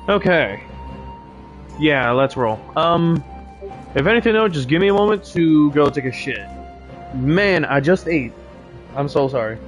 Okay. Yeah, let's roll. If anything though, just give me a moment to go take a shit. Man, I just ate. I'm so sorry.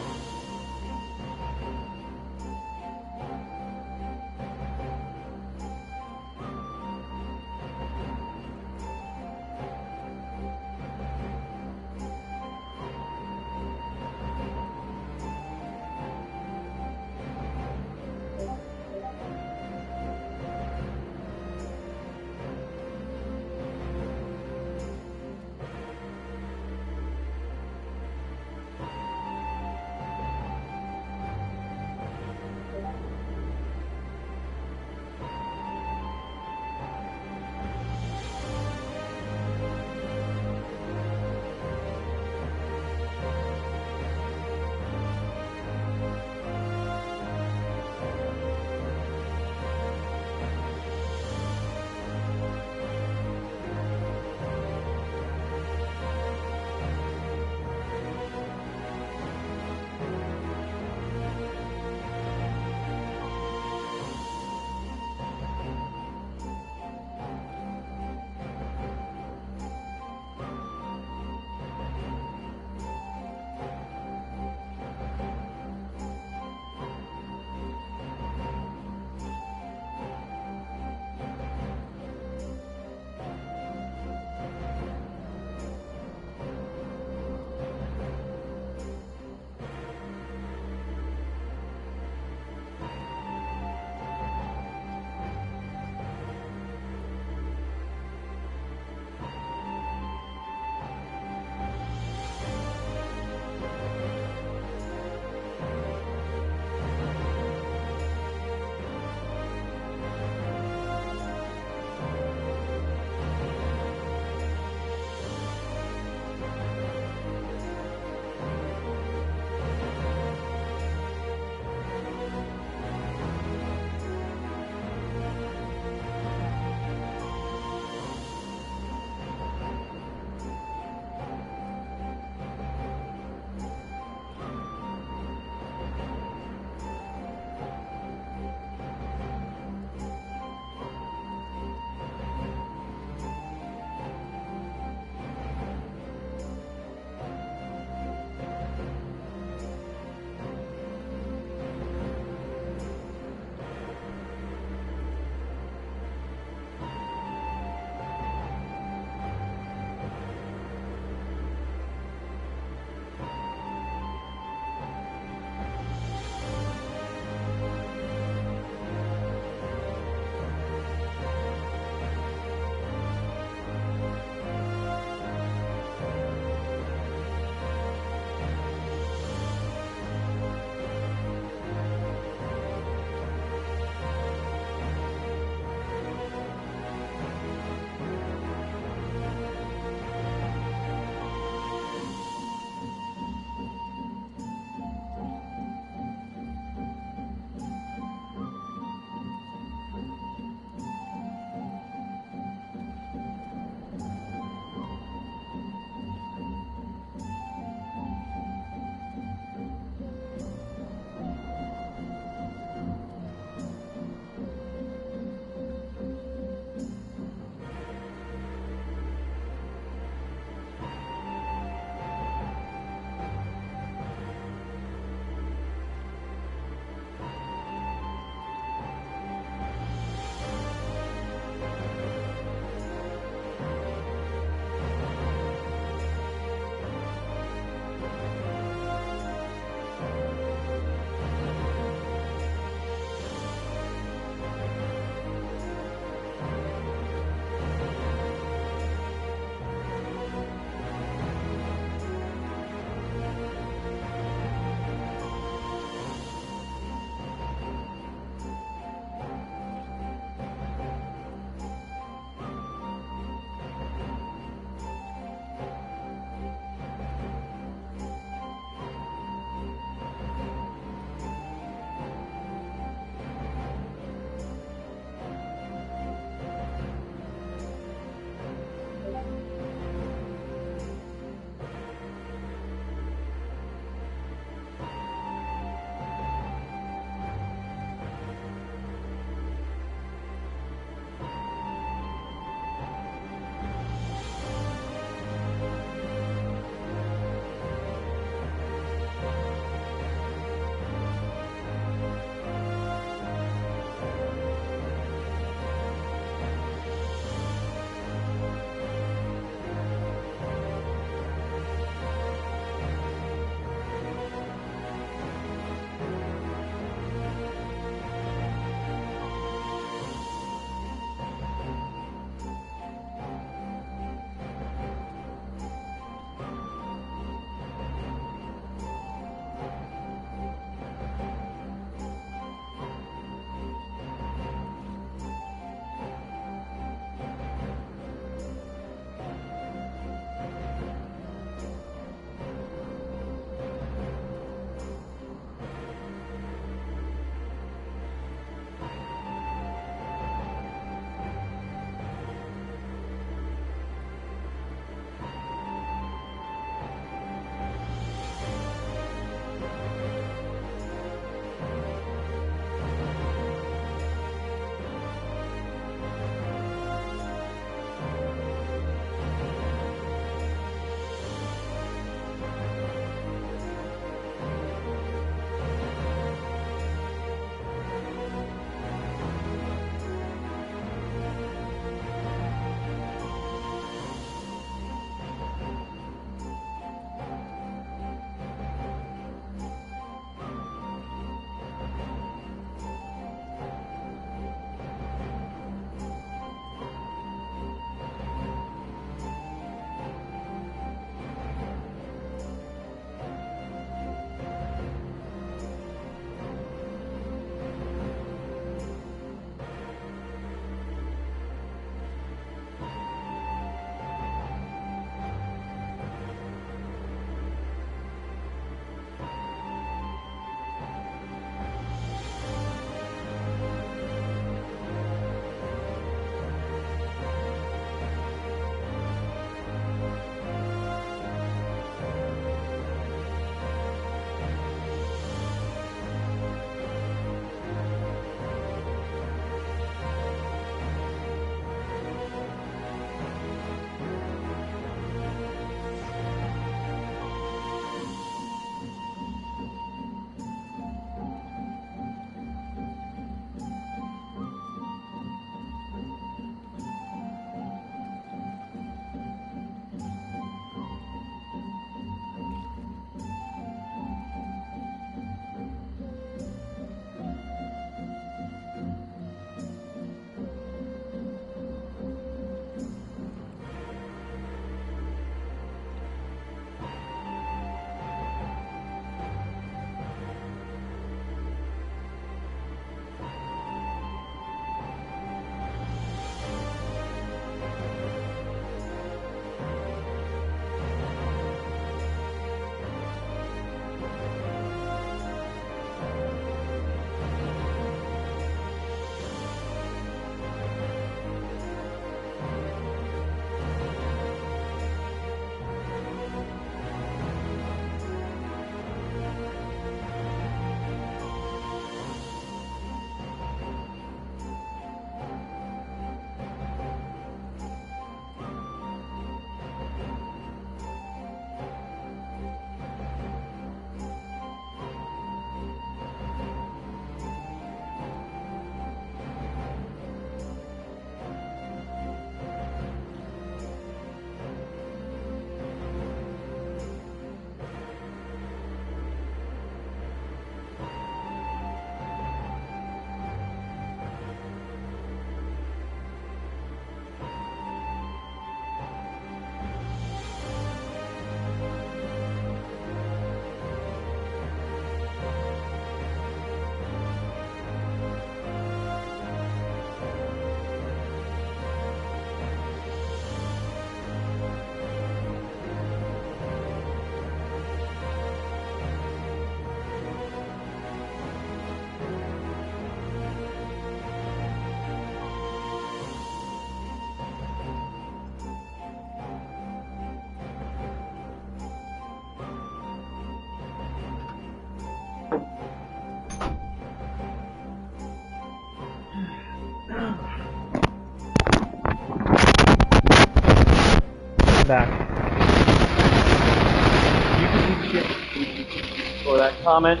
for that comment.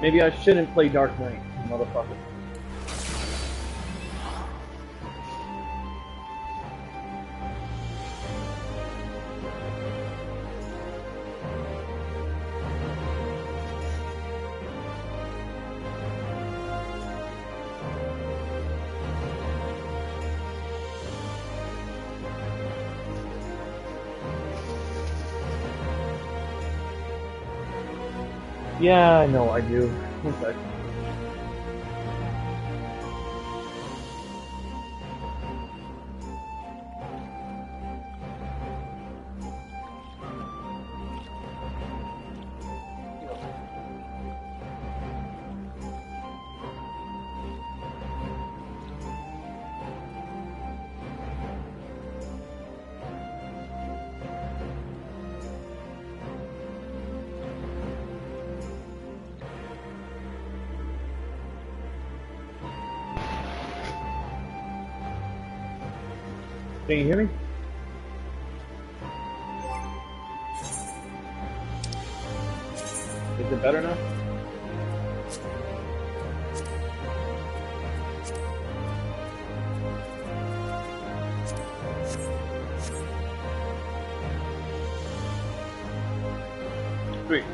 Maybe I shouldn't play Dark Knight, motherfucker. Yeah, I know I do. Okay. Can you hear me? Is it better now? Sweet.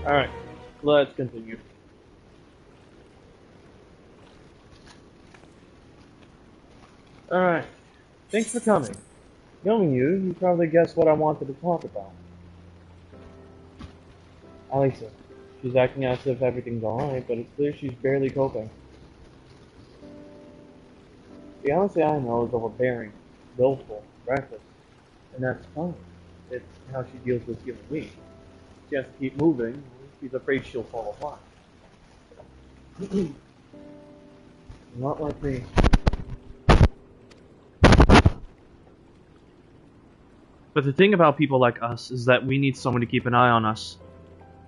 Alright, let's continue. Alright, thanks for coming. Knowing you, you probably guessed what I wanted to talk about. Alisa, she's acting as if everything's alright, but it's clear she's barely coping. The Alisa I know is overbearing, willful, reckless, and that's fine. It's how she deals with you and me. She has to keep moving, she's afraid she'll fall apart. Not like me. But the thing about people like us is that we need someone to keep an eye on us.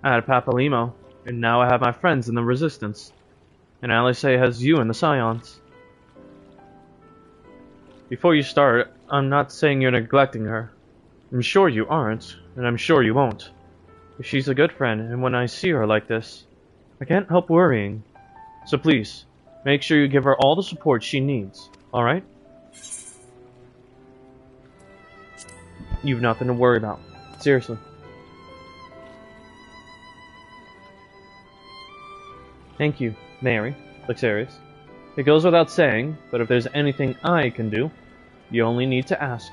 I had Papalimo, and now I have my friends in the Resistance. And Alice has you in the Scions. Before you start, I'm not saying you're neglecting her. I'm sure you aren't, and I'm sure you won't. But she's a good friend, and when I see her like this, I can't help worrying. So please, make sure you give her all the support she needs, alright? You've nothing to worry about. Seriously. Thank you, Mary, Luxarius. It goes without saying, but if there's anything I can do, you only need to ask.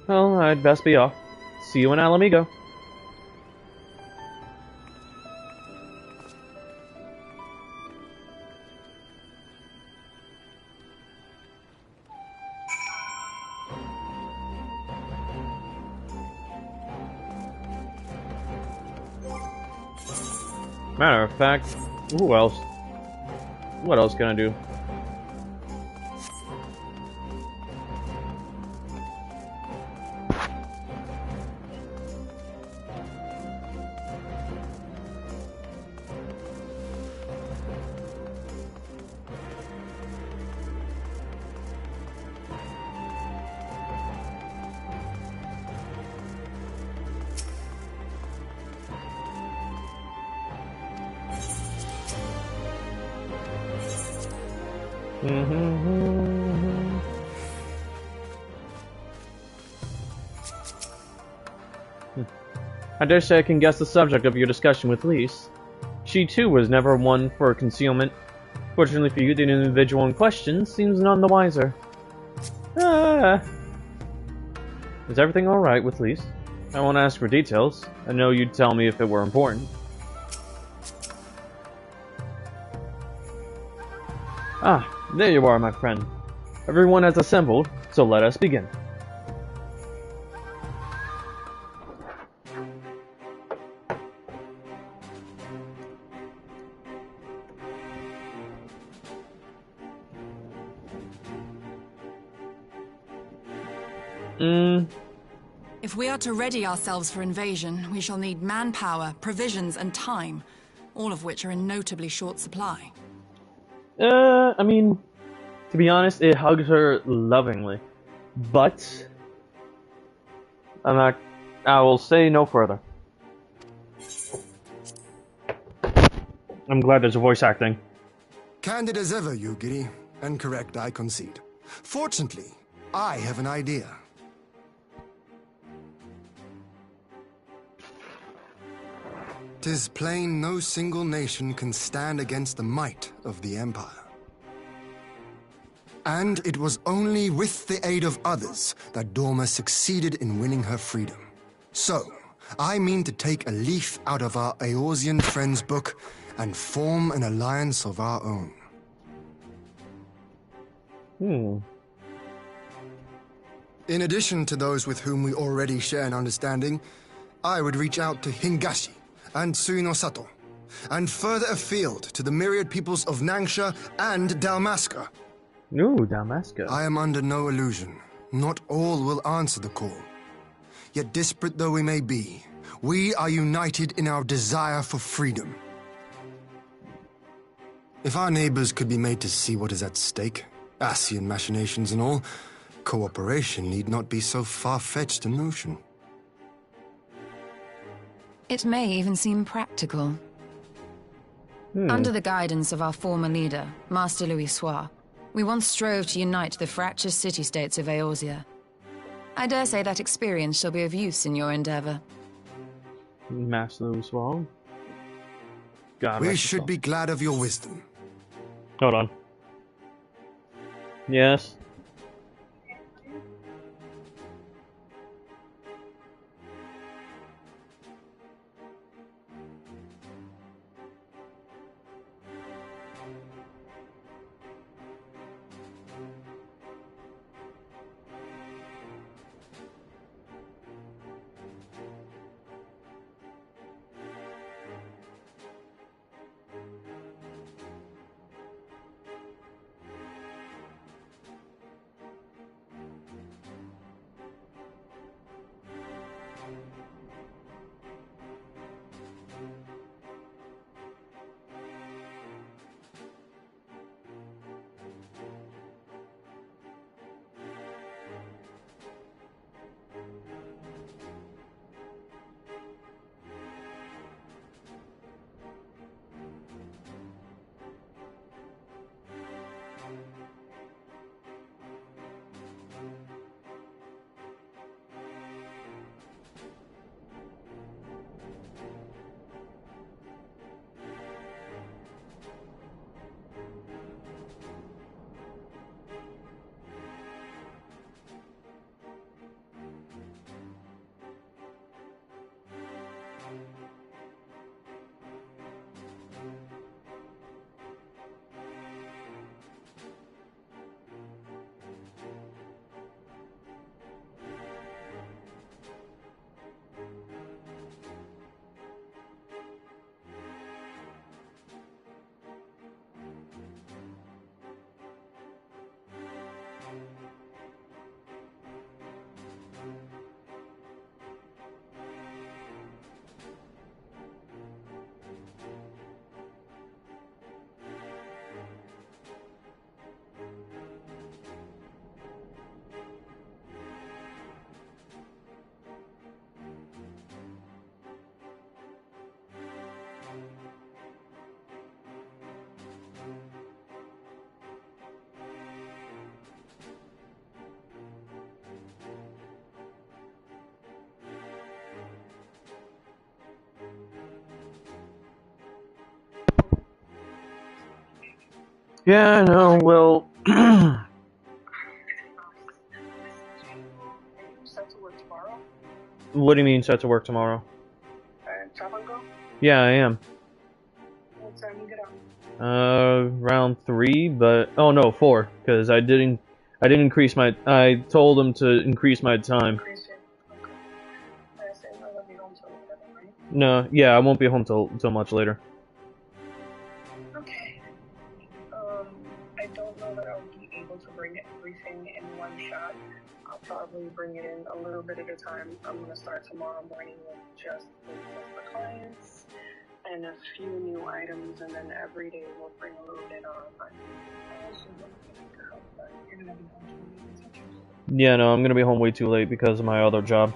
Well, I'd best be off. See you in Alamigo. Matter of fact, who else? What else can I do? I dare say I can guess the subject of your discussion with Lise. She too was never one for concealment. Fortunately for you, the individual in question seems none the wiser. Is everything alright with Lise? I won't ask for details. I know you'd tell me if it were important. Ah, there you are, my friend. Everyone has assembled, so let us begin. If we are to ready ourselves for invasion, we shall need manpower, provisions, and time, all of which are in notably short supply. I mean, to be honest, it hugs her lovingly. But I will say no further. I'm glad there's voice acting. Candid as ever, Yugiri, and correct, I concede. Fortunately, I have an idea. "'Tis plain no single nation can stand against the might of the Empire. And it was only with the aid of others that Dorma succeeded in winning her freedom. So, I mean to take a leaf out of our Eorzean friends' book and form an alliance of our own." In addition to those with whom we already share an understanding, I would reach out to Hingashi and Suinosato, and further afield to the myriad peoples of Nangsha and Dalmasca. Ooh, Dalmasca. I am under no illusion. Not all will answer the call. Yet disparate though we may be, we are united in our desire for freedom. If our neighbors could be made to see what is at stake, Ascian machinations and all, cooperation need not be so far-fetched a notion. It may even seem practical. Under the guidance of our former leader, Master Louis Soir, we once strove to unite the fractious city-states of Eorzea. I dare say that experience shall be of use in your endeavor. Master Louis Soir. God, we should be glad of your wisdom. Hold on. Yes. Yeah, I know. Well, Set to work tomorrow? what do you mean set to work tomorrow? Job on go? Yeah, I am. What time you get out? Round 3, but oh no, 4, because I didn't increase my. I told him to increase my time. Increase it. Okay. I said I won't be home till 11, right? No, yeah, I won't be home till much later. Okay. I don't know that I'll be able to bring everything in one shot. I'll probably bring it in a little bit at a time. I'm gonna start tomorrow morning with just the clients, and a few new items, and then every day we'll bring a little bit on. But I also don't think you're gonna be home too late. Yeah, no, I'm gonna be home way too late because of my other job.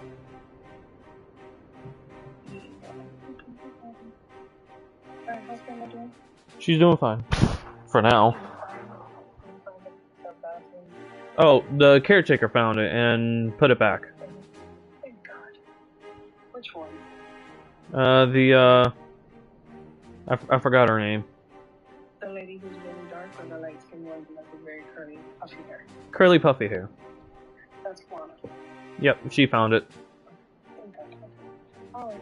How's Grandma doing? She's doing fine. For now. Oh, the caretaker found it and put it back. Thank God. Which one? I forgot her name. The lady who's really dark, or the light-skinned one with like a very curly, puffy hair? Curly puffy hair. That's Juana. Yep, she found it. Thank God. Alright.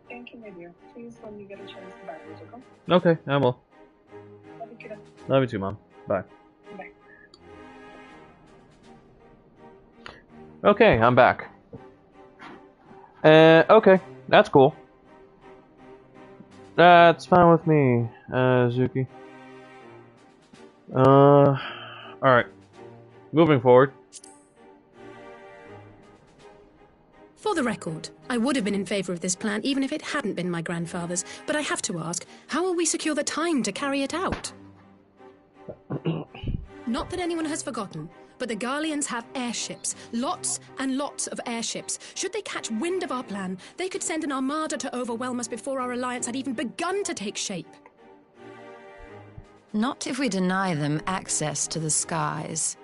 Thank you, my dear. Please, when you get a chance, to buy music, Okay, I will. Love you, kiddo. Love you too, Mom. Bye. Bye. Okay, I'm back. Okay, that's cool. That's fine with me, Zuki. Alright. Moving forward. For the record, I would have been in favour of this plan even if it hadn't been my grandfather's, but I have to ask, how will we secure the time to carry it out? Not that anyone has forgotten, but the Garleans have airships. Lots and lots of airships. Should they catch wind of our plan, they could send an armada to overwhelm us before our alliance had even begun to take shape. Not if we deny them access to the skies.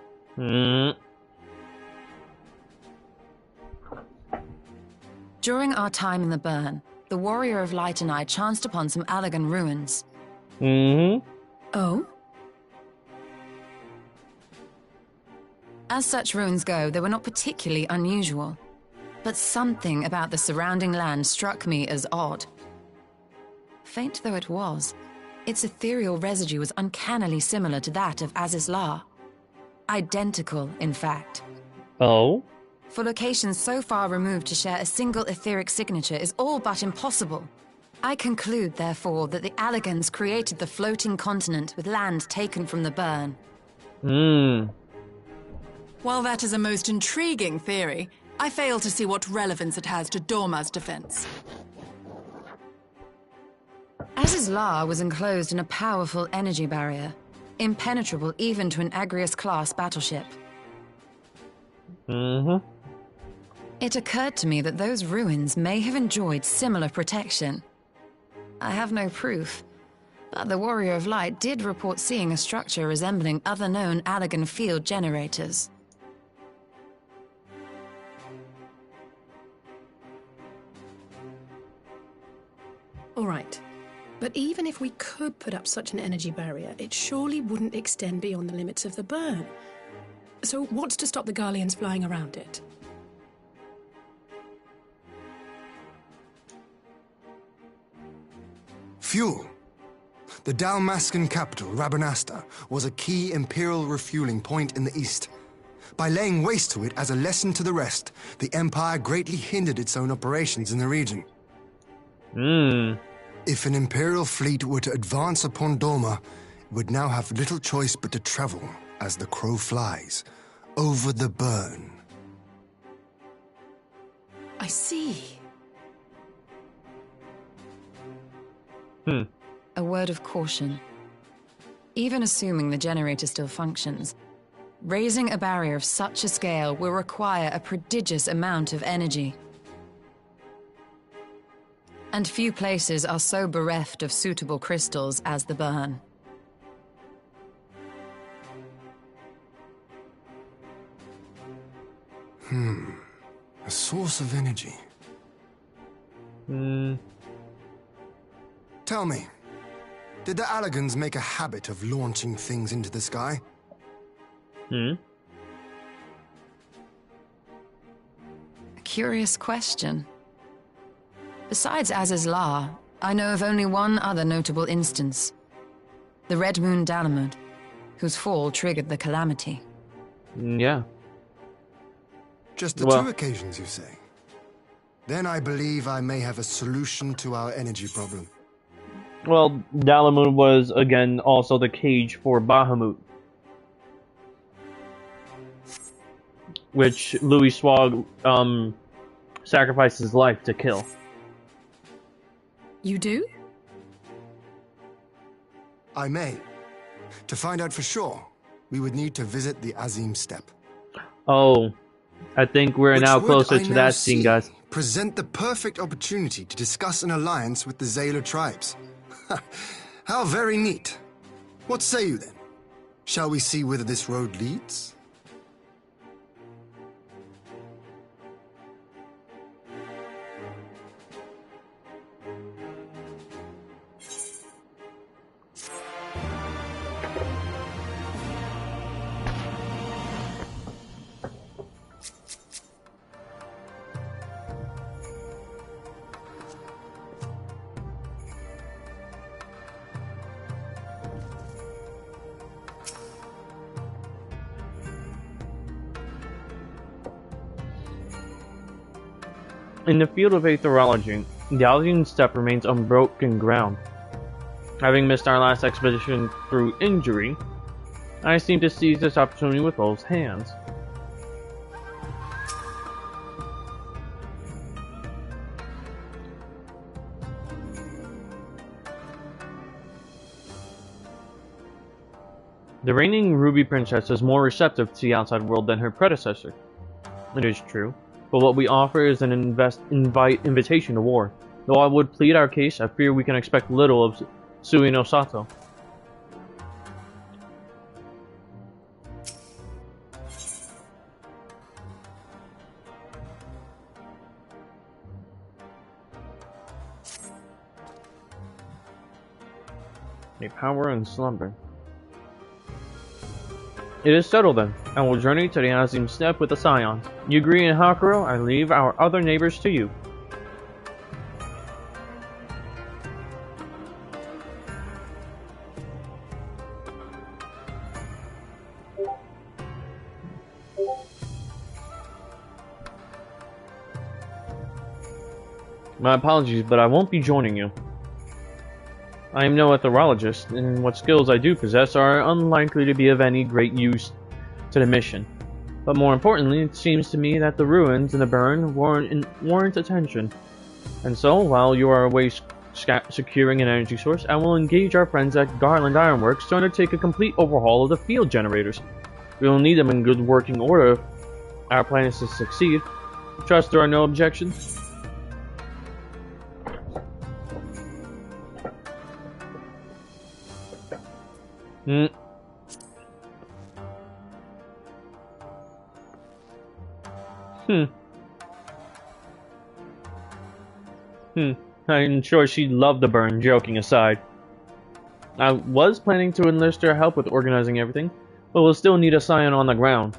During our time in the burn, the Warrior of Light and I chanced upon some Allagan ruins. Oh? As such ruins go, they were not particularly unusual. But something about the surrounding land struck me as odd. Faint though it was, its ethereal residue was uncannily similar to that of Azizlar. Identical, in fact. Oh? For locations so far removed to share a single etheric signature is all but impossible. I conclude, therefore, that the Allagans created the floating continent with land taken from the burn. While that is a most intriguing theory, I fail to see what relevance it has to Dorma's defense. Azizlar was enclosed in a powerful energy barrier, impenetrable even to an Agrius-class battleship. It occurred to me that those ruins may have enjoyed similar protection. I have no proof, but the Warrior of Light did report seeing a structure resembling other known Allagan field generators. All right. But even if we could put up such an energy barrier, it surely wouldn't extend beyond the limits of the burn. So what's to stop the Garleans flying around it? Fuel. The Dalmascan capital, Rabanasta, was a key Imperial refueling point in the east. By laying waste to it as a lesson to the rest, the Empire greatly hindered its own operations in the region. If an Imperial fleet were to advance upon Dorma, it would now have little choice but to travel, as the crow flies, over the burn. I see. A word of caution. Even assuming the generator still functions, raising a barrier of such a scale will require a prodigious amount of energy. And few places are so bereft of suitable crystals as the burn. A source of energy. Tell me, did the Allagans make a habit of launching things into the sky? A curious question. Besides Azizlar, I know of only one other notable instance. The Red Moon Dalamud, whose fall triggered the calamity. Yeah. Just the two occasions, you say? Then I believe I may have a solution to our energy problem. Well, Dalamud was, again, also the cage for Bahamut, which Louis Swag sacrificed his life to kill. You do? I may. To find out for sure, we would need to visit the Azim Steppe. Oh, I think we're Which now would, closer I to now that scene, see, guys. present the perfect opportunity to discuss an alliance with the Zayla tribes. How very neat. What say you then? Shall we see whither this road leads? In the field of aetherology, the Alzian Steppe remains unbroken ground. Having missed our last expedition through injury, I seem to seize this opportunity with both hands. The reigning Ruby Princess is more receptive to the outside world than her predecessor. It is true, but what we offer is an invitation to war. Though I would plead our case, I fear we can expect little of Sui no Sato. A power in slumber. It is settled then. I will journey to the Azim Steppe with the Scions. Yugiri and Hakuro, I leave our other neighbors to you. My apologies, but I won't be joining you. I am no etherologist, and what skills I do possess are unlikely to be of any great use to the mission. But more importantly, it seems to me that the ruins and the burn warrant attention. And so, while you are away securing an energy source, I will engage our friends at Garland Ironworks to undertake a complete overhaul of the field generators. We will need them in good working order if our plan is to succeed. Trust there are no objections? I'm sure she'd love the burn, joking aside. I was planning to enlist her help with organizing everything, but we'll still need a Scion on the ground.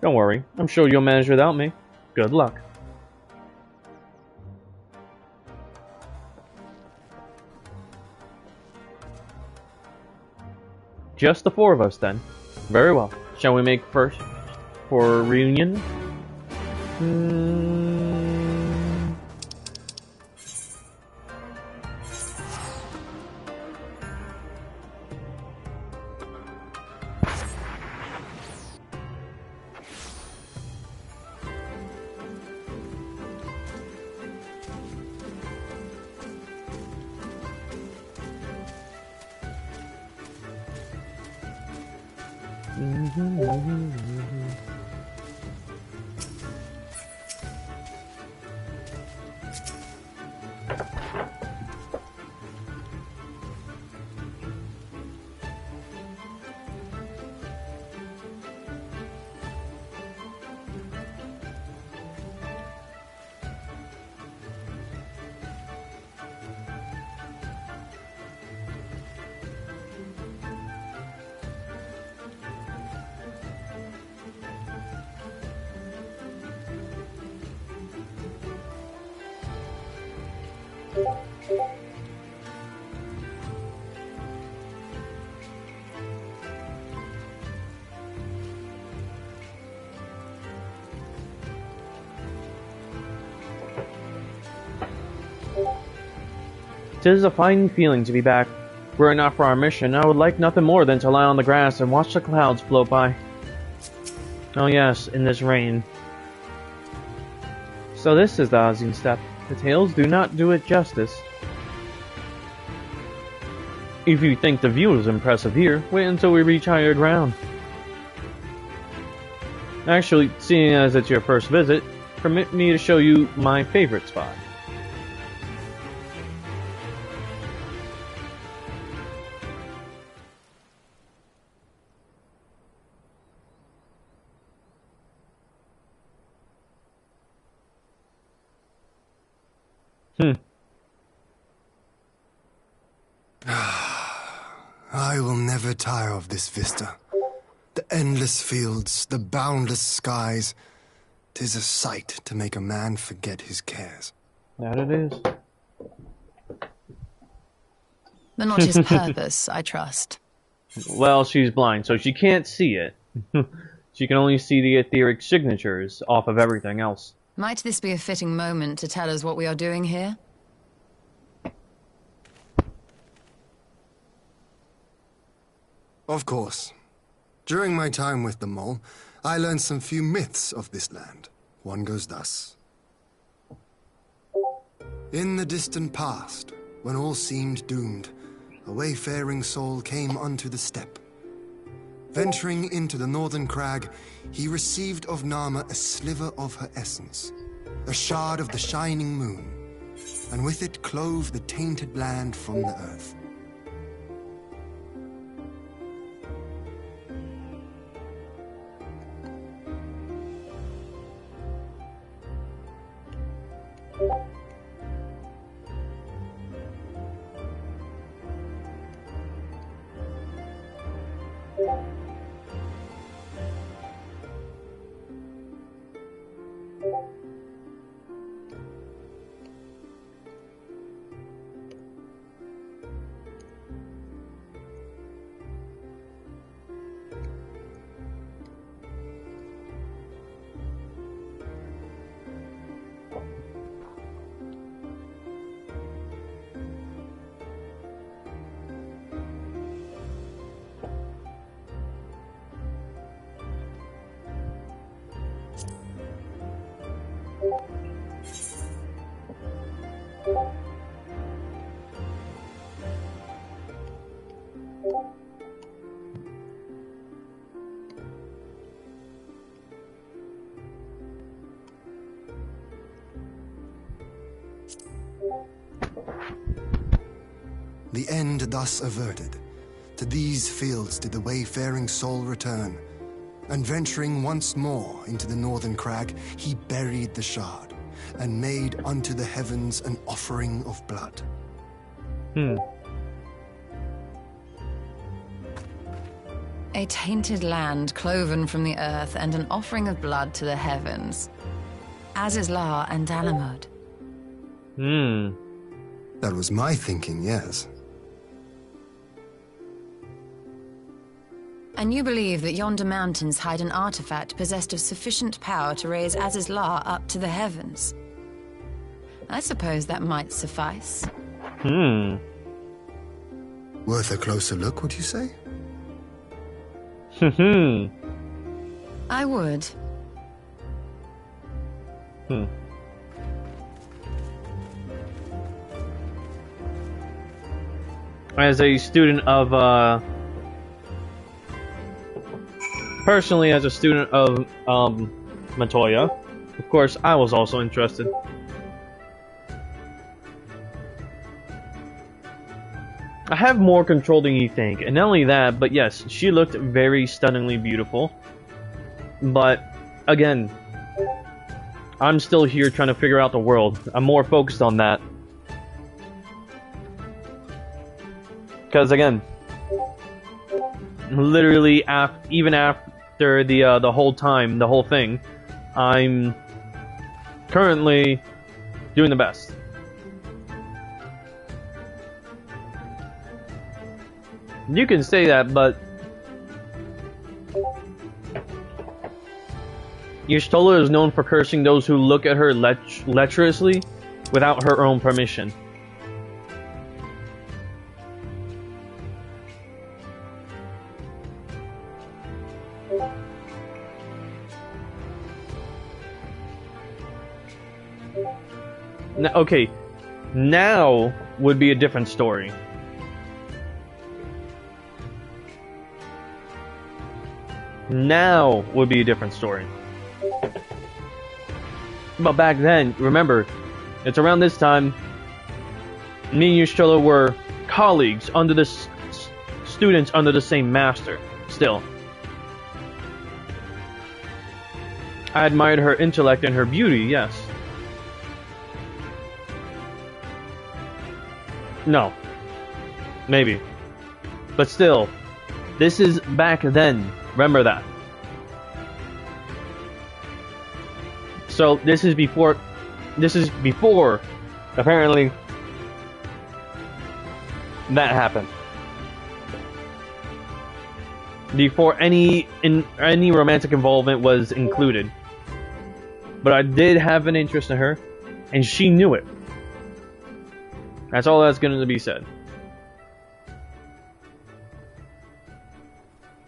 Don't worry, I'm sure you'll manage without me. Good luck. Just the four of us, then. Very well. Shall we make first for a reunion? Tis a fine feeling to be back. Were it not for our mission, I would like nothing more than to lie on the grass and watch the clouds float by. Oh yes, in this rain. So this is the Azim Steppe. The tales do not do it justice. If you think the view is impressive here, wait until we reach higher ground. Actually, seeing as it's your first visit, permit me to show you my favorite spot. I will never tire of this vista. The endless fields, the boundless skies. 'Tis a sight to make a man forget his cares. That it is. But not his purpose, I trust. Well, she's blind, so she can't see it. She can only see the etheric signatures off of everything else. Might this be a fitting moment to tell us what we are doing here? Of course. During my time with the mole, I learned some few myths of this land. One goes thus. In the distant past, when all seemed doomed, a wayfaring soul came unto the steppe. Venturing into the northern crag, he received of Nama a sliver of her essence, a shard of the shining moon, and with it clove the tainted land from the earth. The end thus averted, to these fields did the wayfaring soul return, and venturing once more into the northern crag, he buried the shard, and made unto the heavens an offering of blood. A tainted land cloven from the earth, and an offering of blood to the heavens. Azizlar and Dalamud. That was my thinking, yes. And you believe that yonder mountains hide an artifact possessed of sufficient power to raise Azizlar up to the heavens? I suppose that might suffice. Worth a closer look, would you say? I would. As a student of, personally, as a student of, Matoya, of course, I was also interested. I have more control than you think, and not only that, but yes, she looked very stunningly beautiful. But, again, I'm still here trying to figure out the world. I'm more focused on that. Because, again, literally, even after the whole time, the whole thing, I'm currently doing the best. You can say that, but Y'shtola is known for cursing those who look at her lecherously without her own permission. Okay, now would be a different story. now would be a different story. But back then, remember, it's around this time, me and Yushcholo were colleagues under the students under the same master, still. I admired her intellect and her beauty, yes. No. Maybe. But still, this is back then. Remember that. So this is before, apparently, that happened. Before any romantic involvement was included. But I did have an interest in her, and she knew it. That's all that's going to be said.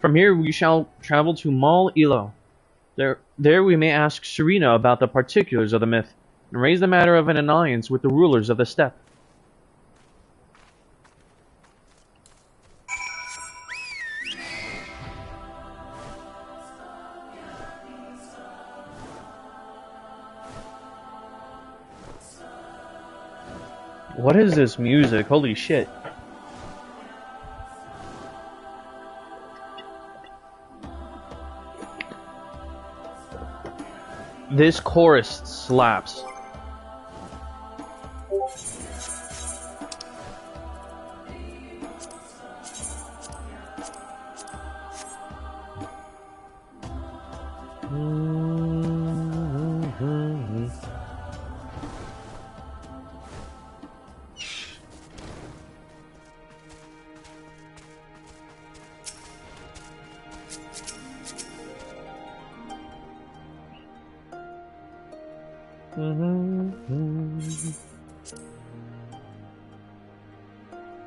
From here we shall travel to Mal Ilo. There we may ask Serena about the particulars of the myth, and raise the matter of an alliance with the rulers of the steppe. What is this music? Holy shit. This chorus slaps.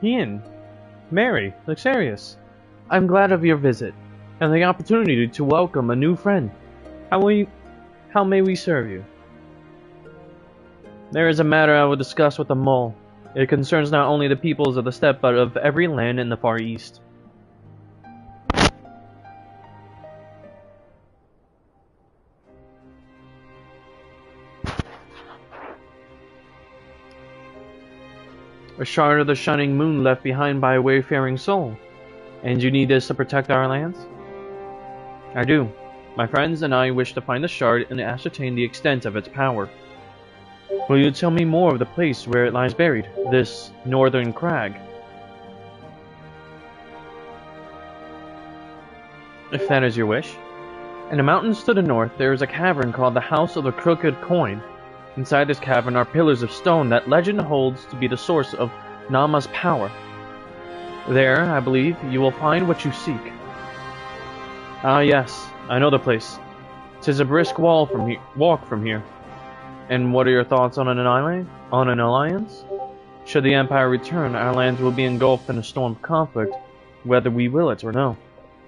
Ian, Mary, Luxarius, I'm glad of your visit, and the opportunity to welcome a new friend. How may we serve you? There is a matter I will discuss with the mole. It concerns not only the peoples of the steppe, but of every land in the Far East. A shard of the shining moon left behind by a wayfaring soul. And you need this to protect our lands? I do. My friends and I wish to find the shard and ascertain the extent of its power. Will you tell me more of the place where it lies buried, this northern crag? If that is your wish. In the mountains to the north, there is a cavern called the House of the Crooked Coin. Inside this cavern are pillars of stone that legend holds to be the source of Nama's power. There, I believe, you will find what you seek. Ah yes, I know the place. 'Tis a brisk walk from here. And what are your thoughts on an alliance? Should the Empire return, our lands will be engulfed in a storm of conflict, whether we will it or no.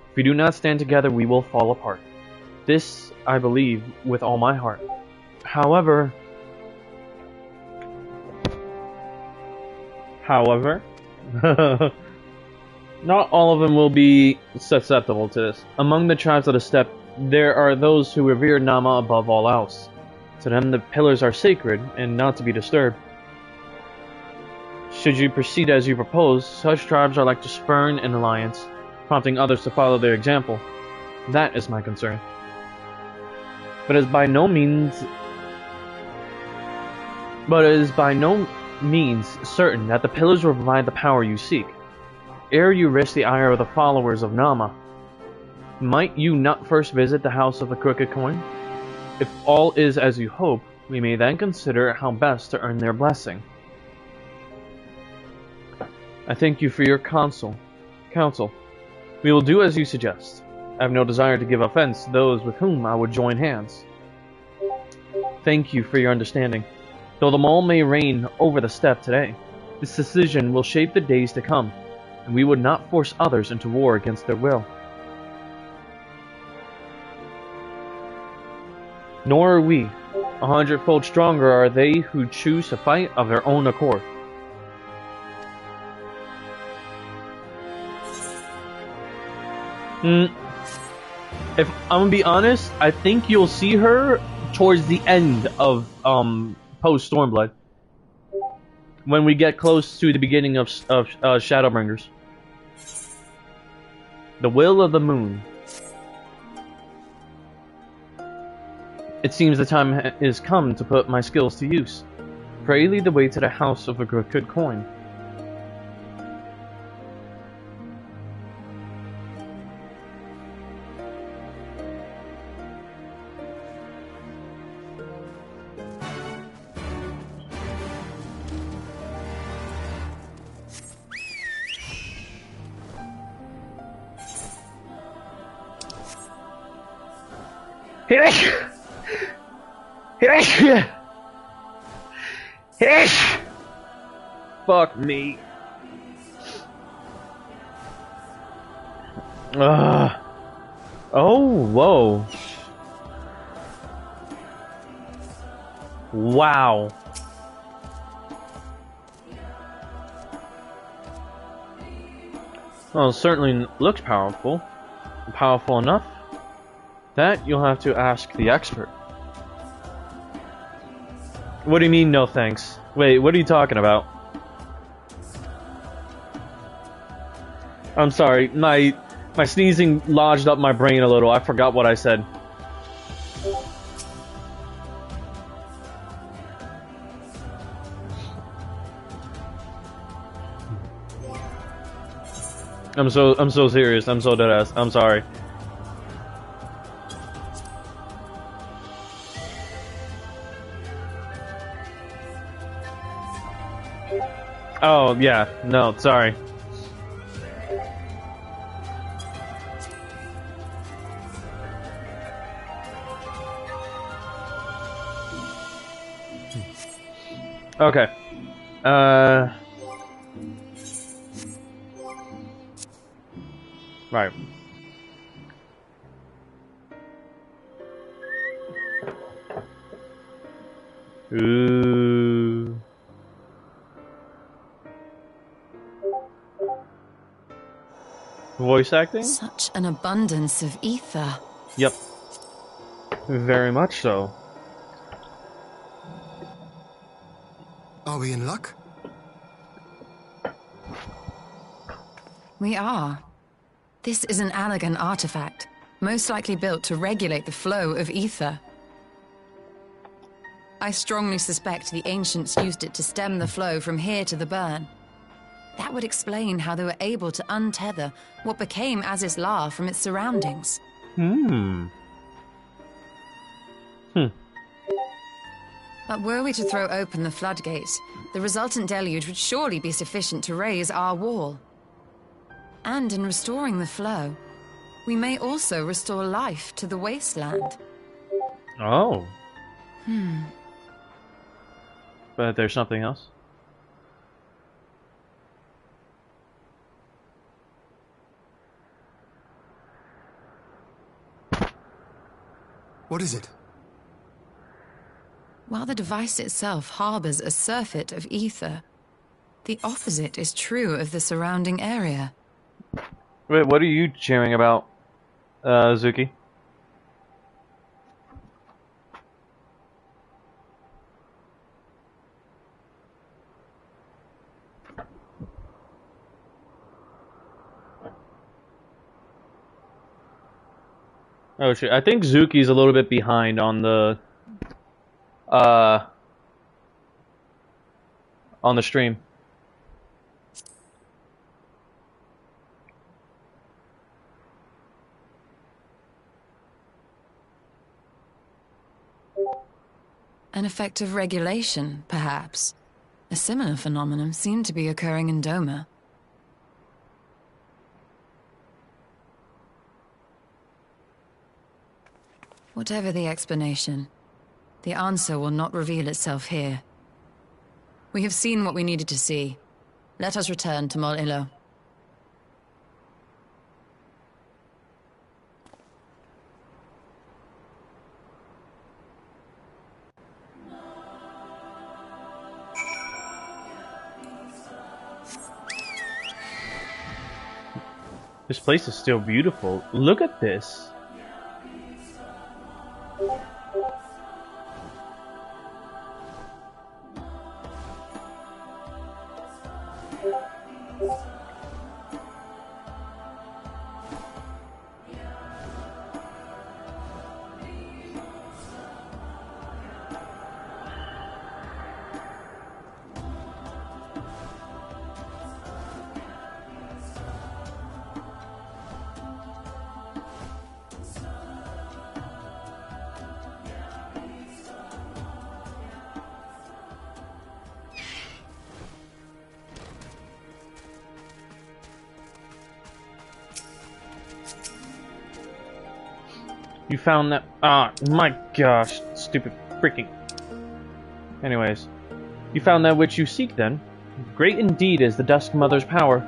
If we do not stand together, we will fall apart. This, I believe, with all my heart. However, not all of them will be susceptible to this. Among the tribes of the steppe, there are those who revere Nama above all else. To them, the pillars are sacred and not to be disturbed. Should you proceed as you propose, such tribes are like to spurn an alliance, prompting others to follow their example. That is my concern. But it is by no means certain that the pillars will provide the power you seek. Ere you risk the ire of the followers of Nama, might you not first visit the House of the Crooked Coin? If all is as you hope, we may then consider how best to earn their blessing. I thank you for your counsel. We will do as you suggest. I have no desire to give offense to those with whom I would join hands. Thank you for your understanding. Though the mole may reign over the steppe today, this decision will shape the days to come, and we would not force others into war against their will. Nor are we. 100-fold stronger are they who choose to fight of their own accord. If I'm gonna be honest, I think you'll see her towards the end of Post-Stormblood, when we get close to the beginning of Shadowbringers. The Will of the Moon. It seems the time is come to put my skills to use. Pray lead the way to the house of a good coin. Fuck me. Oh, whoa. Wow. Well, it certainly looks powerful. Powerful enough? That you'll have to ask the expert. What do you mean, no thanks? Wait, what are you talking about? I'm sorry, my sneezing lodged up my brain a little. I forgot what I said. I'm so serious. I'm so deadass. I'm sorry. Oh, yeah. No, sorry. Okay. Right. Ooh. Voice acting? Such an abundance of ether. Yep. Very much so. Are we in luck? We are. This is an Allergan artifact, most likely built to regulate the flow of ether. I strongly suspect the ancients used it to stem the flow from here to the burn. That would explain how they were able to untether what became Aziz's La from its surroundings. But were we to throw open the floodgates, the resultant deluge would surely be sufficient to raise our wall. And in restoring the flow, we may also restore life to the wasteland. Oh. But there's something else? What is it? While the device itself harbors a surfeit of ether, the opposite is true of the surrounding area. Wait, what are you cheering about, Zuki? Oh shit, I think Zuki's a little bit behind on the stream. An effect of regulation, perhaps. A similar phenomenon seemed to be occurring in Doma. Whatever the explanation, the answer will not reveal itself here. We have seen what we needed to see. Let us return to Mol Ilo. This place is still beautiful. Look at this. You found that. Ah, my gosh. Stupid freaking. Anyways. You found that which you seek then? Great indeed is the Dusk Mother's power.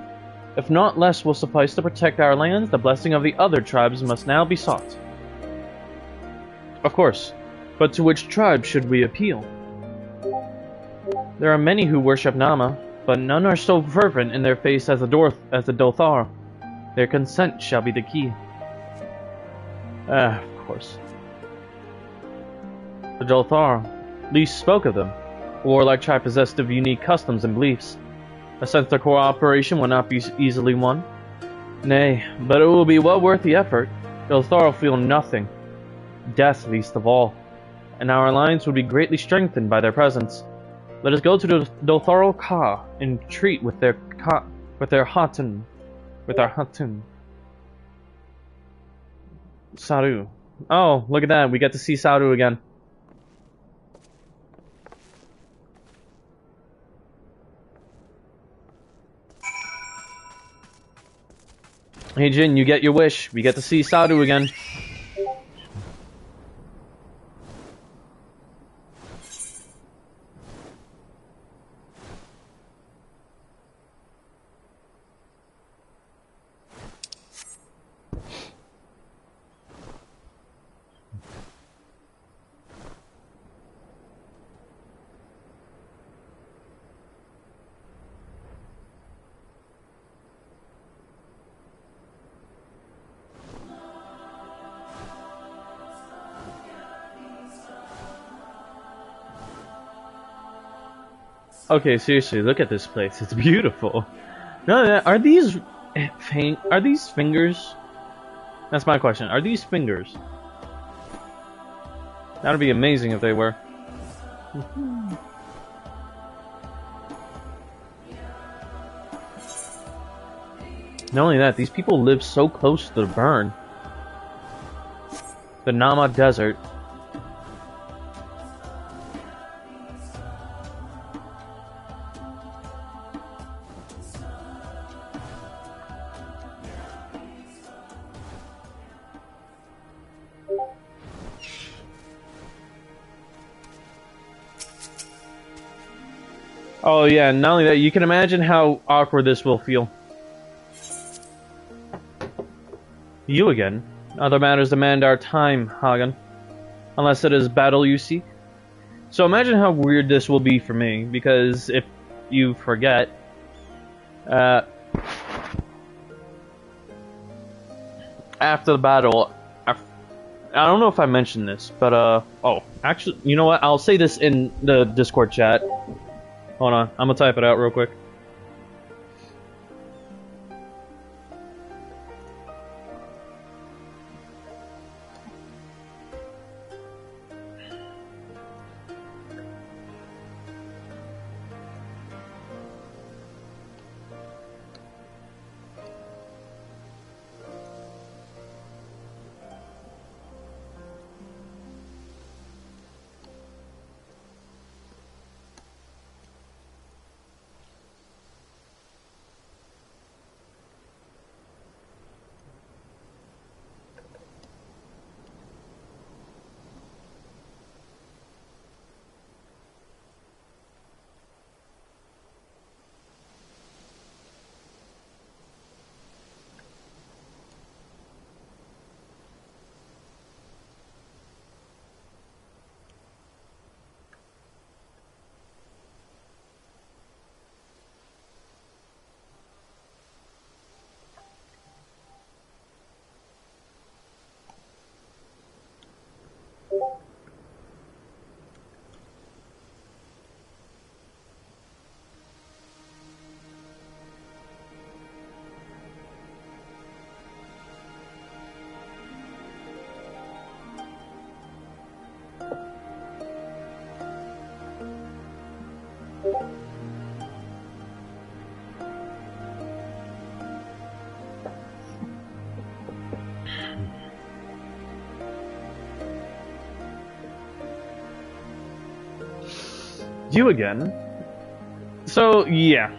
If not less will suffice to protect our lands, the blessing of the other tribes must now be sought. Of course. But to which tribe should we appeal? There are many who worship Nama, but none are so fervent in their faith as the Dothar. Their consent shall be the key. Of course. The Dothar least spoke of them. A warlike tribe possessed of unique customs and beliefs. A sense of cooperation will not be easily won. Nay, but it will be well worth the effort. Dothar will feel nothing. Death least of all. And our alliance would be greatly strengthened by their presence. Let us go to the Dothar Ka and treat with our Hatun. Saru. Oh, look at that. We get to see Saru again. Hey Jin, you get your wish. We get to see Saru again. Okay, seriously, look at this place. It's beautiful. No, are these fingers? That's my question. Are these fingers? That would be amazing if they were. Not only that, these people live so close to the burn. The Nama Desert. Oh yeah, not only that, you can imagine how awkward this will feel. You again? Other matters demand our time, Hagen. Unless it is battle you seek. So imagine how weird this will be for me, because if you forget... after the battle... I don't know if I mentioned this, but oh, actually, you know what? I'll say this in the Discord chat. Hold on, I'm gonna type it out real quick. You again? So, yeah.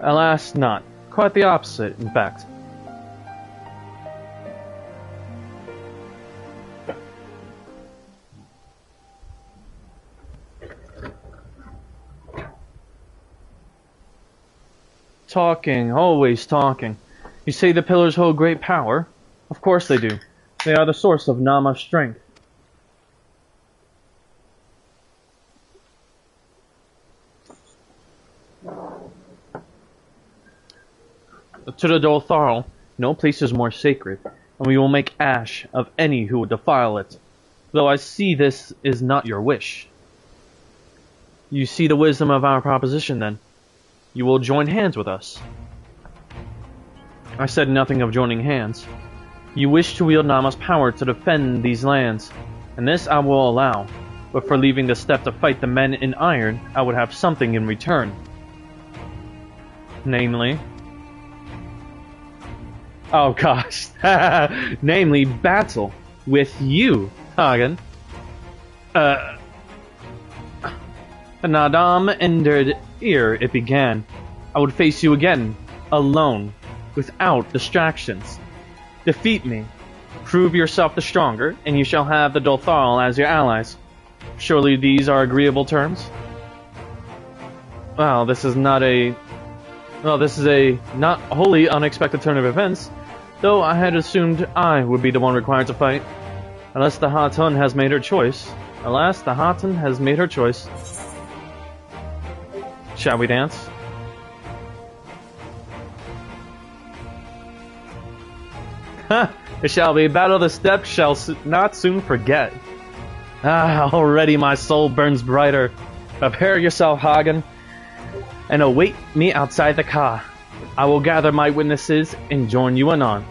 Alas, not. Quite the opposite, in fact. Talking, always talking. You say the pillars hold great power? Of course they do. They are the source of Nama's strength. To the Doltharl, no place is more sacred, and we will make ash of any who would defile it. Though I see this is not your wish. You see the wisdom of our proposition, then. You will join hands with us. I said nothing of joining hands. You wish to wield Nama's power to defend these lands, and this I will allow. But for leaving the steppe to fight the men in iron, I would have something in return. Namely... Oh gosh. Namely, battle with you, Hagen. Nadam entered ere it began. I would face you again, alone, without distractions. Defeat me, prove yourself the stronger, and you shall have the Doltharl as your allies. Surely these are agreeable terms? Well, this is a not wholly unexpected turn of events, though I had assumed I would be the one required to fight. Unless the Hatun has made her choice. Alas, the Hatun has made her choice. Shall we dance? Ha! It shall be battle the steppe shall not soon forget. Ah, already my soul burns brighter. Prepare yourself, Hagen, and await me outside the car. I will gather my witnesses and join you anon.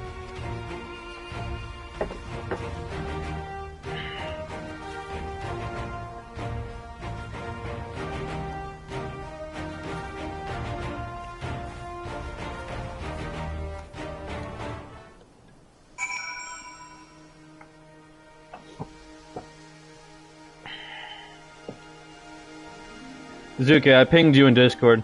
Zuki, I pinged you in Discord.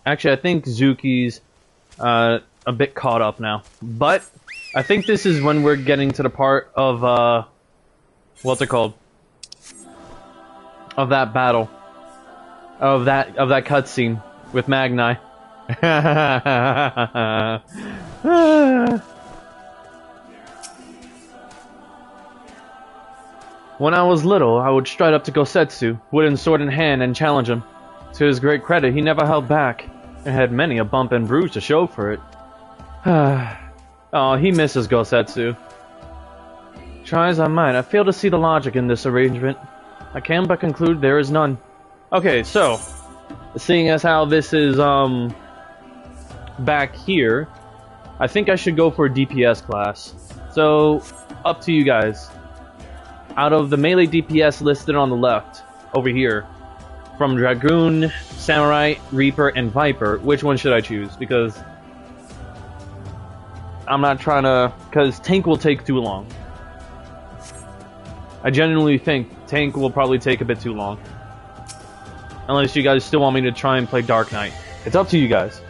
Actually, I think Zuki's a bit caught up now. But I think this is when we're getting to the part of what's it called? Of that battle. Of that cutscene with Magni. When I was little, I would stride up to Gosetsu, wooden sword in hand, and challenge him. To his great credit, he never held back, and had many a bump and bruise to show for it. Oh, he misses Gosetsu. Try as I might, I fail to see the logic in this arrangement. I can but conclude there is none. Okay, so, seeing as how this is, back here, I think I should go for a DPS class. So, up to you guys. Out of the melee DPS listed on the left, over here, from Dragoon, Samurai, Reaper, and Viper, which one should I choose? Because I'm not trying to... because tank will take too long. I genuinely think tank will probably take a bit too long. Unless you guys still want me to try and play Dark Knight. It's up to you guys.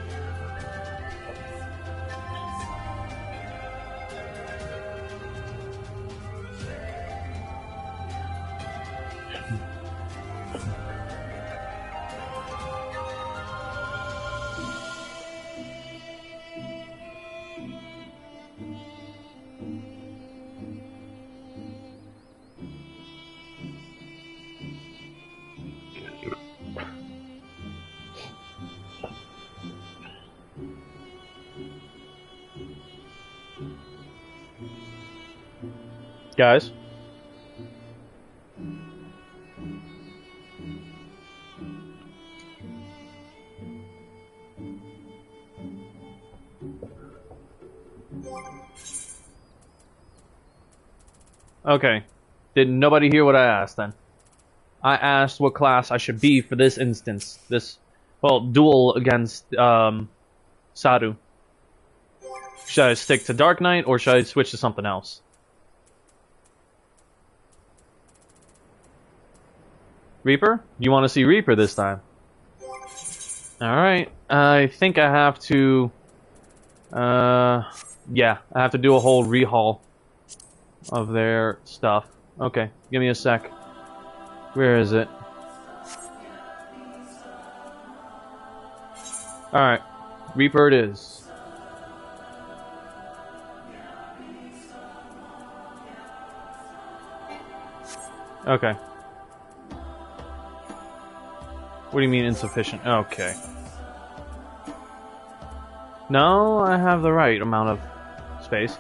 Guys. Okay. Did nobody hear what I asked then? I asked what class I should be for this instance. This, well, duel against, Sadu. Should I stick to Dark Knight or should I switch to something else? Reaper? You want to see Reaper this time? Alright, I think I have to... yeah, I have to do a whole rehaul of their stuff. Okay, give me a sec. Where is it? Alright, Reaper it is. Okay. What do you mean insufficient? Okay. No, I have the right amount of space.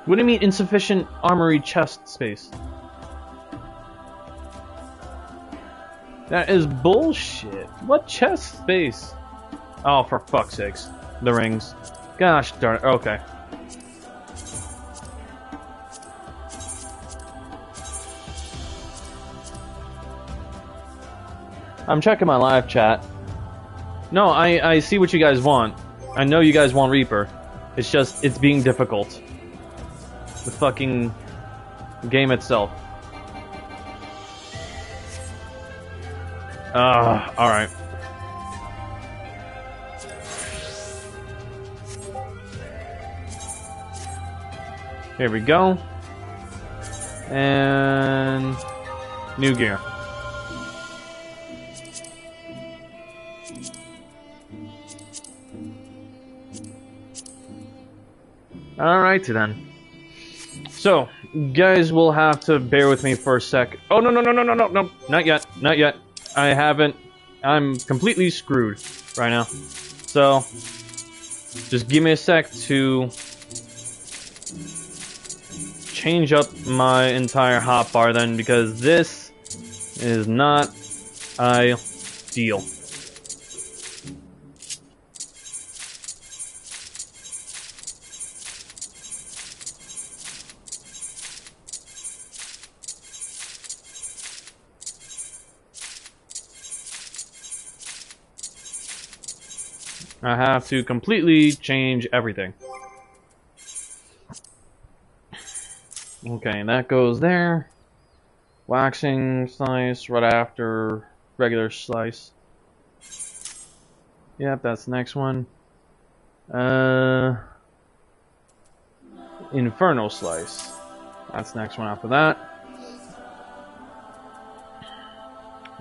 What do you mean insufficient armory chest space? That is bullshit. What chest space? Oh, for fuck's sakes. The rings. Gosh darn it. Okay. I'm checking my live chat. No, I see what you guys want. I know you guys want Reaper. It's just, it's being difficult. The fucking game itself. Alright. Here we go. And... new gear. Alrighty then. So, guys will have to bear with me for a sec. Oh, no, not yet, not yet. I haven't. I'm completely screwed right now. So, just give me a sec to change up my entire hotbar then, because this is not ideal. I have to completely change everything. Okay, that goes there. Waxing slice right after regular slice. Yep, that's the next one. Inferno slice. That's the next one after that.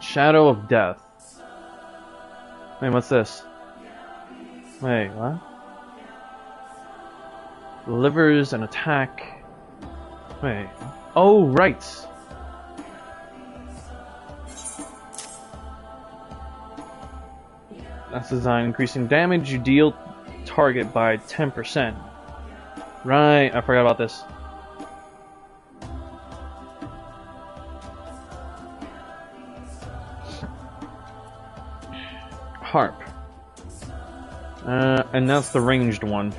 Shadow of Death. Wait, what's this? Wait, what? Delivers an attack. Wait. Oh, right. That's designed increasing damage you deal target by 10%. Right, I forgot about this. Harp. And that's the ranged one.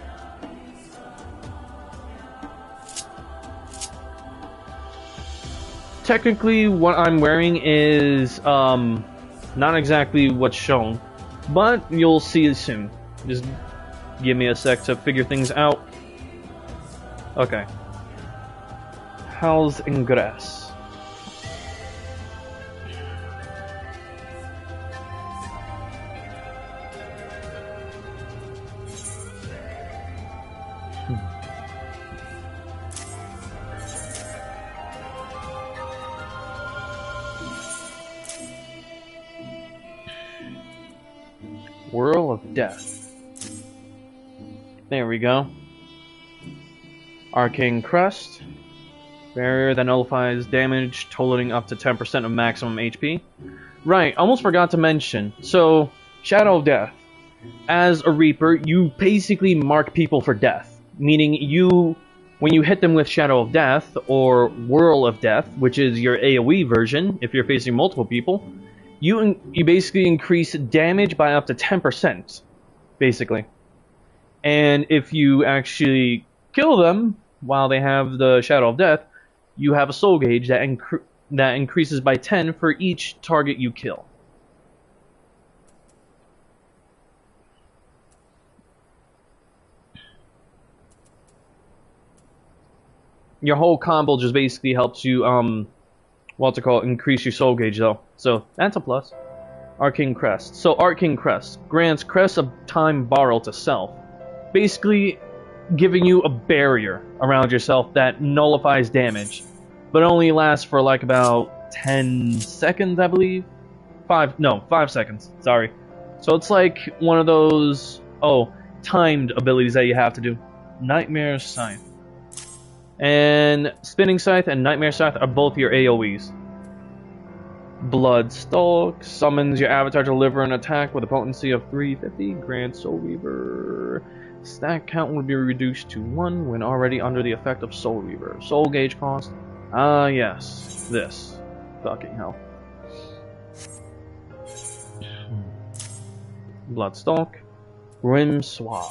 Technically, what I'm wearing is, not exactly what's shown, but you'll see it soon. Just give me a sec to figure things out. Okay. How's Ingress? Whirl of Death. There we go. Arcane Crest. Barrier that nullifies damage totaling up to 10% of maximum HP. Right, almost forgot to mention. So, Shadow of Death. As a Reaper, you basically mark people for death. Meaning when you hit them with Shadow of Death, or Whirl of Death, which is your AoE version, if you're facing multiple people, you basically increase damage by up to 10%, basically. And if you actually kill them while they have the Shadow of Death, you have a soul gauge that increases by 10 for each target you kill. Your whole combo just basically helps you, increase your soul gauge though. So, that's a plus. Arcane Crest. So, Arcane Crest grants Crest of Time Borrow to self. Basically, giving you a barrier around yourself that nullifies damage. But only lasts for like about 10 seconds, I believe? 5 seconds, sorry. So it's like one of those, timed abilities that you have to do. Nightmare Scythe. And Spinning Scythe and Nightmare Scythe are both your AoEs. Bloodstalk summons your avatar to deliver an attack with a potency of 350. Grants Soul Reaver. Stack count will be reduced to 1 when already under the effect of Soul Reaver. Soul gauge cost. Ah, yes. This. Fucking hell. Bloodstalk. Grim Sword.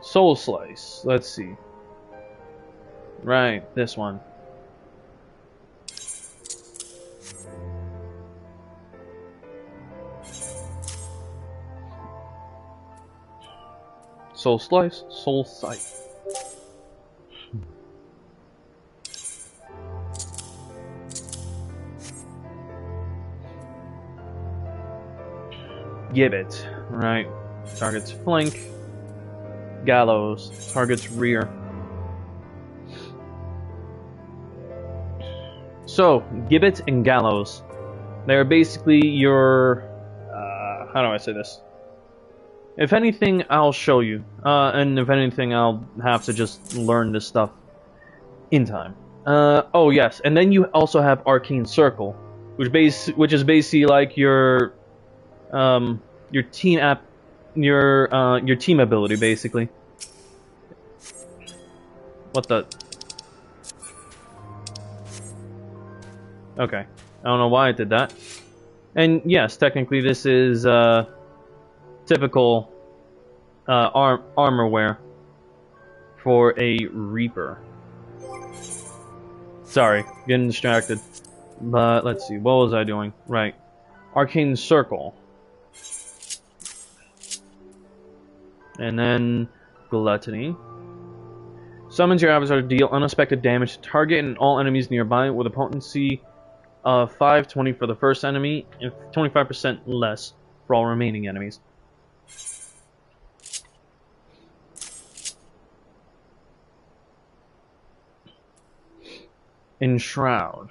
Soul Slice. Let's see. Right, this one. Soul Slice, Soul Sight. Gibbet, right. Target's flank. Gallows, target's rear. So, Gibbet and Gallows. They're basically your... how do I say this? If anything, I'll show you. And if anything, I'll have to just learn this stuff in time. Oh yes, and then you also have Arcane Circle, which is basically like your team your team ability, basically. What the? Okay, I don't know why it did that. And yes, technically this is typical armor wear for a Reaper. Sorry, getting distracted. But let's see, what was I doing? Right. Arcane Circle. And then Gluttony. Summons your avatar to deal unexpected damage to target and all enemies nearby with a potency of 520 for the first enemy and 25% less for all remaining enemies. Enshroud.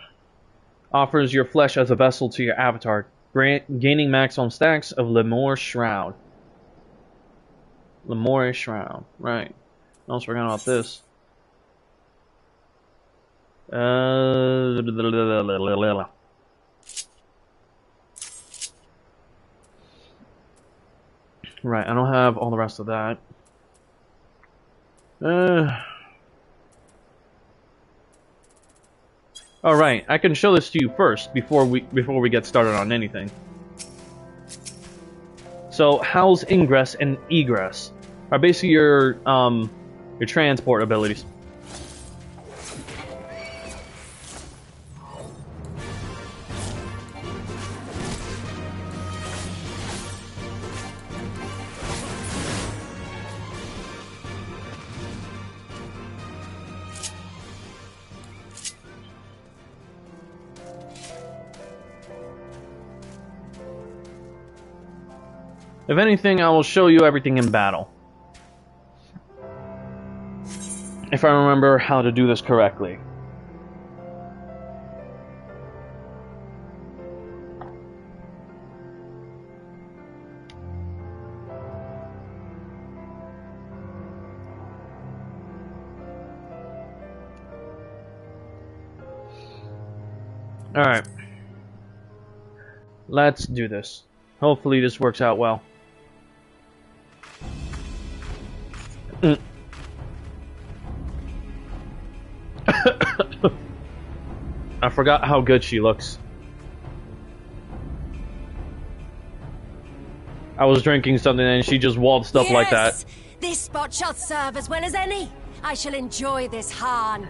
Offers your flesh as a vessel to your avatar, gaining maximum stacks of Lemore Shroud. Lemore Shroud. Right. I almost forgot about this. Right, I don't have all the rest of that. Alright, I can show this to you first before we get started on anything. So, Howl's Ingress and Egress are basically your transport abilities. If anything, I will show you everything in battle. If I remember how to do this correctly. Alright. Let's do this. Hopefully this works out well. I forgot how good she looks. I was drinking something and she just waltzed up like that. This spot shall serve as well as any. I shall enjoy this harn.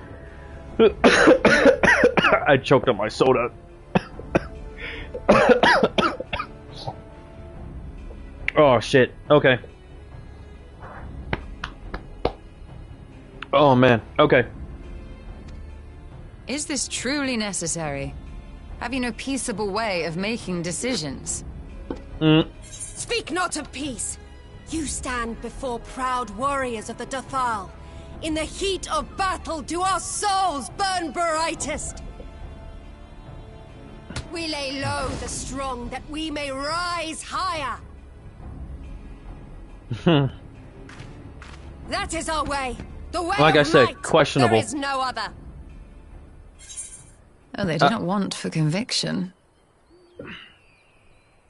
I choked on my soda. Oh shit. Okay. Oh man. Okay. Is this truly necessary? Have you no peaceable way of making decisions? Speak not of peace. You stand before proud warriors of the Dathal. In the heat of battle do our souls burn brightest. We lay low the strong that we may rise higher. That is our way. The way like I of said, might. questionable. There is no other. Oh, they do not want for conviction.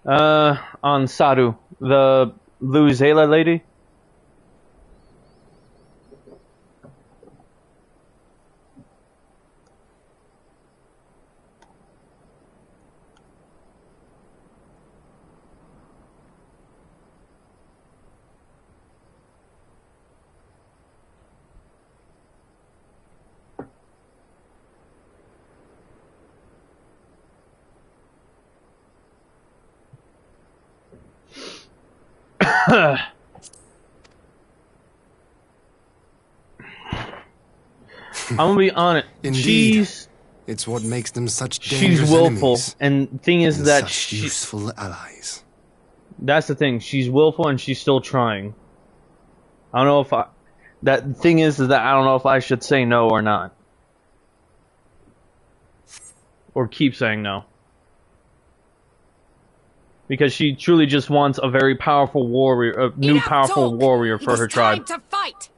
On Saru, the Luzela lady. I'm gonna be honest. Indeed. It's what makes them such dangerous she's willful, enemies, and thing is and that such useful allies. That's the thing. She's willful and she's still trying. I don't know if I. That thing is that I don't know if I should say no or not, or keep saying no. Because she truly just wants a very powerful warrior, a new powerful warrior for her tribe. Time to fight.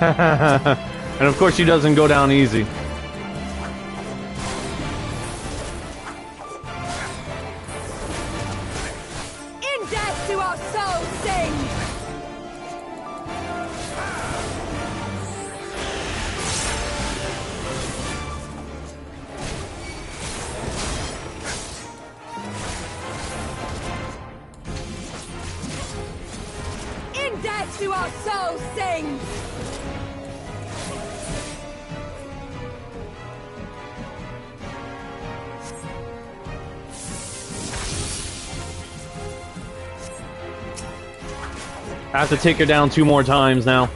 And of course she doesn't go down easy. In death do our souls sing. In death do our souls sing. I have to take her down 2 more times now.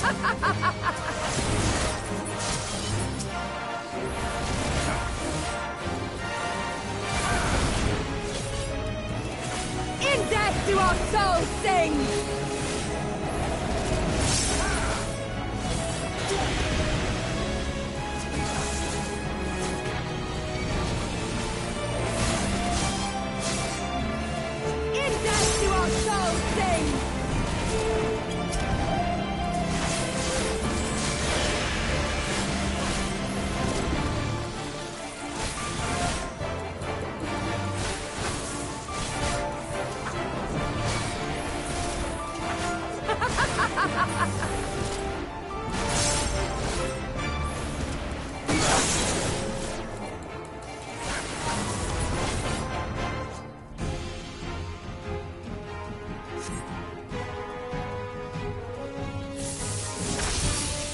In death do our souls sing! In death do our souls sing!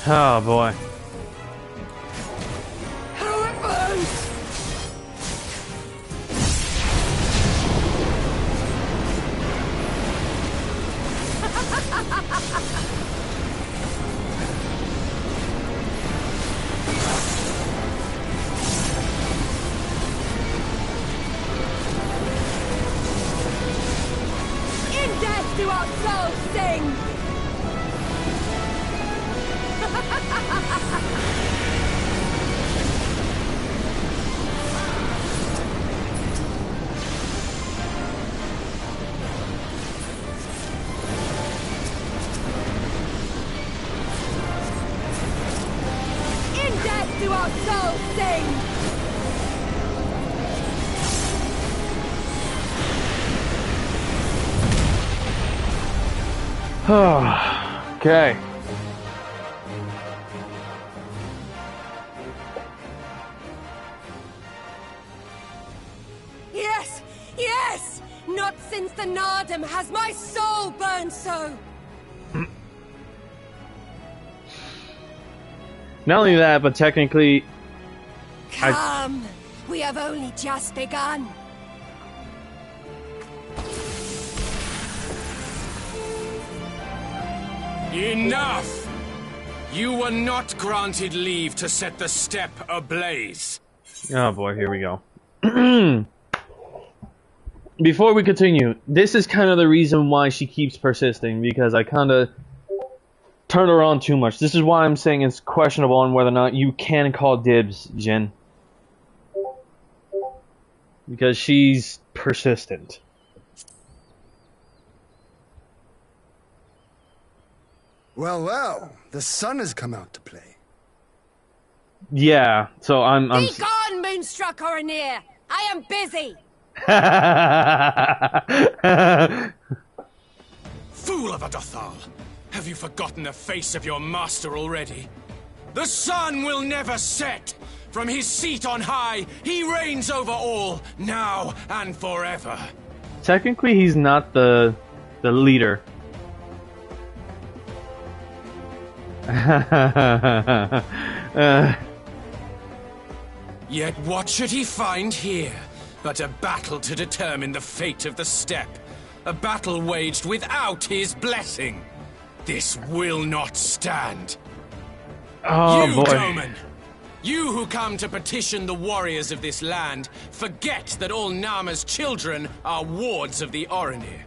Oh boy. How it burns! In death do our souls sing! In death do our souls sing! Okay. Yes! Yes! Not since the Nardum has my soul burned so! Not only that, but technically, Come! We have only just begun. Enough! You were not granted leave to set the steppe ablaze. oh boy, here we go. Before we continue, this is kind of the reason why she keeps persisting, because I kind of turned her on too much. This is why I'm saying it's questionable on whether or not you can call dibs, Jin. Because she's persistent. Well, well, the sun has come out to play. Yeah, so I'm Be gone, Moonstruck Oranir! I am busy! Fool of a Dothal! Have you forgotten the face of your master already? The sun will never set! From his seat on high, he reigns over all, now and forever. Technically, he's not the leader. Yet what should he find here but a battle to determine the fate of the steppe? A battle waged without his blessing. This will not stand. Oh you, boy. Doman, you who come to petition the warriors of this land, forget that all Nama's children are wards of the Oranir.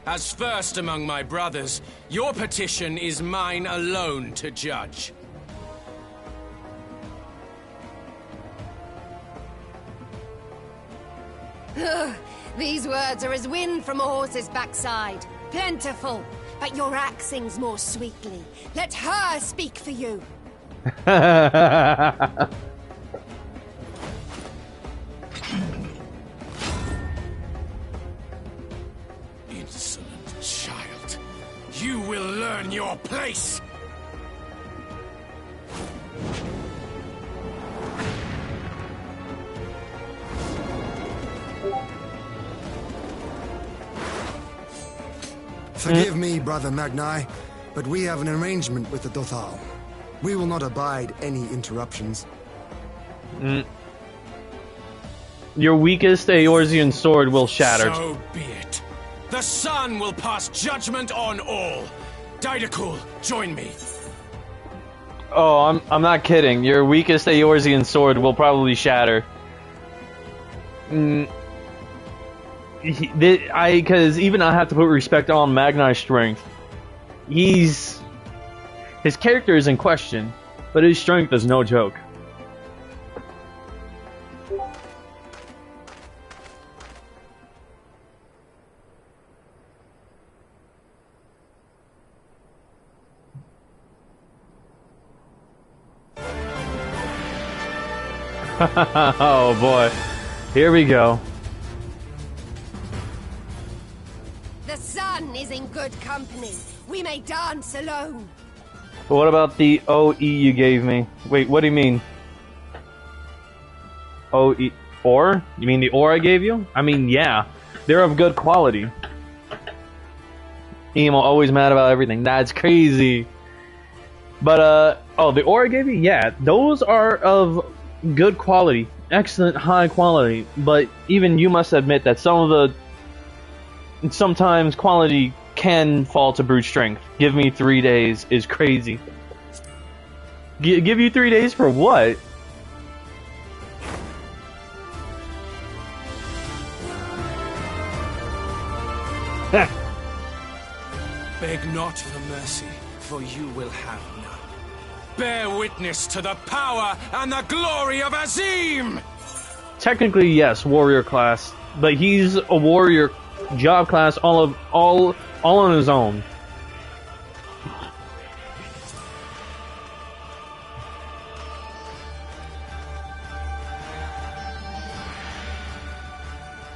As first among my brothers, your petition is mine alone to judge. These words are as wind from a horse's backside. Plentiful, but your axe sings more sweetly. Let her speak for you. Insolent child. You will learn your place! Forgive me, Brother Magni, but we have an arrangement with the Dothal. We will not abide any interruptions. Your weakest Eorzean sword will shatter. So be it. The sun will pass judgment on all. Didacul, join me. Oh, I'm not kidding. Your weakest Eorzean sword will probably shatter. Because even I have to put respect on Magnai's strength. His character is in question, but his strength is no joke. Oh boy, here we go. The sun is in good company. We may dance alone. But what about the OE you gave me? Wait, what do you mean? OE ore? You mean the ore I gave you? I mean, yeah, they're of good quality. Emo always mad about everything. That's crazy. But oh, the ore I gave you? Yeah, those are of good quality, excellent high quality. But even you must admit that sometimes quality can fall to brute strength. Give me 3 days is crazy. Give you 3 days for what? Beg not for mercy, for you will have none. Bear witness to the power and the glory of Azim! Technically, yes, warrior class, but he's a warrior job class all on his own.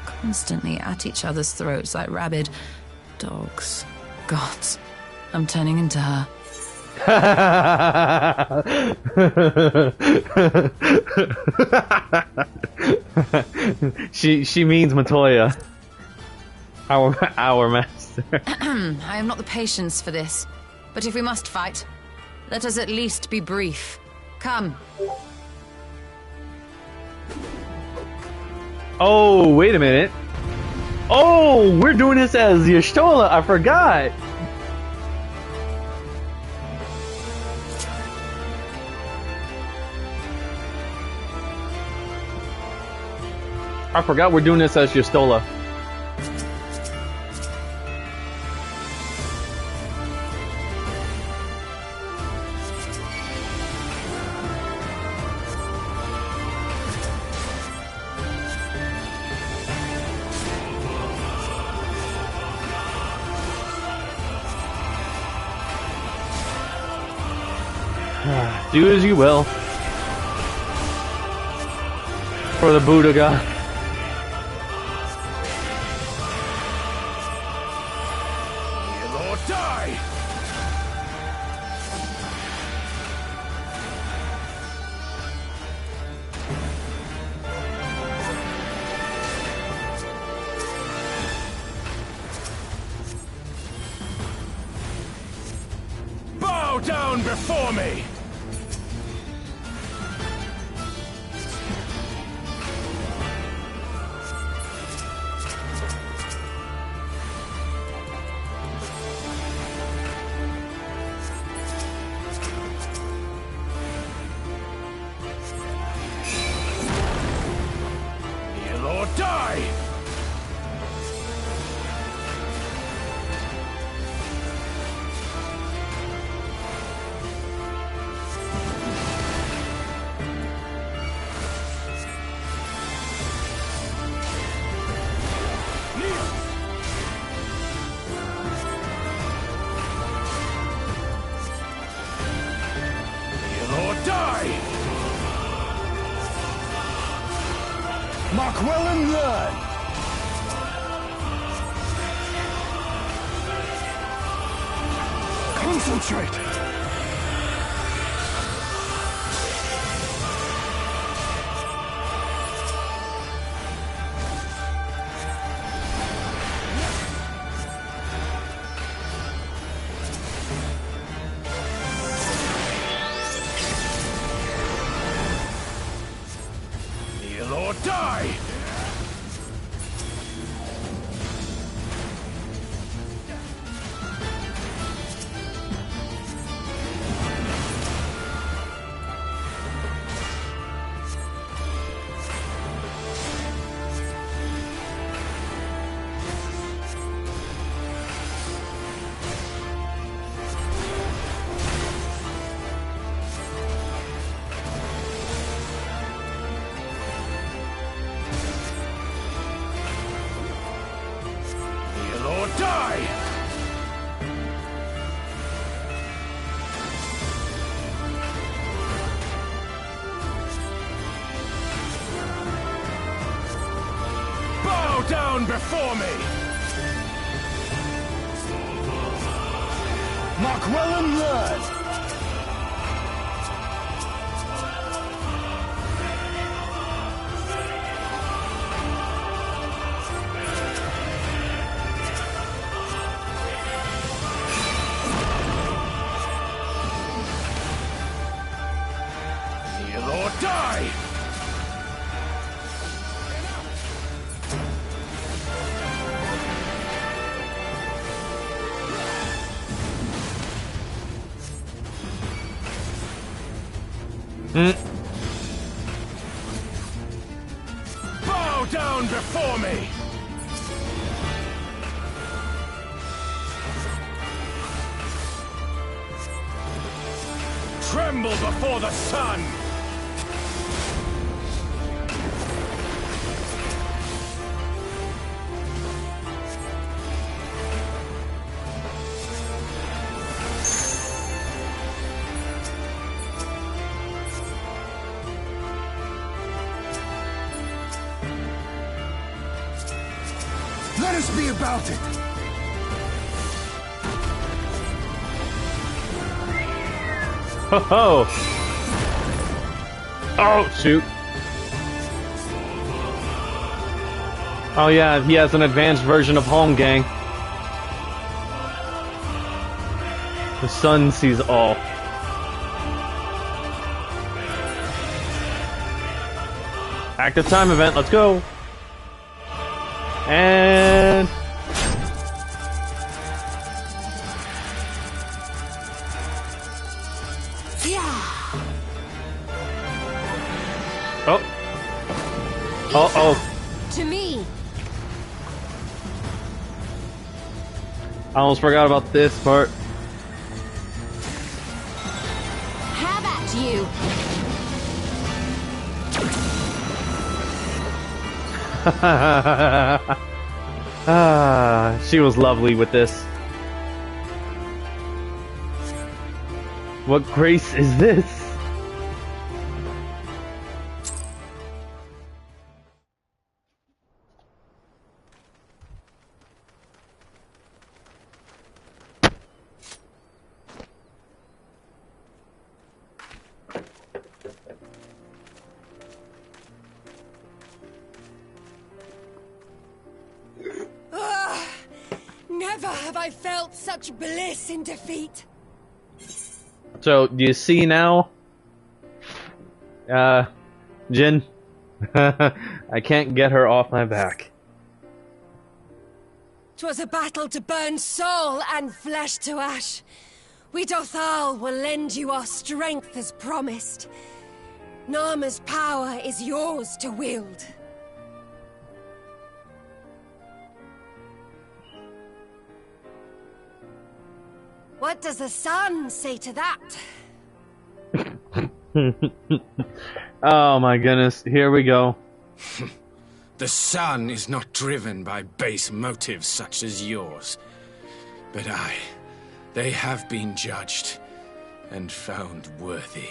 Constantly at each other's throats like rabid dogs. Gods, I'm turning into her. She means Matoya, our master. I have not the patience for this, but if we must fight, let us at least be brief. Come. Oh, wait a minute. Oh, we're doing this as Y'shtola. I forgot. I forgot we're doing this as Y'shtola. Do as you will. For the Buddha God. Heal or die! Bow down before me! Heal or die! Heal or die! Mark well and learn! Concentrate! Heal or die! down before me! Mark well and learn! Kneel or die! Bow down before me! Tremble before the sun! Let us be about it! Ho ho! Oh, shoot. Oh yeah, he has an advanced version of Home Gang. The sun sees all. Active time event, let's go! And... Oh. Oh, oh. To me. I almost forgot about this part. How about you? She was lovely with this. What grace is this? Never have I felt such bliss in defeat. So, do you see now? Jin? I can't get her off my back. 'Twas a battle to burn soul and flesh to ash. We Dothal will lend you our strength as promised. Narma's power is yours to wield. What does the sun say to that? Oh my goodness, here we go. The sun is not driven by base motives such as yours. But they have been judged and found worthy.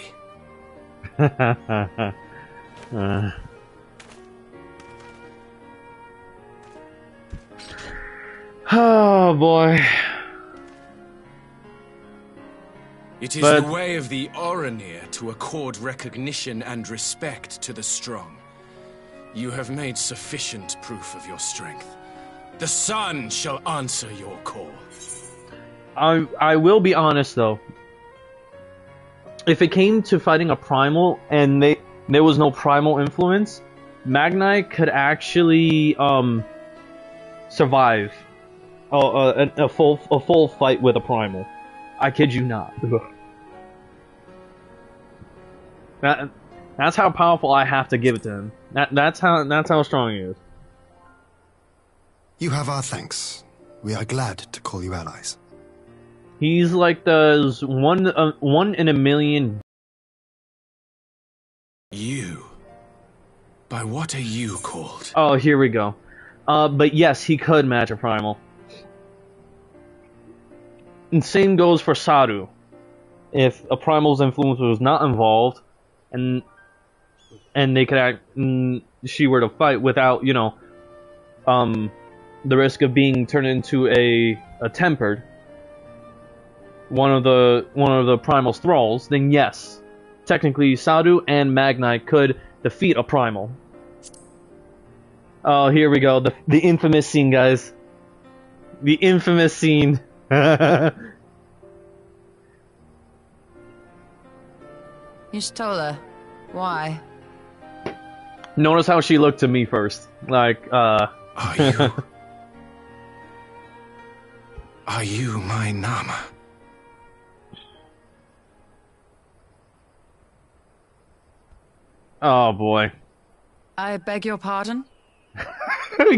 Oh boy. It is the way of the Oronir to accord recognition and respect to the strong. You have made sufficient proof of your strength. The sun shall answer your call. I will be honest though. If it came to fighting a primal and there was no primal influence, Magnite could actually survive a full fight with a primal. I kid you not. That's how powerful I have to give it to him. That's how strong he is. You have our thanks. We are glad to call you allies. He's like the one in a million. You? By what are you called? Oh, here we go. But yes, he could match a primal. And same goes for Saru. If a primal's influence was not involved, and they could act, she were to fight without, you know, the risk of being turned into a tempered, one of the primal thralls, then yes, technically Sadu and Magnite could defeat a primal. Oh, here we go, the infamous scene, guys. The infamous scene. Y'shtola, why? Notice how she looked to me first. Like, Are you my Nama? Oh boy. I beg your pardon?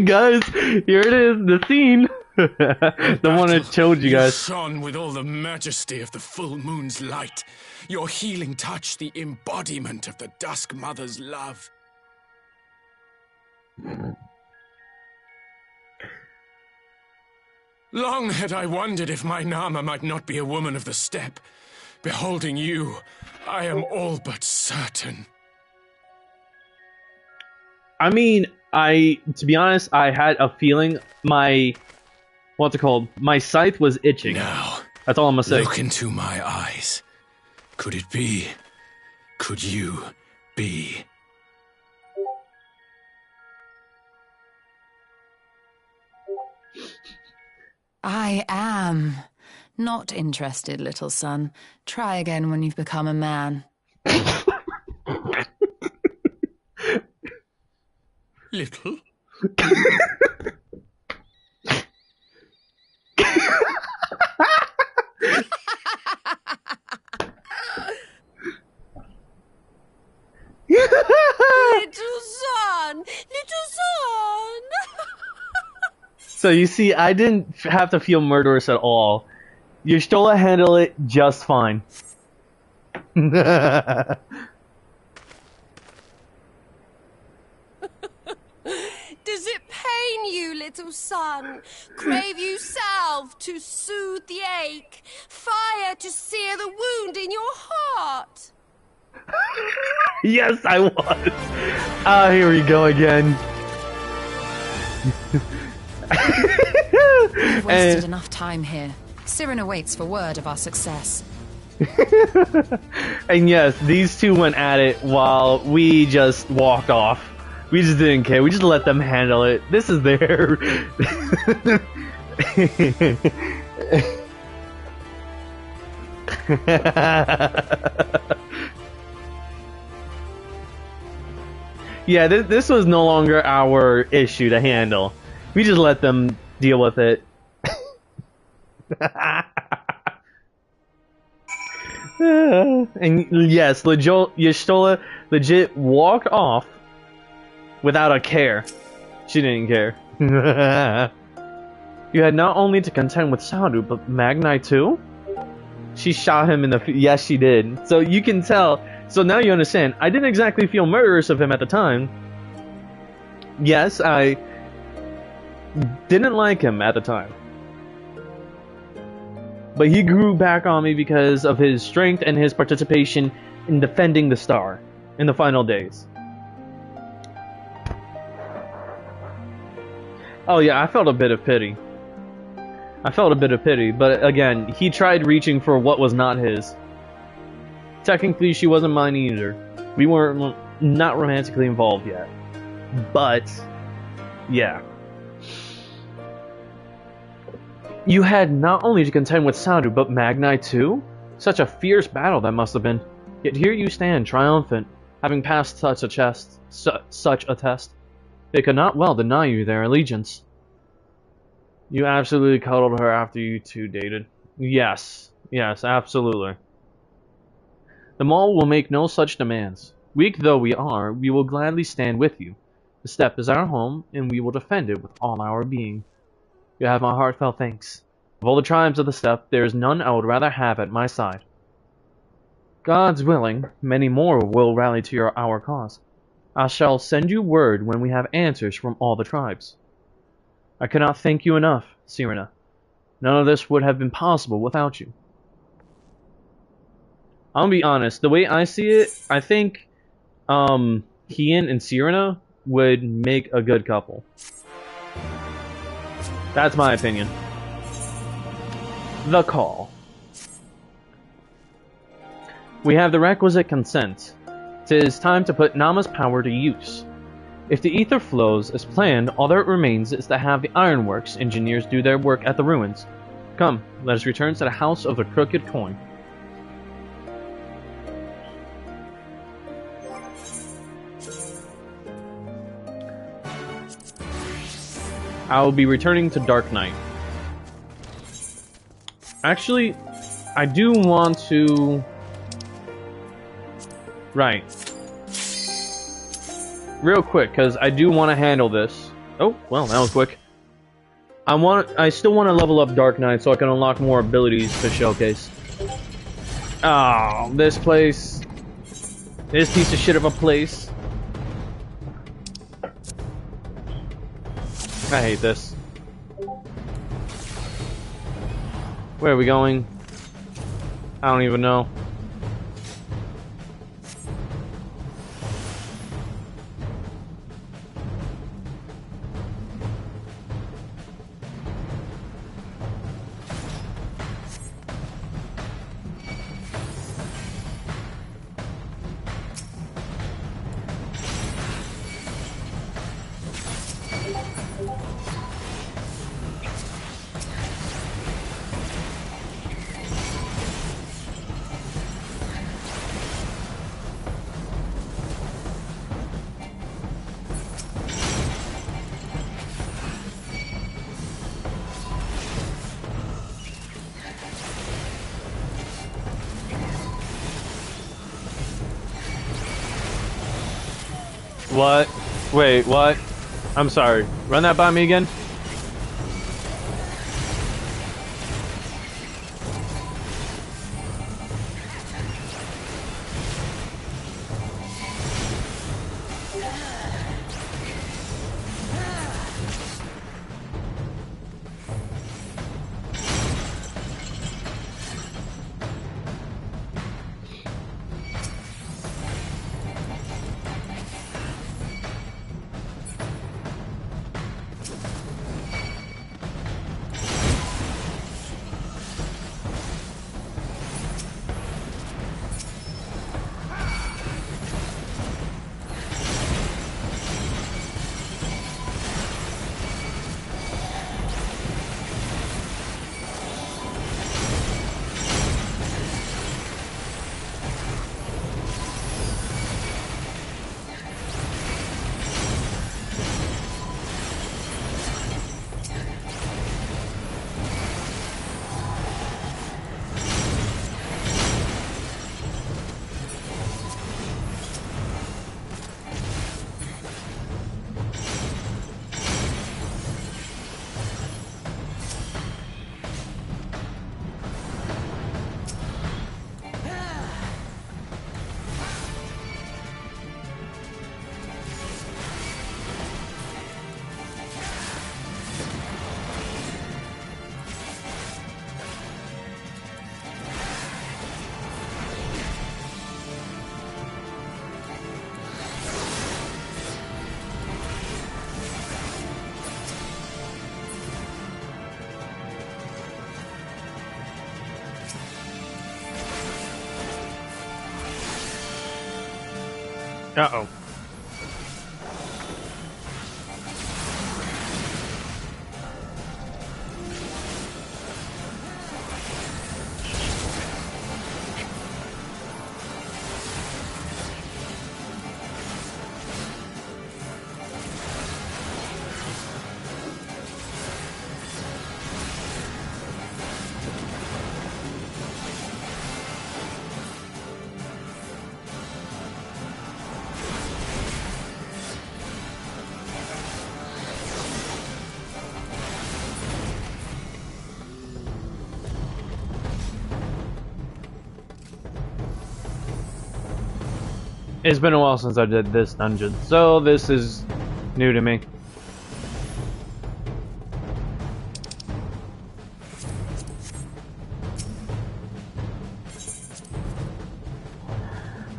Guys, here it is, the scene. The one I showed you guys. Shone with all the majesty of the full moon's light. Your healing touch, the embodiment of the Dusk Mother's love. Long had I wondered if my Nama might not be a woman of the steppe. Beholding you, I am all but certain. I mean, to be honest, I had a feeling my scythe was itching. Now, that's all I'm gonna say. Look into my eyes. Could it be? Could you be? I am. Not interested, little son. Try again when you've become a man. Little? Little son! Little son! So you see, I didn't have to feel murderous at all. Y'shtola handled it just fine. Does it pain you, little son? Crave you salve to soothe the ache? Fire to sear the wound in your heart? Yes, I was! Ah, here we go again. We've wasted enough time here. Cyrano waits for word of our success. And yes, these two went at it while we just walked off. We just didn't care. We just let them handle it. This is their... Yeah, this was no longer our issue to handle. We just let them deal with it. And yes, Y'shtola legit walked off without a care. She didn't care. You had not only to contend with Sadu, but Magnite too? She shot him in the... Yes, she did. So you can tell... So now you understand. I didn't exactly feel murderous of him at the time. Yes, I didn't like him at the time. But he grew back on me because of his strength and his participation in defending the star in the final days. Oh yeah, I felt a bit of pity. But again, he tried reaching for what was not his. Technically, she wasn't mine either. We weren't not romantically involved yet. But, yeah. You had not only to contend with Sadu, but Magnite too? Such a fierce battle that must have been. Yet here you stand, triumphant, having passed such a test. They could not well deny you their allegiance. You absolutely cuddled her after you two dated. Yes, absolutely. The Mall will make no such demands. Weak though we are, we will gladly stand with you. The steppe is our home, and we will defend it with all our being. You have my heartfelt thanks. Of all the tribes of the steppe, there is none I would rather have at my side. God's willing, many more will rally to our cause. I shall send you word when we have answers from all the tribes. I cannot thank you enough, Sirena. None of this would have been possible without you. I'm gonna be honest, the way I see it, I think Hien and Sirena would make a good couple. That's my opinion. The call. We have the requisite consent. 'Tis time to put Nama's power to use. If the ether flows as planned, all that remains is to have the ironworks engineers do their work at the ruins. Come, let us return to the House of the Crooked Coin. I will be returning to Dark Knight. Actually, I do want to... Right. Real quick, because I do want to handle this. Oh, well, that was quick. I still want to level up Dark Knight so I can unlock more abilities to showcase. Oh, this place. This piece of shit of a place. I hate this. Where are we going? I don't even know. What? Wait, what? I'm sorry. Run that by me again? Uh-oh. It's been a while since I did this dungeon, so this is new to me.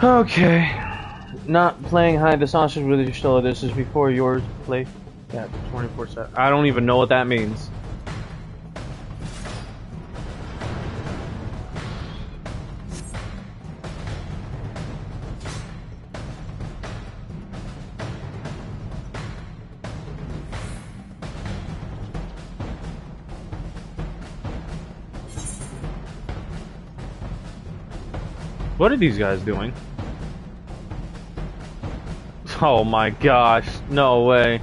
Okay. Not playing hide the sausage with your still. This is before yours play. Yeah, 24/7. I don't even know what that means. What are these guys doing? Oh my gosh, no way.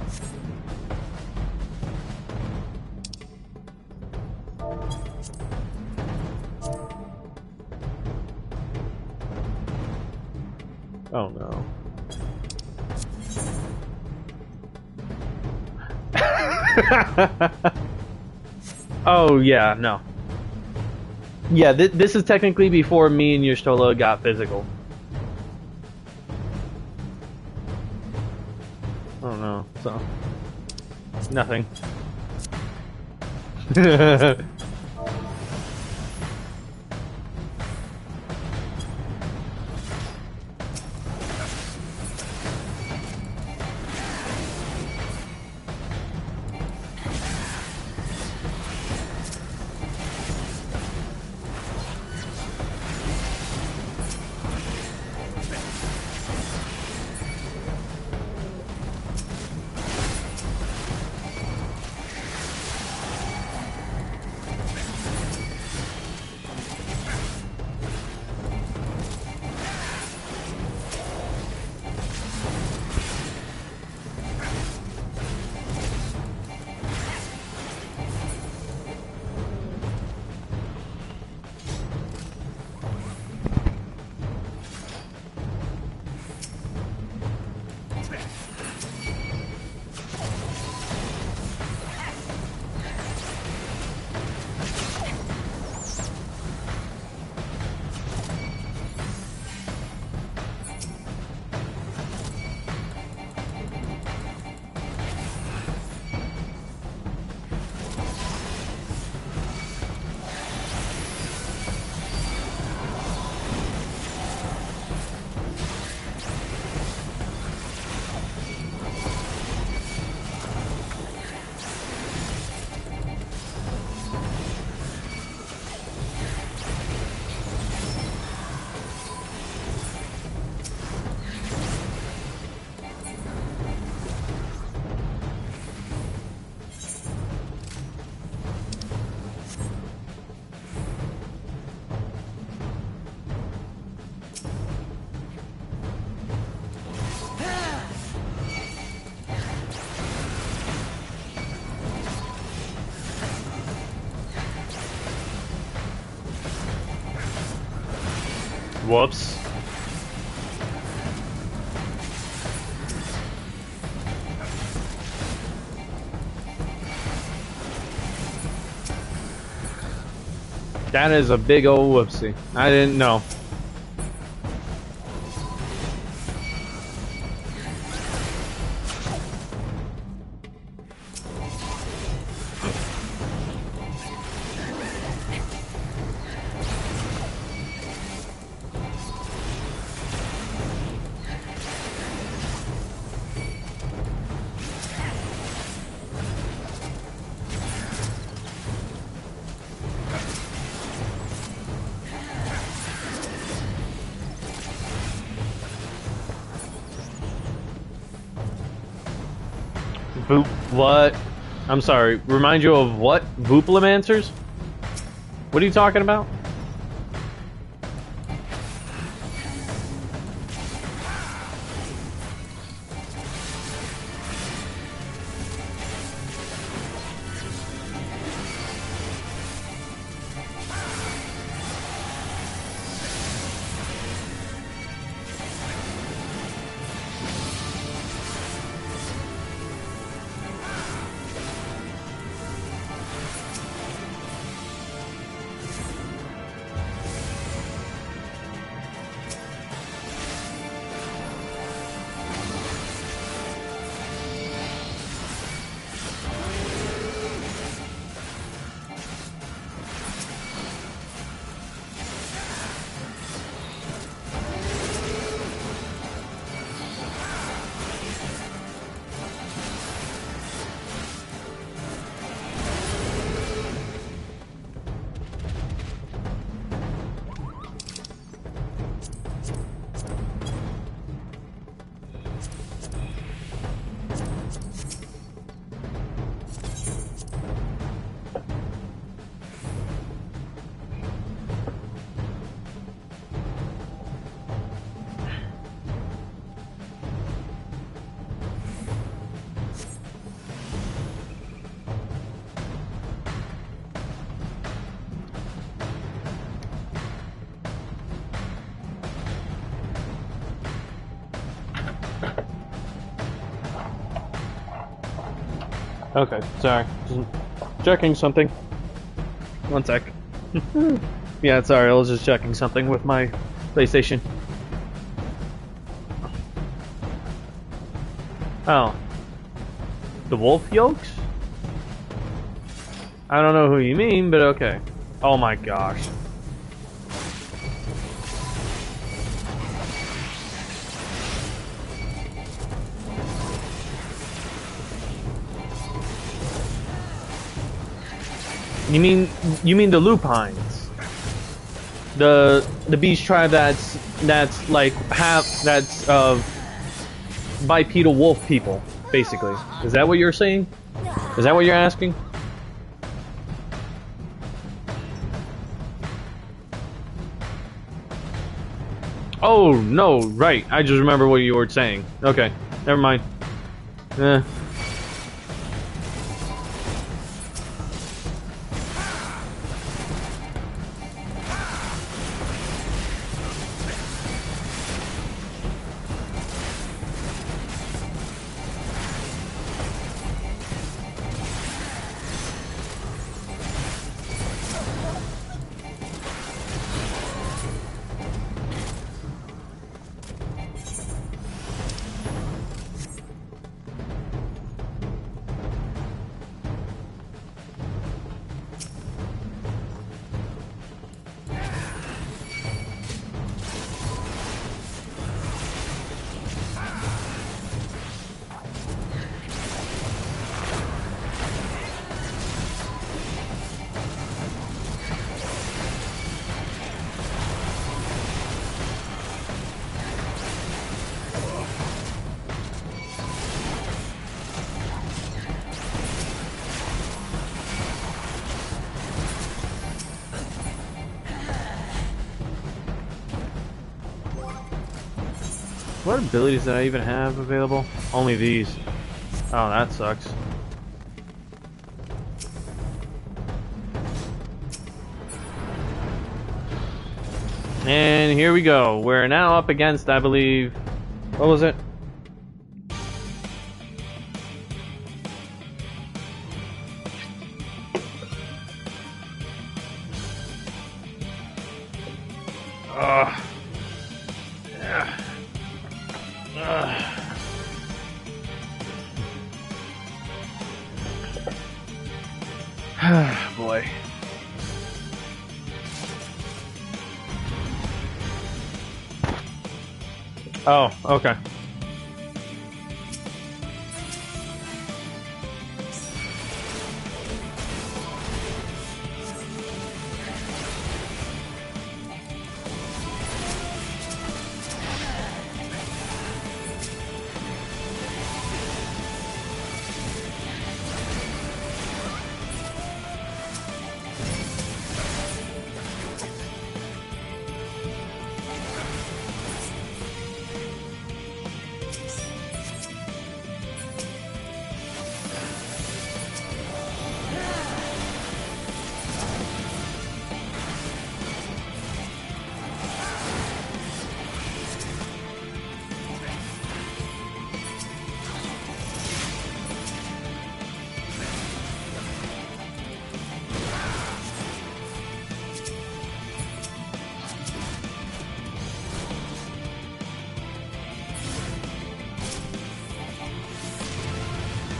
Oh no. Oh yeah, no. Yeah, this is technically before me and Yustola got physical. Oh no, so... nothing. Whoops. That is a big old whoopsie. I didn't know. Voop, what? I'm sorry, remind you of what? Vooplomancers? What are you talking about? Okay, sorry. Just checking something. One sec. Yeah, sorry, I was just checking something with my PlayStation. Oh. The wolf yolks? I don't know who you mean, but okay. Oh my gosh. You mean the lupines? The beast tribe that's like bipedal wolf people, basically. Is that what you're saying? Is that what you're asking? Oh no, right. I just remember what you were saying. Okay, never mind. What abilities did I even have available? Only these. Oh, that sucks. And here we go. We're now up against, I believe... What was it? Boy. Oh, okay.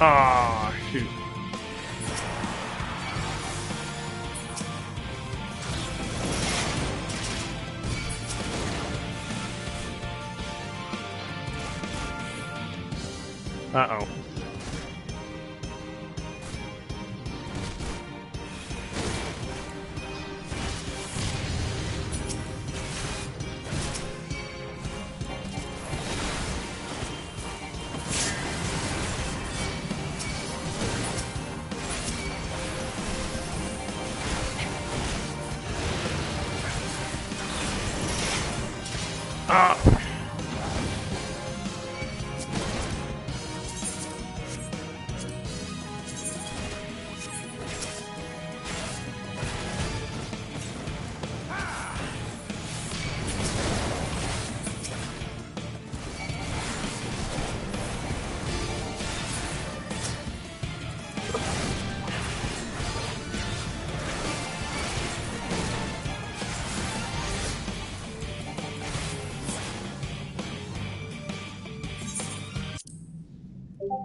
Ah, shoot. Uh-oh. Ah.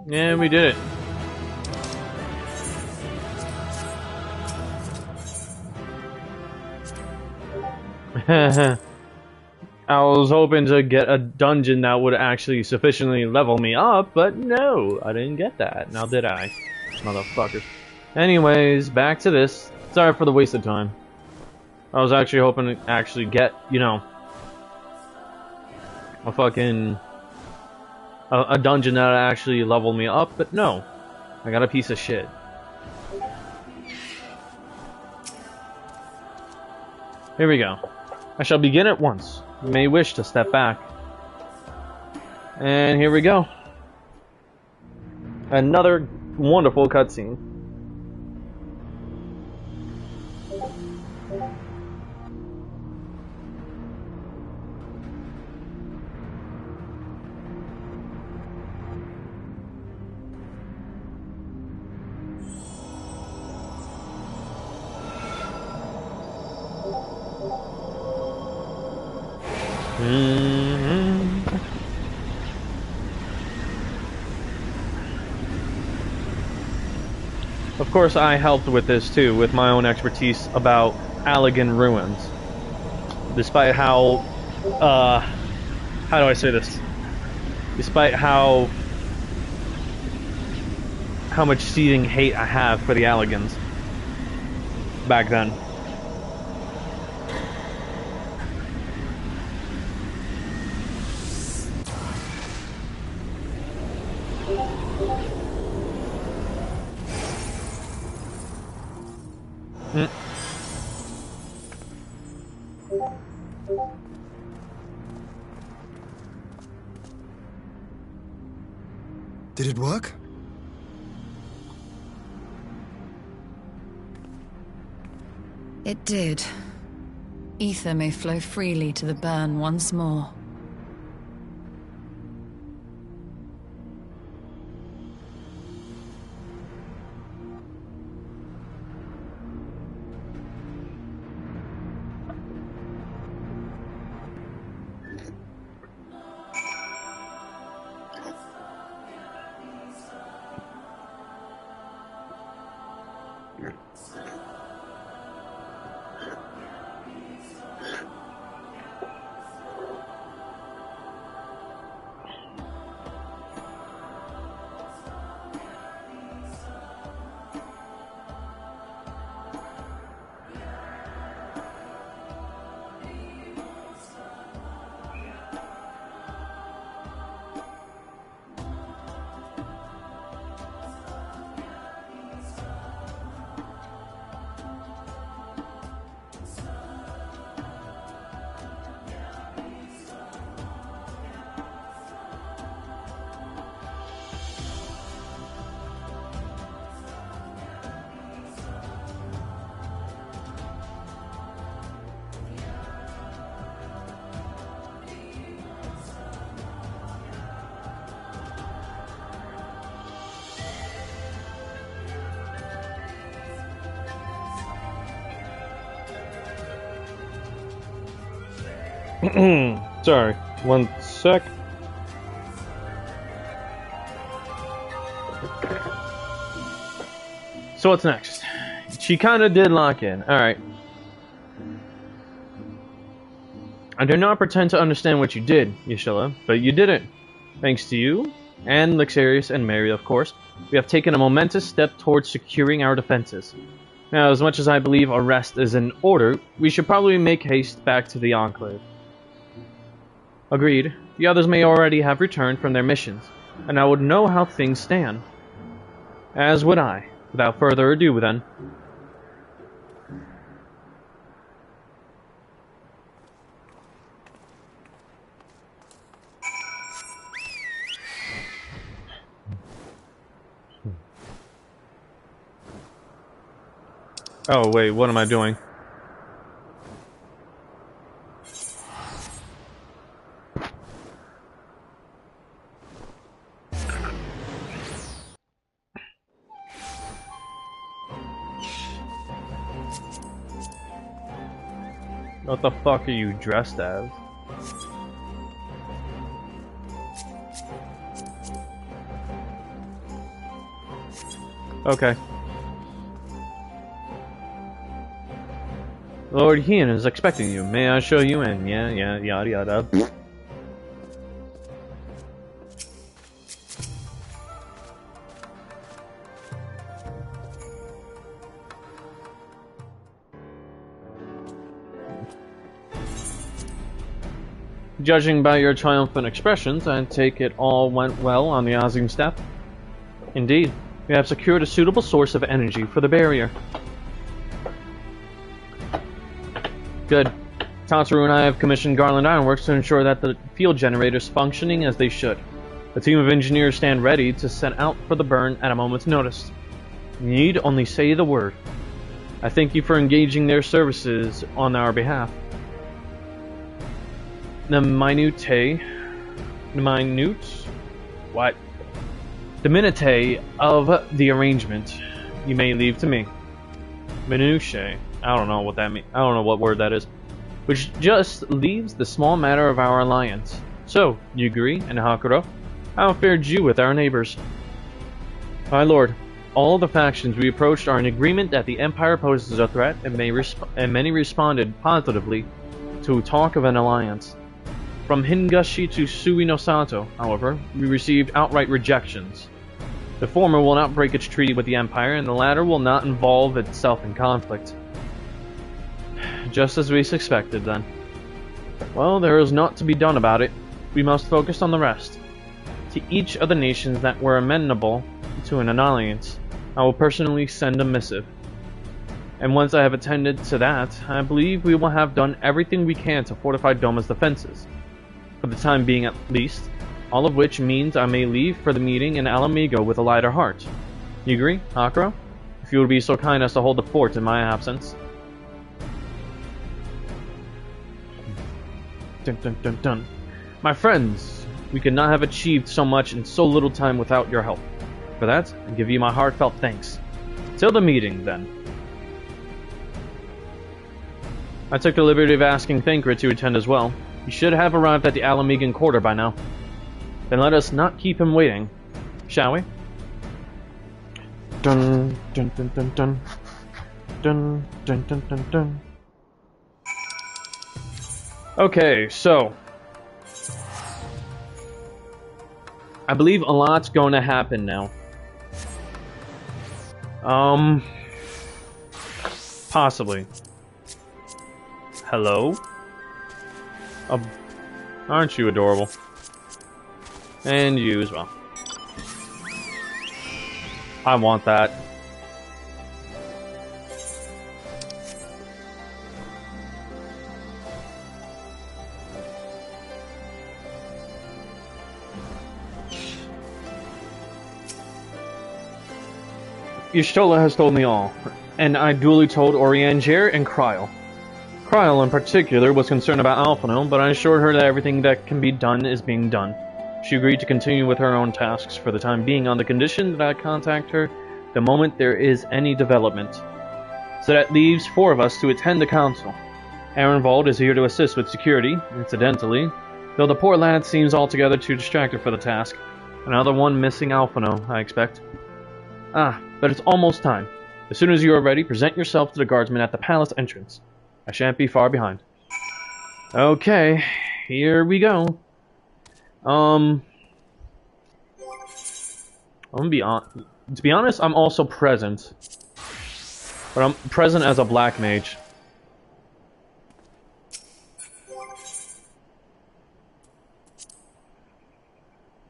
Yeah, we did it. I was hoping to get a dungeon that would actually sufficiently level me up, but no, I didn't get that. Now did I? Motherfuckers. Anyways, back to this. Sorry for the waste of time. I was actually hoping to actually get, you know, a fucking... a dungeon that would actually level me up, but no. I got a piece of shit. Here we go. I shall begin at once. You may wish to step back. And here we go. Another wonderful cutscene. Of course, I helped with this too, with my own expertise about Allegan ruins. Despite how, how do I say this? Despite how much seething hate I have for the Allegans back then. Did it work? It did. Ether may flow freely to the burn once more. Sorry, one sec. So what's next? She kinda did lock in. Alright. I do not pretend to understand what you did, Yashilla, but you did it. Thanks to you, and Lixarius and Mary, of course, we have taken a momentous step towards securing our defenses. Now, as much as I believe a rest is in order, we should probably make haste back to the Enclave. Agreed. The others may already have returned from their missions, and I would know how things stand. As would I. Without further ado, then. Oh, wait, what am I doing? What the fuck are you dressed as? Okay. Lord Hien is expecting you. May I show you in? Yeah, yada yada. Judging by your triumphant expressions, I take it all went well on the Azim Steppe. Indeed, we have secured a suitable source of energy for the barrier. Good. Tataru and I have commissioned Garland Ironworks to ensure that the field generators functioning as they should. A team of engineers stand ready to set out for the burn at a moment's notice. You need only say the word. I thank you for engaging their services on our behalf. The minutiae of the arrangement you may leave to me. Minutiae. I don't know what that means. I don't know what word that is. Which just leaves the small matter of our alliance. So, Yugiri and Hakuro, how fared you with our neighbors? My lord, all the factions we approached are in agreement that the Empire poses a threat, and many responded positively to talk of an alliance. From Hingashi to Sui no Sato, however, we received outright rejections. The former will not break its treaty with the Empire, and the latter will not involve itself in conflict. Just as we suspected, then. Well, there is naught to be done about it. We must focus on the rest. To each of the nations that were amenable to an alliance, I will personally send a missive. And once I have attended to that, I believe we will have done everything we can to fortify Doma's defenses. For the time being at least, all of which means I may leave for the meeting in Alamigo with a lighter heart. Yugiri, Hakuro, if you would be so kind as to hold the fort in my absence. Dun, dun, dun, dun. My friends, we could not have achieved so much in so little time without your help. For that, I give you my heartfelt thanks. Till the meeting, then. I took the liberty of asking Thancred to attend as well. He should have arrived at the Alamigan quarter by now. Then let us not keep him waiting, shall we? Dun dun dun dun dun dun dun dun dun dun. Okay, so I believe a lot's going to happen now. Possibly. Hello? Aren't you adorable? And you as well. I want that. Y'shtola has told me all, and I duly told Orianger and Kryl. Kryl in particular was concerned about Alphino, but I assured her that everything that can be done is being done. She agreed to continue with her own tasks for the time being on the condition that I contact her the moment there is any development. So that leaves 4 of us to attend the council. Ehrenwald is here to assist with security, incidentally, though the poor lad seems altogether too distracted for the task. Another one missing Alphino, I expect. But it's almost time. As soon as you are ready, present yourself to the guardsmen at the palace entrance. I shan't be far behind. Okay, here we go. I'm gonna be to be honest, I'm also present. But I'm present as a black mage.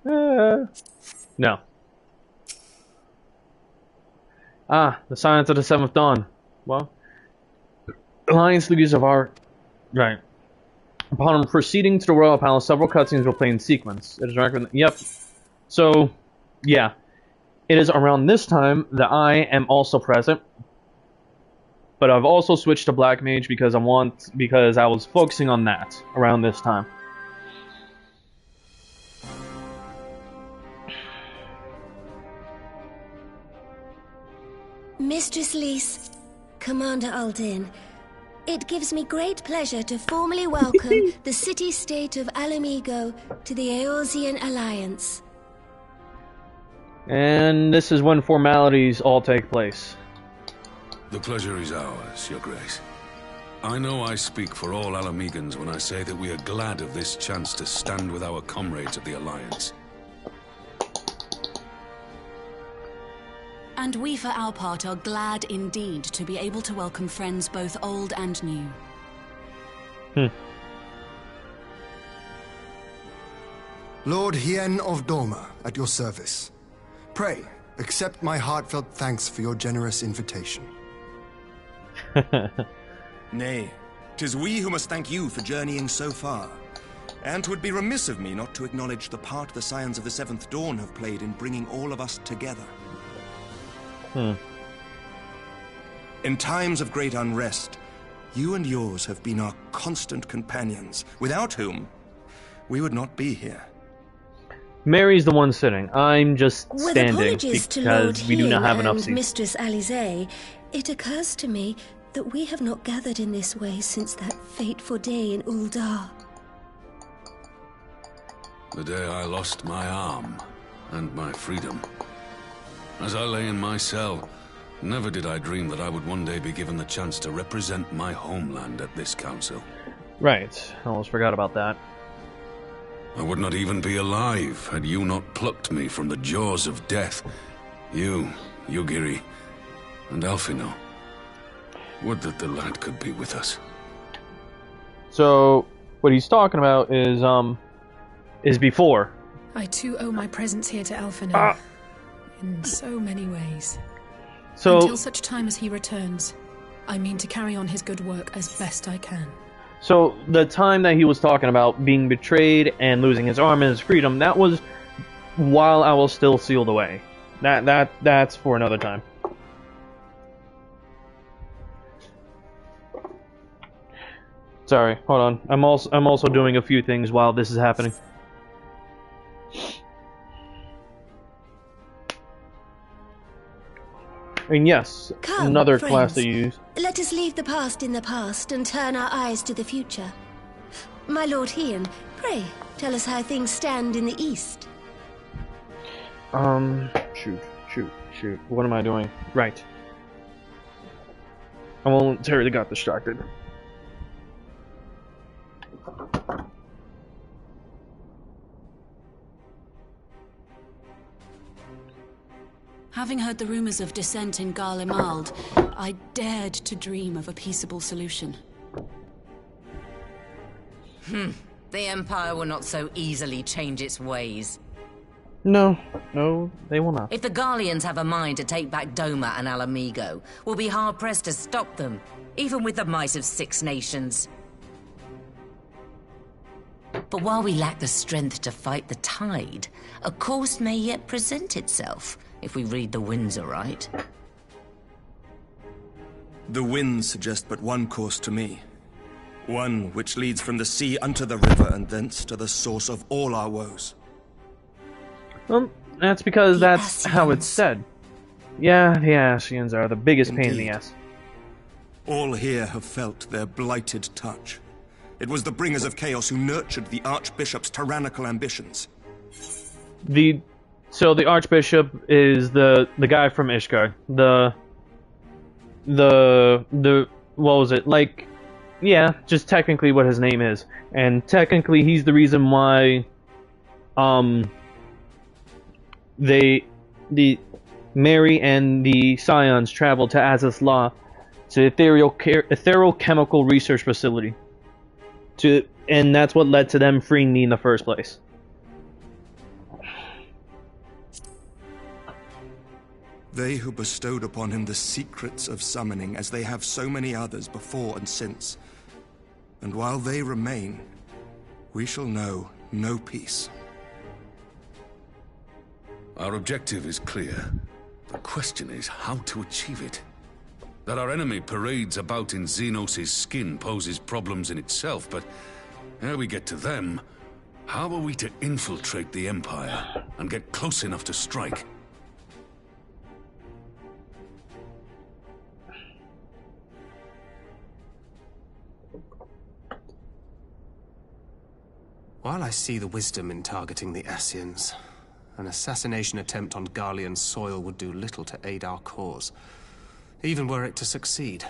No. The Silence of the Seventh Dawn. Well, Alliance leaders of our... Right. Upon proceeding to the Royal Palace, several cutscenes will play in sequence. It is recommended... Yep. So, yeah. It is around this time that I am also present. But I've also switched to Black Mage because I was focusing on that around this time. Mistress Lys, Commander Aldin, it gives me great pleasure to formally welcome the city-state of Alamigo to the Eorzean Alliance. And this is when formalities all take place. The pleasure is ours, Your Grace. I know I speak for all Alamegans when I say that we are glad of this chance to stand with our comrades of the Alliance. And we, for our part, are glad indeed to be able to welcome friends both old and new. Lord Hien of Doma, at your service. Pray, accept my heartfelt thanks for your generous invitation. Nay, 'tis we who must thank you for journeying so far. And 'twould be remiss of me not to acknowledge the part the Scions of the Seventh Dawn have played in bringing all of us together. In times of great unrest, you and yours have been our constant companions, without whom we would not be here. Mary's the one sitting. I'm just With standing apologies to Lord because we do not have enough and seats. Mistress Alize, it occurs to me that we have not gathered in this way since that fateful day in Uldar. The day I lost my arm and my freedom. As I lay in my cell, never did I dream that I would one day be given the chance to represent my homeland at this council. Right, I almost forgot about that. I would not even be alive had you not plucked me from the jaws of death. You, Yugiri, and Alphino. Would that the lad could be with us. So, what he's talking about is before. I too owe my presence here to Alphino. In so many ways. So, until such time as he returns, I mean to carry on his good work as best I can. So, the time that he was talking about being betrayed and losing his arm and his freedom, that was while I was still sealed away. That's for another time. Sorry, hold on. I'm also doing a few things while this is happening. And yes, Come, another friends. class to use. Let us leave the past in the past and turn our eyes to the future. My Lord Hien, pray, tell us how things stand in the east. Shoot. What am I doing? Right. I momentarily got distracted. Having heard the rumors of dissent in Garlemald, I dared to dream of a peaceable solution. The Empire will not so easily change its ways. No, they will not. If the Garleans have a mind to take back Doma and Alamigo, we'll be hard-pressed to stop them, even with the might of 6 nations. But while we lack the strength to fight the tide, a course may yet present itself, if we read the winds aright. The winds suggest but one course to me. One which leads from the sea unto the river and thence to the source of all our woes. Well, that's because that's how it's said. Yeah, the Ascians are the biggest pain in the ass. All here have felt their blighted touch. It was the bringers of chaos who nurtured the Archbishop's tyrannical ambitions. So the Archbishop is the guy from Ishgard. The what was it? Like, yeah, just technically what his name is. And technically he's the reason why the Mary and the Scions traveled to Azaz La, to ethereal chemical research facility. And that's what led to them freeing me in the first place. They who bestowed upon him the secrets of summoning, as they have so many others before and since. And while they remain, we shall know no peace. Our objective is clear. The question is how to achieve it. That our enemy parades about in Xenos' skin poses problems in itself, but ere we get to them, how are we to infiltrate the Empire and get close enough to strike? While I see the wisdom in targeting the Ascians, an assassination attempt on Garlean soil would do little to aid our cause, even were it to succeed.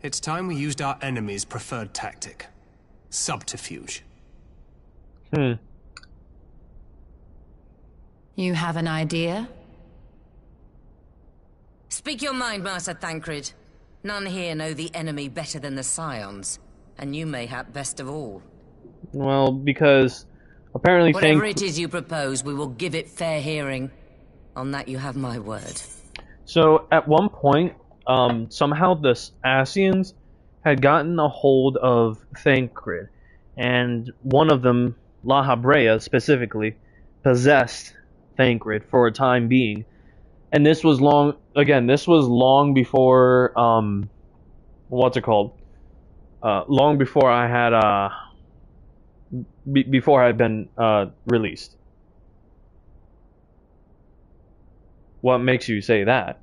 It's time we used our enemy's preferred tactic. Subterfuge. You have an idea? Speak your mind, Master Thancred. None here know the enemy better than the Scions, and you mayhap best of all. Well, because apparently whatever it is you propose, we will give it fair hearing. On that you have my word. So, at one point, somehow the Ascians had gotten a hold of Thancred, and one of them, La Habrea specifically, possessed Thancred for a time being. And this was long before, what's it called? Long before I had, before I had been, released. What makes you say that?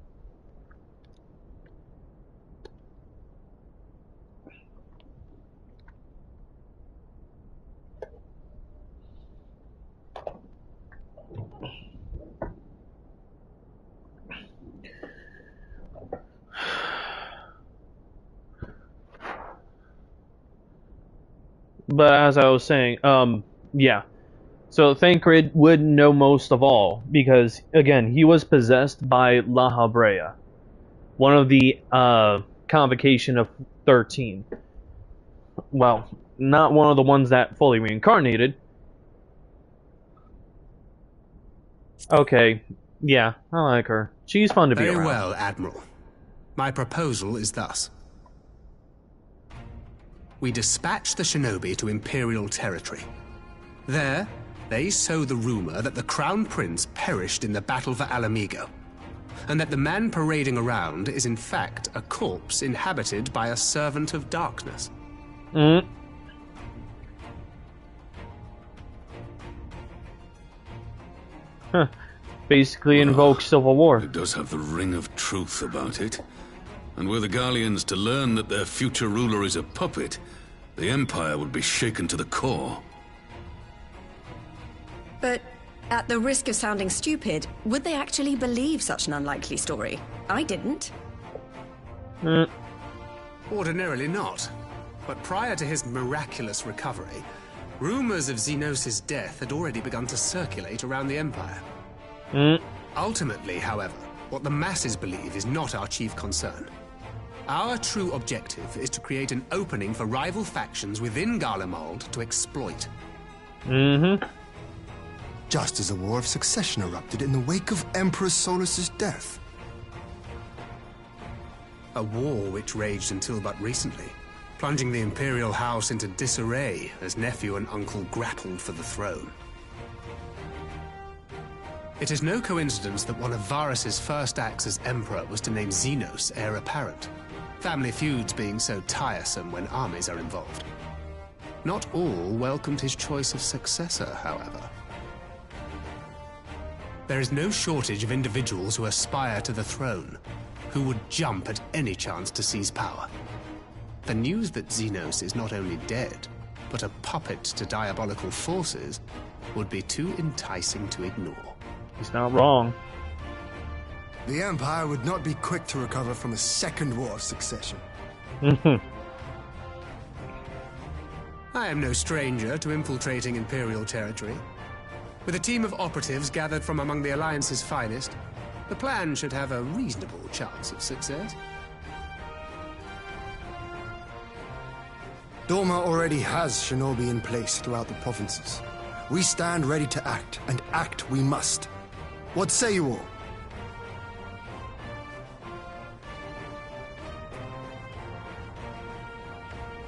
But as I was saying, yeah. So Thancred would know most of all, because, again, he was possessed by La Habrea, one of the Convocation of 13. Well, not one of the ones that fully reincarnated. Okay, yeah, I like her. She's fun to be around. Very well, Admiral. My proposal is thus. We dispatch the shinobi to Imperial territory. There, they sow the rumor that the Crown Prince perished in the battle for Alamigo, and that the man parading around is in fact a corpse inhabited by a servant of darkness. Huh. Basically invokes civil war. It does have the ring of truth about it. And were the Garleans to learn that their future ruler is a puppet, the Empire would be shaken to the core. But, at the risk of sounding stupid, would they actually believe such an unlikely story? I didn't. Ordinarily not. But prior to his miraculous recovery, rumors of Xenos' death had already begun to circulate around the Empire. Ultimately, however, what the masses believe is not our chief concern. Our true objective is to create an opening for rival factions within Garlemald to exploit. Just as a war of succession erupted in the wake of Emperor Solus's death. A war which raged until but recently, plunging the Imperial House into disarray as nephew and uncle grappled for the throne. It is no coincidence that one of Varus's first acts as Emperor was to name Xenos heir apparent. Family feuds being so tiresome when armies are involved. Not all welcomed his choice of successor, however. There is no shortage of individuals who aspire to the throne, who would jump at any chance to seize power. The news that Xenos is not only dead, but a puppet to diabolical forces, would be too enticing to ignore. He's not wrong. The Empire would not be quick to recover from a second war of succession. I am no stranger to infiltrating Imperial territory. With a team of operatives gathered from among the Alliance's finest, the plan should have a reasonable chance of success. Dorma already has shinobi in place throughout the provinces. We stand ready to act, and act we must. What say you all?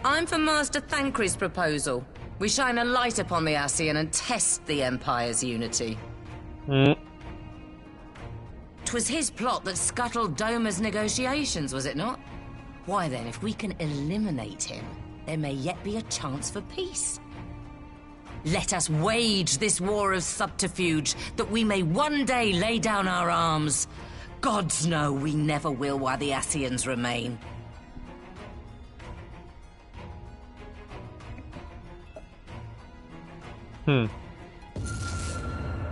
I'm for Master Thancred's proposal. We shine a light upon the Ascian and test the Empire's unity. 'Twas his plot that scuttled Doma's negotiations, was it not? Why then, if we can eliminate him, there may yet be a chance for peace. Let us wage this war of subterfuge, that we may one day lay down our arms. Gods know we never will while the Ascians remain.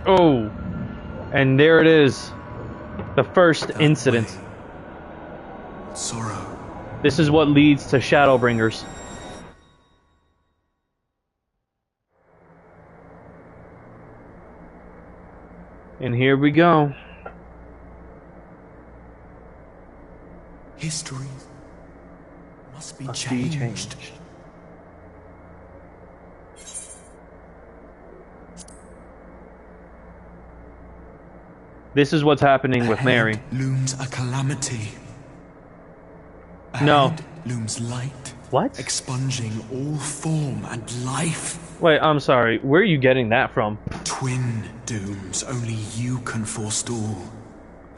Oh, and there it is. The first incident. Sorrow. This is what leads to Shadowbringers. And here we go. History must be changed. This is what's happening with Mary. Looms a calamity. No. Ahead looms light. What? Expunging all form and life. Wait, I'm sorry. Where are you getting that from? Twin dooms only you can forestall.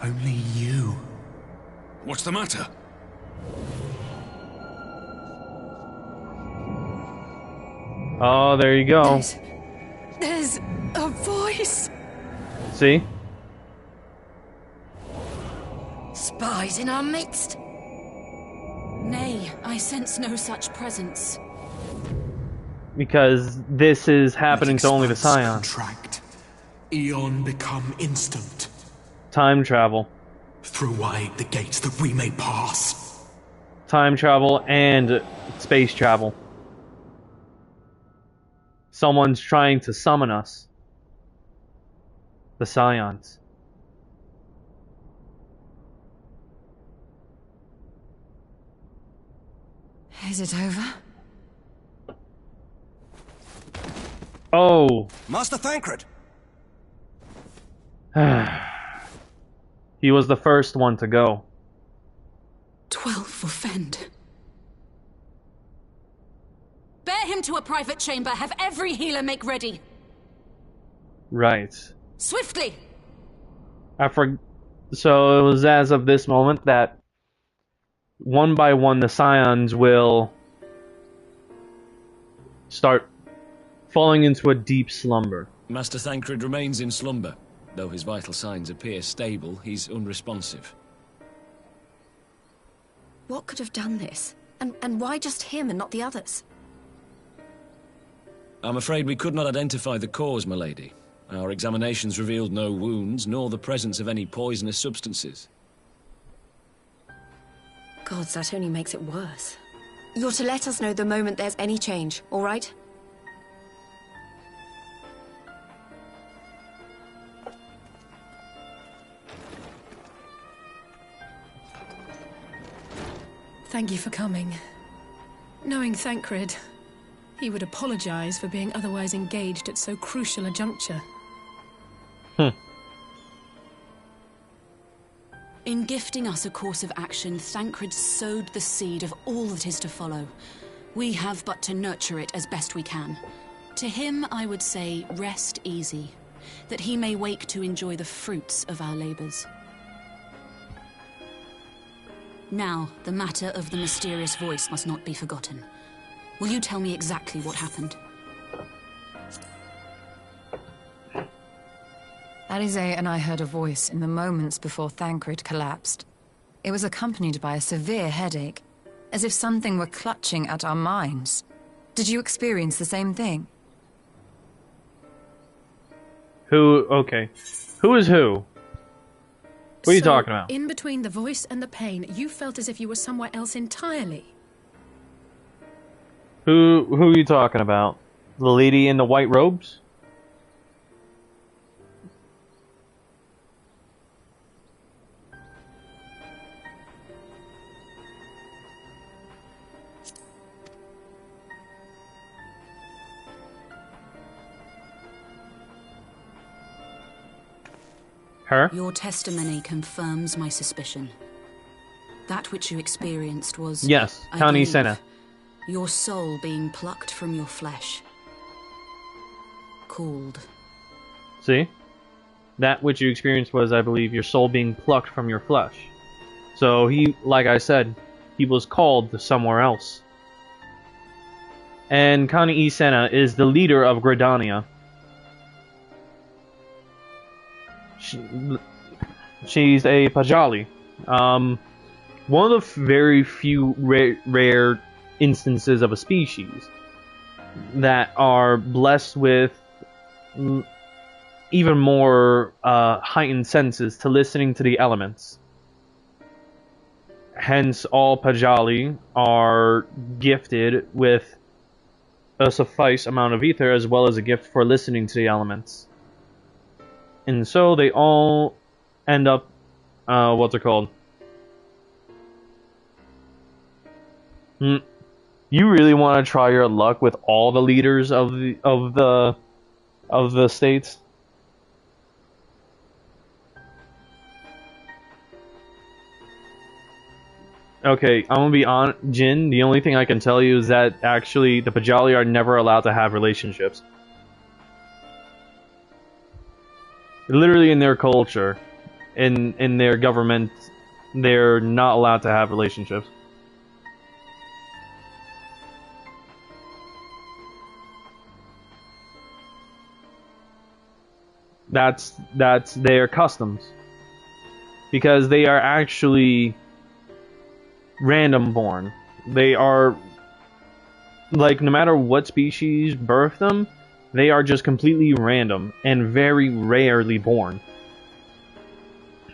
Only you. What's the matter? Oh, there you go. There's a voice. See? Spies in our midst? Nay, I sense no such presence. Because this is happening to only the Scions. Contract. Eon become instant. Time travel. Throw wide the gates that we may pass. Time travel and space travel. Someone's trying to summon us. The Scions. Is it over? Oh. Master Thancred! He was the first one to go. 12 for Fend. Bear him to a private chamber. Have every healer make ready. Right. Swiftly! So it was as of this moment that one by one the Scions will start falling into a deep slumber. Master Thancred remains in slumber. Though his vital signs appear stable, he's unresponsive. What could have done this? And why just him and not the others? I'm afraid we could not identify the cause, my lady. Our examinations revealed no wounds, nor the presence of any poisonous substances. Gods, that only makes it worse. You're to let us know the moment there's any change, all right? Thank you for coming. Knowing Thancred, he would apologize for being otherwise engaged at so crucial a juncture. In gifting us a course of action, Thancred sowed the seed of all that is to follow. We have but to nurture it as best we can. To him, I would say, rest easy, that he may wake to enjoy the fruits of our labors. Now, the matter of the mysterious voice must not be forgotten. Will you tell me exactly what happened? Alize and I heard a voice in the moments before Thancred collapsed. It was accompanied by a severe headache, as if something were clutching at our minds. Did you experience the same thing? Okay. Who is who? What are you talking about? In between the voice and the pain, you felt as if you were somewhere else entirely. Who are you talking about? The lady in the white robes? Her? Your testimony confirms my suspicion. That which you experienced was... Yes, County Senna. Your soul being plucked from your flesh. Called. See? That which you experienced was, I believe, your soul being plucked from your flesh. So he, like I said, he was called to somewhere else. And Connie Senna is the leader of Gridania. She's a Pajali. One of the very few rare instances of a species that are blessed with even more heightened senses to listening to the elements. Hence, all Pajali are gifted with a suffice amount of ether as well as a gift for listening to the elements. And so they all end up, what's it called? You really want to try your luck with all the leaders of the states? Okay, I'm gonna be on Jin. The only thing I can tell you is that actually the Pajali are never allowed to have relationships. Literally in their culture, in their government, they're not allowed to have relationships. That's their customs. Because they are actually random born. They are, like, no matter what species birth them, they are just completely random and very rarely born.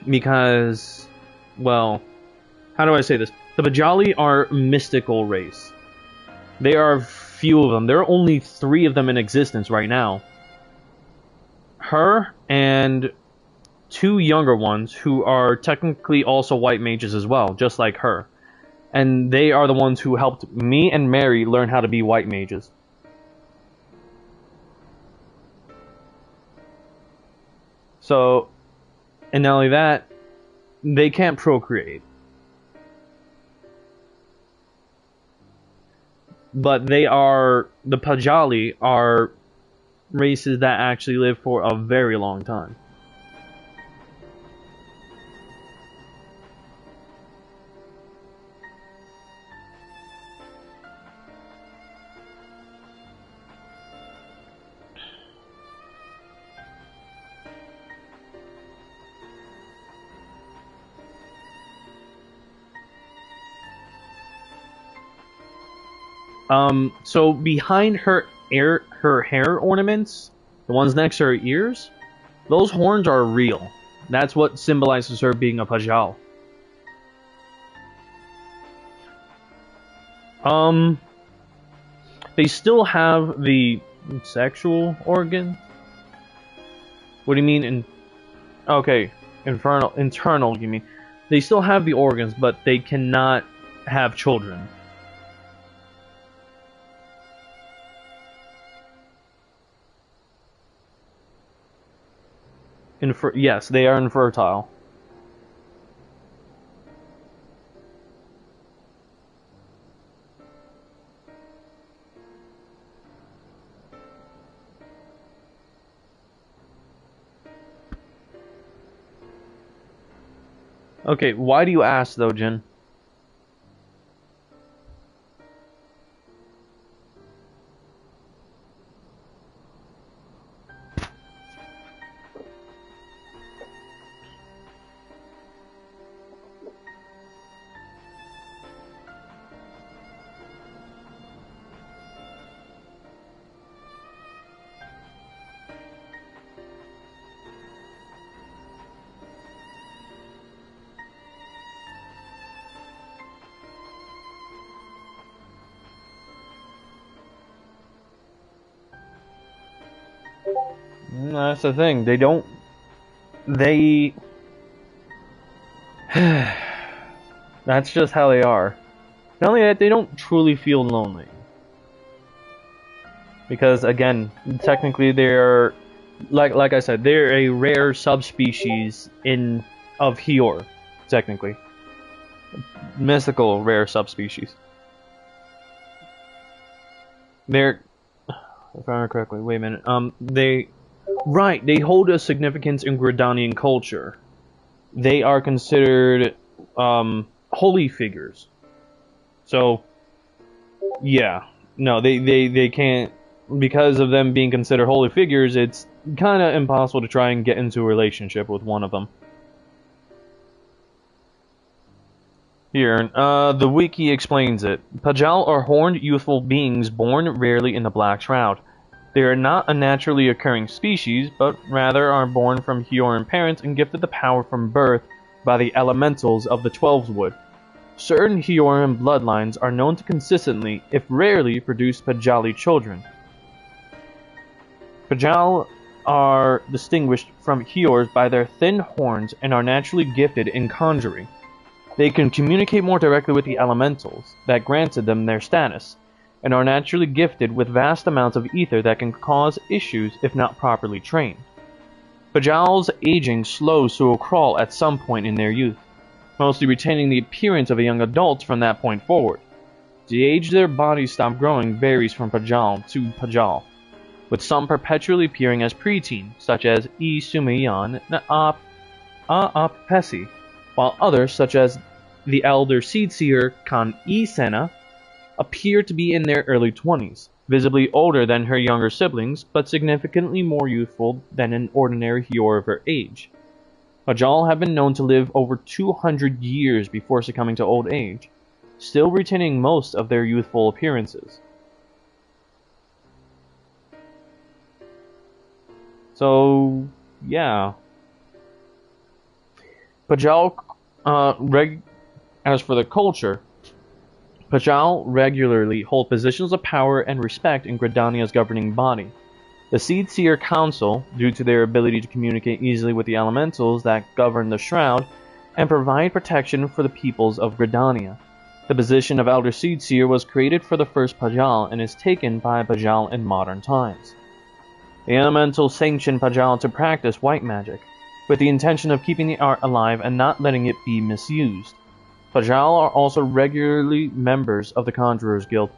Because, well, how do I say this? The Pajali are a mystical race. There are few of them. There are only 3 of them in existence right now. Her and 2 younger ones who are technically also white mages as well, just like her. And they are the ones who helped me and Mary learn how to be white mages. So, and not only that, they can't procreate. But the Pajali are races that actually live for a very long time. So behind her hair ornaments, the ones next to her ears, those horns are real. That's what symbolizes her being a Pajal. They still have the sexual organ. What do you mean? Okay, internal. You mean? They still have the organs, but they cannot have children. Yes, they are infertile. Okay, why do you ask though, Jin? That's the thing. That's just how they are. Not only that, they don't truly feel lonely. Because again, technically they're, like I said, they're a rare subspecies of Hior, technically. Mystical rare subspecies. If I remember correctly, wait a minute. They hold a significance in Gridanian culture. They are considered holy figures. So, yeah, no, they can't, because of them being considered holy figures. It's kind of impossible to try and get into a relationship with one of them. Here, the wiki explains it. Pajal are horned, youthful beings born rarely in the Black Shroud. They are not a naturally occurring species, but rather are born from Hyorin parents and gifted the power from birth by the elementals of the Twelveswood. Certain Hyorin bloodlines are known to consistently, if rarely, produce Pajali children. Pajal are distinguished from Hyors by their thin horns and are naturally gifted in conjuring. They can communicate more directly with the elementals that granted them their status, and are naturally gifted with vast amounts of ether that can cause issues if not properly trained. Pajal's aging slows to a crawl at some point in their youth, mostly retaining the appearance of a young adult from that point forward. The age their bodies stop growing varies from Pajal to Pajal, with some perpetually appearing as preteen, such as E. Sumayan and Aap Pesi, while others, such as the elder Seedseer Khan E. Sena, appear to be in their early 20s, visibly older than her younger siblings, but significantly more youthful than an ordinary Hyor of her age. Pajal have been known to live over 200 years before succumbing to old age, still retaining most of their youthful appearances. So, yeah. Pajal, as for the culture, Pajal regularly hold positions of power and respect in Gridania's governing body. The Seedseer Council, due to their ability to communicate easily with the elementals that govern the Shroud, and provide protection for the peoples of Gridania. The position of Elder Seedseer was created for the first Pajal and is taken by Pajal in modern times. The elementals sanction Pajal to practice white magic, with the intention of keeping the art alive and not letting it be misused. Pajal are also regularly members of the Conjurers Guild,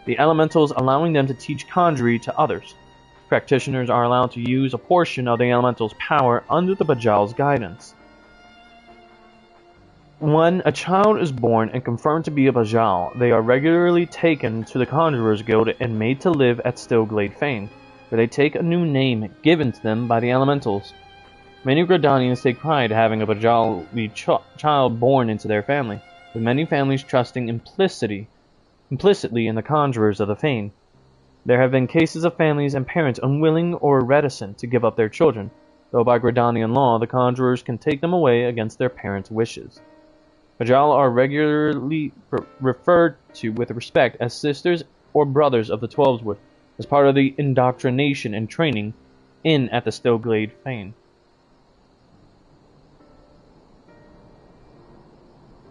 the elementals allowing them to teach conjury to others. Practitioners are allowed to use a portion of the elemental's power under the Pajal's guidance. When a child is born and confirmed to be a Pajal, they are regularly taken to the Conjurers Guild and made to live at Stillglade Fane, where they take a new name given to them by the elementals. Many Gridanians take pride having a Pajali child born into their family, with many families trusting implicitly in the Conjurers of the Fane. There have been cases of families and parents unwilling or reticent to give up their children, though by Gridanian law the Conjurers can take them away against their parents' wishes. Pajal are regularly referred to with respect as sisters or brothers of the Twelveswood, as part of the indoctrination and training at the Stillglade Fane.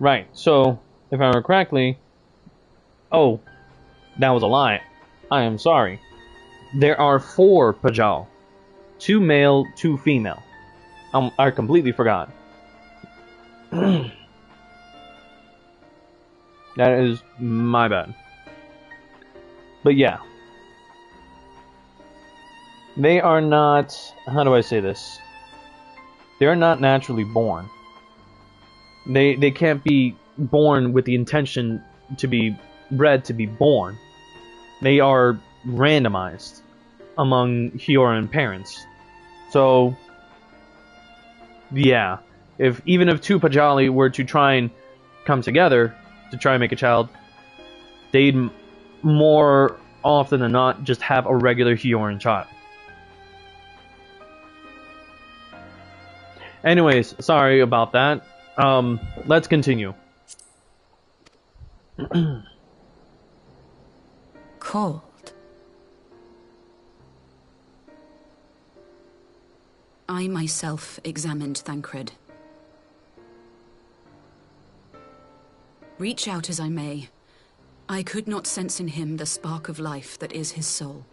Right, so, if I remember correctly... Oh, that was a lie. I am sorry. There are 4 Pajal. 2 male, 2 female. I completely forgot. That is my bad. But yeah. They are not... How do I say this? They are not naturally born. They can't be born with the intention to be bred to be born. They are randomized among Hyorin parents. So, yeah. Even if 2 Pajali were to try and come together to try and make a child, they'd more often than not just have a regular Hyorin child. Anyways, sorry about that. Let's continue. Cold. I myself examined Thancred. Reach out as I may, I could not sense in him the spark of life that is his soul.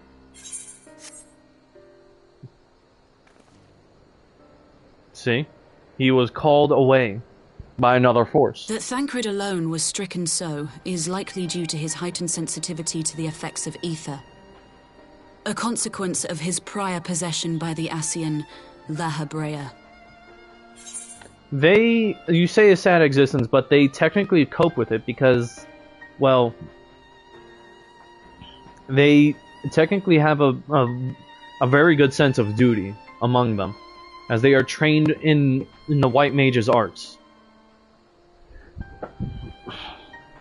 See? He was called away by another force. That Thancred alone was stricken so is likely due to his heightened sensitivity to the effects of ether. A consequence of his prior possession by the Ascian La Hebrea. You say a sad existence, but they technically cope with it because, well, they technically have a very good sense of duty among them, as they are trained in the White Mage's arts.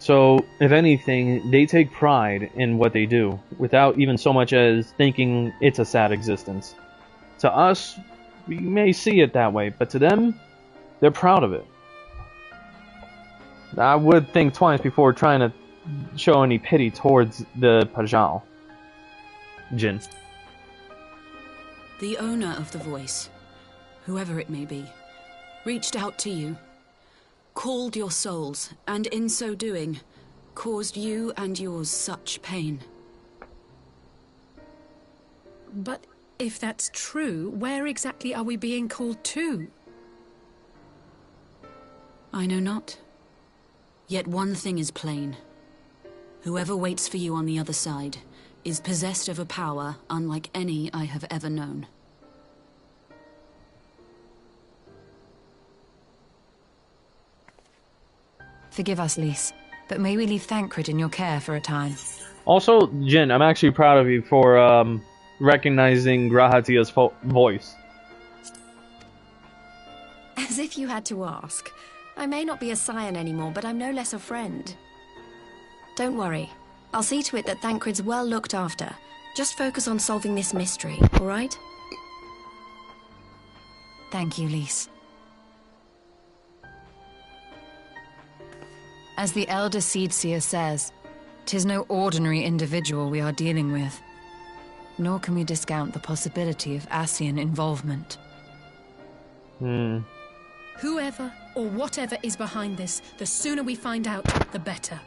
So, if anything, they take pride in what they do, without even so much as thinking it's a sad existence. To us, we may see it that way, but to them, they're proud of it. I would think twice before trying to show any pity towards the Pajal. Jin. The owner of the voice, whoever it may be, reached out to you, called your souls, and in so doing, caused you and yours such pain. But if that's true, where exactly are we being called to? I know not. Yet one thing is plain. Whoever waits for you on the other side is possessed of a power unlike any I have ever known. Forgive us, Lys, but may we leave Thancred in your care for a time? Also, Jin, I'm actually proud of you for recognizing Grahatia's voice. As if you had to ask. I may not be a scion anymore, but I'm no less a friend. Don't worry. I'll see to it that Thancred's well looked after. Just focus on solving this mystery, all right? Thank you, Lys. As the Elder Seedseer says, 'tis no ordinary individual we are dealing with. Nor can we discount the possibility of Ascian involvement. Whoever or whatever is behind this, the sooner we find out, the better.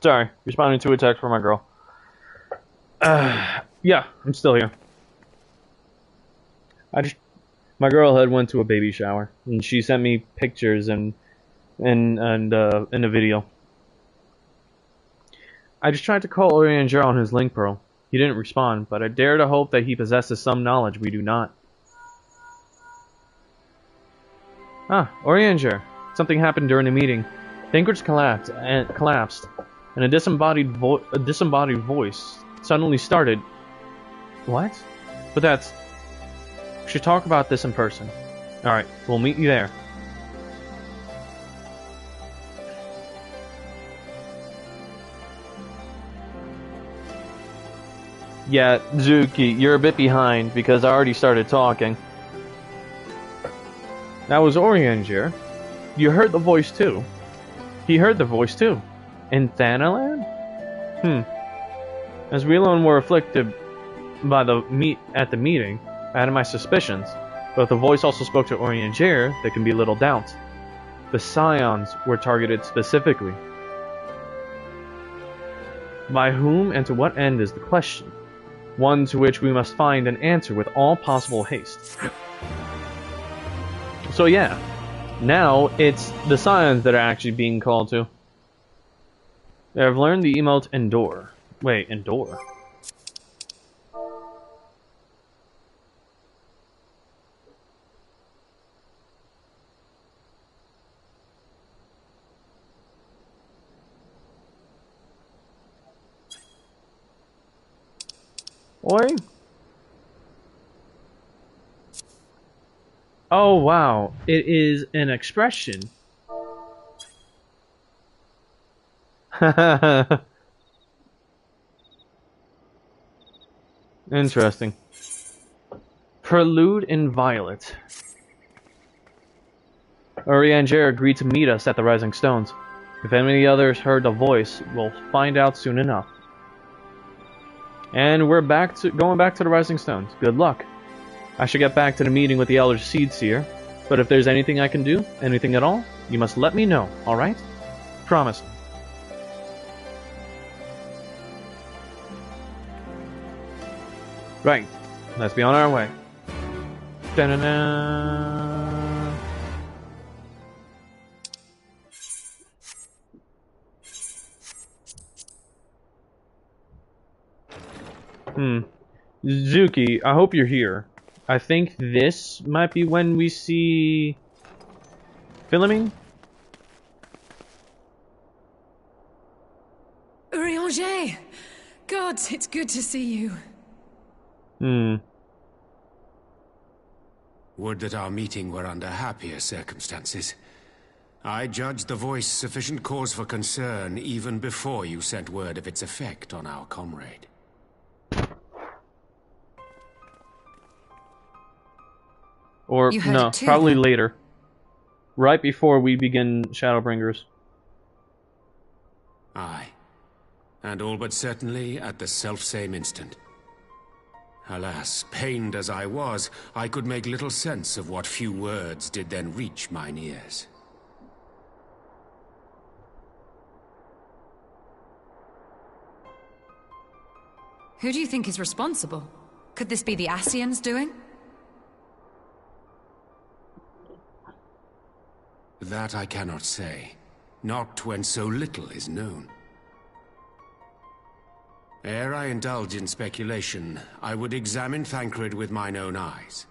Sorry, responding to a text from my girl. Yeah, I'm still here. My girl had went to a baby shower, and she sent me pictures and a video. I just tried to call Orianger on his link pearl. He didn't respond, but I dare to hope that he possesses some knowledge we do not. Ah, Orianger. Something happened during the meeting. Thancred's collapsed, and a disembodied voice suddenly started. What? But that's... We should talk about this in person. Alright, we'll meet you there. Yeah, Zuki, you're a bit behind because I already started talking. That was Orianger. You heard the voice too. He heard the voice too. In Thanalan? As we alone were afflicted by the meeting, I had my suspicions, but if the voice also spoke to Orianger, there can be little doubt. The Scions were targeted specifically. By whom and to what end is the question, one to which we must find an answer with all possible haste. So yeah, now it's the Scions that are actually being called to. I've learned the emote Endure. Wait, Endure? Oi? Oh wow, it is an expression. Interesting. Prelude in Violet. Orianger agreed to meet us at the Rising Stones. If any others heard the voice, we'll find out soon enough. And we're going back to the Rising Stones. Good luck. I should get back to the meeting with the Elder Seedseer, but if there's anything I can do, anything at all, you must let me know, alright? Promise me. Right, let's be on our way. Da-na-na. Zuki, I hope you're here. I think this might be when we see... Philomene? Orianger! God, it's good to see you. Would that our meeting were under happier circumstances. I judged the voice sufficient cause for concern even before you sent word of its effect on our comrade. Or, no, probably later. Right before we begin Shadowbringers. Aye. And all but certainly at the selfsame instant. Alas, pained as I was, I could make little sense of what few words did then reach mine ears. Who do you think is responsible? Could this be the Ascians doing? That I cannot say. Not when so little is known. Ere I indulge in speculation, I would examine Thancred with mine own eyes.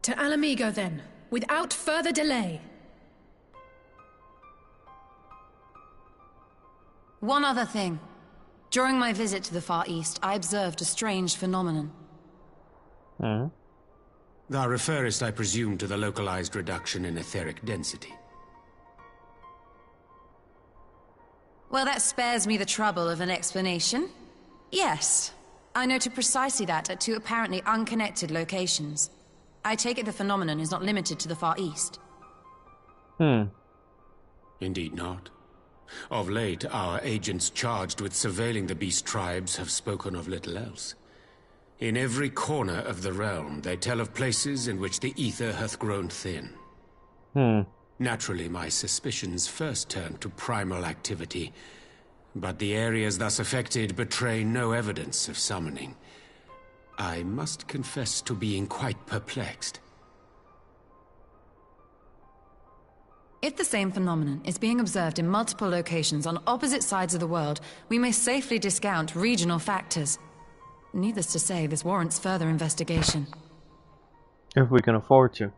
To Alamigo, then, without further delay. One other thing. During my visit to the Far East, I observed a strange phenomenon. Thou referrest, I presume, to the localized reduction in etheric density. Well, that spares me the trouble of an explanation. Yes, I noted precisely that at two apparently unconnected locations. I take it the phenomenon is not limited to the Far East. Indeed not. Of late, our agents charged with surveilling the beast tribes have spoken of little else. In every corner of the realm, they tell of places in which the ether hath grown thin. Naturally, my suspicions first turned to primal activity, but the areas thus affected betray no evidence of summoning. I must confess to being quite perplexed. If the same phenomenon is being observed in multiple locations on opposite sides of the world, we may safely discount regional factors. Needless to say, this warrants further investigation. If we can afford to.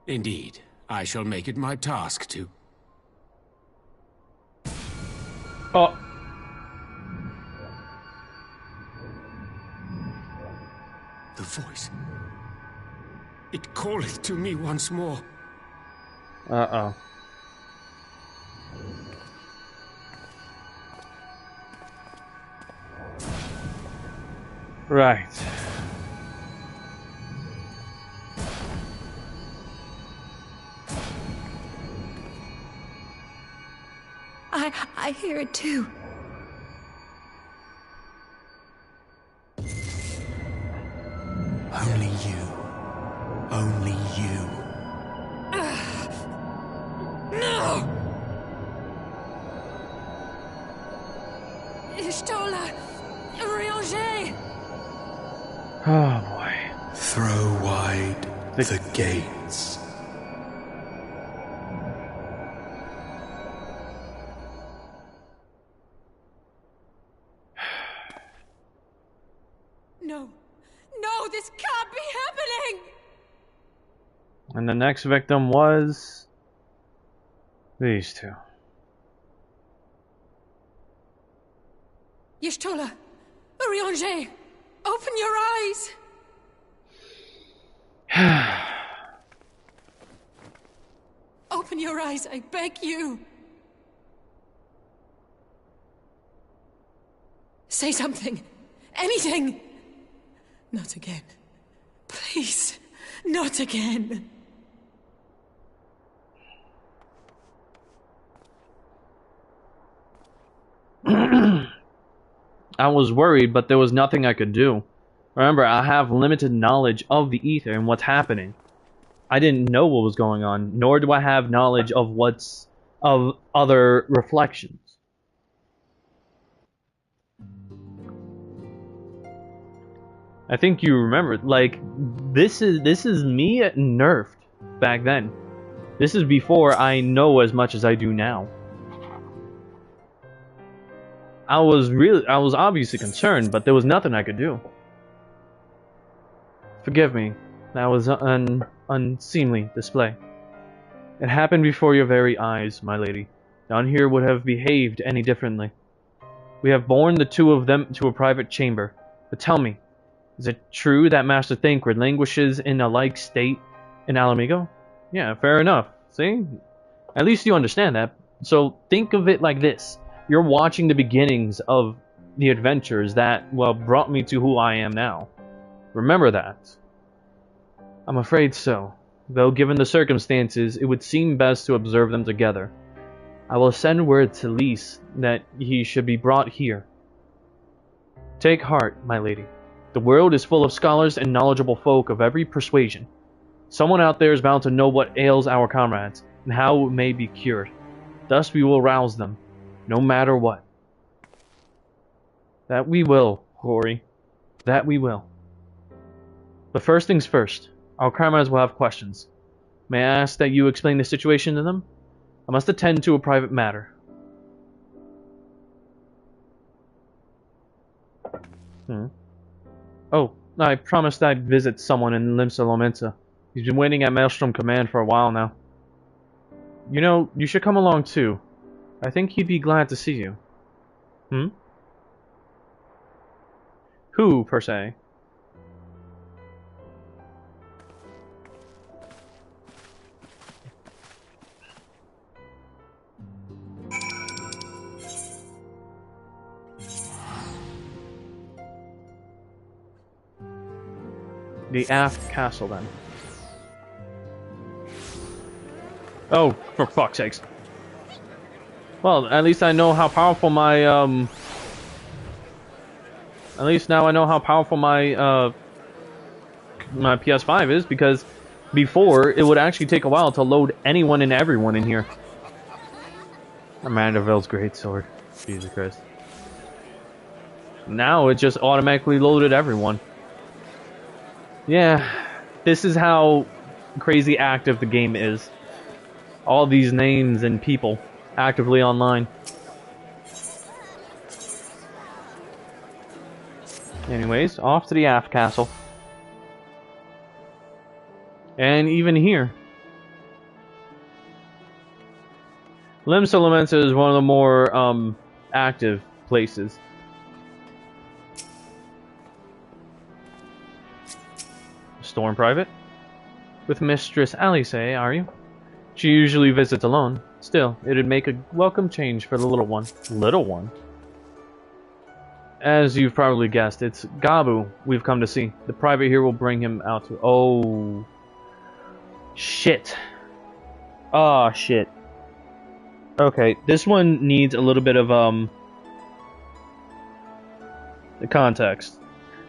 Indeed. I shall make it my task to. Oh. The voice. It calleth to me once more. Uh-oh. Right. I hear it too. Only you. Only you. No! Ishtola! Urianger! Oh boy. Throw wide the gates. No, this can't be happening! And the next victim was these two. Y'shtola! Urianger! Open your eyes! Open your eyes, I beg you! Say something! Anything! Not again. Please, not again. I was worried, but there was nothing I could do. Remember, I have limited knowledge of the ether and what's happening. I didn't know what was going on, nor do I have knowledge of other reflections. I think you remember, like, this is me nerfed back then. This is before I know as much as I do now. I was obviously concerned, but there was nothing I could do. Forgive me, that was an unseemly display. It happened before your very eyes, my lady. None here would have behaved any differently. We have borne the two of them to a private chamber, but tell me, is it true that Master Thancred languishes in a like state in Alamigo? Yeah, fair enough. See? At least you understand that. So think of it like this. You're watching the beginnings of the adventures that, well, brought me to who I am now. Remember that. I'm afraid so. Though given the circumstances, it would seem best to observe them together. I will send word to Lys that he should be brought here. Take heart, my lady. The world is full of scholars and knowledgeable folk of every persuasion. Someone out there is bound to know what ails our comrades, and how it may be cured. Thus we will rouse them, no matter what. That we will, Rory. That we will. But first things first, our comrades will have questions. May I ask that you explain the situation to them? I must attend to a private matter. Oh, I promised I'd visit someone in Limsa Lominsa. He's been waiting at Maelstrom Command for a while now. You know, you should come along too. I think he'd be glad to see you. Who, per se? The Aft Castle, then. Oh, for fuck's sakes. Well, at least I know how powerful my, At least now I know how powerful my, my PS5 is, because Before, it would actually take a while to load anyone and everyone in here. Mandeville's greatsword. Jesus Christ. Now it just automatically loaded everyone. Yeah, this is how crazy active the game is. All these names and people actively online. Anyways, off to the aft castle. And even here, Limsa Lamensa is one of the more active places. Storm Private? With Mistress Alice, are you? She usually visits alone. Still, it'd make a welcome change for the little one. Little one? As you've probably guessed, it's Gabu we've come to see. The private here will bring him out to... Oh... Shit. Oh, shit. Okay, this one needs a little bit of, the context.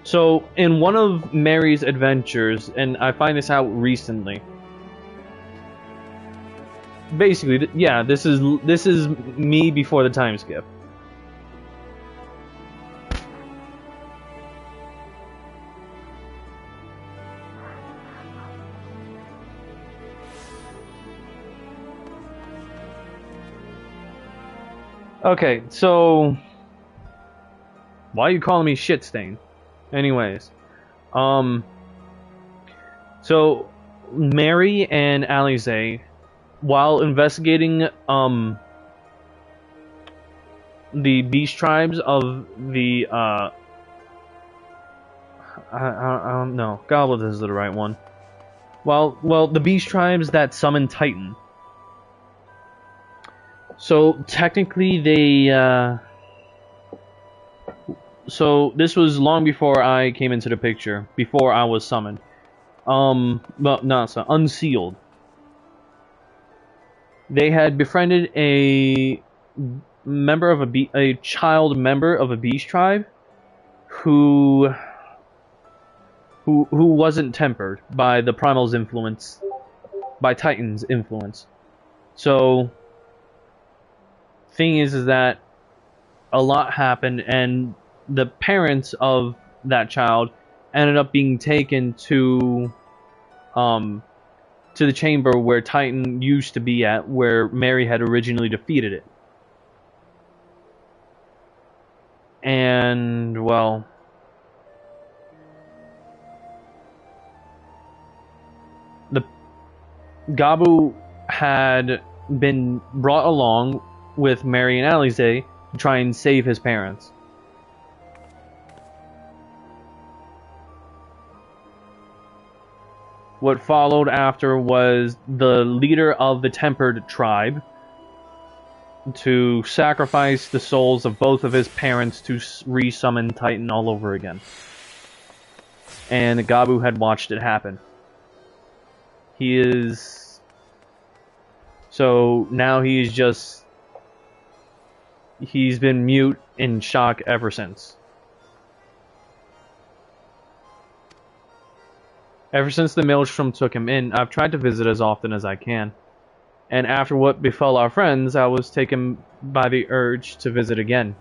So, in one of Mary's adventures, and I find this out recently. Basically, yeah, this is me before the time skip. Okay, so why are you calling me shit stain? Anyways, so Mary and Alize, while investigating the beast tribes of the I don't know, Goblet is the right one. Well, the beast tribes that summon Titan. So technically they so this was long before I came into the picture, before I was summoned. Well, not so unsealed. They had befriended a member of a child member of a beast tribe who wasn't tempered by the Primal's influence, by Titan's influence. So thing is that a lot happened, and the parents of that child ended up being taken to the chamber where Titan used to be at, where Mary had originally defeated it. And, well, the Gabu had been brought along with Mary and Alize to try and save his parents. What followed after was the leader of the Tempered tribe to sacrifice the souls of both of his parents to re-summon Titan all over again. And Gabu had watched it happen. He is... So now he's just... He's been mute in shock ever since. Ever since the Maelstrom took him in, I've tried to visit as often as I can. And after what befell our friends, I was taken by the urge to visit again.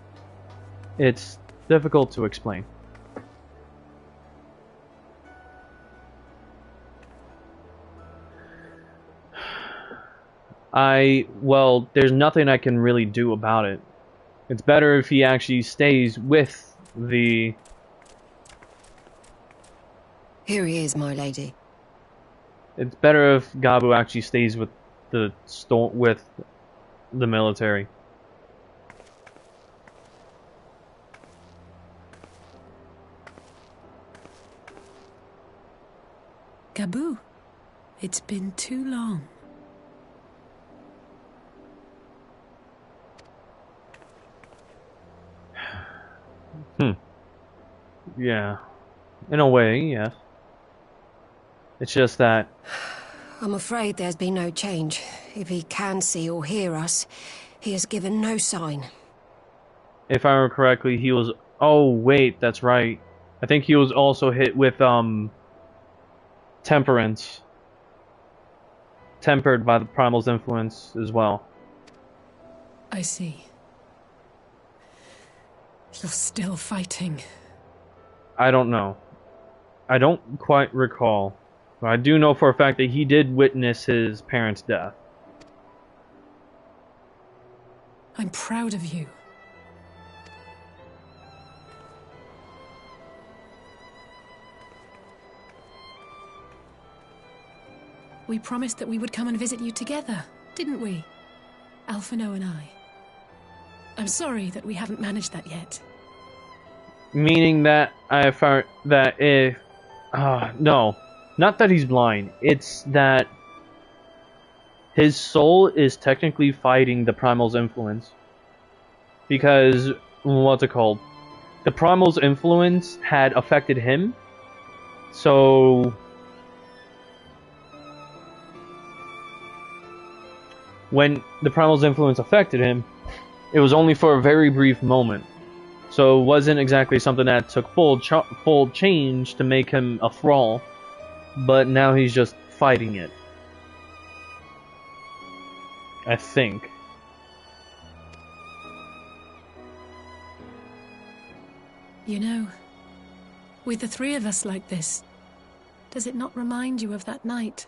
It's difficult to explain. Well, there's nothing I can really do about it. It's better if he actually stays with the... Here he is, my lady. It's better if Gabu actually stays with the military. Gabu, it's been too long. Yeah. In a way, yes. It's just that... I'm afraid there's been no change. If he can see or hear us, he has given no sign. If I remember correctly, he was... Oh, wait, that's right. I think he was also hit with, temperance. tempered by the Primal's influence as well. I see. You're still fighting. I don't know. I don't quite recall. But I do know for a fact that he did witness his parents' death. I'm proud of you. We promised that we would come and visit you together, didn't we? Alphino and I. I'm sorry that we haven't managed that yet. Meaning that I found that if... no. Not that he's blind. It's that his soul is technically fighting the Primal's influence. Because, what's it called? The Primal's influence had affected him. So... when the Primal's influence affected him, it was only for a very brief moment. So it wasn't exactly something that took full change to make him a thrall. But now he's just fighting it. I think. You know, with the three of us like this, does it not remind you of that night?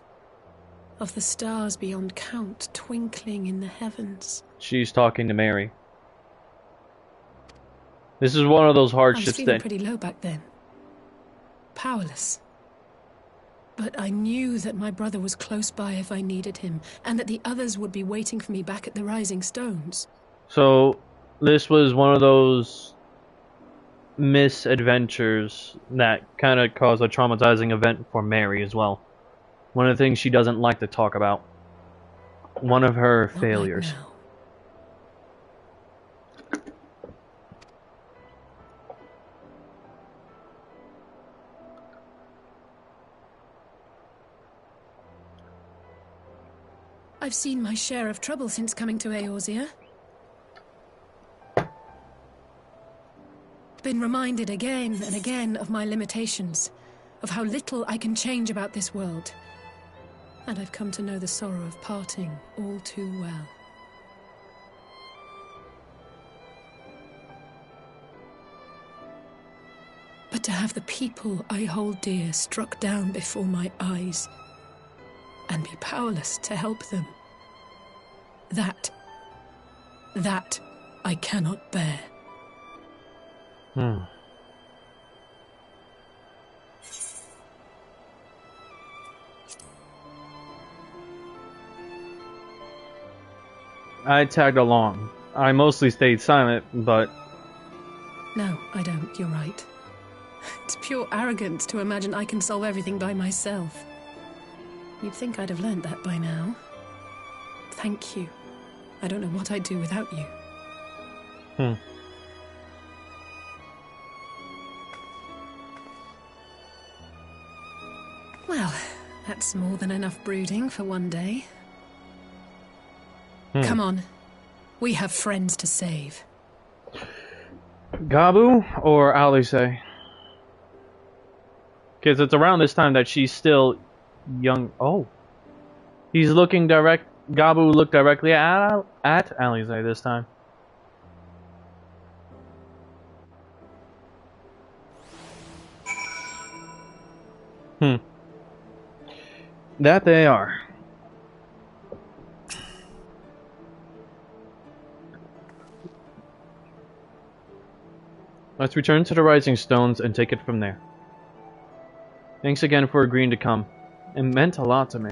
Of the stars beyond count twinkling in the heavens? She's talking to Mary. This is one of those hardships I was feeling pretty low back then. Powerless. But I knew that my brother was close by if I needed him, and that the others would be waiting for me back at the Rising Stones. So, this was one of those misadventures that kind of caused a traumatizing event for Mary as well. One of the things she doesn't like to talk about. One of her failures. Right now. I've seen my share of trouble since coming to Eorzea. Been reminded again and again of my limitations, of how little I can change about this world. And I've come to know the sorrow of parting all too well. But to have the people I hold dear struck down before my eyes, and be powerless to help them, that I cannot bear. I tagged along. I mostly stayed silent, but... No, I don't. You're right. It's pure arrogance to imagine I can solve everything by myself. You'd think I'd have learned that by now. Thank you. I don't know what I'd do without you. Well, that's more than enough brooding for one day. Come on. We have friends to save. Gabu or Alice? Because it's around this time that she's still young. Oh. He's looking direct. Gabu looked directly at Alice this time. That they are. Let's return to the Rising Stones and take it from there. Thanks again for agreeing to come. It meant a lot to me.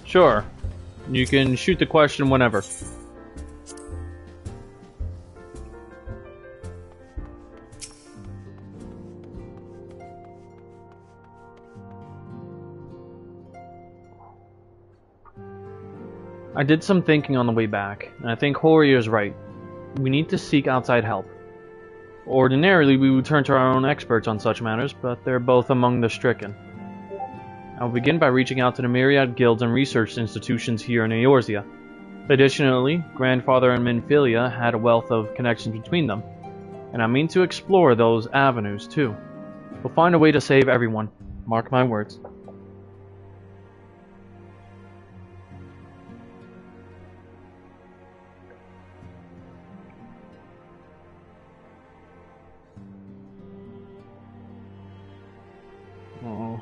Sure. You can shoot the question whenever. I did some thinking on the way back, and I think Hori is right. We need to seek outside help. Ordinarily, we would turn to our own experts on such matters, but they're both among the stricken. I will begin by reaching out to the myriad guilds and research institutions here in Eorzea. Additionally, Grandfather and Minfilia had a wealth of connections between them, and I mean to explore those avenues too. We'll find a way to save everyone. Mark my words. Oh.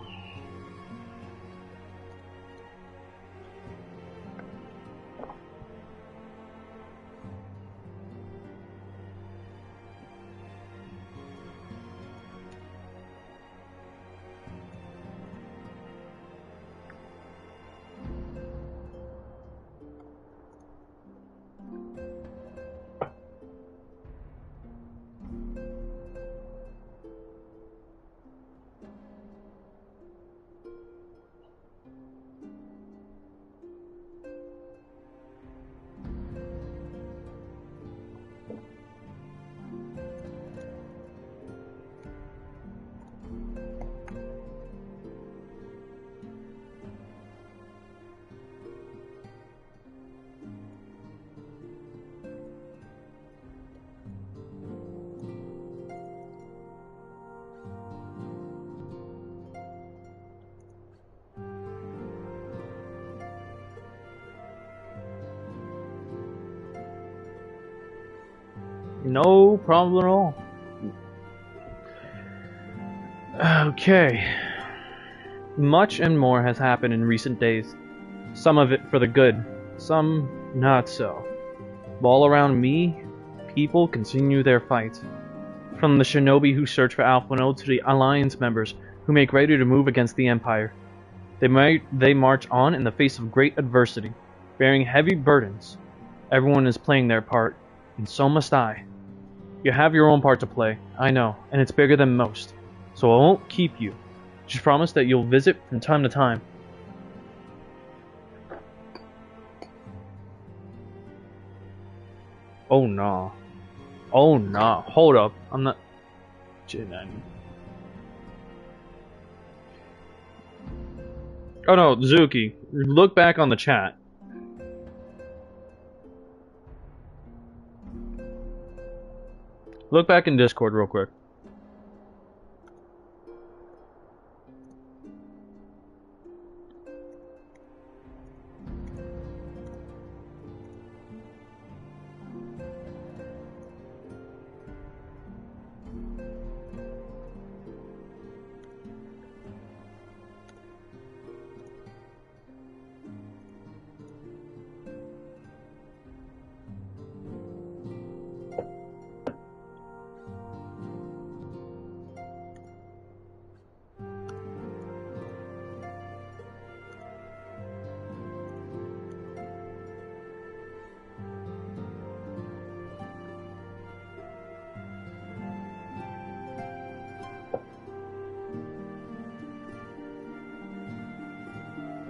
No problem at all. Okay. Much and more has happened in recent days. Some of it for the good, some not so. All around me, people continue their fight. From the shinobi who search for Alphino to the Alliance members who make ready to move against the Empire. They march on in the face of great adversity, bearing heavy burdens. Everyone is playing their part, and so must I. You have your own part to play, I know, and it's bigger than most, so I won't keep you. Just promise that you'll visit from time to time. Oh nah. Oh nah. Hold up. I'm not... Oh no, Zuki. Look back on the chat. Look back in Discord real quick.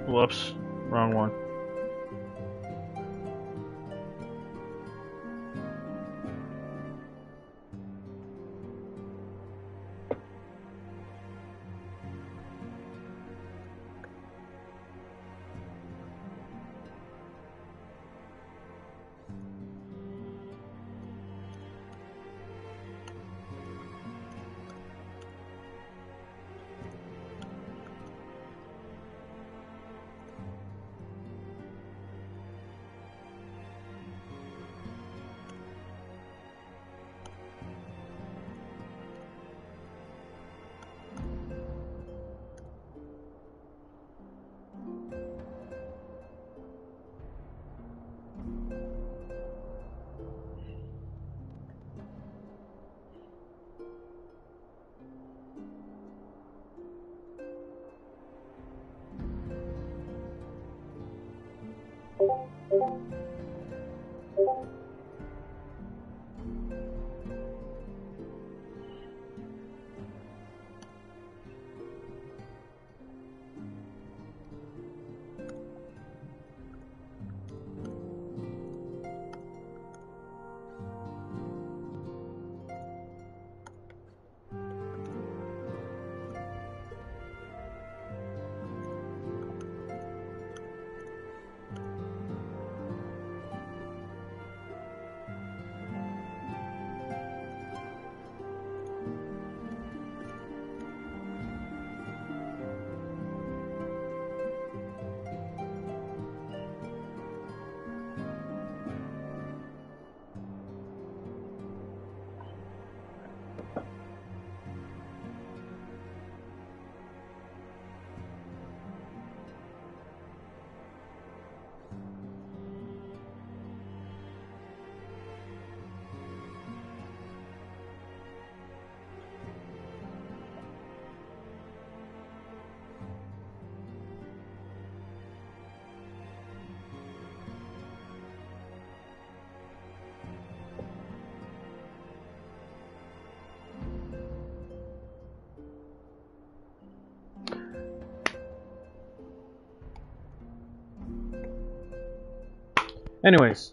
Whoops, wrong one. Anyways.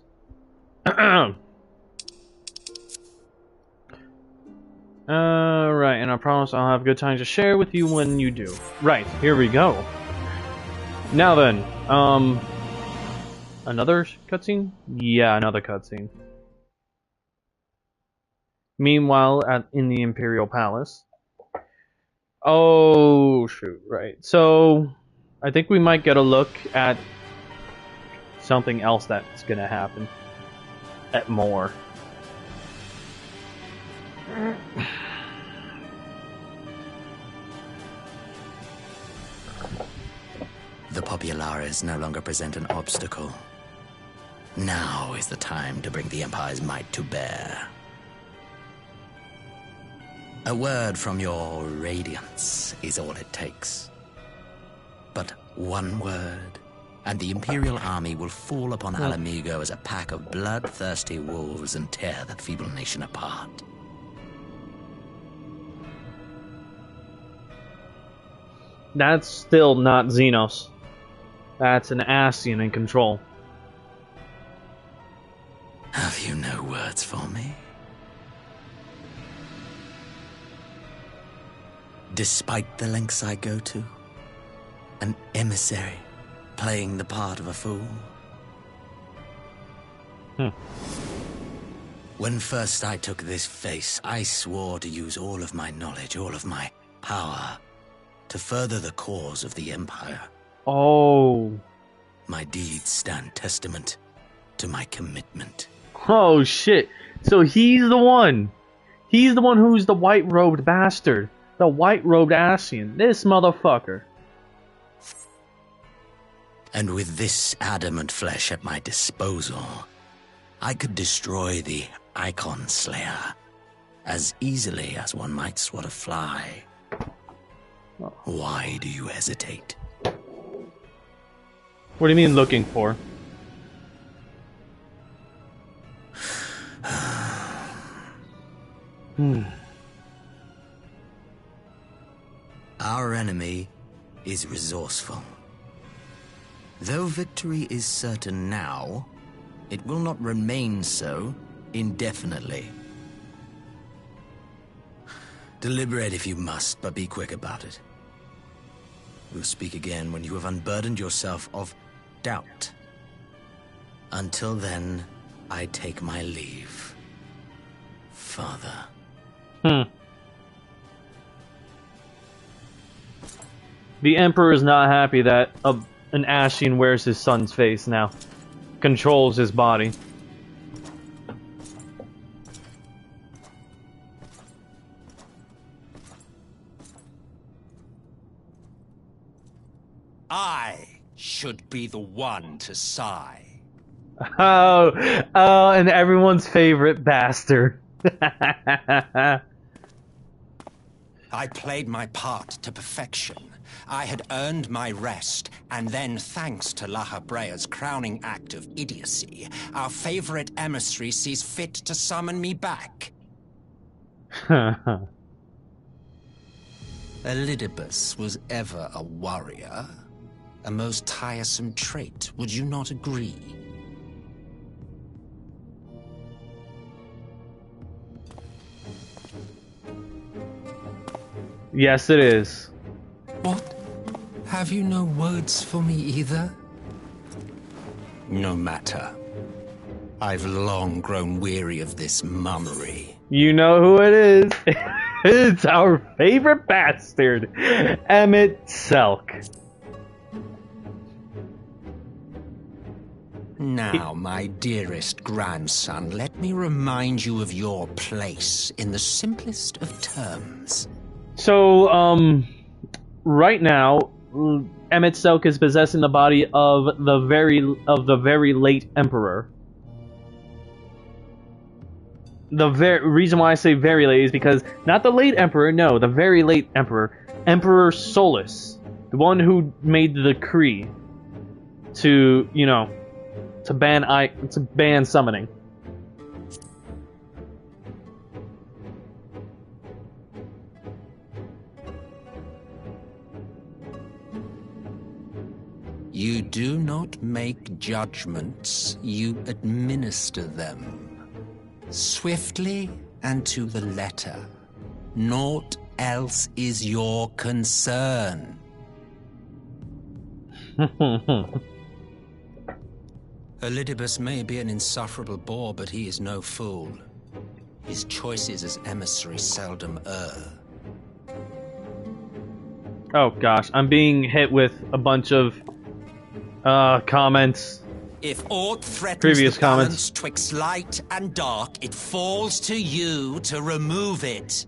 Right, and I promise I'll have good time to share with you when you do. Right, here we go. Now then, another cutscene? Yeah, another cutscene. Meanwhile, in the Imperial Palace. Oh, shoot, right. So, I think we might get a look at something else that's gonna happen. At more. The Populares no longer present an obstacle. Now is the time to bring the Empire's might to bear. A word from your Radiance is all it takes. But one word, and the Imperial army will fall upon Alamigo as a pack of bloodthirsty wolves and tear that feeble nation apart. That's still not Xenos. That's an Ascian in control. Have you no words for me? Despite the lengths I go to, an emissary playing the part of a fool. When first I took this face, I swore to use all of my knowledge, all of my power, to further the cause of the Empire. Oh. My deeds stand testament to my commitment. Oh shit. So he's the one. He's the one who's the white-robed bastard. The white-robed Ascian. This motherfucker. And with this adamant flesh at my disposal, I could destroy the Icon Slayer as easily as one might swat a fly. Why do you hesitate? What do you mean looking for? Our enemy is resourceful. Though victory is certain now, it will not remain so indefinitely. Deliberate if you must, but be quick about it. We'll speak again when you have unburdened yourself of doubt. Until then, I take my leave. Father. The Emperor is not happy that an Ascian wears his son's face now. Controls his body. I should be the one to sigh. Oh, and everyone's favorite bastard. I played my part to perfection. I had earned my rest, and then, thanks to La Habrea's crowning act of idiocy, our favorite emissary sees fit to summon me back. Elidibus was ever a warrior. A most tiresome trait, would you not agree? Yes, it is. What? Have you no words for me either? No matter. I've long grown weary of this mummery. You know who it is. It's our favorite bastard, Emmett Selk. Now, my dearest grandson, let me remind you of your place in the simplest of terms. So, right now, Emmett Selk is possessing the body of the very late Emperor. The reason why I say very late is because not the late Emperor, no, the very late Emperor, Emperor Solus, the one who made the decree to, you know, to ban summoning. You do not make judgments, you administer them. Swiftly and to the letter. Naught else is your concern. Elidibus may be an insufferable bore, but he is no fool. His choices as emissary seldom err. Oh gosh, I'm being hit with a bunch of comments. If aught threatens Previous the comments. balance twixt light and dark, it falls to you to remove it.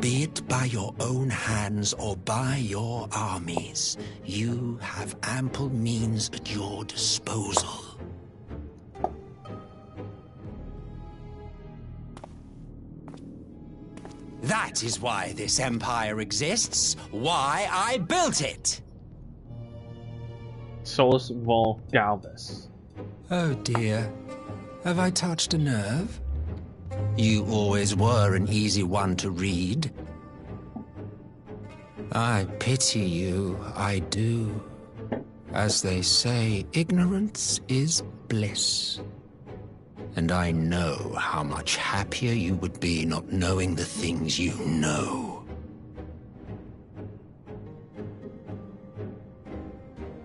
Be it by your own hands or by your armies, you have ample means at your disposal. That is why this empire exists, why I built it! Solus Vol Galvus. Oh dear, have I touched a nerve? You always were an easy one to read. I pity you, I do. As they say, ignorance is bliss. And I know how much happier you would be not knowing the things you know.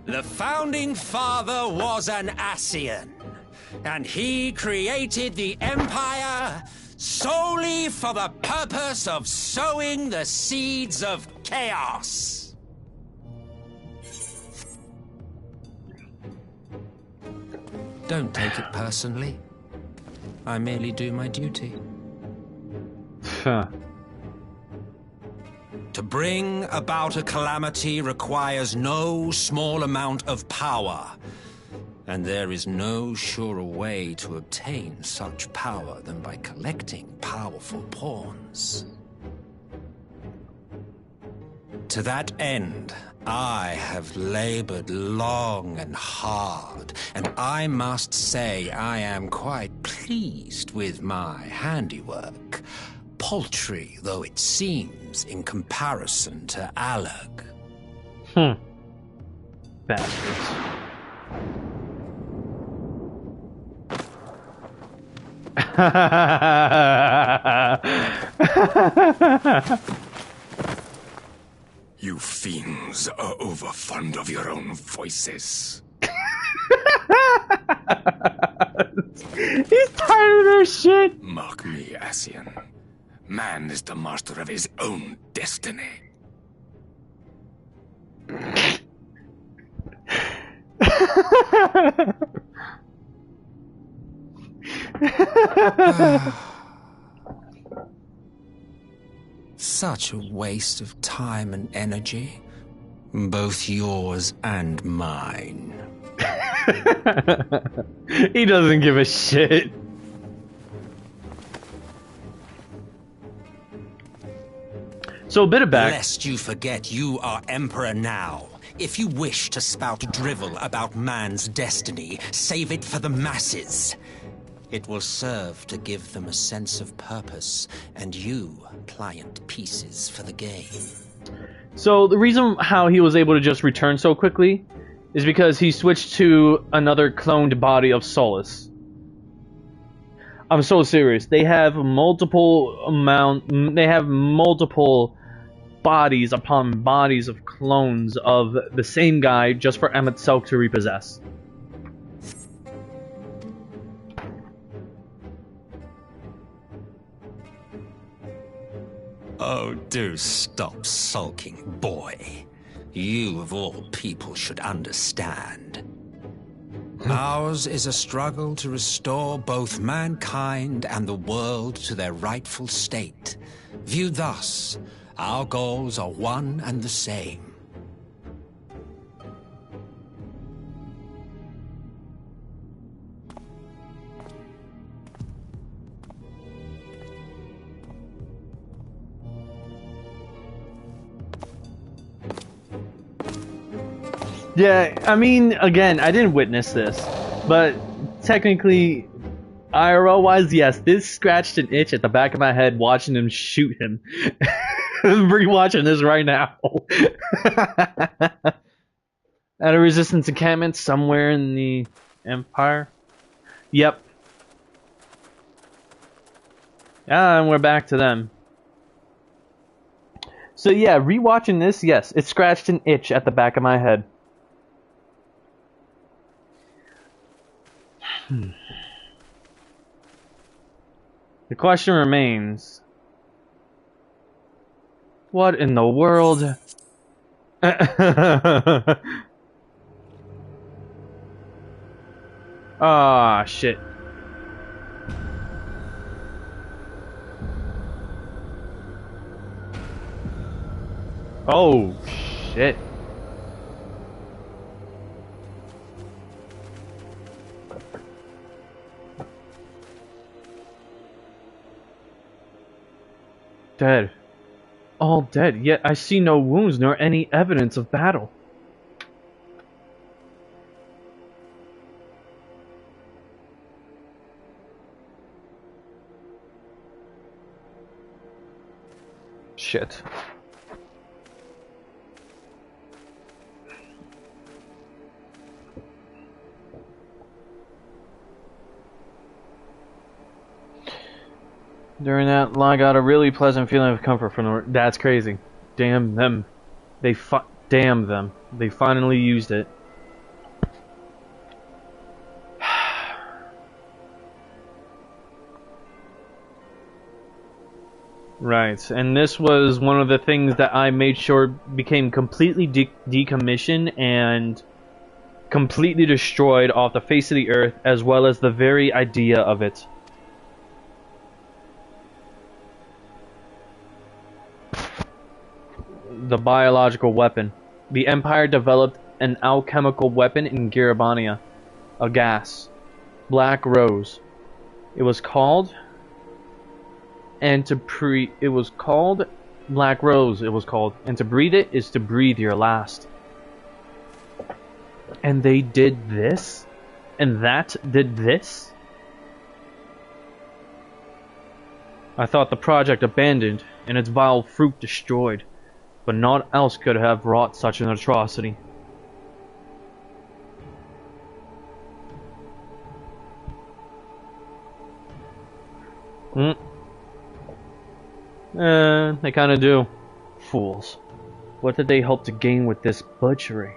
The Founding Father was an Ascian, and he created the Empire solely for the purpose of sowing the seeds of chaos. Don't take it personally. I merely do my duty. Huh. To bring about a calamity requires no small amount of power, and there is no surer way to obtain such power than by collecting powerful pawns. To that end, I have labored long and hard, and I must say I am quite pleased with my handiwork, paltry though it seems in comparison to Alag. Bastards. You fiends are overfond of your own voices. He's tired of their shit. Mark me, Ascian. Man is the master of his own destiny. Such a waste of time and energy, both yours and mine. He doesn't give a shit. So a bit of back. Lest you forget you are Emperor now. If you wish to spout drivel about man's destiny, save it for the masses. It will serve to give them a sense of purpose, and you pliant pieces for the game. So the reason how he was able to just return so quickly is because he switched to another cloned body of Solus. I'm so serious. They have multiple bodies upon bodies of clones of the same guy just for Emet-Selch to repossess. Oh, do stop sulking, boy. You, of all people, should understand. Ours is a struggle to restore both mankind and the world to their rightful state. Viewed thus, our goals are one and the same. Yeah, I mean, again, I didn't witness this, but technically, IRL-wise, yes, this scratched an itch at the back of my head watching him shoot him. rewatching this right now. At a resistance encampment somewhere in the Empire. Yep. And we're back to them. So yeah, rewatching this, yes, it scratched an itch at the back of my head. The question remains, what in the world? Ah, shit. Oh, shit. Dead. All dead, yet I see no wounds nor any evidence of battle. Shit. During that, I got a really pleasant feeling of comfort from the... That's crazy. Damn them. Damn them. They finally used it. Right, and this was one of the things that I made sure became completely decommissioned and completely destroyed off the face of the earth, as well as the very idea of it. The biological weapon. The Empire developed an alchemical weapon in Garibania, a gas, Black Rose. It was called Black Rose. It was called, and to breathe it is to breathe your last. And they did this, and that did this. I thought the project abandoned and its vile fruit destroyed. But naught else could have wrought such an atrocity. They kinda do. Fools. What did they hope to gain with this butchery?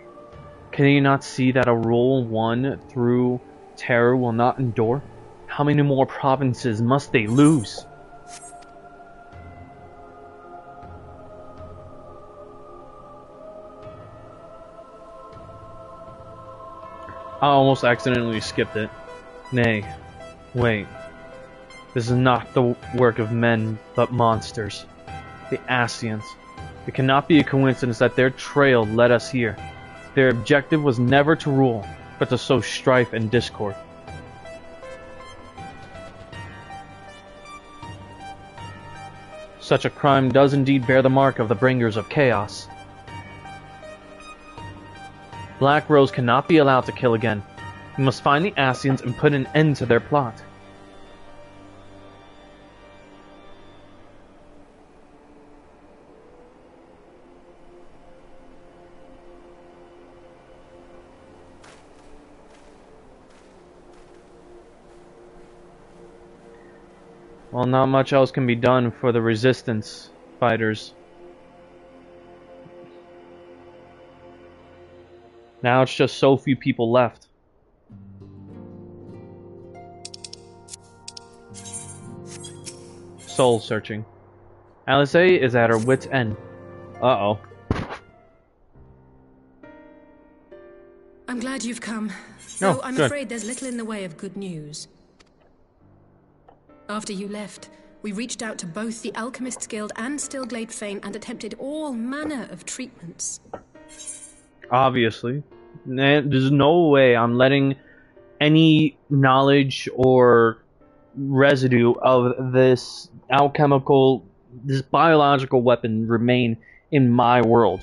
Can you not see that a rule won through terror will not endure? How many more provinces must they lose? I almost accidentally skipped it. Nay, wait. This is not the work of men, but monsters. The Ascians. It cannot be a coincidence that their trail led us here. Their objective was never to rule, but to sow strife and discord. Such a crime does indeed bear the mark of the bringers of chaos. Black Rose cannot be allowed to kill again. We must find the Ascians and put an end to their plot. Well, not much else can be done for the resistance fighters. Now it's just so few people left. Soul searching. Alice is at her wit's end. Uh-oh. I'm glad you've come. No, Though I'm good. afraid there's little in the way of good news. After you left, we reached out to both the Alchemists Guild and Stillglade Fane and attempted all manner of treatments. Obviously. There's no way I'm letting any knowledge or residue of this alchemical, this biological weapon remain in my world.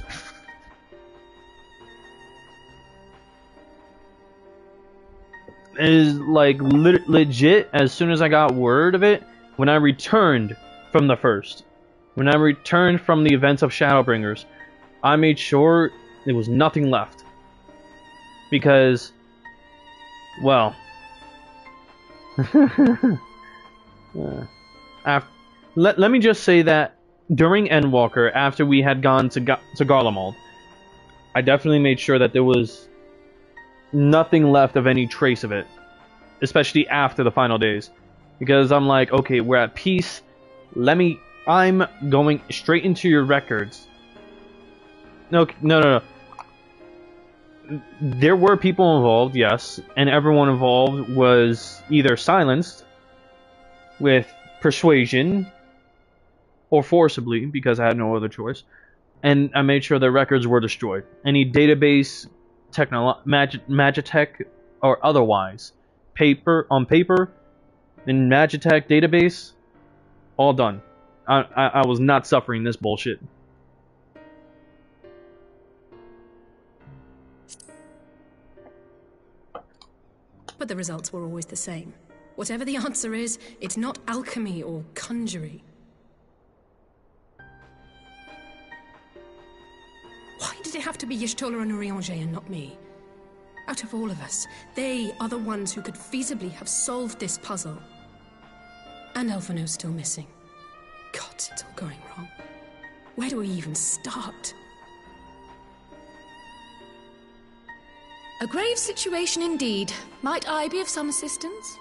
Is like legit, as soon as I got word of it, when I returned from the first, When I returned from the events of Shadowbringers, I made sure there was nothing left. Because, well... let me just say that during Endwalker, after we had gone to Garlemald, I definitely made sure that there was nothing left of any trace of it. Especially after the final days. Because I'm like, okay, we're at peace. I'm going straight into your records. No. There were people involved, yes. And everyone involved was either silenced with persuasion or forcibly, because I had no other choice. And I made sure the records were destroyed. Any database, Magitech, or otherwise. On paper, in Magitech database, all done. I was not suffering this bullshit. But the results were always the same. Whatever the answer is, it's not alchemy or conjury. Why did it have to be Y'shtola and Urianger and not me? Out of all of us, they are the ones who could feasibly have solved this puzzle. And Alphino's still missing. God, it's all going wrong. Where do we even start? A grave situation indeed. Might I be of some assistance?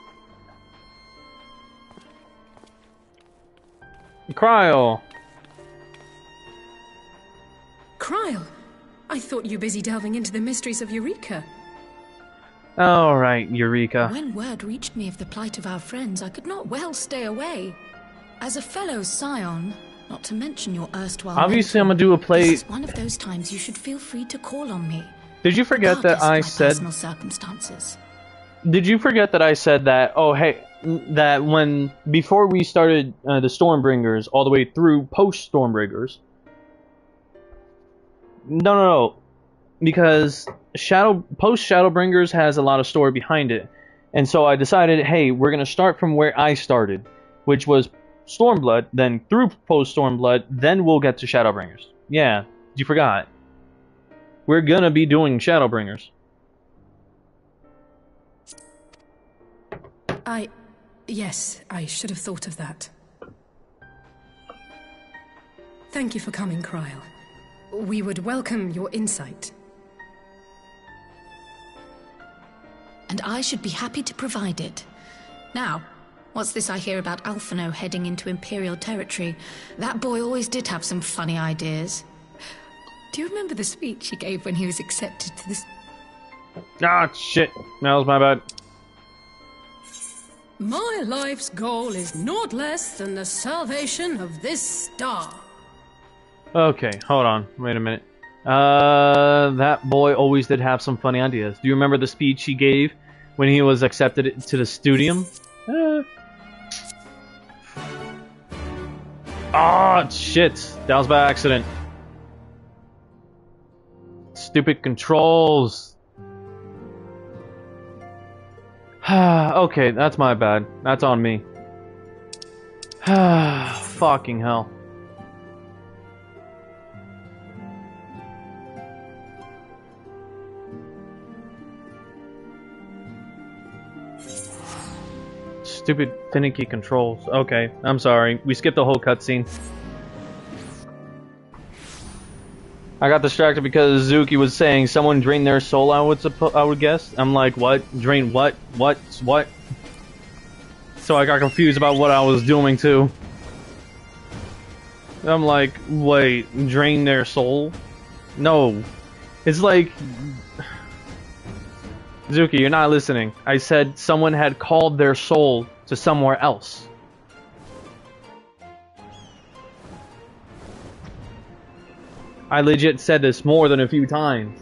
Cryle! Cryle! I thought you were busy delving into the mysteries of Eureka. Alright, Eureka. When word reached me of the plight of our friends, I could not well stay away. As a fellow scion, not to mention your erstwhile obviously, mentor, I'm gonna do a play. This is one of those times you should feel free to call on me. Did you forget that I said... personal circumstances. Did you forget that I said that, oh hey, that before we started the Stormbringers, all the way through Post-Stormbringers... No. Because Post-Shadowbringers has a lot of story behind it. And so I decided, hey, we're gonna start from where I started, which was Stormblood, then through Post-Stormblood, then we'll get to Shadowbringers. Yeah, you forgot. We're gonna be doing Shadowbringers. Yes, I should have thought of that. Thank you for coming, Cryle. We would welcome your insight. And I should be happy to provide it. Now, what's this I hear about Alphino heading into Imperial territory? That boy always did have some funny ideas. Do you remember the speech he gave when he was accepted to this? Ah, shit. That was my bad. My life's goal is naught less than the salvation of this star. Okay, hold on. Wait a minute. That boy always did have some funny ideas. Do you remember the speech he gave when he was accepted to the Studium? Ah, shit. That was by accident. Stupid controls. Okay, that's my bad. That's on me. Fucking hell. Stupid finicky controls. Okay, I'm sorry. We skipped the whole cutscene. I got distracted because Zuki was saying someone drained their soul, I would guess. I'm like, what? Drain what? What? So I got confused about what I was doing too. I'm like, wait, drain their soul? No. It's like... Zuki, you're not listening. I said someone had called their soul to somewhere else. I legit said this more than a few times.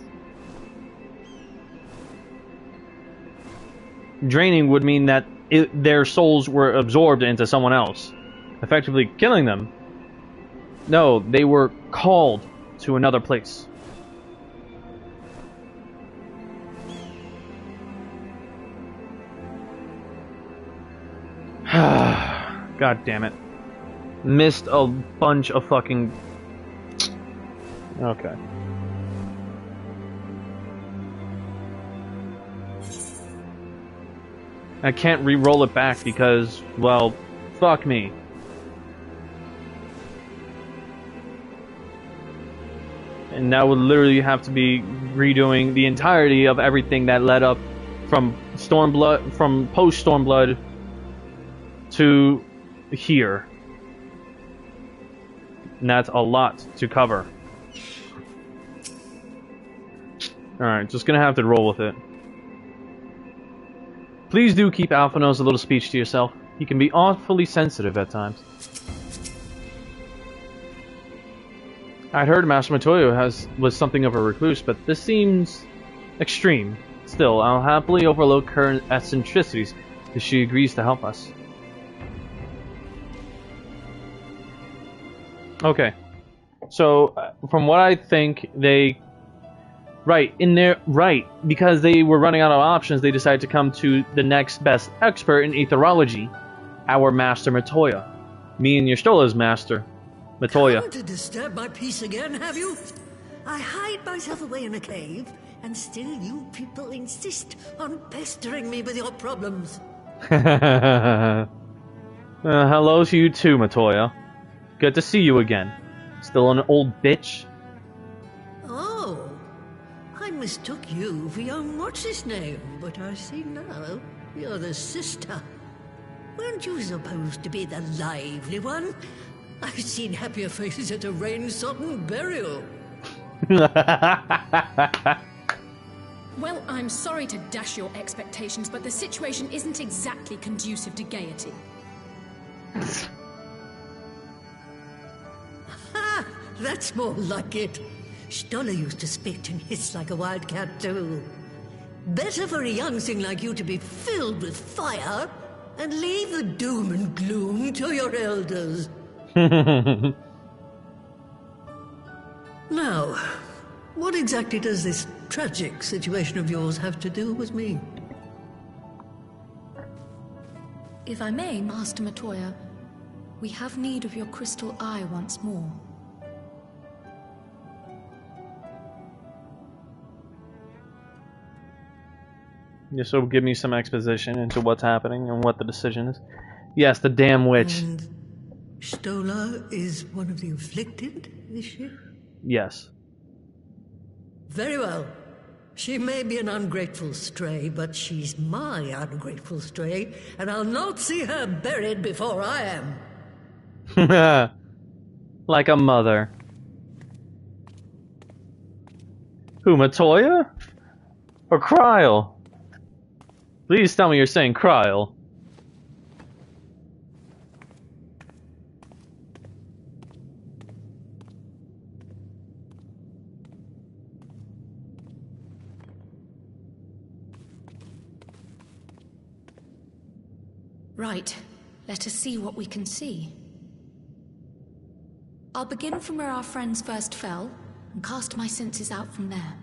Draining would mean that their souls were absorbed into someone else, effectively killing them. No, they were called to another place. God damn it. missed a bunch of fucking... Okay. I can't re-roll it back because, well, fuck me. And that would literally have to be redoing the entirety of everything that led up from Post-Stormblood to here. And that's a lot to cover. Alright, just gonna have to roll with it. Please do keep Alphanos a little speech to yourself. He can be awfully sensitive at times. I'd heard Master Matoyo was something of a recluse, but this seems extreme. Still, I'll happily overlook her eccentricities if she agrees to help us. Okay. So, from what I think, they... because they were running out of options, they decided to come to the next best expert in aetherology, our Master Matoya. Me and Y'shtola's Master, Matoya. Come to disturb my peace again, have you? I hide myself away in a cave, and still you people insist on pestering me with your problems. Hello to you too, Matoya. Good to see you again. Still an old bitch? Oh, I mistook you for young what's-his-name, but I see now you're the sister. Weren't you supposed to be the lively one? I've seen happier faces at a rain-sodden burial. Well, I'm sorry to dash your expectations, but the situation isn't exactly conducive to gaiety. Ha! That's more like it. Stoller used to spit and hiss like a wildcat too. Better for a young thing like you to be filled with fire and leave the doom and gloom to your elders. Now, what exactly does this tragic situation of yours have to do with me? If I may, Master Matoya, we have need of your crystal eye once more. This will give me some exposition into what's happening and what the decision is. Yes, the damn witch. And Stoller is one of the afflicted, is she? Yes. Very well. She may be an ungrateful stray, but she's my ungrateful stray, and I'll not see her buried before I am. Like a mother. Who, Matoya? Or Kryl? Please tell me you're saying Kryl. Right. Let us see what we can see. I'll begin from where our friends first fell, and cast my senses out from there.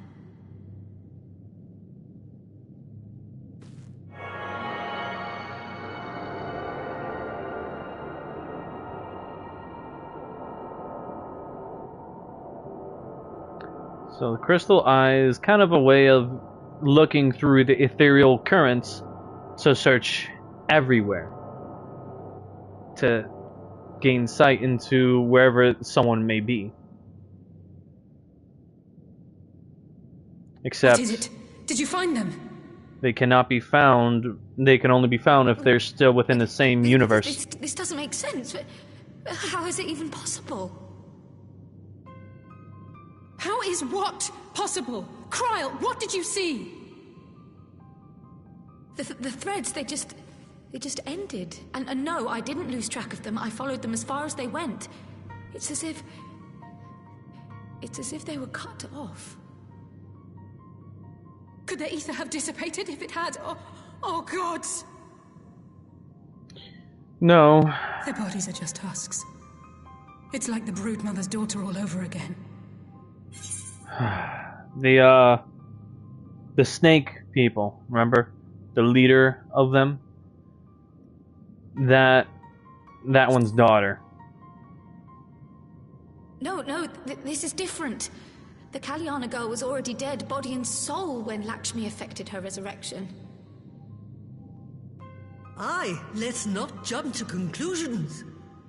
So the crystal eye is kind of a way of looking through the ethereal currents to search everywhere to gain sight into wherever someone may be. Except what is it? Did you find them? They cannot be found. They can only be found if they're still within the same universe. This doesn't make sense. How is it even possible? How is what possible? Kryl, what did you see? The threads, they just ended. And no, I didn't lose track of them. I followed them as far as they went. It's as if they were cut off. Could the ether have dissipated if it had? Oh gods! No. Their bodies are just husks. It's like the Broodmother's daughter all over again. The snake people, remember? The leader of them? That one's daughter. No, this is different. The Kalyana girl was already dead, body and soul, when Lakshmi effected her resurrection. Aye, let's not jump to conclusions.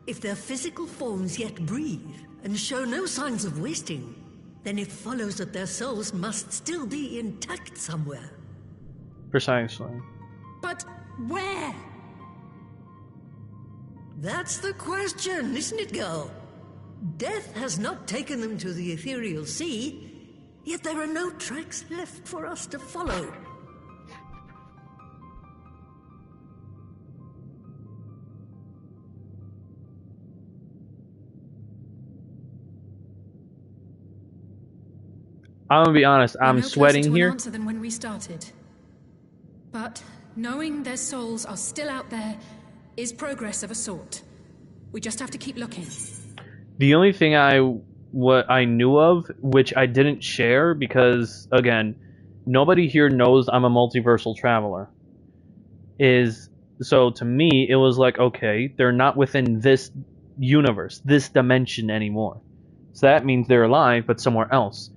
If their physical forms yet breathe, and show no signs of wasting, then it follows that their souls must still be intact somewhere. Precisely. But where? That's the question, isn't it, girl? Death has not taken them to the ethereal sea, yet there are no tracks left for us to follow. I'm gonna be honest, I'm sweating here. We're no closer to an answer than when we started. But knowing their souls are still out there is progress of a sort. We just have to keep looking. The only thing what I knew of, which I didn't share because, again, nobody here knows I'm a multiversal traveler, is, so to me, it was like, okay, they're not within this universe, this dimension anymore. So that means they're alive, but somewhere else.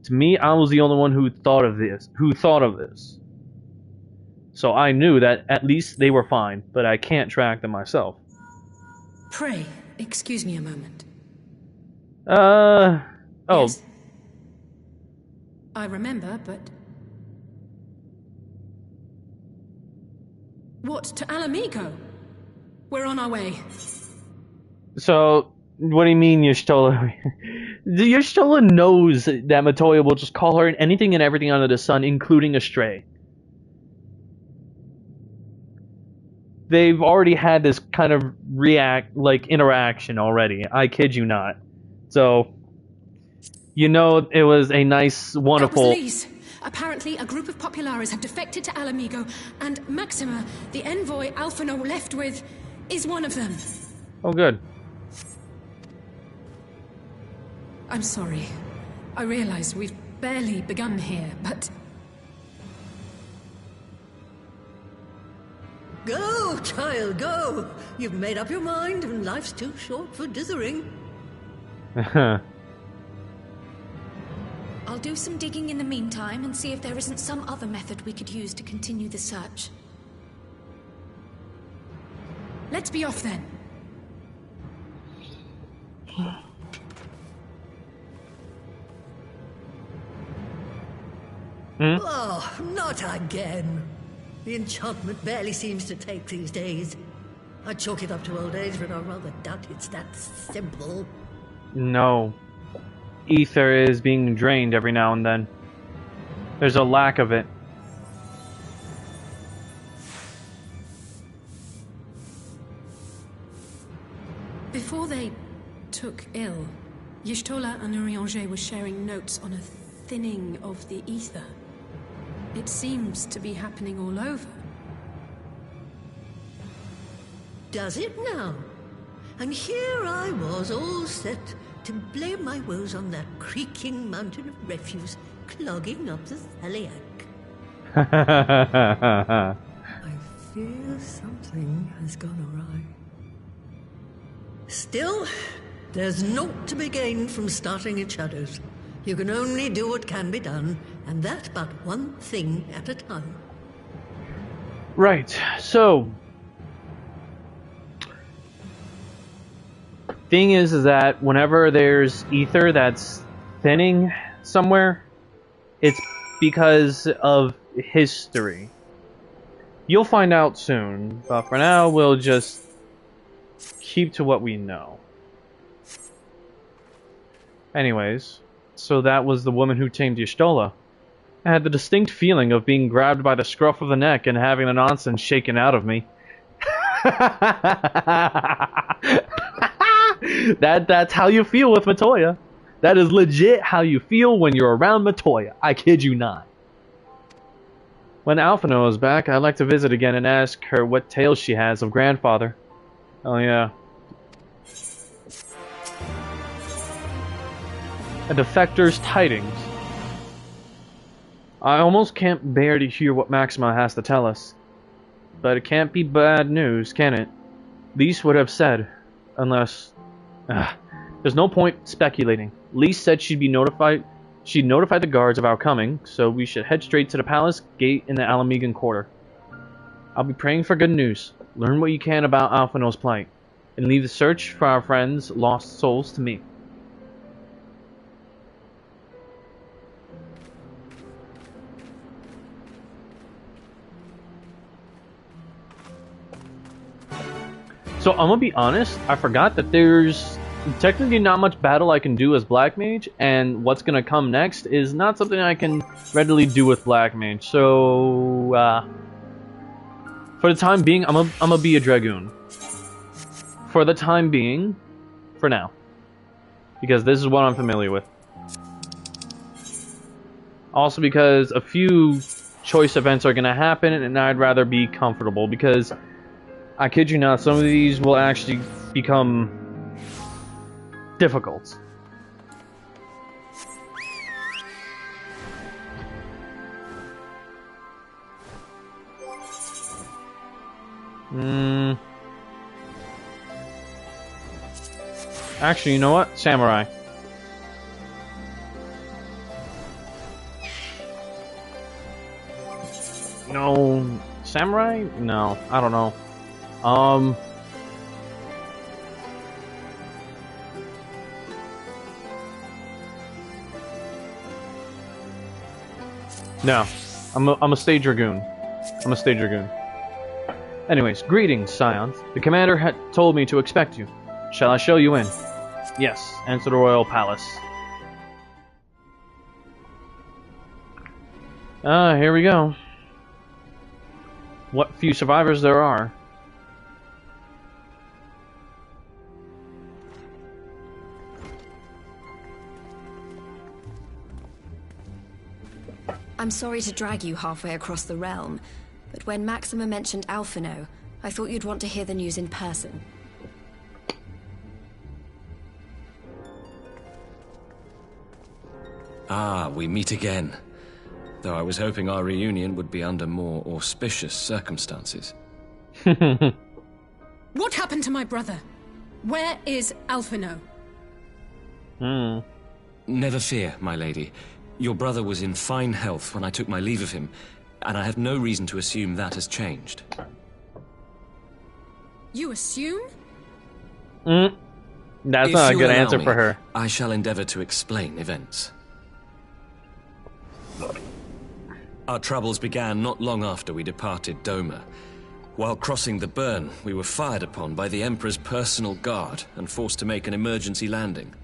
To me, I was the only one who thought of this. So I knew that at least they were fine, but I can't track them myself. Pray, excuse me a moment. Oh. Yes. I remember, but... What, to Alamigo? We're on our way. So, what do you mean, Y'shtola? Y'shtola knows that Matoya will just call her anything and everything under the sun, including a stray. They've already had this kind of interaction already. I kid you not. So, you know, it was a nice, wonderful... That was Lise. Apparently, a group of Populares have defected to Alamigo, and Maxima, the envoy Alphino left with, is one of them. Oh, good. I'm sorry. I realize we've barely begun here, but... Go, child, go! You've made up your mind, and life's too short for dithering. I'll do some digging in the meantime and see if there isn't some other method we could use to continue the search. Let's be off then. Oh, not again. The enchantment barely seems to take these days. I chalk it up to old age, but I rather doubt it's that simple. No. Ether is being drained every now and then. There's a lack of it. Before they took ill, Y'shtola and Urianger were sharing notes on a thinning of the ether. It seems to be happening all over. Does it now? And here I was, all set to blame my woes on that creaking mountain of refuse clogging up the Thaliac. I fear something has gone awry. Still, there's naught to be gained from starting in shadows. You can only do what can be done, and that but one thing at a time. Right, so... Thing is that whenever there's ether that's thinning somewhere, it's because of history. You'll find out soon, but for now we'll just keep to what we know. Anyways, so that was the woman who tamed Y'shtola. I had the distinct feeling of being grabbed by the scruff of the neck and having the nonsense shaken out of me. That's how you feel with Matoya. That is legit how you feel when you're around Matoya. I kid you not. When Alphino is back, I'd like to visit again and ask her what tales she has of grandfather. Oh yeah. A defector's tidings. I almost can't bear to hear what Maxima has to tell us. But it can't be bad news, can it? Lise would have said, unless... There's There's no point speculating. Lise said she'd notify the guards of our coming, so we should head straight to the palace gate in the Alamegan Quarter. I'll be praying for good news. Learn what you can about Alphino's plight, and leave the search for our friends' lost souls to me. So I'm gonna be honest, I forgot that there's technically not much battle I can do as Black Mage, and what's gonna come next is not something I can readily do with Black Mage. So for the time being, I'm gonna be a Dragoon. For the time being, for now, because this is what I'm familiar with. Also because a few choice events are gonna happen, and I'd rather be comfortable because. I kid you not, some of these will actually become difficult. Actually, you know what? Samurai. No. Samurai? No. I don't know. No. I'm a Stage Dragoon. I'm a Stage Dragoon. Anyways, greetings, Scions. The commander had told me to expect you. Shall I show you in? Yes, enter the royal palace. Here we go. What few survivors there are. I'm sorry to drag you halfway across the realm, but when Maxima mentioned Alphino, I thought you'd want to hear the news in person. Ah, we meet again. Though I was hoping our reunion would be under more auspicious circumstances. What happened to my brother? Where is Alphino? Never fear, my lady. Your brother was in fine health when I took my leave of him, and I have no reason to assume that has changed. You assume? That's not a good answer for her. I shall endeavor to explain events. Our troubles began not long after we departed Doma. While crossing the burn, we were fired upon by the Emperor's personal guard and forced to make an emergency landing.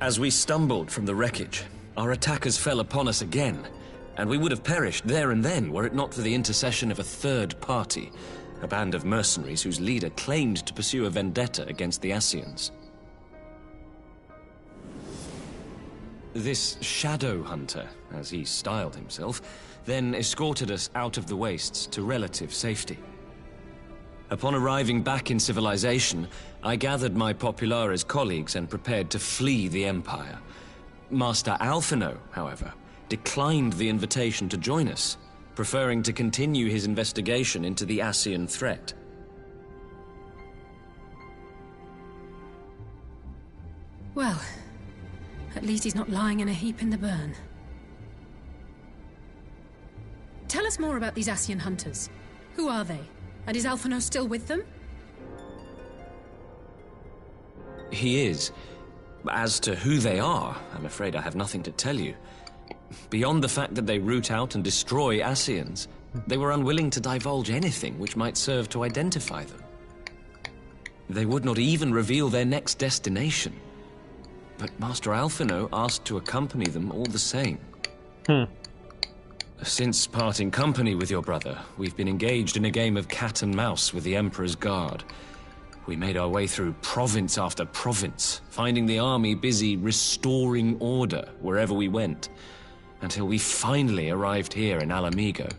As we stumbled from the wreckage, our attackers fell upon us again, and we would have perished there and then were it not for the intercession of a third party, a band of mercenaries whose leader claimed to pursue a vendetta against the Ascians. This shadow hunter, as he styled himself, then escorted us out of the wastes to relative safety. Upon arriving back in civilization, I gathered my Populares colleagues and prepared to flee the Empire. Master Alphino, however, declined the invitation to join us, preferring to continue his investigation into the Ascian threat. Well, at least he's not lying in a heap in the burn. Tell us more about these Ascian hunters. Who are they? And is Alphino still with them? He is. As to who they are, I'm afraid I have nothing to tell you. Beyond the fact that they root out and destroy Ascians, they were unwilling to divulge anything which might serve to identify them. They would not even reveal their next destination. But Master Alphino asked to accompany them all the same. Since parting company with your brother, we've been engaged in a game of cat and mouse with the Emperor's Guard. We made our way through province after province, finding the army busy restoring order wherever we went, until we finally arrived here in Alamigo.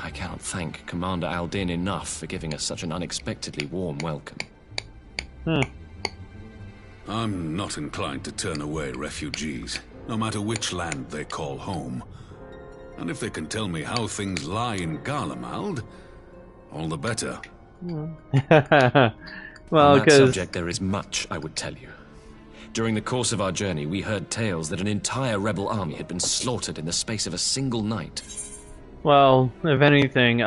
I cannot thank Commander Aldin enough for giving us such an unexpectedly warm welcome. I'm not inclined to turn away refugees, no matter which land they call home. And if they can tell me how things lie in Garlemald, all the better. On Well, that because subject, there is much I would tell you. During the course of our journey, we heard tales that an entire rebel army had been slaughtered in the space of a single night. well, if anything,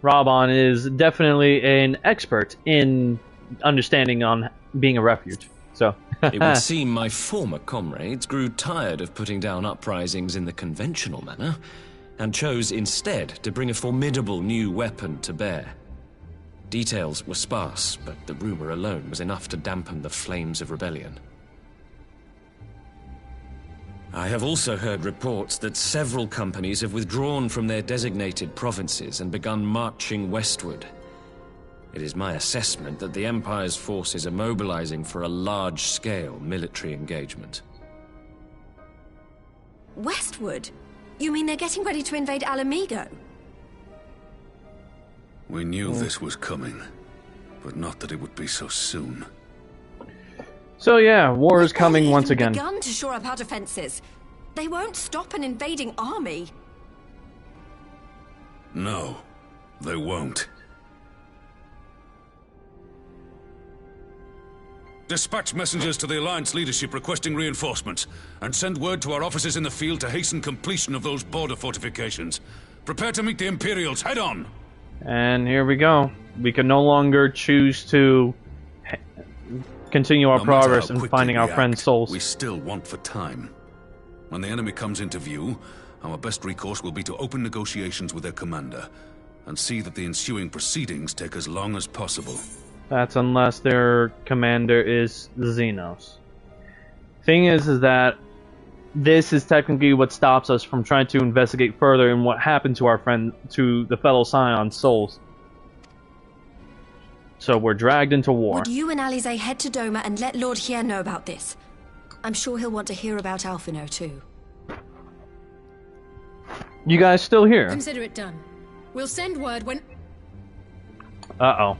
Raban is definitely an expert in understanding on being a refuge. So It would seem my former comrades grew tired of putting down uprisings in the conventional manner, and chose instead to bring a formidable new weapon to bear. Details were sparse, but the rumor alone was enough to dampen the flames of rebellion. I have also heard reports that several companies have withdrawn from their designated provinces and begun marching westward. It is my assessment that the Empire's forces are mobilizing for a large-scale military engagement. Westward? You mean they're getting ready to invade Alamigo? We knew this was coming, but not that it would be so soon. So yeah, war is coming once again. Begun to shore up our defenses. They won't stop an invading army. No, they won't. Dispatch messengers to the Alliance leadership requesting reinforcements, and send word to our officers in the field to hasten completion of those border fortifications. Prepare to meet the Imperials head on! And here we go. We can no longer choose to continue our progress in finding our friend's souls. We still want for time. When the enemy comes into view, our best recourse will be to open negotiations with their commander, and see that the ensuing proceedings take as long as possible. That's unless their commander is Xenos. Thing is that this is technically what stops us from trying to investigate further in what happened to our friend, to the fellow Scion's souls. So we're dragged into war. Would you and Alize head to Doma and let Lord Hien know about this? I'm sure he'll want to hear about Alphino too. You guys still here? Consider it done. We'll send word when... Uh-oh.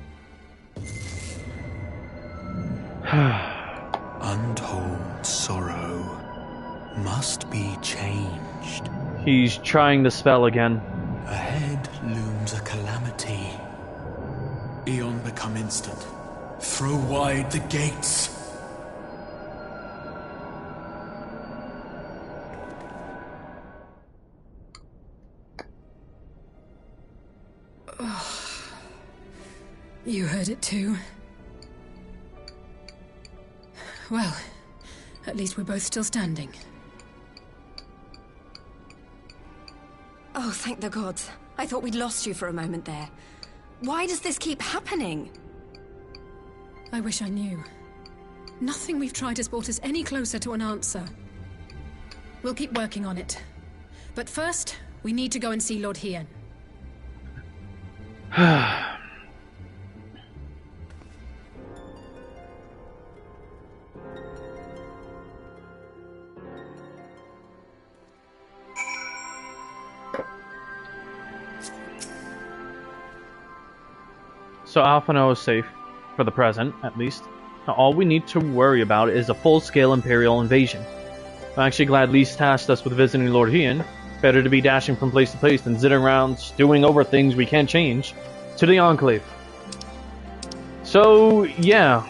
Untold sorrow must be changed. He's trying to spell again. Ahead looms a calamity. Eon become instant. Throw wide the gates. You heard it too. Well, at least we're both still standing. Oh, thank the gods. I thought we'd lost you for a moment there. Why does this keep happening? I wish I knew. Nothing we've tried has brought us any closer to an answer. We'll keep working on it. But first, we need to go and see Lord Hien. So Alphino is safe, for the present, at least. Now, all we need to worry about is a full-scale Imperial invasion. I'm actually glad Lee's tasked us with visiting Lord Hien. Better to be dashing from place to place than sitting around stewing over things we can't change. To the Enclave. So, yeah.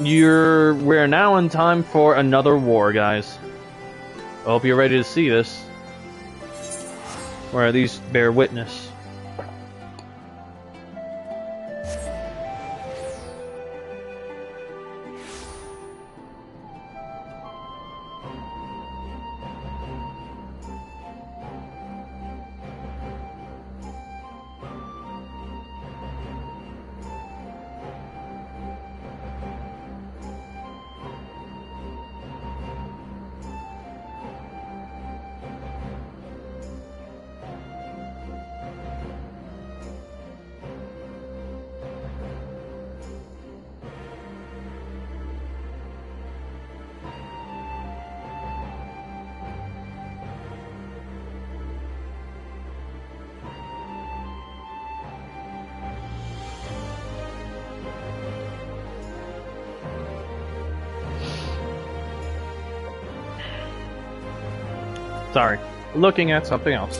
We're now in time for another war, guys. I hope you're ready to see this. Or at least bear witness. Sorry, looking at something else.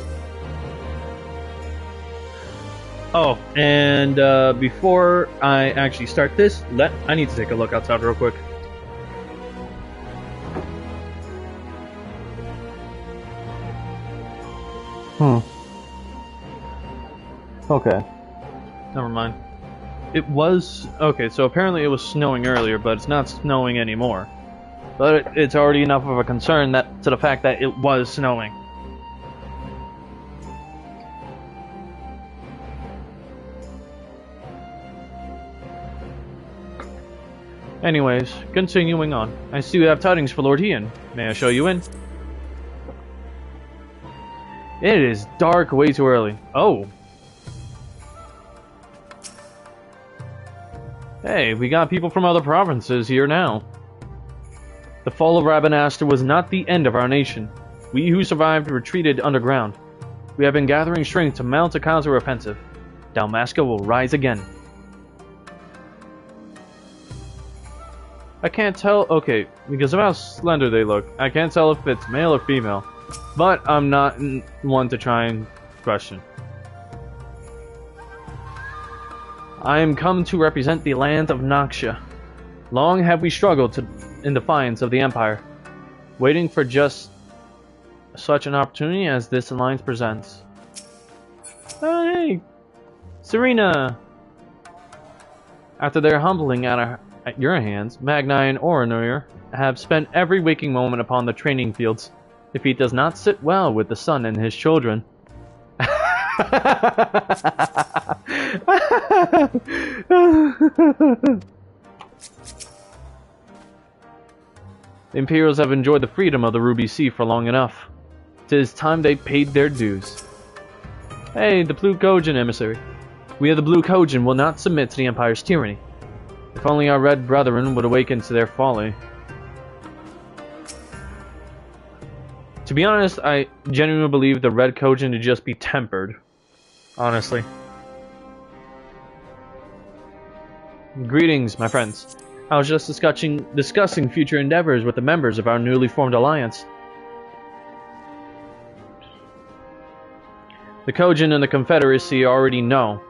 Oh, and before I actually start this, I need to take a look outside real quick. Okay. Never mind. It was... Okay, so apparently it was snowing earlier, but it's not snowing anymore. But it's already enough of a concern to the fact that it was snowing. Anyways, continuing on. I see we have tidings for Lord Ian. May I show you in? It is dark way too early. Oh. Hey, we got people from other provinces here now. The fall of Rabanastre was not the end of our nation. We who survived retreated underground. We have been gathering strength to mount a counter-offensive. Dalmasca will rise again. I can't tell, okay, because of how slender they look, I can't tell if it's male or female. But I'm not one to try and question. I am come to represent the land of Noxia. Long have we struggled in defiance of the Empire, waiting for just such an opportunity as this alliance presents. Oh, hey! Serena! After their humbling at your hands, Magni and Oronir have spent every waking moment upon the training fields. Defeat does not sit well with the son and his children. The Imperials have enjoyed the freedom of the Ruby Sea for long enough. 'Tis time they paid their dues. Hey, the Blue Kojin emissary. We of the Blue Kojin will not submit to the Empire's tyranny. If only our red brethren would awaken to their folly. To be honest, I genuinely believe the red Kojin to just be tempered. Honestly. Greetings, my friends. I was just discussing future endeavors with the members of our newly formed alliance. The Kojin and the Confederacy already know,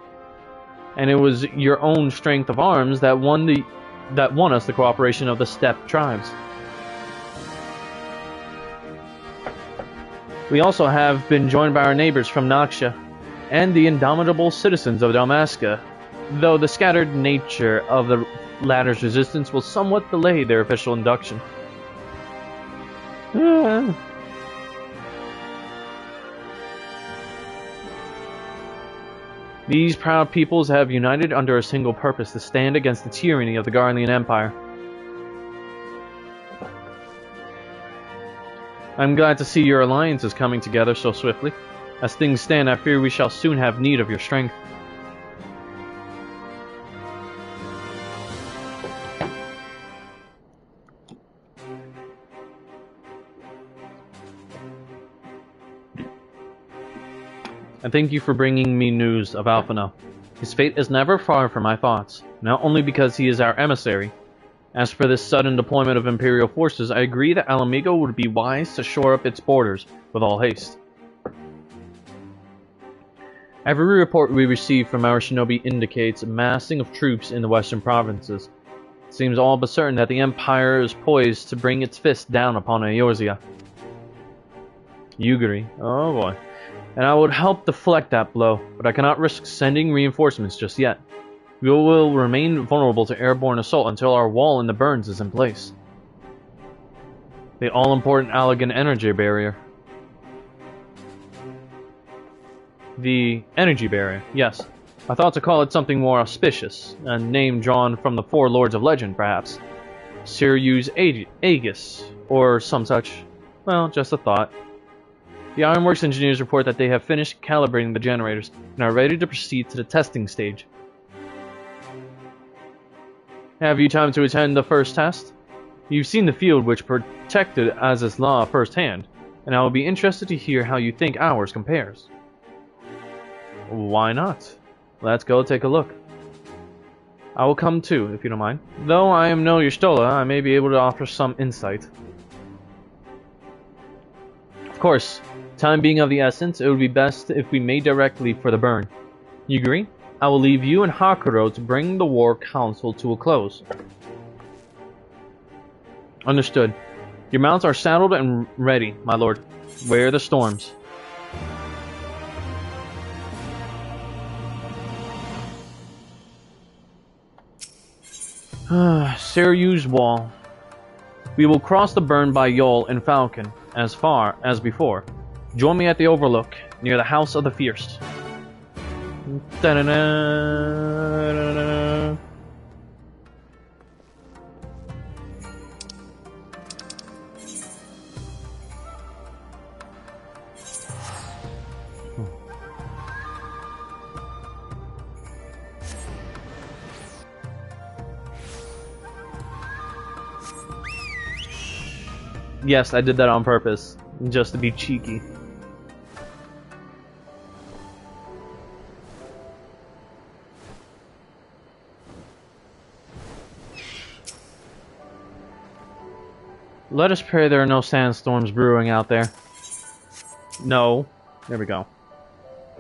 and it was your own strength of arms that won us the cooperation of the steppe tribes. We also have been joined by our neighbors from Noxia, and the indomitable citizens of Dalmasca, though the scattered nature of the latter's resistance will somewhat delay their official induction. These proud peoples have united under a single purpose, to stand against the tyranny of the Garlean Empire. I'm glad to see your alliance is coming together so swiftly. As things stand, I fear we shall soon have need of your strength. And thank you for bringing me news of Alphinaud. His fate is never far from my thoughts, not only because he is our emissary. As for this sudden deployment of Imperial forces, I agree that Alamigo would be wise to shore up its borders with all haste. Every report we receive from our shinobi indicates a massing of troops in the western provinces. It seems all but certain that the Empire is poised to bring its fist down upon Eorzea. Yugiri, oh boy. And I would help deflect that blow, but I cannot risk sending reinforcements just yet. We will remain vulnerable to airborne assault until our wall in the Burns is in place. The all-important Allegan energy barrier. The energy barrier, yes. I thought to call it something more auspicious, a name drawn from the four lords of legend, perhaps. Sirius Aegis, or some such. Well, just a thought. The Ironworks engineers report that they have finished calibrating the generators and are ready to proceed to the testing stage. Have you time to attend the first test? You've seen the field which protected Aziz's law firsthand, and I will be interested to hear how you think ours compares. Why not? Let's go take a look. I will come too, if you don't mind. Though I am no Y'shtola, I may be able to offer some insight. Of course, time being of the essence, it would be best if we made directly for the burn. You agree? I will leave you and Hakuro to bring the War Council to a close. Understood. Your mounts are saddled and ready, my lord. Wear the storms. Sirius Wall. We will cross the burn by Yol and Falcon, as far as before. Join me at the Overlook, near the House of the Fierce. Da-da-da, Yes, I did that on purpose, just to be cheeky. Let us pray there are no sandstorms brewing out there. No. There we go.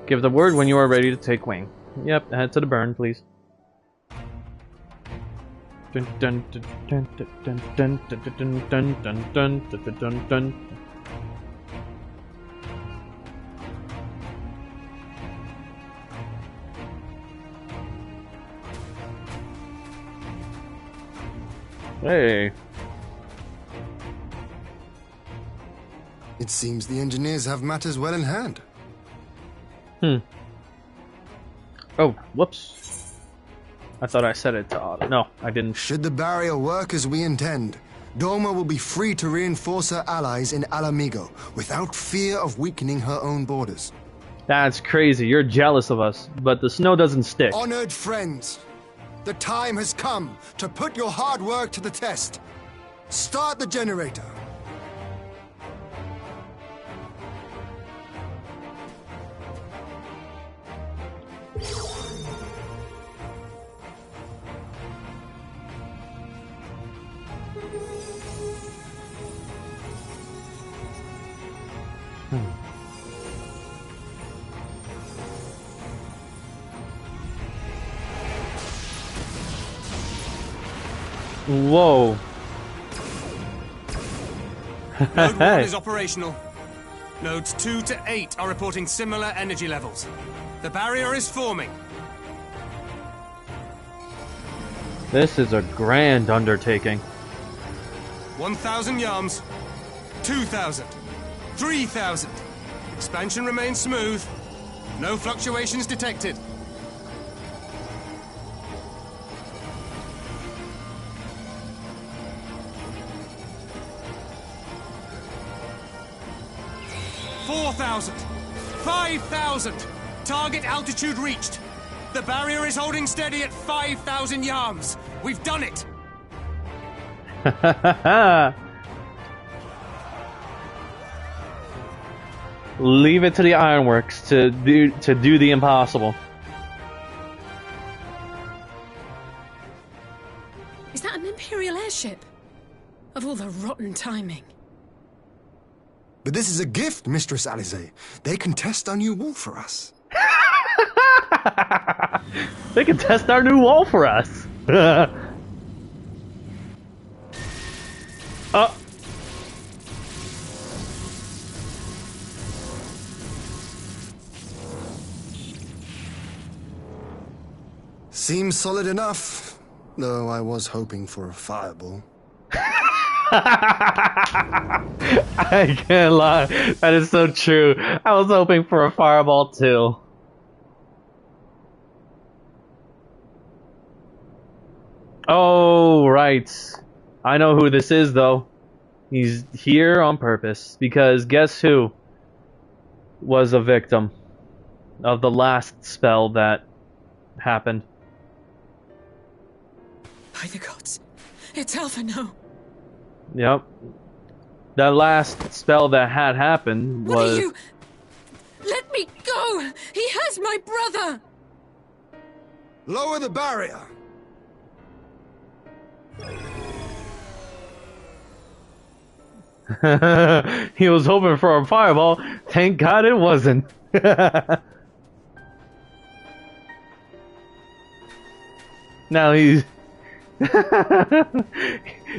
Give the word when you are ready to take wing. Yep, head to the burn, please. Dun dun dun dun dun dun dun dun dun dun dun dun dun dun. Hey. It seems the engineers have matters well in hand. Oh, whoops. I thought I said it to Otto. No, I didn't. Should the barrier work as we intend, Doma will be free to reinforce her allies in Alamigo without fear of weakening her own borders. That's crazy. You're jealous of us, but the snow doesn't stick. Honored friends, the time has come to put your hard work to the test. Start the generator. Whoa. Node 1 is operational. Nodes 2 to 8 are reporting similar energy levels. The barrier is forming. This is a grand undertaking. 1,000 yards. 2,000. 3,000. Expansion remains smooth. No fluctuations detected. $4,000. 5,000. Target altitude reached. The barrier is holding steady at 5,000 yards. We've done it. Leave it to the ironworks to do the impossible. Is that an Imperial airship? Of all the rotten timing. But this is a gift, Mistress Alize. They can test our new wall for us. They can test our new wall for us. Seems solid enough, though I was hoping for a fireball. I can't lie. That is so true. I was hoping for a fireball too. Oh, right. I know who this is, though. He's here on purpose, because guess who was a victim of the last spell that happened? By the gods. It's Alpha, no. Yep. That last spell that had happened was... What are you... Let me go! He has my brother! Lower the barrier! He was hoping for a fireball. Thank God it wasn't. Now he's...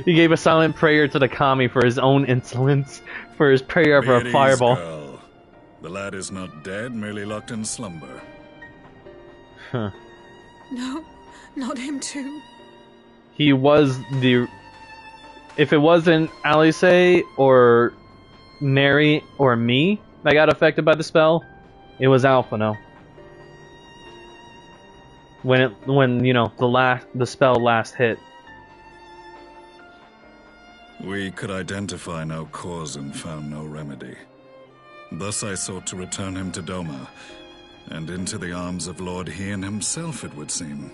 He gave a silent prayer to the kami for his own insolence, for his prayer for a fireball. Girl. The lad is not dead, merely locked in slumber. Huh. No, not him too. He was the... If it wasn't Alice or Mary or me that got affected by the spell, it was Alphino. When you know, the spell last hit. We could identify no cause and found no remedy. Thus I sought to return him to Doma, and into the arms of Lord Hien himself, it would seem.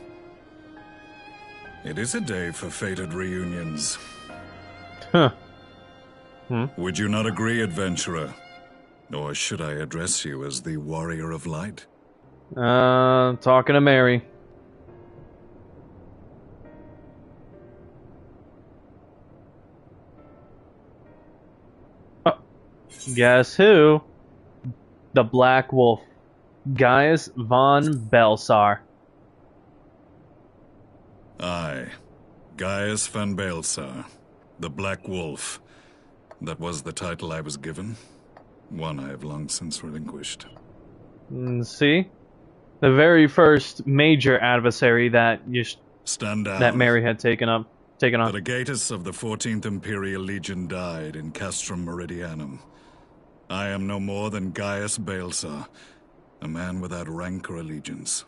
It is a day for fated reunions. Huh. Would you not agree, adventurer? Or should I address you as the Warrior of Light? Talking to Mary. Oh, guess who? The Black Wolf. Gaius von Belsar. Aye. Gaius von Belsar. The Black Wolf. That was the title I was given. One I have long since relinquished. See? The very first major adversary that Stand down. that Mary had taken on. The legatus of the 14th Imperial Legion died in Castrum Meridianum. I am no more than Gaius Belsar, a man without rank or allegiance.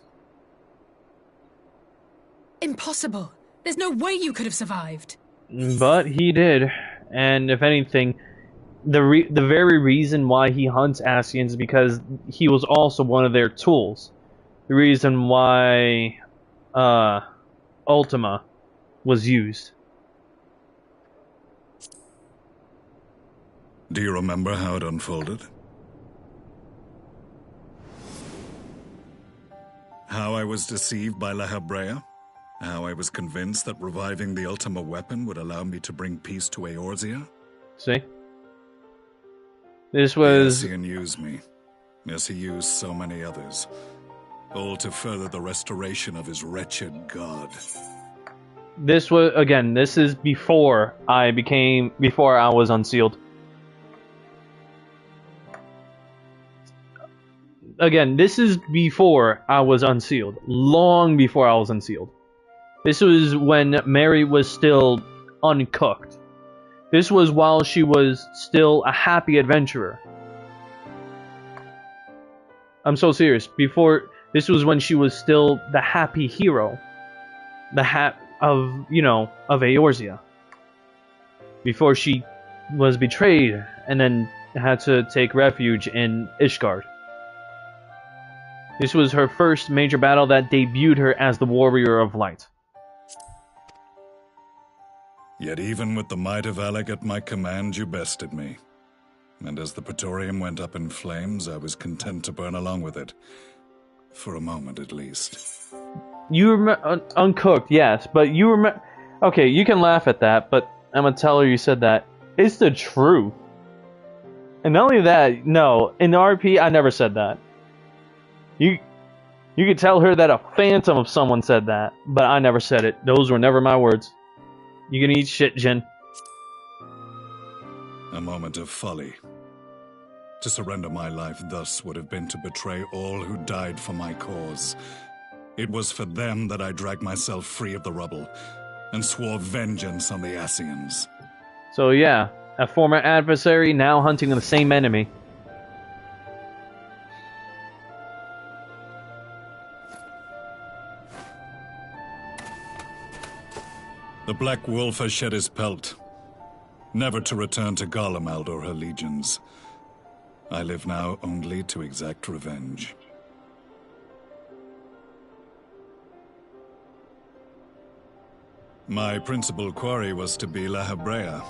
Impossible. There's no way you could have survived. But he did, and if anything, the very reason why he hunts Ascians is because he was also one of their tools. The reason why Ultima was used. Do you remember how it unfolded? How I was deceived by La Habrea? How I was convinced that reviving the Ultima weapon would allow me to bring peace to Eorzea? See? This was... The Ascian used me, as he used so many others, all to further the restoration of his wretched god. This was, again, this is before I was unsealed. Again, this is before I was unsealed. Long before I was unsealed. This was when Mary was still uncooked. This was while she was still a happy adventurer. I'm so serious. This was when she was still the happy hero. Of Eorzea. Before she was betrayed and then had to take refuge in Ishgard. This was her first major battle that debuted her as the Warrior of Light. Yet even with the might of Alec at my command, you bested me. And as the Praetorium went up in flames, I was content to burn along with it. For a moment, at least. You remember... uncooked, yes, but you remember... Okay, you can laugh at that, but I'm gonna tell her you said that. It's the truth. And not only that, no, in the RP, I never said that. You could tell her that a phantom of someone said that, but I never said it. Those were never my words. You can eat shit, Jin. A moment of folly. To surrender my life thus would have been to betray all who died for my cause. It was for them that I dragged myself free of the rubble, and swore vengeance on the Ascians. So yeah, a former adversary now hunting the same enemy. The Black Wolf has shed his pelt, never to return to Garlemald or her legions. I live now only to exact revenge. My principal quarry was to be La Habrea,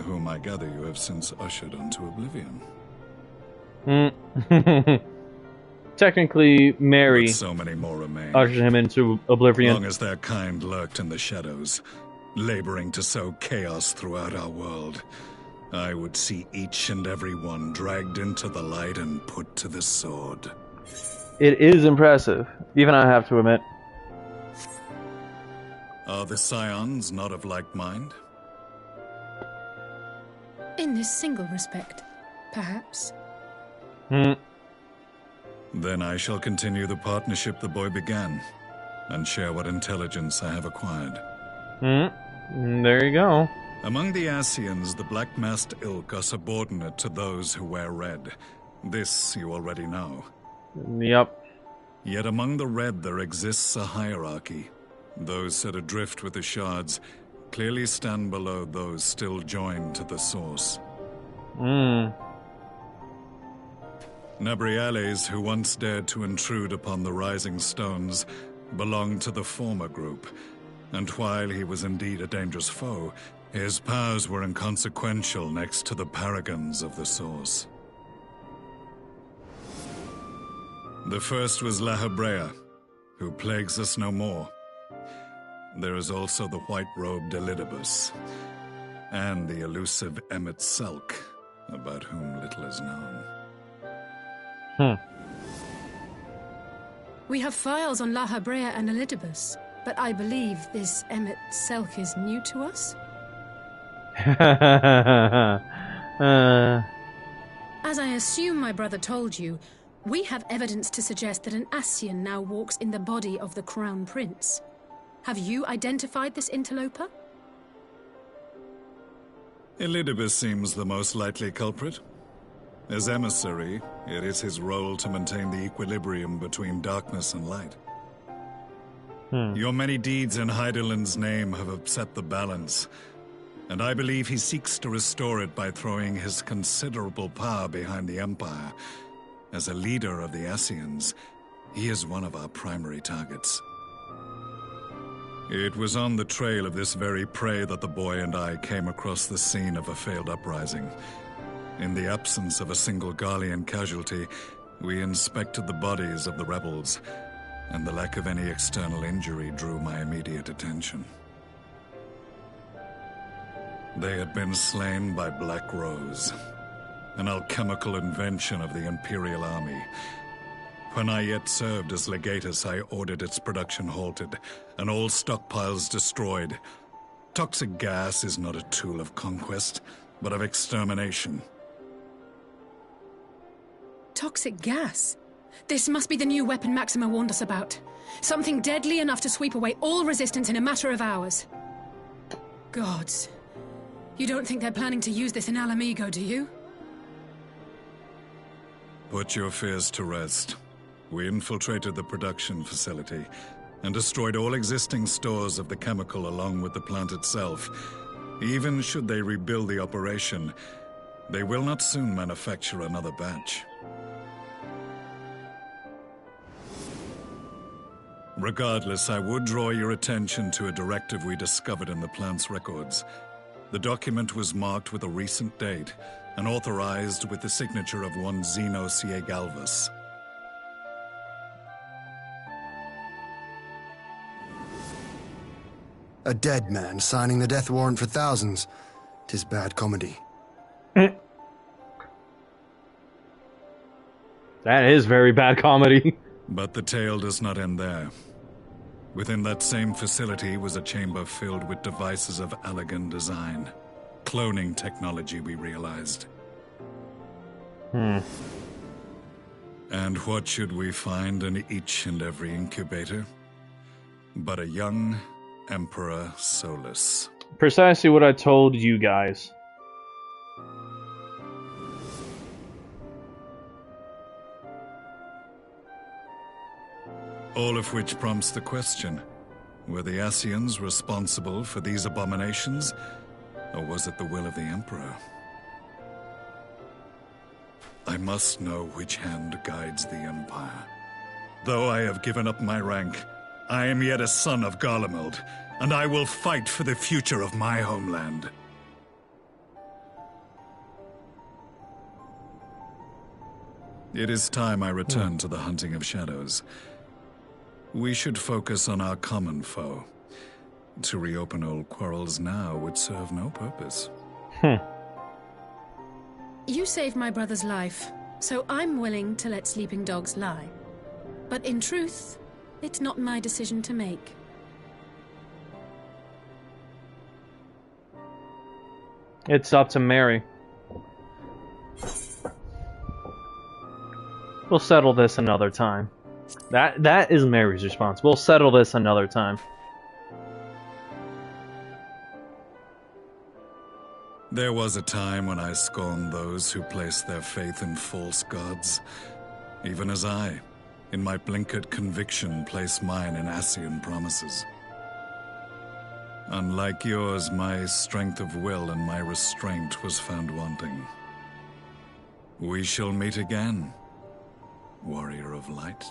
whom I gather you have since ushered onto oblivion. Technically, Mary but so many more remain. ushered him into oblivion. Long as their kind lurked in the shadows, laboring to sow chaos throughout our world, I would see each and every one dragged into the light and put to the sword. It is impressive, even I have to admit. Are the scions not of like mind? In this single respect, perhaps. Then I shall continue the partnership the boy began, and share what intelligence I have acquired. There you go. Among the Ascians, the Black-Masked Ilk are subordinate to those who wear red. This you already know. Yep. Yet among the red there exists a hierarchy. Those set adrift with the shards clearly stand below those still joined to the source. Nabriales, who once dared to intrude upon the Rising Stones, belonged to the former group, and while he was indeed a dangerous foe, his powers were inconsequential next to the paragons of the Source. The first was La Hebrea, who plagues us no more. There is also the white-robed Elidibus, and the elusive Emmet Selk, about whom little is known. We have files on La Hebrea and Elidibus, but I believe this Emmet Selk is new to us? As I assume my brother told you, we have evidence to suggest that an Ascian now walks in the body of the Crown Prince. Have you identified this interloper? Elidibus seems the most likely culprit. As emissary, it is his role to maintain the equilibrium between darkness and light. Your many deeds in Hydaelyn's name have upset the balance, and I believe he seeks to restore it by throwing his considerable power behind the Empire. As a leader of the Ascians, he is one of our primary targets. It was on the trail of this very prey that the boy and I came across the scene of a failed uprising. In the absence of a single Garlean casualty, we inspected the bodies of the rebels, and the lack of any external injury drew my immediate attention. They had been slain by Black Rose, an alchemical invention of the Imperial Army. When I yet served as legatus, I ordered its production halted, and all stockpiles destroyed. Toxic gas is not a tool of conquest, but of extermination. Toxic gas? This must be the new weapon Maxima warned us about. Something deadly enough to sweep away all resistance in a matter of hours. Gods. You don't think they're planning to use this in Alamigo, do you? Put your fears to rest. We infiltrated the production facility and destroyed all existing stores of the chemical along with the plant itself. Even should they rebuild the operation, they will not soon manufacture another batch. Regardless, I would draw your attention to a directive we discovered in the plant's records. The document was marked with a recent date and authorized with the signature of one Zeno Galvus. A dead man signing the death warrant for thousands. 'Tis bad comedy. That is very bad comedy. But the tale does not end there. Within that same facility was a chamber filled with devices of elegant design. Cloning technology, we realized. And what should we find in each and every incubator? But a young Emperor Solus. Precisely what I told you guys. All of which prompts the question, were the Ascians responsible for these abominations, or was it the will of the Emperor? I must know which hand guides the Empire. Though I have given up my rank, I am yet a son of Garlemald, and I will fight for the future of my homeland. It is time I return to the hunting of shadows. We should focus on our common foe. To reopen old quarrels now would serve no purpose. You saved my brother's life, so I'm willing to let sleeping dogs lie. But in truth, it's not my decision to make. It's up to Mary. We'll settle this another time. That is Mary's response. We'll settle this another time. There was a time when I scorned those who placed their faith in false gods, even as I, in my blinkered conviction, place mine in Ascian promises. Unlike yours, my strength of will and my restraint was found wanting. We shall meet again, warrior of light.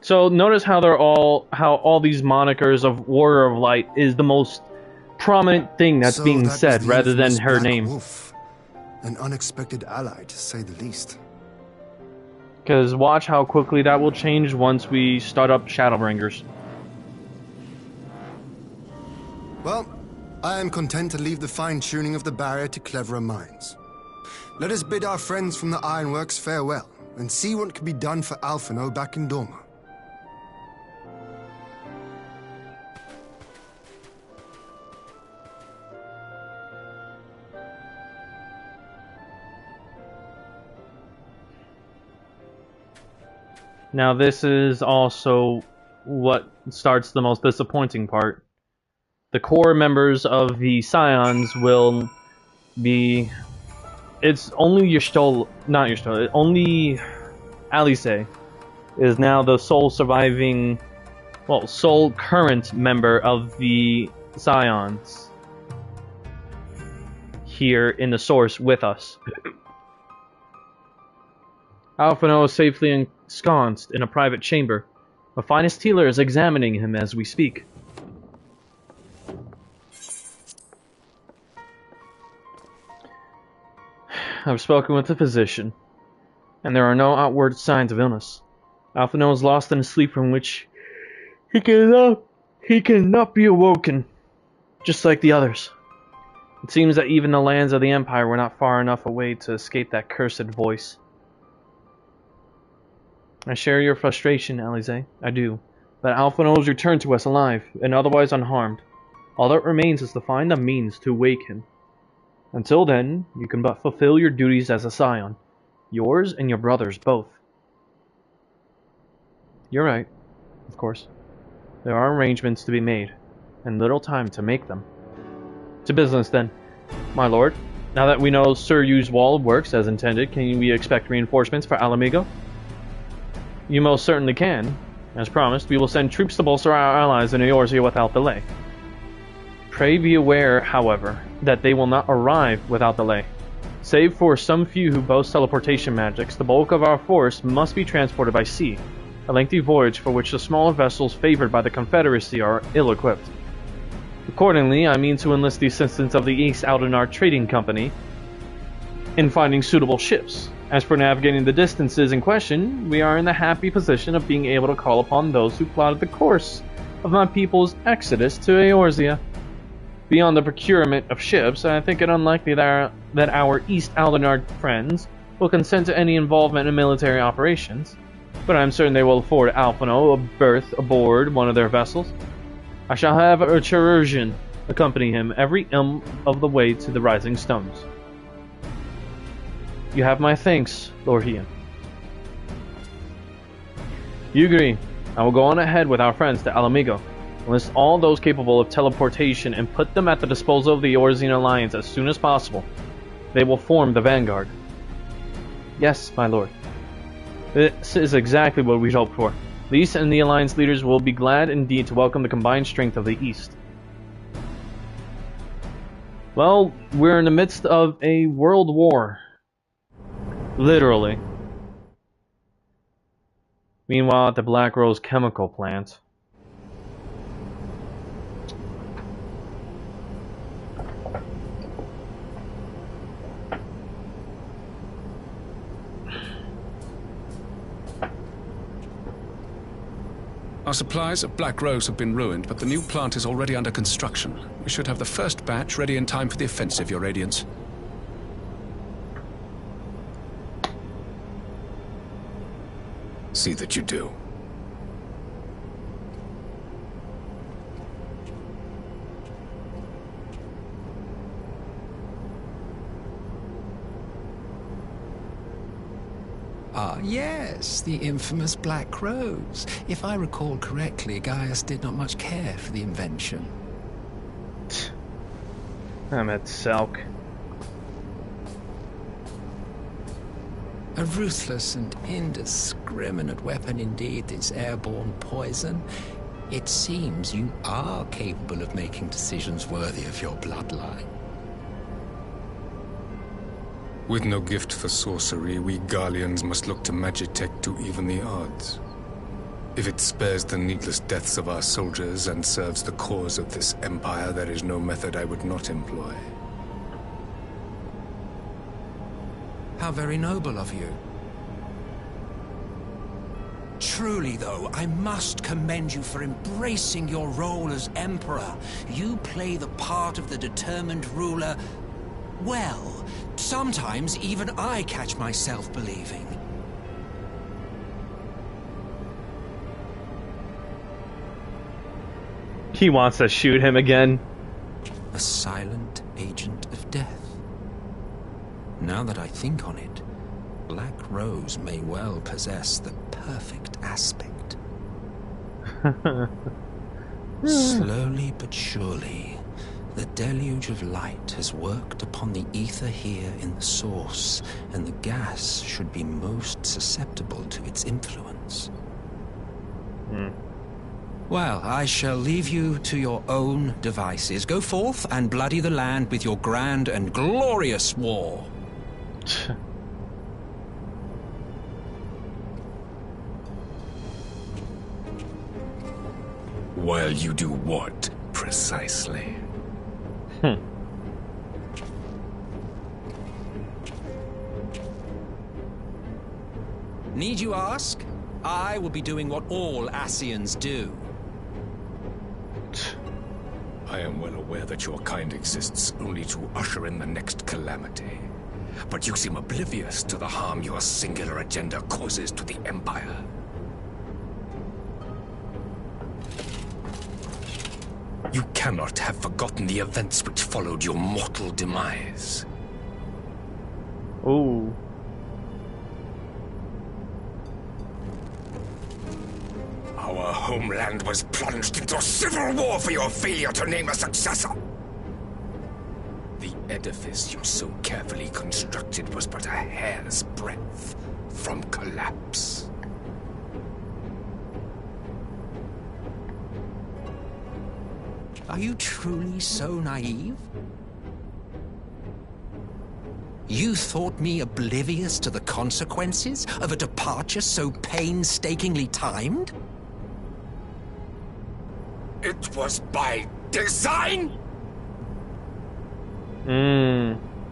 So notice how all these monikers of Warrior of Light is the most prominent thing that's being said rather than her name. Wolf. An unexpected ally, to say the least. Because watch how quickly that will change once we start up Shadowbringers. Well, I am content to leave the fine-tuning of the barrier to cleverer minds. Let us bid our friends from the Ironworks farewell, and see what can be done for Alphino back in Dorma. Now this is also what starts the most disappointing part. The core members of the Scions will be... It's only only Alice is now the sole surviving, well, sole current member of the Scions here in the Source with us. Alphino is safely ensconced in a private chamber. The finest healer is examining him as we speak. I've spoken with the physician, and there are no outward signs of illness. Alphino is lost in a sleep from which he cannot be awoken, just like the others. It seems that even the lands of the Empire were not far enough away to escape that cursed voice. I share your frustration, Alize. I do. But Alphino has returned to us alive, and otherwise unharmed. All that remains is to find a means to wake him. Until then, you can but fulfill your duties as a Scion. Yours and your brother's both. You're right, of course. There are arrangements to be made, and little time to make them. To business, then. My lord, now that we know Sir Yu's wall works as intended, can we expect reinforcements for Alamigo? You most certainly can. As promised, we will send troops to bolster our allies in Eorzea without delay. Pray be aware, however, that they will not arrive without delay. Save for some few who boast teleportation magics, the bulk of our force must be transported by sea, a lengthy voyage for which the smaller vessels favored by the Confederacy are ill-equipped. Accordingly, I mean to enlist the assistance of the East Aldenar Trading Company in finding suitable ships. As for navigating the distances in question, we are in the happy position of being able to call upon those who plotted the course of my people's exodus to Eorzea. Beyond the procurement of ships, I think it unlikely that our East Aldenar friends will consent to any involvement in military operations, but I am certain they will afford Alphino a berth aboard one of their vessels. I shall have a Chirurgeon accompany him every elm of the way to the Rising Stones. You have my thanks, Lord Ian. You agree. I will go on ahead with our friends to Alamigo, enlist all those capable of teleportation, and put them at the disposal of the Eorzean Alliance as soon as possible. They will form the vanguard. Yes, my lord. This is exactly what we'd hoped for. Lys and the Alliance leaders will be glad indeed to welcome the combined strength of the East. Well, we're in the midst of a world war. Literally. Meanwhile, at the Black Rose chemical plant, our supplies of Black Rose have been ruined, but the new plant is already under construction. We should have the first batch ready in time for the offensive, Your Radiance. See that you do. Ah, yes, the infamous Black Rose. If I recall correctly, Gaius did not much care for the invention. I'm at Selk. A ruthless and indiscriminate weapon indeed, this airborne poison. It seems you are capable of making decisions worthy of your bloodline. With no gift for sorcery, we Garleans must look to Magitech to even the odds. If it spares the needless deaths of our soldiers and serves the cause of this empire, there is no method I would not employ. How very noble of you. Truly, though, I must commend you for embracing your role as Emperor. You play the part of the determined ruler well. Sometimes even I catch myself believing. He wants to shoot him again. A silent agent of death. Now that I think on it, Black Rose may well possess the perfect aspect. Slowly but surely, the deluge of light has worked upon the ether here in the source, and the gas should be most susceptible to its influence. Well, I shall leave you to your own devices. Go forth and bloody the land with your grand and glorious war. While you do what, precisely? Need you ask? I will be doing what all Ascians do. I am well aware that your kind exists only to usher in the next calamity. But you seem oblivious to the harm your singular agenda causes to the Empire. You cannot have forgotten the events which followed your mortal demise. Ooh. Our homeland was plunged into civil war for your failure to name a successor. The edifice you so carefully constructed was but a hair's breadth from collapse. Are you truly so naive? You thought me oblivious to the consequences of a departure so painstakingly timed? It was by design?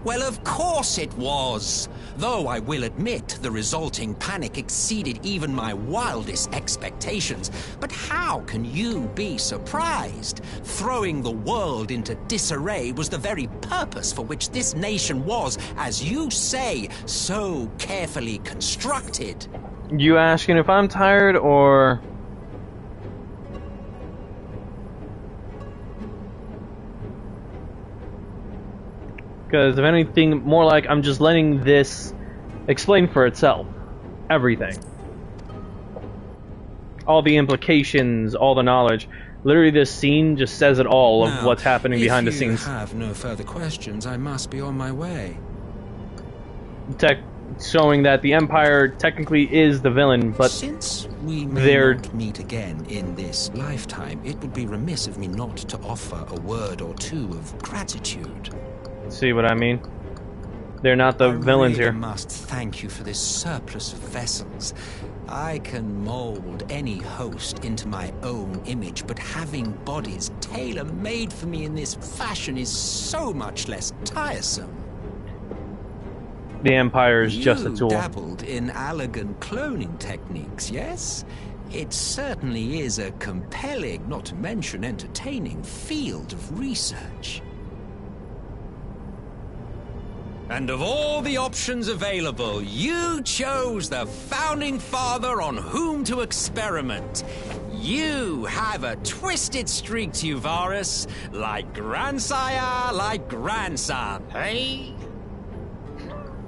Well, of course it was. Though I will admit the resulting panic exceeded even my wildest expectations. But how can you be surprised? Throwing the world into disarray was the very purpose for which this nation was, as you say, so carefully constructed. You asking if I'm tired, or... Because if anything, more like I'm just letting this explain for itself. Everything. All the implications, all the knowledge. Literally this scene just says it all of what's happening behind the scenes. If you have no further questions, I must be on my way. Showing that the Empire technically is the villain, but since we may not meet again in this lifetime, it would be remiss of me not to offer a word or two of gratitude. See what I mean? They're not the villains here. I must thank you for this surplus of vessels. I can mold any host into my own image, but having bodies tailor-made for me in this fashion is so much less tiresome. The Empire is just a tool. You dabbled in Allagan cloning techniques, yes? It certainly is a compelling, not to mention entertaining, field of research. And of all the options available, you chose the Founding Father on whom to experiment. You have a twisted streak to you, Varus. Like grandsire, like grandson, hey?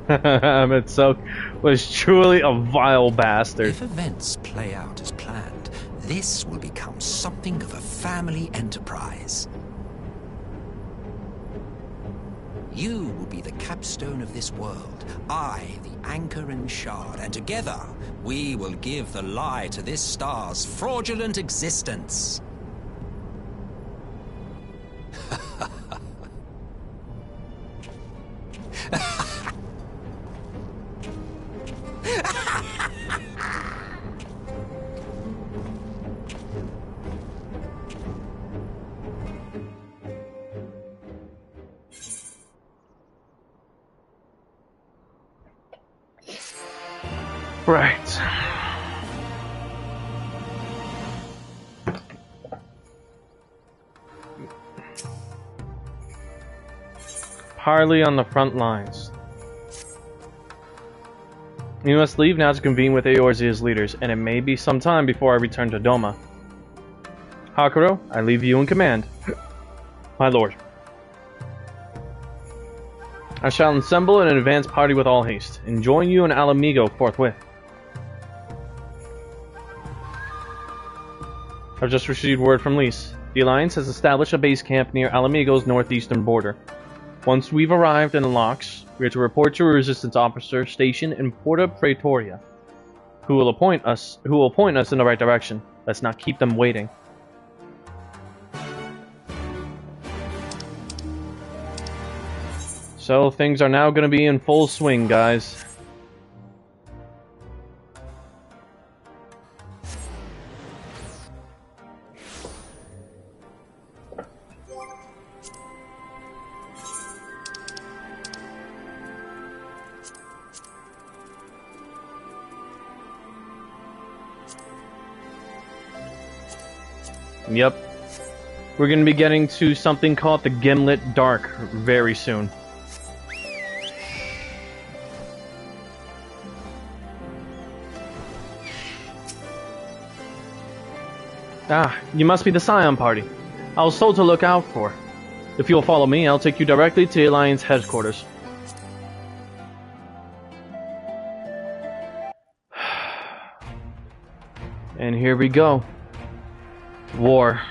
It's so... was truly a vile bastard. If events play out as planned, this will become something of a family enterprise. You will be the capstone of this world, I the anchor and shard, and together we will give the lie to this star's fraudulent existence. Right. Parley on the front lines. We must leave now to convene with Eorzea's leaders, and it may be some time before I return to Doma. Hakuro, I leave you in command. My lord. I shall assemble an advance party with all haste, and join you in Alamigo forthwith. I've just received word from Lys. The Alliance has established a base camp near Alamigo's northeastern border. Once we've arrived in the locks, we are to report to a resistance officer stationed in Porta Praetoria, who will point us in the right direction. Let's not keep them waiting. So things are now going to be in full swing, guys. Yep. We're going to be getting to something called the Gimlet Dark very soon. Ah, you must be the Scion party. I was told to look out for. If you'll follow me, I'll take you directly to the Alliance headquarters. And here we go. War.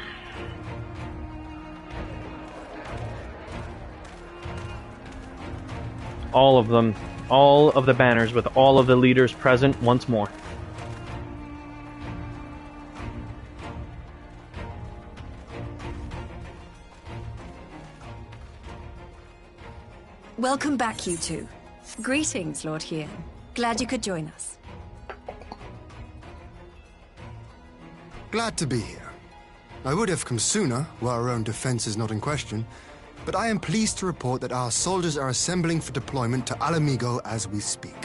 All of them. All of the banners with all of the leaders present once more. Welcome back, you two. Greetings, Lord Hien. Glad you could join us. Glad to be here. I would have come sooner, while our own defense is not in question, but I am pleased to report that our soldiers are assembling for deployment to Alamigo as we speak.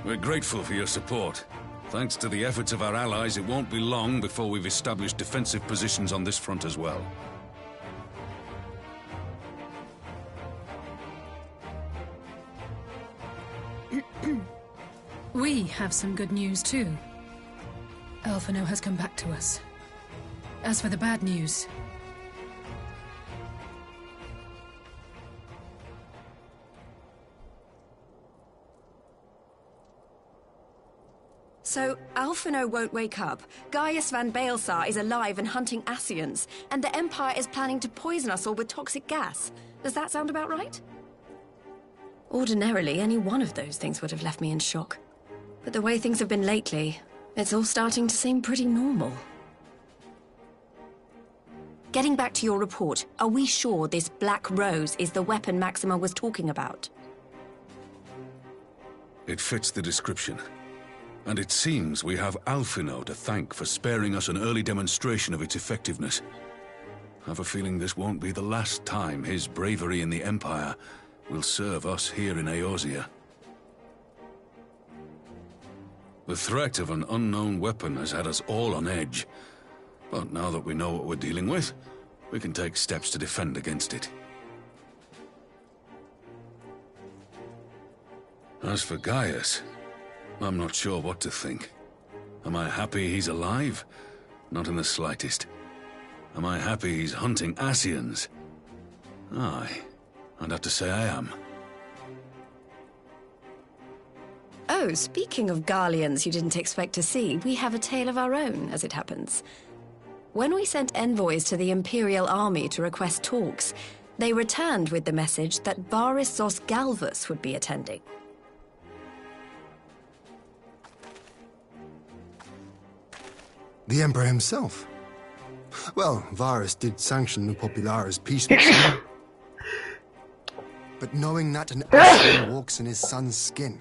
We're grateful for your support. Thanks to the efforts of our allies, it won't be long before we've established defensive positions on this front as well. We have some good news too. Alphino has come back to us. As for the bad news... So, Alphino won't wake up, Gaius van Baelsar is alive and hunting Ascians, and the Empire is planning to poison us all with toxic gas. Does that sound about right? Ordinarily, any one of those things would have left me in shock. But the way things have been lately, it's all starting to seem pretty normal. Getting back to your report, are we sure this Black Rose is the weapon Maxima was talking about? It fits the description. And it seems we have Alphino to thank for sparing us an early demonstration of its effectiveness. I have a feeling this won't be the last time his bravery in the Empire will serve us here in Eorzea. The threat of an unknown weapon has had us all on edge. But now that we know what we're dealing with, we can take steps to defend against it. As for Gaius, I'm not sure what to think. Am I happy he's alive? Not in the slightest. Am I happy he's hunting Ascians? Aye, I'd have to say I am. Oh, speaking of Garleans you didn't expect to see, we have a tale of our own, as it happens. When we sent envoys to the Imperial Army to request talks, they returned with the message that Varys Zos Galvus would be attending. The Emperor himself. Well, Varys did sanction the Popularis peace mission. But knowing that an Ashen walks in his son's skin,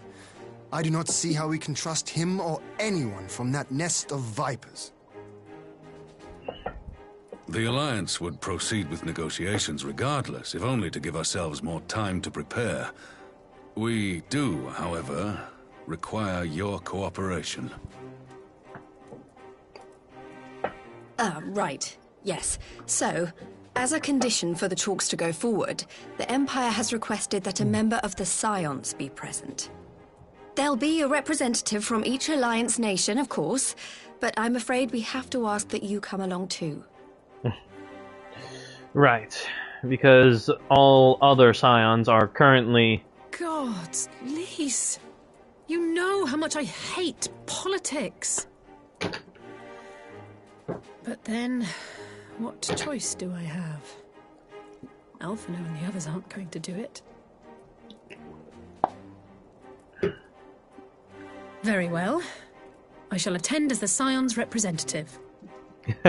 I do not see how we can trust him or anyone from that nest of vipers. The Alliance would proceed with negotiations regardless, if only to give ourselves more time to prepare. We do, however, require your cooperation. Right. Yes. So, as a condition for the talks to go forward, the Empire has requested that a member of the Scions be present. There'll be a representative from each Alliance nation, of course, but I'm afraid we have to ask that you come along too. Right. Because all other Scions are currently... God, Lise. You know how much I hate politics. But then, what choice do I have? Alphino and the others aren't going to do it. Very well. I shall attend as the Scion's representative. This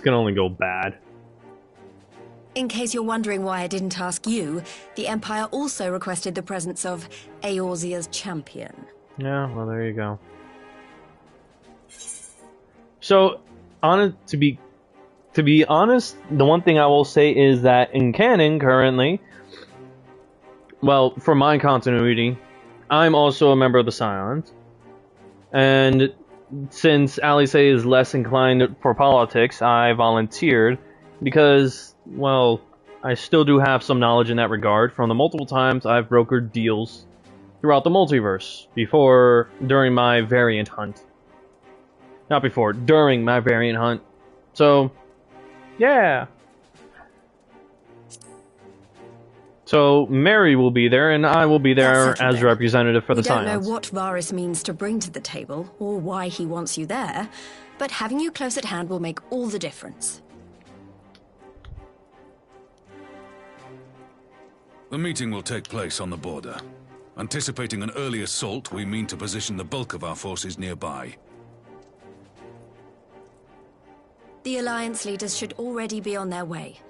can only go bad. In case you're wondering why I didn't ask you, the Empire also requested the presence of Eorzea's champion. Yeah, well, there you go. So, to be honest, the one thing I will say is that in canon currently, well, for my continuity, I'm also a member of the Scions, and since Alice is less inclined for politics, I volunteered because, well, I still do have some knowledge in that regard from the multiple times I've brokered deals throughout the multiverse during my variant hunt. Not before, during my variant hunt. So, yeah. So, Mary will be there, and I will be there as representative for the Scions. We don't know what Varys means to bring to the table, or why he wants you there, but having you close at hand will make all the difference. The meeting will take place on the border. Anticipating an early assault, we mean to position the bulk of our forces nearby. The Alliance leaders should already be on their way.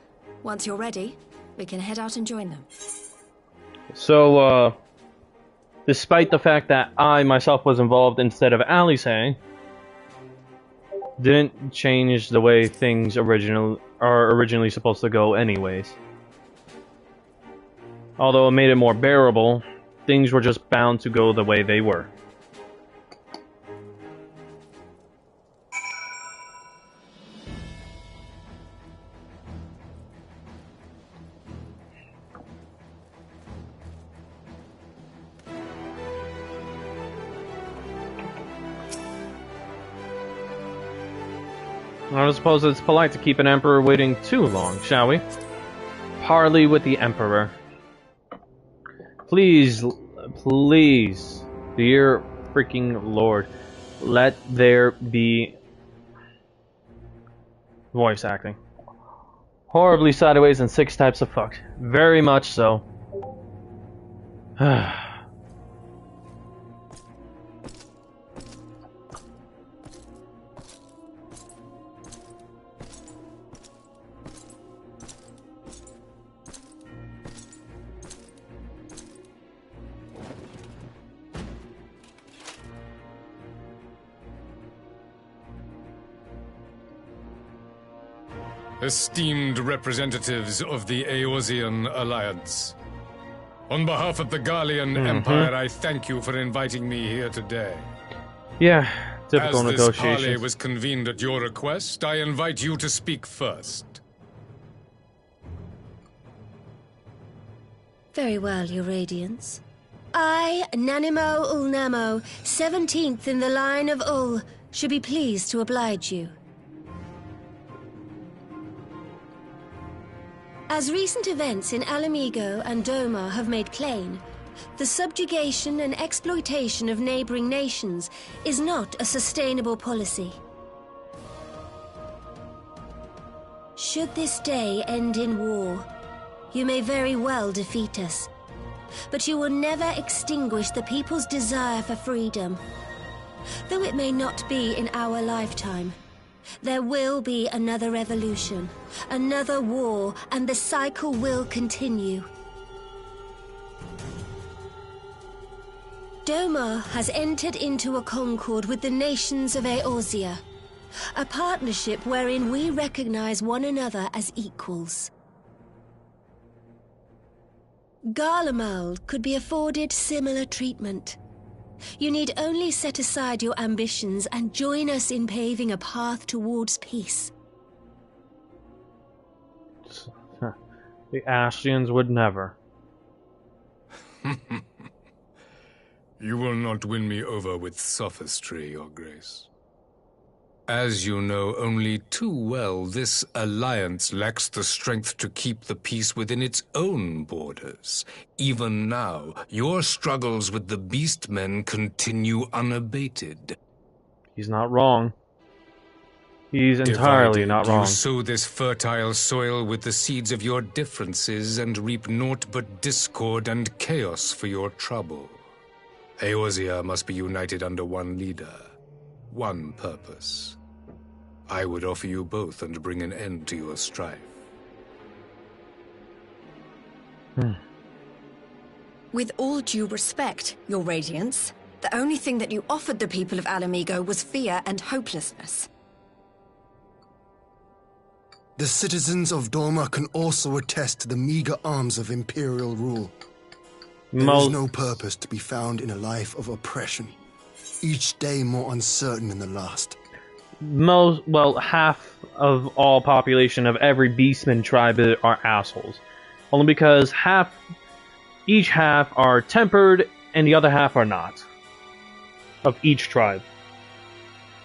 Once you're ready, we can head out and join them. So, despite the fact that I myself was involved instead of Alice, didn't change the way things are originally supposed to go anyways. Although it made it more bearable, things were just bound to go the way they were. I don't suppose it's polite to keep an emperor waiting too long, shall we? Parley with the Emperor. Please, please, dear freaking Lord, let there be voice acting. Horribly sideways and 6 types of fucked. Very much so. Esteemed representatives of the Eorzean Alliance, on behalf of the Garlean Empire, I thank you for inviting me here today. Yeah, typical negotiations. As this parley was convened at your request, I invite you to speak first. Very well, Your Radiance. I, Nanimo Ulnamo, 17th in the line of Ul, should be pleased to oblige you. As recent events in Alamigo and Doma have made plain, The subjugation and exploitation of neighboring nations is not a sustainable policy. Should this day end in war, you may very well defeat us, but you will never extinguish the people's desire for freedom. Though it may not be in our lifetime, there will be another revolution, another war, and the cycle will continue. Domar has entered into a concord with the nations of Eorzea, a partnership wherein we recognize one another as equals. Garlemald could be afforded similar treatment. You need only set aside your ambitions and join us in paving a path towards peace. The Ashians would never. You will not win me over with sophistry, Your Grace. As you know only too well, this alliance lacks the strength to keep the peace within its own borders. Even now, your struggles with the Beastmen continue unabated. He's not wrong. He's entirely not wrong. You sow this fertile soil with the seeds of your differences and reap naught but discord and chaos for your trouble. Eorzea must be united under one leader, one purpose. I would offer you both and bring an end to your strife. With all due respect, Your Radiance, the only thing that you offered the people of Alamigo was fear and hopelessness. The citizens of Dorma can also attest to the meager arms of Imperial rule. There is no purpose to be found in a life of oppression, each day more uncertain than the last. Half of all population of every Beastman tribe are assholes. Only because each half are tempered and the other half are not. Of each tribe.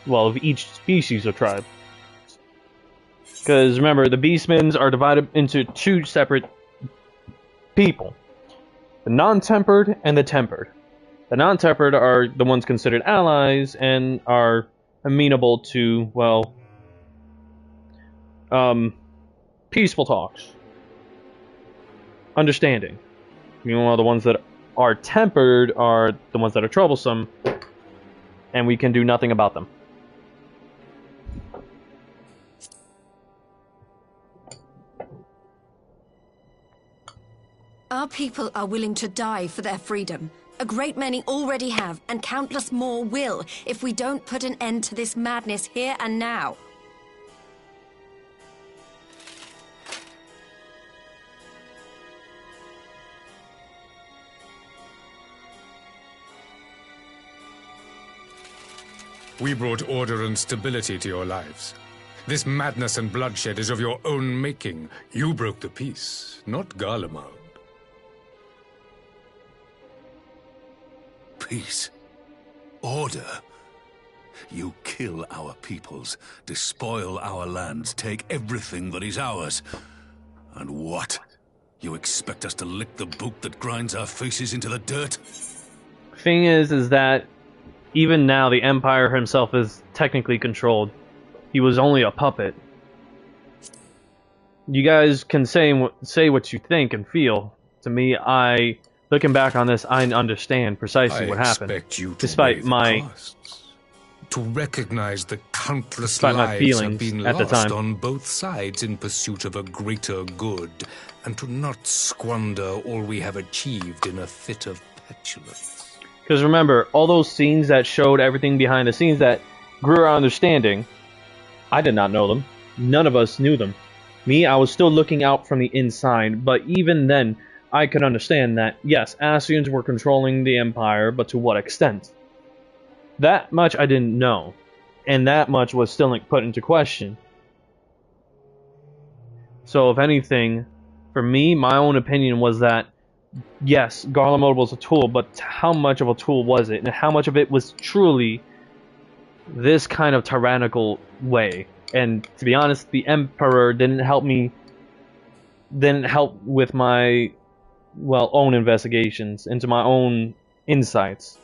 Well, of each species of tribe. Because remember, the Beastmen are divided into two separate people. The non-tempered and the tempered. The non-tempered are the ones considered allies and are amenable to, peaceful talks. Understanding. Meanwhile, the ones that are tempered are the ones that are troublesome, and we can do nothing about them. Our people are willing to die for their freedom. A great many already have, and countless more will, if we don't put an end to this madness here and now. We brought order and stability to your lives. This madness and bloodshed is of your own making. You broke the peace, not Garlemald. Peace. Order. You kill our peoples, despoil our lands, take everything that is ours. And what? You expect us to lick the boot that grinds our faces into the dirt? Thing is that even now the Empire himself is technically controlled. He was only a puppet. You guys can say what you think and feel. To me, looking back on this, I understand precisely what happened. I expect you to despite my costs, to recognize the countless lives have been lost on both sides in pursuit of a greater good, and to not squander all we have achieved in a fit of petulance. Because remember, all those scenes that showed everything behind the scenes that grew our understanding, I did not know them. None of us knew them. Me, I was still looking out from the inside, but even then, I could understand that, yes, Ascians were controlling the Empire, but to what extent? That much I didn't know, and that much was still put into question. So, if anything, for me, my own opinion was that, yes, Garlemald was a tool, but how much of a tool was it? And how much of it was truly this kind of tyrannical way? And to be honest, the Emperor didn't help with my own investigations, into my own insights.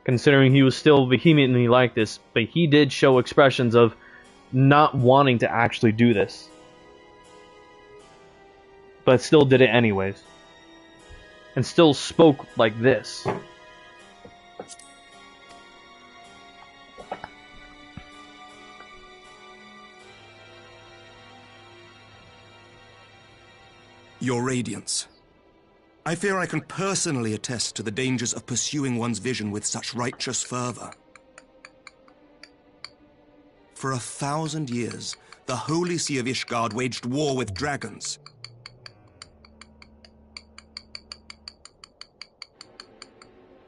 Considering he was still vehemently like this, but he did show expressions of not wanting to actually do this. But still did it anyways. And still spoke like this. Your Radiance. I fear I can personally attest to the dangers of pursuing one's vision with such righteous fervor. For 1,000 years, the Holy See of Ishgard waged war with dragons.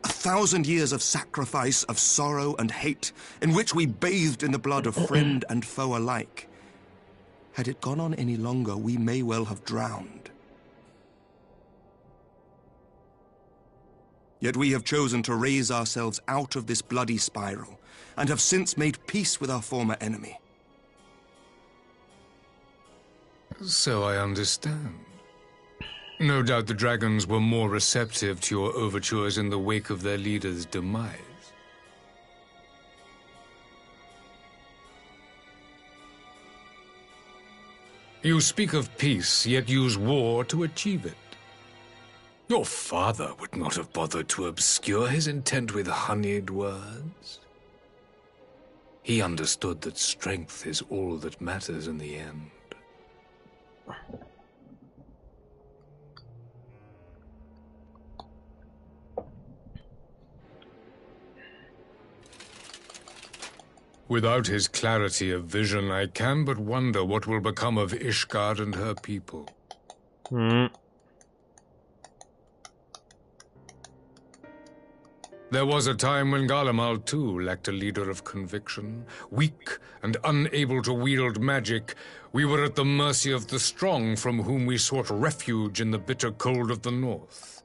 A 1,000 years of sacrifice, of sorrow and hate, in which we bathed in the blood of friend and foe alike. Had it gone on any longer, we may well have drowned. Yet we have chosen to raise ourselves out of this bloody spiral, and have since made peace with our former enemy. So I understand. No doubt the dragons were more receptive to your overtures in the wake of their leader's demise. You speak of peace, yet use war to achieve it. Your father would not have bothered to obscure his intent with honeyed words. He understood that strength is all that matters in the end. Without his clarity of vision, I can but wonder what will become of Ishgard and her people. There was a time when Garlemald, too, lacked a leader of conviction. Weak and unable to wield magic, we were at the mercy of the strong, from whom we sought refuge in the bitter cold of the north.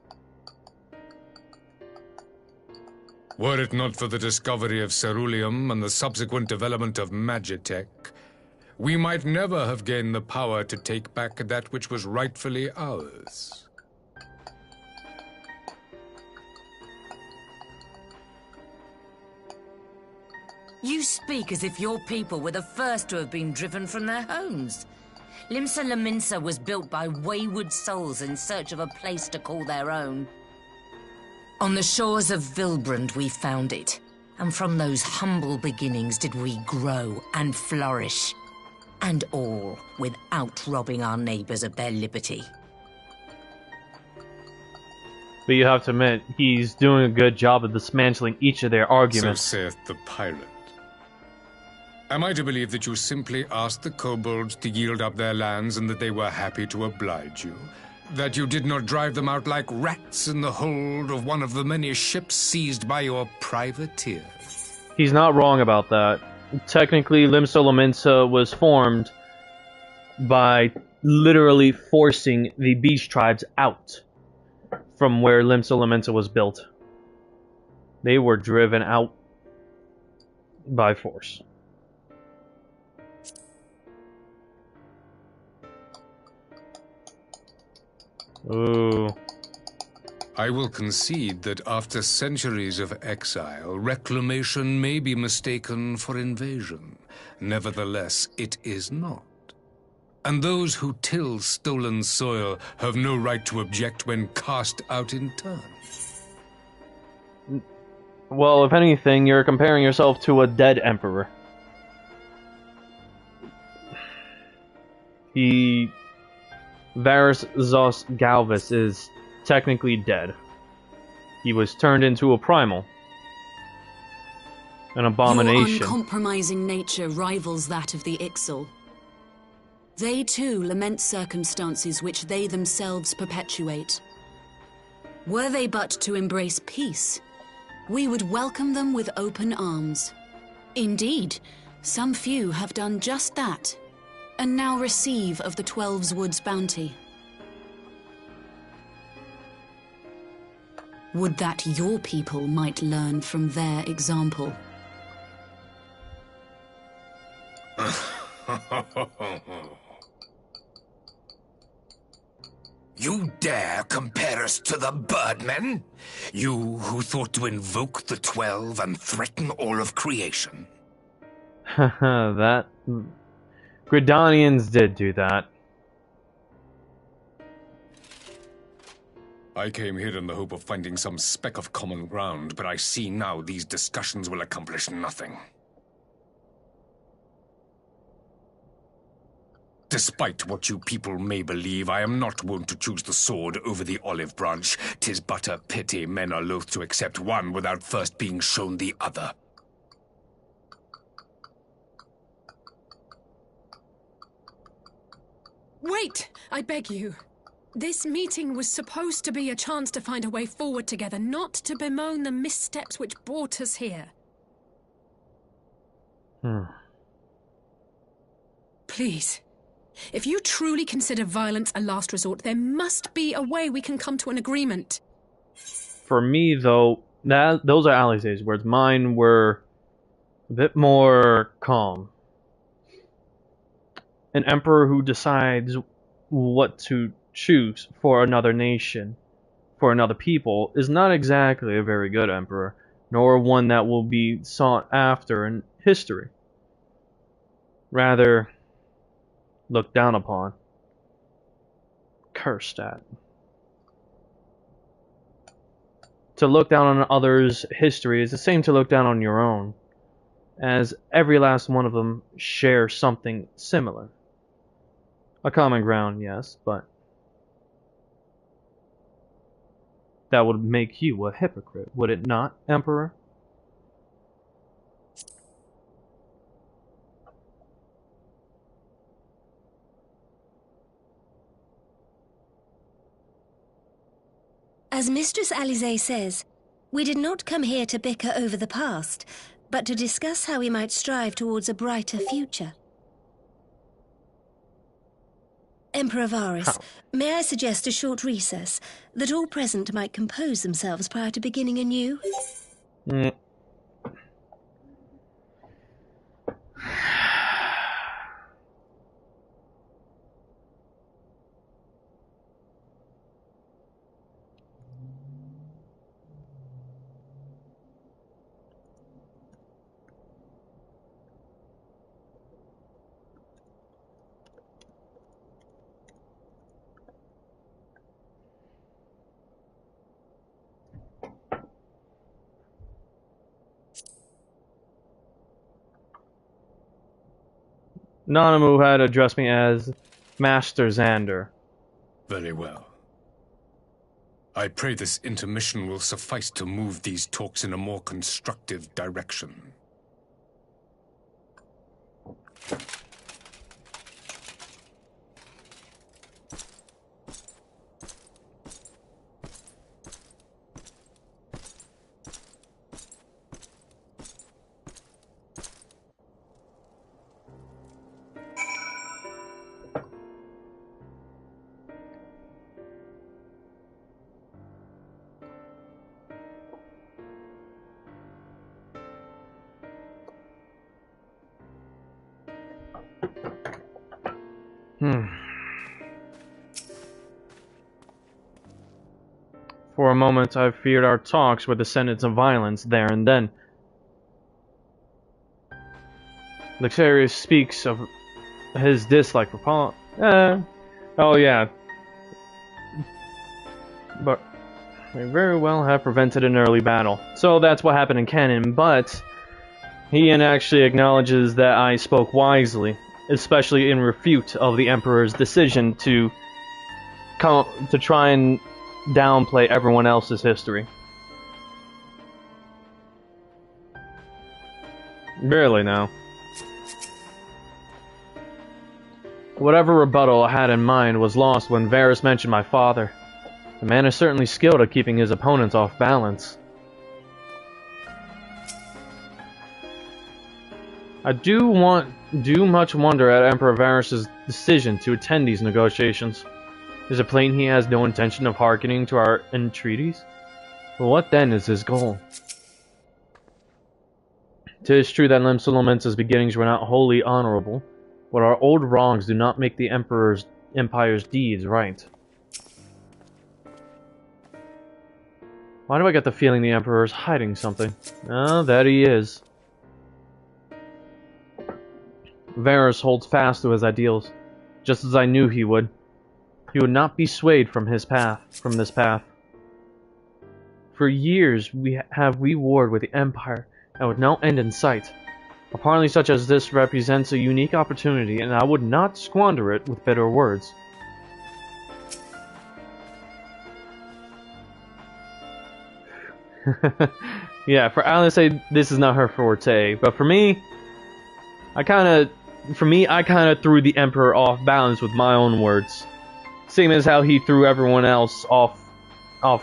Were it not for the discovery of ceruleum and the subsequent development of magitech, we might never have gained the power to take back that which was rightfully ours. You speak as if your people were the first to have been driven from their homes. Limsa Lominsa was built by wayward souls in search of a place to call their own. On the shores of Vilbrand we found it, and from those humble beginnings did we grow and flourish. And all without robbing our neighbors of their liberty. But you have to admit, he's doing a good job of dismantling each of their arguments. So saith the pirate. Am I to believe that you simply asked the kobolds to yield up their lands and that they were happy to oblige you? That you did not drive them out like rats in the hold of one of the many ships seized by your privateers? He's not wrong about that. Technically, Limsa Lominsa was formed by literally forcing the beast tribes out from where Limsa Lominsa was built. They were driven out by force. Ooh. I will concede that after centuries of exile, reclamation may be mistaken for invasion. Nevertheless, it is not. And those who till stolen soil have no right to object when cast out in turn. Well, if anything, you're comparing yourself to a dead emperor. Varys Zos Galvis is technically dead. He was turned into a primal. An abomination. Your uncompromising nature rivals that of the Ixal. They too lament circumstances which they themselves perpetuate. Were they but to embrace peace, we would welcome them with open arms. Indeed, some few have done just that, and now receive of the Twelve's Wood's bounty. Would that your people might learn from their example. You dare compare us to the Birdmen? You who thought to invoke the 12 and threaten all of creation? Haha, that... Gridanians did do that. I came here in the hope of finding some speck of common ground, but I see now these discussions will accomplish nothing. Despite what you people may believe, I am not wont to choose the sword over the olive branch. 'Tis but a pity men are loath to accept one without first being shown the other. Wait! I beg you. This meeting was supposed to be a chance to find a way forward together, not to bemoan the missteps which brought us here. Please. If you truly consider violence a last resort, there must be a way we can come to an agreement. For me, though, those are Alize's words. Mine were a bit more calm. An emperor who decides what to choose for another nation, for another people, is not exactly a very good emperor, nor one that will be sought after in history. Rather, looked down upon, cursed at. To look down on others' history is the same to look down on your own, as every last one of them share something similar. A common ground, yes, but that would make you a hypocrite, would it not, Emperor? As Mistress Alize says, we did not come here to bicker over the past, but to discuss how we might strive towards a brighter future. Emperor Varys, may I suggest a short recess, that all present might compose themselves prior to beginning anew? Nanamu had addressed me as Master Xander. Very well. I pray this intermission will suffice to move these talks in a more constructive direction. For a moment, I feared our talks were descendants of violence there and then. Luxarius speaks of his dislike for Paul. Oh yeah. But they very well have prevented an early battle. So that's what happened in canon, but he actually acknowledges that I spoke wisely, especially in refute of the Emperor's decision to try and downplay everyone else's history. Barely now. Whatever rebuttal I had in mind was lost when Varys mentioned my father. The man is certainly skilled at keeping his opponents off balance. I do much wonder at Emperor Varys' decision to attend these negotiations. Is it plain he has no intention of hearkening to our entreaties? Well, what then is his goal? 'Tis true that Lem Solomensa's beginnings were not wholly honorable, but our old wrongs do not make the Empire's deeds right. Why do I get the feeling the Emperor is hiding something? Oh, that he is. Varys holds fast to his ideals, just as I knew he would. He would not be swayed from this path. For years we warred with the Empire, and would now end in sight. A parley such as this represents a unique opportunity, and I would not squander it with bitter words. Yeah, for Alice, this is not her forte, but for me, I kind of threw the Emperor off balance with my own words. Same as how he threw everyone else off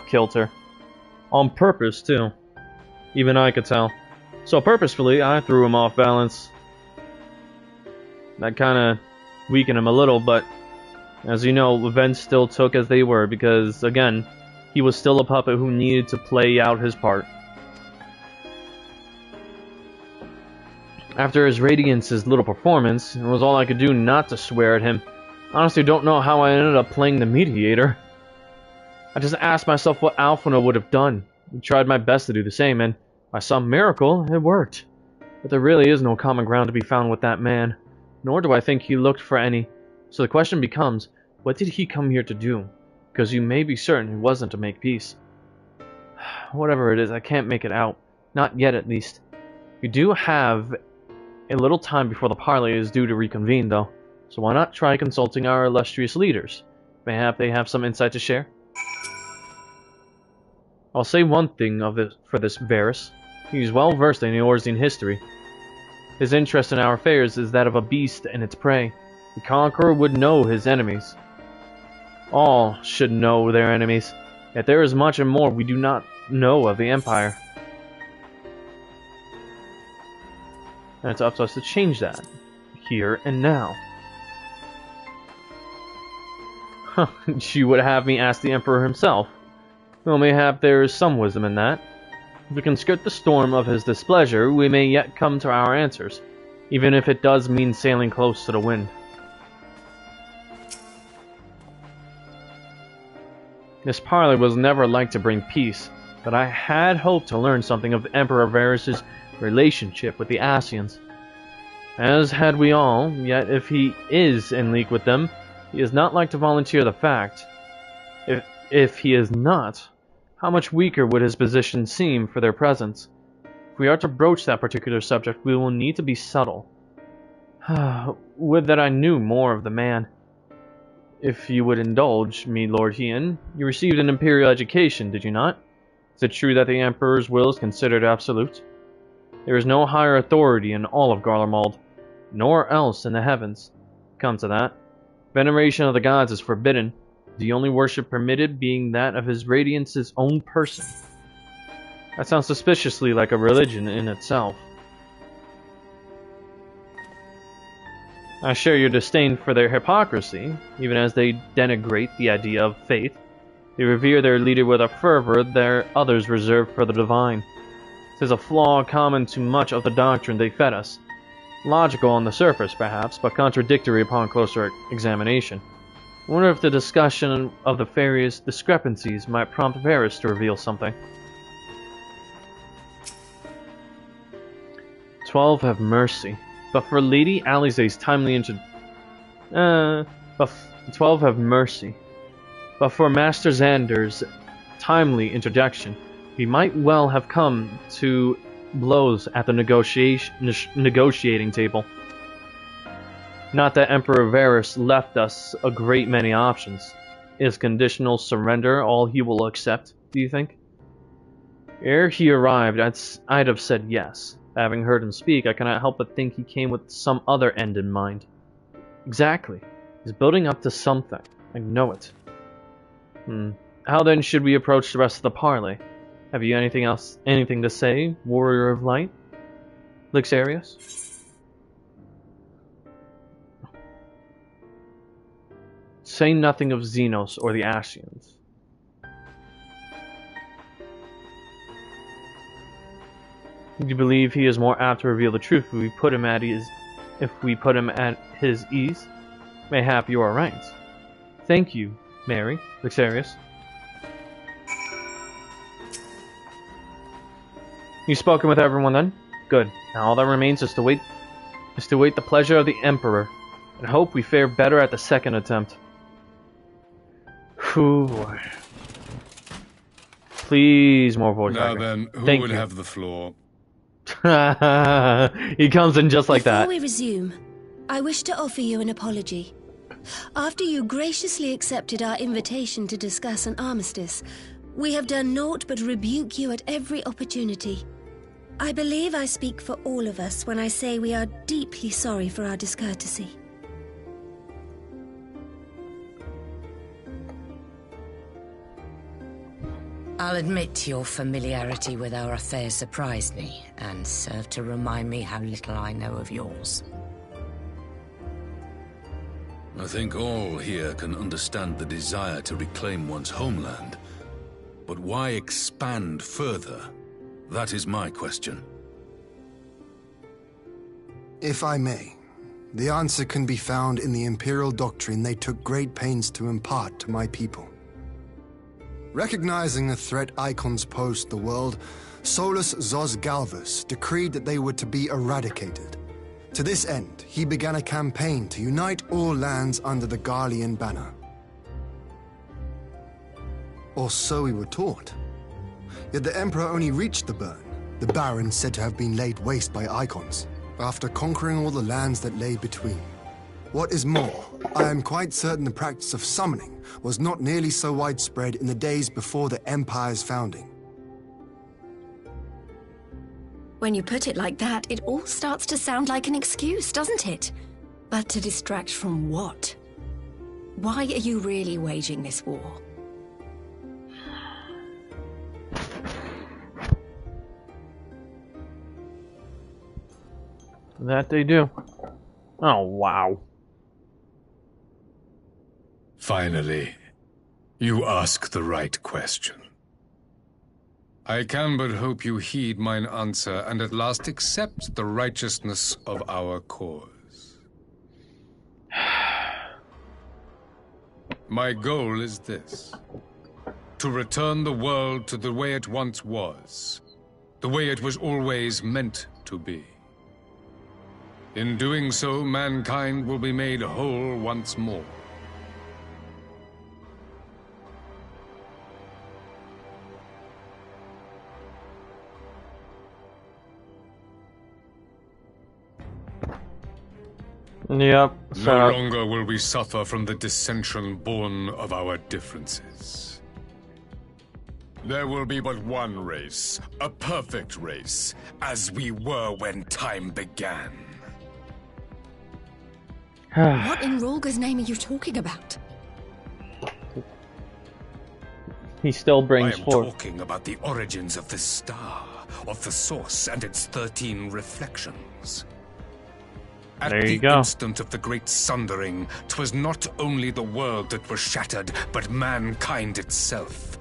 kilter. On purpose, too. Even I could tell. So purposefully, I threw him off balance. That kind of weakened him a little, but as you know, events still took as they were because, again, he was still a puppet who needed to play out his part. After his Radiance's little performance, it was all I could do not to swear at him. Honestly, don't know how I ended up playing the mediator. I just asked myself what Alphina would have done. I tried my best to do the same, and by some miracle, it worked. But there really is no common ground to be found with that man, nor do I think he looked for any. So the question becomes, what did he come here to do? Because you may be certain it wasn't to make peace. Whatever it is, I can't make it out. Not yet, at least. We do have a little time before the parley is due to reconvene, though. So why not try consulting our illustrious leaders? Mayhap they have some insight to share? I'll say one thing for this Varys. He's well versed in Eorzean history. His interest in our affairs is that of a beast and its prey. The conqueror would know his enemies. All should know their enemies, yet there is much and more we do not know of the Empire. And it's up to us to change that, here and now. Huh, you would have me ask the Emperor himself. Well, mayhap there is some wisdom in that. If we can skirt the storm of his displeasure, we may yet come to our answers, even if it does mean sailing close to the wind. This parley was never like to bring peace, but I had hoped to learn something of Emperor Varys' relationship with the Ascians. As had we all, yet if he is in league with them, he is not like to volunteer the fact. If he is not, how much weaker would his position seem for their presence? If we are to broach that particular subject, we will need to be subtle. Would that I knew more of the man. If you would indulge me, Lord Hien, you received an imperial education, did you not? Is it true that the Emperor's will is considered absolute? There is no higher authority in all of Garlemald, nor else in the heavens. Come to that. Veneration of the gods is forbidden, the only worship permitted being that of His Radiance's own person. That sounds suspiciously like a religion in itself. I share your disdain for their hypocrisy, even as they denigrate the idea of faith. They revere their leader with a fervor that others reserve for the divine. 'Tis a flaw common to much of the doctrine they fed us. Logical on the surface, perhaps, but contradictory upon closer examination. I wonder if the discussion of the various discrepancies might prompt Varys to reveal something. 12 have mercy, but for Lady Alisaie's timely 12 have mercy, but for Master Xander's timely introduction, we might well have come to blows at the negotiating table. Not that Emperor Varys left us a great many options. Is conditional surrender all he will accept, do you think? Ere he arrived, I'd have said yes. Having heard him speak, I cannot help but think he came with some other end in mind. Exactly. He's building up to something. I know it. How then should we approach the rest of the parley? Have you anything to say, Warrior of Light? Lixarius? Say nothing of Xenos or the Ascians. Do you believe he is more apt to reveal the truth if we put him at his ease? Mayhap you are right. Thank you, Mary, Lixarius. You've spoken with everyone then? Good. Now all that remains is to wait the pleasure of the Emperor, and hope we fare better at the second attempt. Whew. Please, more voice Now acting. then, who Thank would you. have the floor? He comes in just like that. Before we resume, I wish to offer you an apology. After you graciously accepted our invitation to discuss an armistice, we have done naught but rebuke you at every opportunity. I believe I speak for all of us when I say we are deeply sorry for our discourtesy. I'll admit your familiarity with our affairs surprised me, and served to remind me how little I know of yours. I think all here can understand the desire to reclaim one's homeland. But why expand further? That is my question. If I may, the answer can be found in the Imperial doctrine they took great pains to impart to my people. Recognizing the threat icons posed the world, Solus Zos Galvus decreed that they were to be eradicated. To this end, he began a campaign to unite all lands under the Garlean banner. Or so we were taught. Yet the Emperor only reached the burn, the Baron said to have been laid waste by icons, after conquering all the lands that lay between. What is more, I am quite certain the practice of summoning was not nearly so widespread in the days before the Empire's founding. When you put it like that, it all starts to sound like an excuse, doesn't it? But to distract from what? Why are you really waging this war? That they do. Oh, wow. Finally, you ask the right question. I can but hope you heed mine answer and at last accept the righteousness of our cause. My goal is this: to return the world to the way it once was, the way it was always meant to be. In doing so, mankind will be made whole once more. Yep. No longer will we suffer from the dissension born of our differences. There will be but one race, a perfect race, as we were when time began. What in Rolga's name are you talking about? He still brings forth. I am talking about the origins of this star, of the source and its 13 reflections. At There you the go. instant of the great sundering, 'twas not only the world that was shattered, but mankind itself.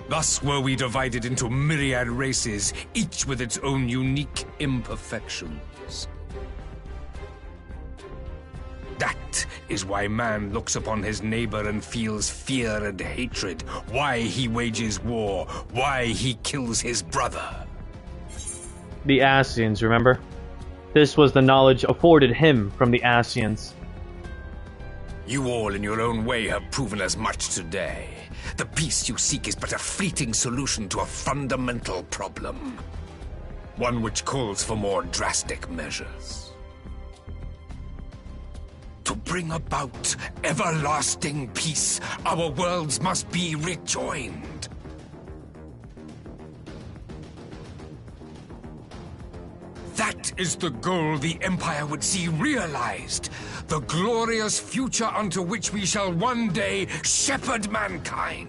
Thus were we divided into myriad races, each with its own unique imperfections. That is why man looks upon his neighbor and feels fear and hatred, why he wages war, why he kills his brother. The Ascians, remember? This was the knowledge afforded him from the Ascians. You all in your own way have proven as much today. The peace you seek is but a fleeting solution to a fundamental problem. One which calls for more drastic measures. To bring about everlasting peace, our worlds must be rejoined. That is the goal the Empire would see realized. The glorious future unto which we shall one day shepherd mankind.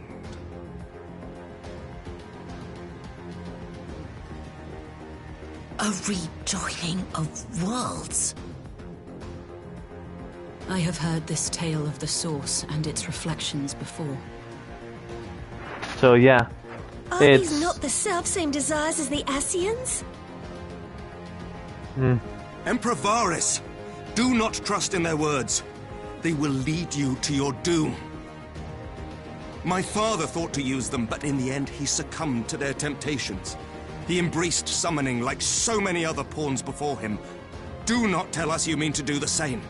A rejoining of worlds. I have heard this tale of the source and its reflections before. So yeah, Are these not the self-same desires as the Ascians? Emperor Varys, do not trust in their words. They will lead you to your doom. My father thought to use them, but in the end he succumbed to their temptations. He embraced summoning like so many other pawns before him. Do not tell us you mean to do the same.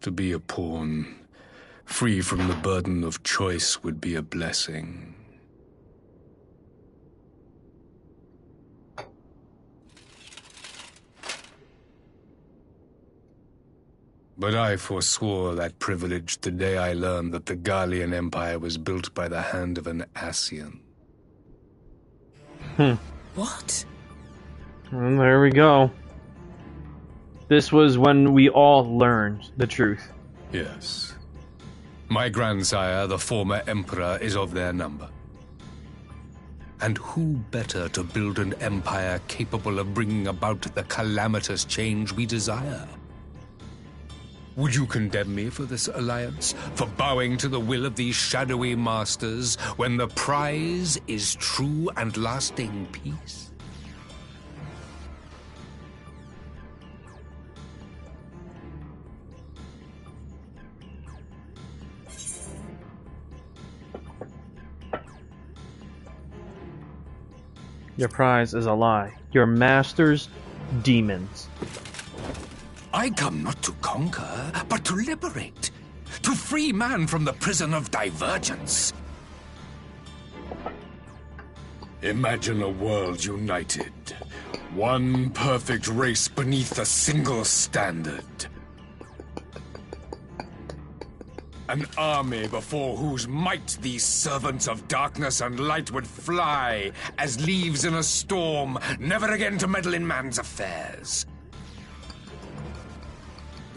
To be a pawn, free from the burden of choice, would be a blessing. But I forswore that privilege the day I learned that the Garlean Empire was built by the hand of an Ascian. What? And there we go. This was when we all learned the truth. Yes. My grandsire, the former emperor, is of their number. And who better to build an empire capable of bringing about the calamitous change we desire? Would you condemn me for this alliance? For bowing to the will of these shadowy masters, when the prize is true and lasting peace? Your prize is a lie. Your master's demons. I come not to conquer, but to liberate. To free man from the prison of divergence. Imagine a world united. One perfect race beneath a single standard. An army before whose might these servants of darkness and light would fly as leaves in a storm, never again to meddle in man's affairs.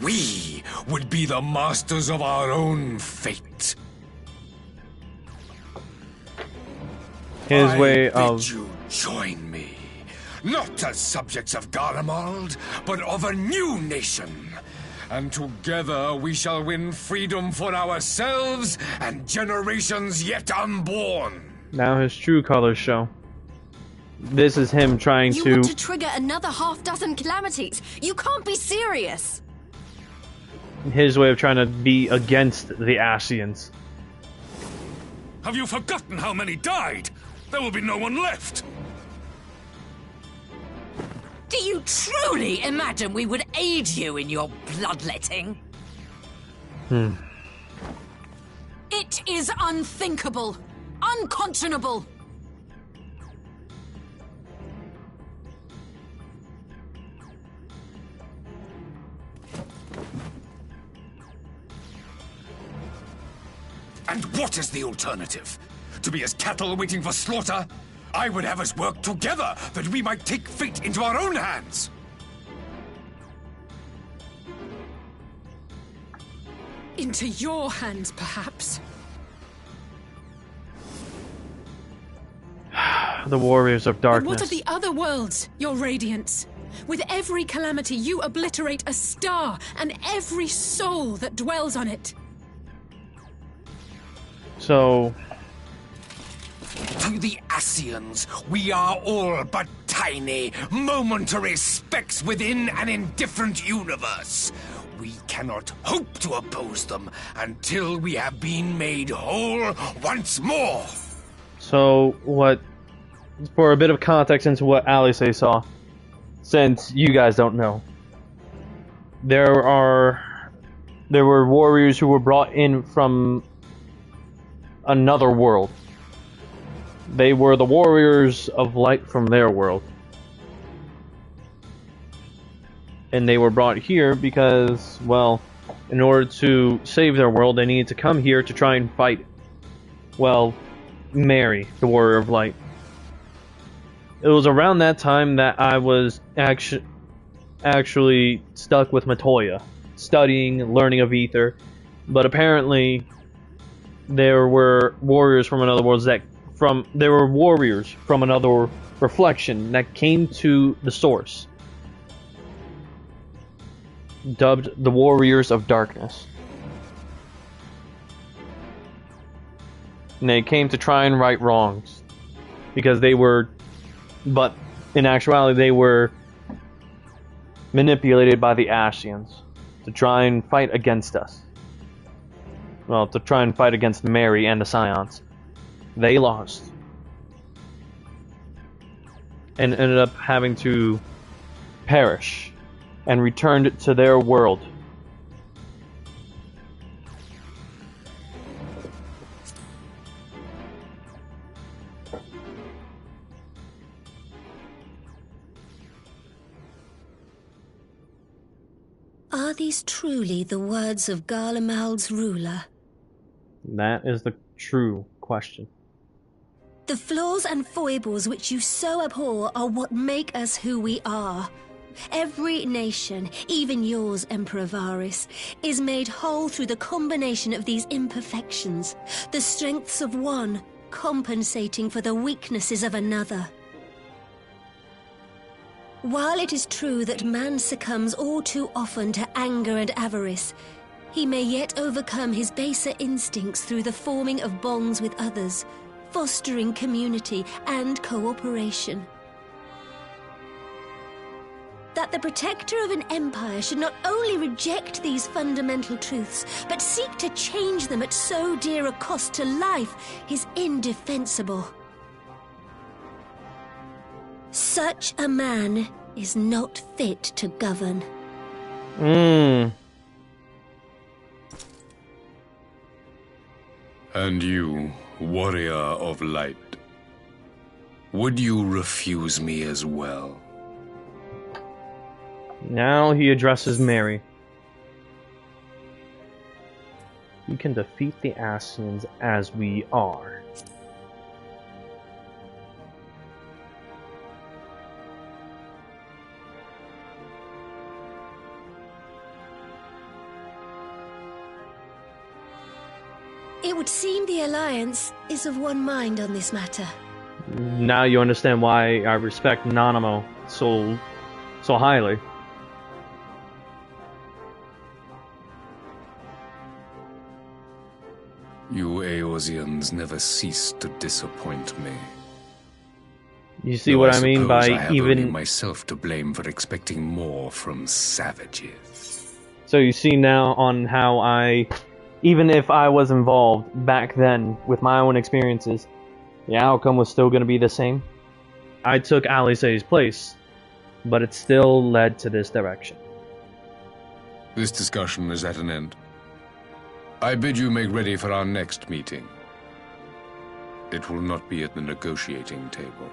We would be the masters of our own fate. His way I of... bid you join me, not as subjects of Garlemald, but of a new nation. And together we shall win freedom for ourselves and generations yet unborn. Now his true colors show. This is him trying You want to trigger another half-dozen calamities? You can't be serious! His way of trying to be against the Ascians. Have you forgotten how many died? There will be no one left. Do you truly imagine we would aid you in your bloodletting? It is unthinkable, unconscionable. And what is the alternative? To be as cattle waiting for slaughter? I would have us work together, that we might take fate into our own hands. Into your hands, perhaps. The warriors of And darkness. what of the other worlds, your radiance? With every calamity, you obliterate a star and every soul that dwells on it. So... To the Ascians, we are all but tiny, momentary specks within an indifferent universe. We cannot hope to oppose them until we have been made whole once more. So, what... For a bit of context into what Alice saw, since you guys don't know. There were warriors who were brought in from another world. They were the warriors of light from their world. And they were brought here because, well, in order to save their world, they needed to come here to try and fight, well, Mary, the warrior of light. It was around that time that I was actually stuck with Matoya, studying, learning of Ether, but apparently there were warriors from another world there were warriors from another reflection that came to the source, dubbed the Warriors of Darkness. And they came to try and right wrongs, because they were, but in actuality they were manipulated by the Ascians to try and fight against us. Well, to try and fight against Mary and the Scions. They lost. And ended up having to perish and returned to their world. Are these truly the words of Garlemald's ruler? That is the true question. The flaws and foibles which you so abhor are what make us who we are. Every nation, even yours, Emperor Varys, is made whole through the combination of these imperfections, the strengths of one compensating for the weaknesses of another. While it is true that man succumbs all too often to anger and avarice, he may yet overcome his baser instincts through the forming of bonds with others, fostering community and cooperation. That the protector of an empire should not only reject these fundamental truths, but seek to change them at so dear a cost to life is indefensible. Such a man is not fit to govern. And you, warrior of light, would you refuse me as well? Now he addresses Mary. We can defeat the Ascians as we are. It would seem the Alliance is of one mind on this matter. Now you understand why I respect Nanamo so highly. You Eorzeans never cease to disappoint me. You see what I mean by I have even only myself to blame for expecting more from savages. So you see now on how even if I was involved back then with my own experiences, the outcome was still going to be the same. I took Alisae's place, but it still led to this direction. This discussion is at an end. I bid you make ready for our next meeting. It will not be at the negotiating table.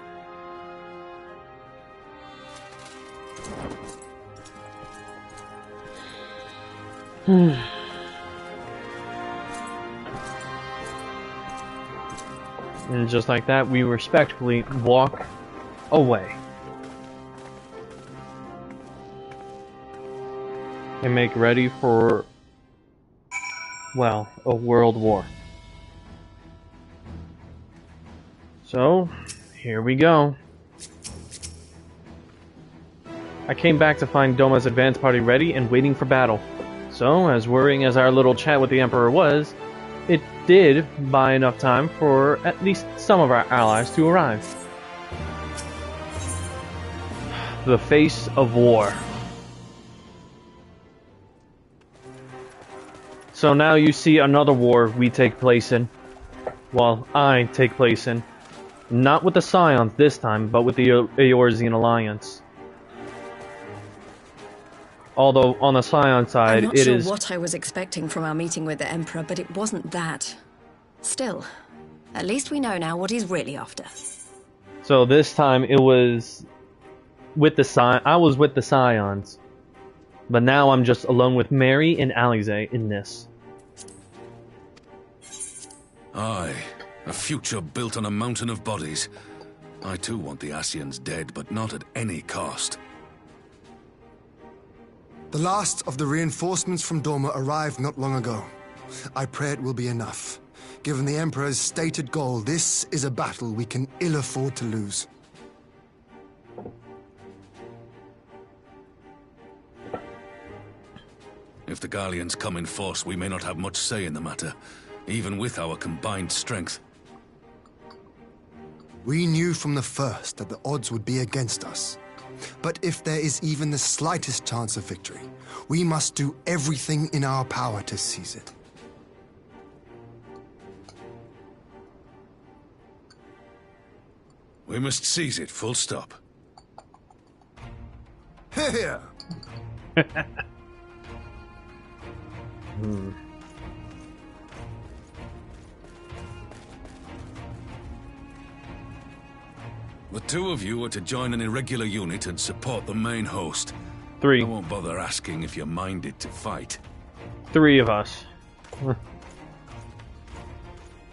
And just like that, we respectfully walk away. And make ready for, well, a world war. So, here we go. I came back to find Doma's advance party ready and waiting for battle. So, as worrying as our little chat with the Emperor was, it did buy enough time for at least some of our allies to arrive. The face of war. So now you see another war we take place in. Well, I take place in. Not with the Scions this time, but with the Eorzean Alliance. Although, on the Scion side, I'm not sure what I was expecting from our meeting with the Emperor, but it wasn't that. Still, at least we know now what he's really after. So this time it was with the I was with the Scions. But now I'm just alone with Mary and Alisae in this. Aye, a future built on a mountain of bodies. I too want the Ascians dead, but not at any cost. The last of the reinforcements from Dorma arrived not long ago. I pray it will be enough. Given the Emperor's stated goal, this is a battle we can ill afford to lose. If the Garleans come in force, we may not have much say in the matter, even with our combined strength. We knew from the first that the odds would be against us. But if there is even the slightest chance of victory, we must do everything in our power to seize it. We must seize it, full stop. Here! The two of you are to join an irregular unit and support the main host. 3. I won't bother asking if you're minded to fight. 3 of us.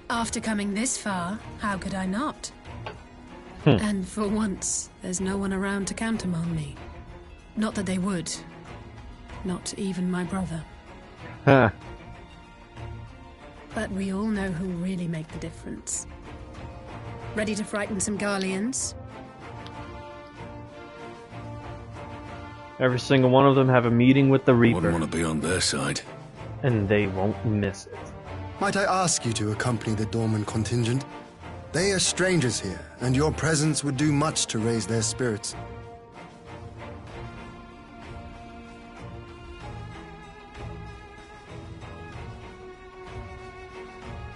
After coming this far, how could I not? Hmm. And for once, there's no one around to countermand me. Not that they would. Not even my brother. Huh. But we all know who'll really make the difference. Ready to frighten some Garleans? Every single one of them have a meeting with the Reaper. Wouldn't want to be on their side. And they won't miss it. Might I ask you to accompany the Dorman contingent? They are strangers here, and your presence would do much to raise their spirits.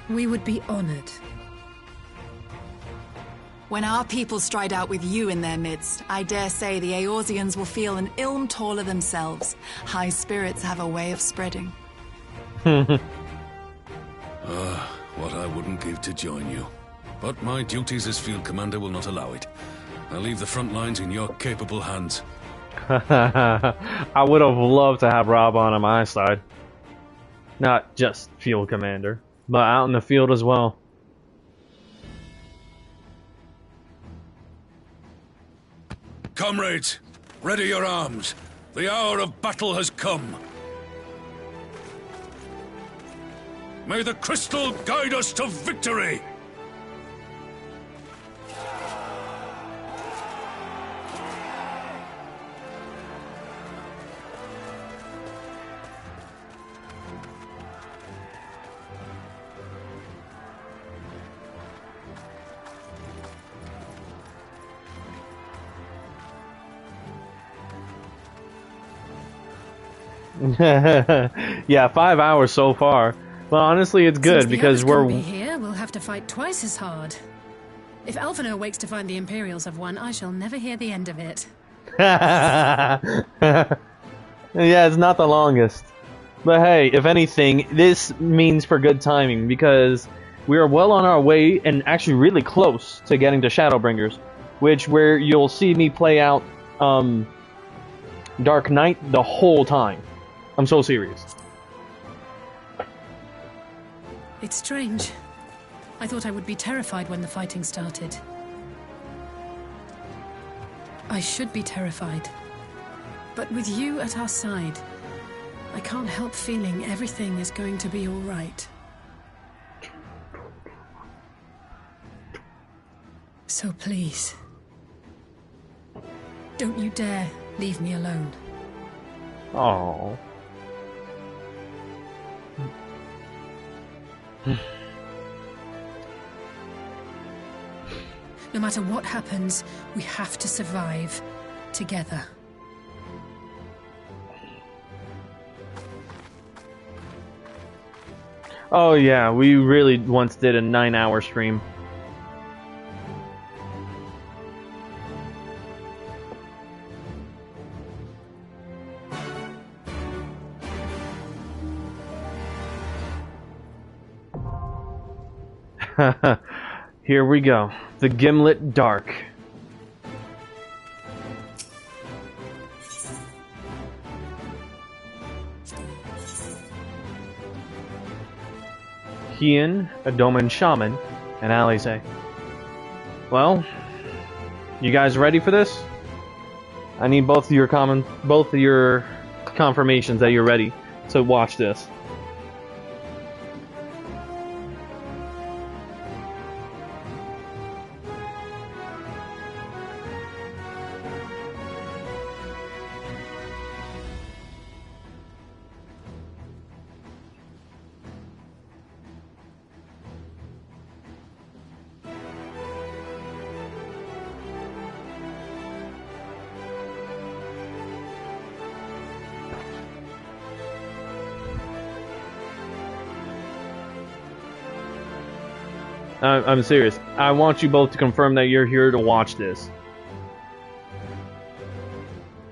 We would be honored. When our people stride out with you in their midst, I dare say the Eorzeans will feel an ilm taller themselves. High spirits have a way of spreading. What I wouldn't give to join you. But my duties as field commander will not allow it. I'll leave the front lines in your capable hands. I would have loved to have Rob on my side. Not just field commander, but out in the field as well. Comrades, ready your arms. The hour of battle has come. May the crystal guide us to victory! Yeah, 5 hours so far. Well, honestly, it's good because we're here. We'll have to fight twice as hard. If Alphinaud wakes to find the Imperials have won, I shall never hear the end of it. Yeah, it's not the longest. But hey, if anything, this means for good timing because we are well on our way and actually really close to getting to Shadowbringers, where you'll see me play out Dark Knight the whole time. I'm so serious. It's strange. I thought I would be terrified when the fighting started. I should be terrified. But with you at our side, I can't help feeling everything is going to be all right. So please, don't you dare leave me alone. Oh. No matter what happens, we have to survive together. Oh yeah, we really once did a 9-hour stream. Here we go. The Gimlet Dark. Hien, a Doman Shaman, and Alize. Well, you guys ready for this? I need both of your confirmations that you're ready to watch this. I'm serious. I want you both to confirm that you're here to watch this.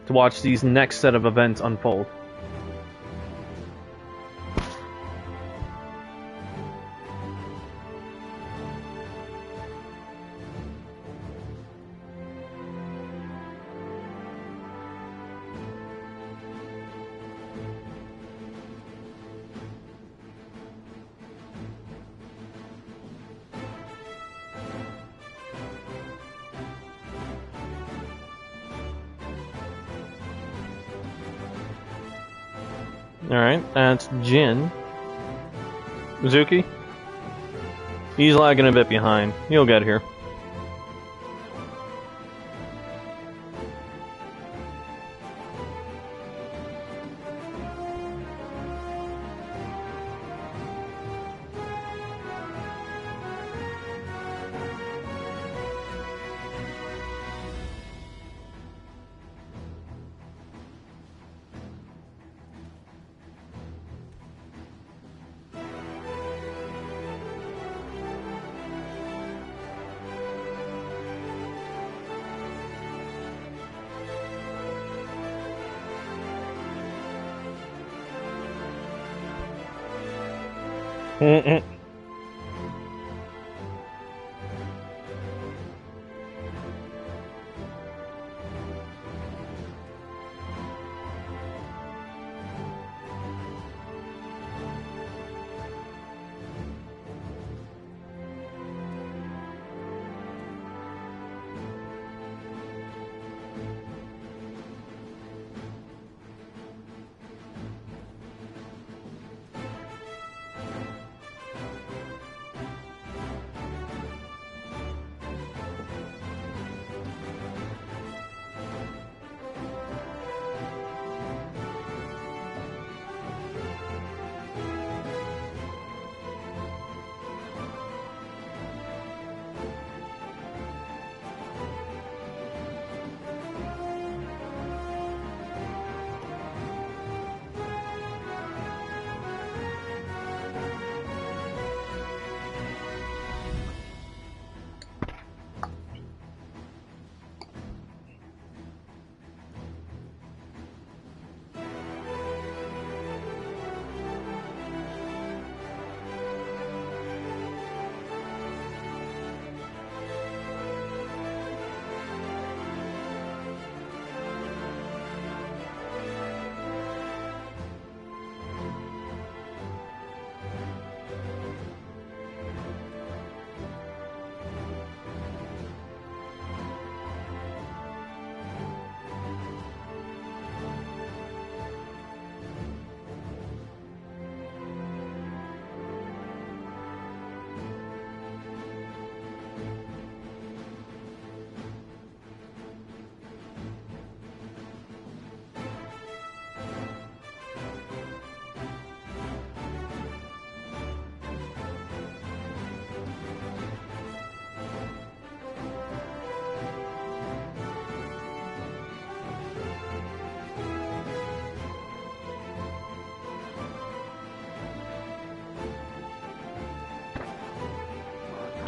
To watch these next set of events unfold. Alright, that's Jin. Mizuki? He's lagging a bit behind. He'll get here.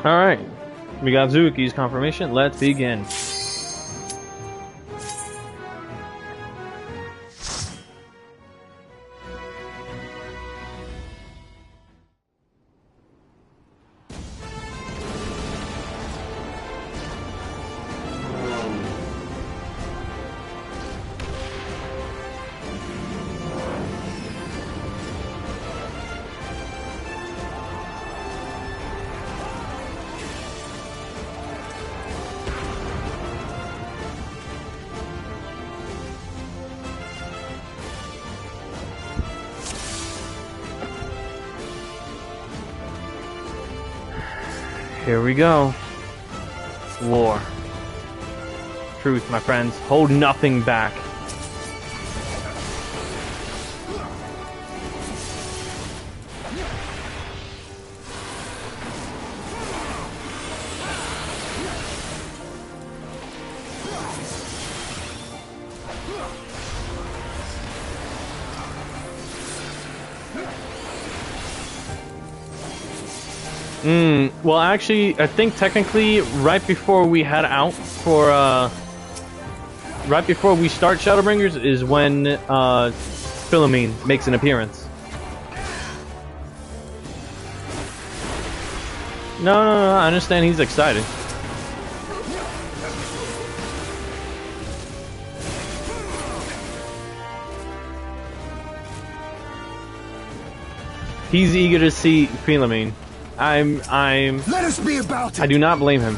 Alright, we got Zuki's confirmation. Let's begin. Here we go. War. Truth, my friends. Hold nothing back. Well, actually, I think technically, right before we head out for, right before we start Shadowbringers is when, Philomene makes an appearance. No, I understand he's excited. He's eager to see Philomene. Let us be about it. I do not blame him.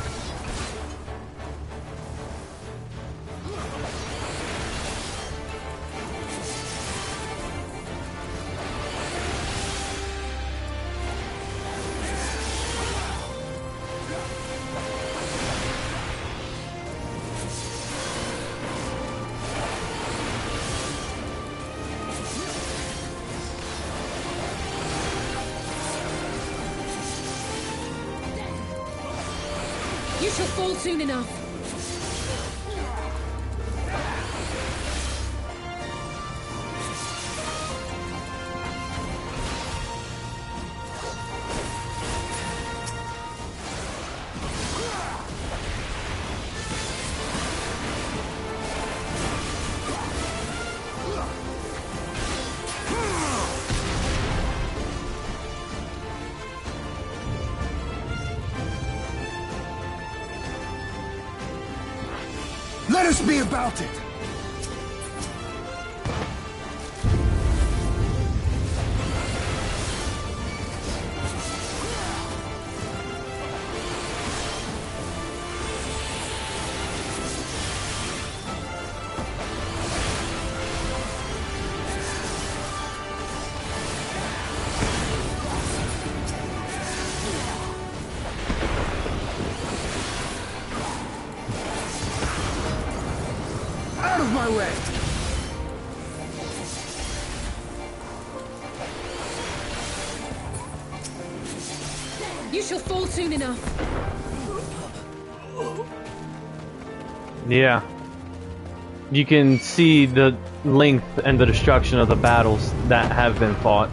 You shall fall soon enough. Let us be about it. Out of my way! You shall fall soon enough. Yeah. You can see the length and the destruction of the battles that have been fought.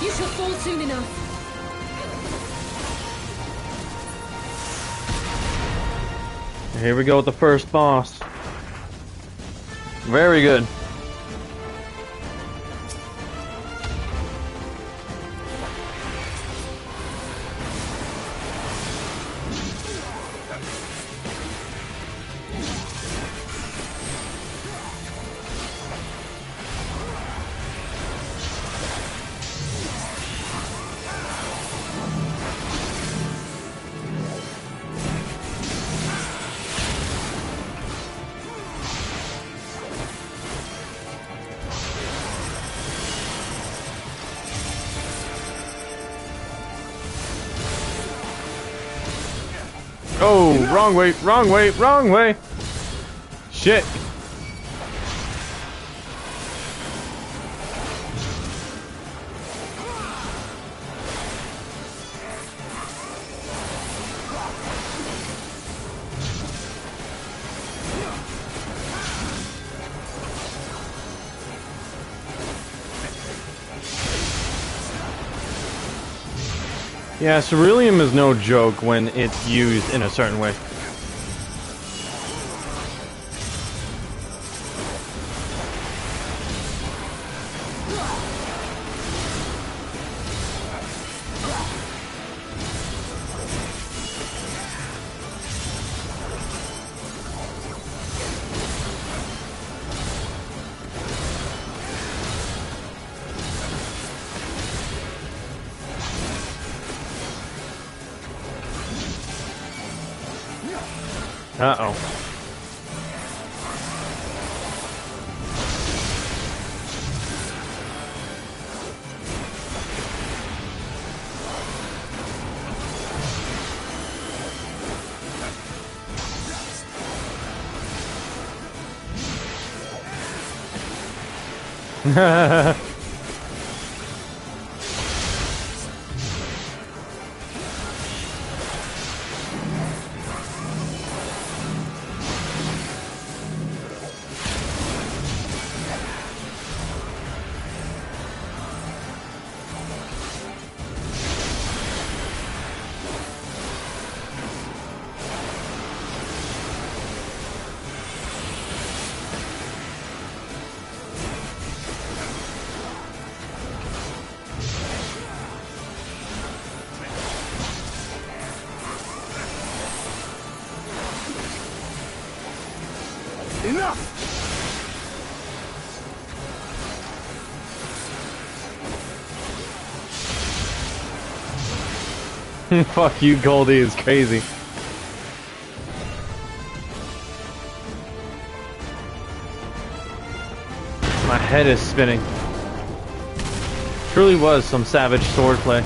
You shall fall soon enough. Here we go with the first boss. Very good. Oh, wrong way, wrong way, wrong way. Shit. Yeah, ceruleum is no joke when it's used in a certain way. Uh-oh. Enough! Fuck you, Goldie is crazy. My head is spinning. Truly was some savage swordplay.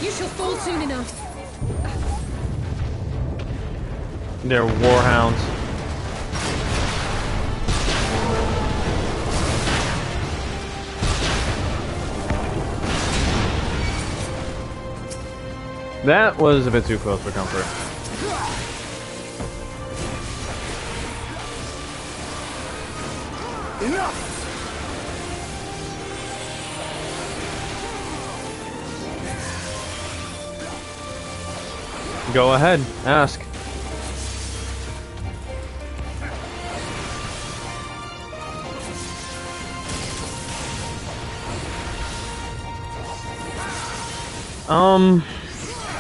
You shall fall soon enough. They're warhounds. That was a bit too close for comfort. Enough! Go ahead, ask.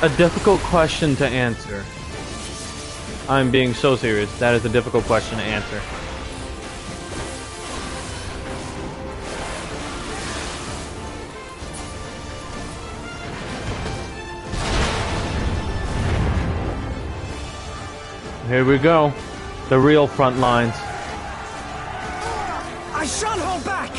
A difficult question to answer. I'm being so serious. That is a difficult question to answer. Here we go. The real front lines. I shan't hold back!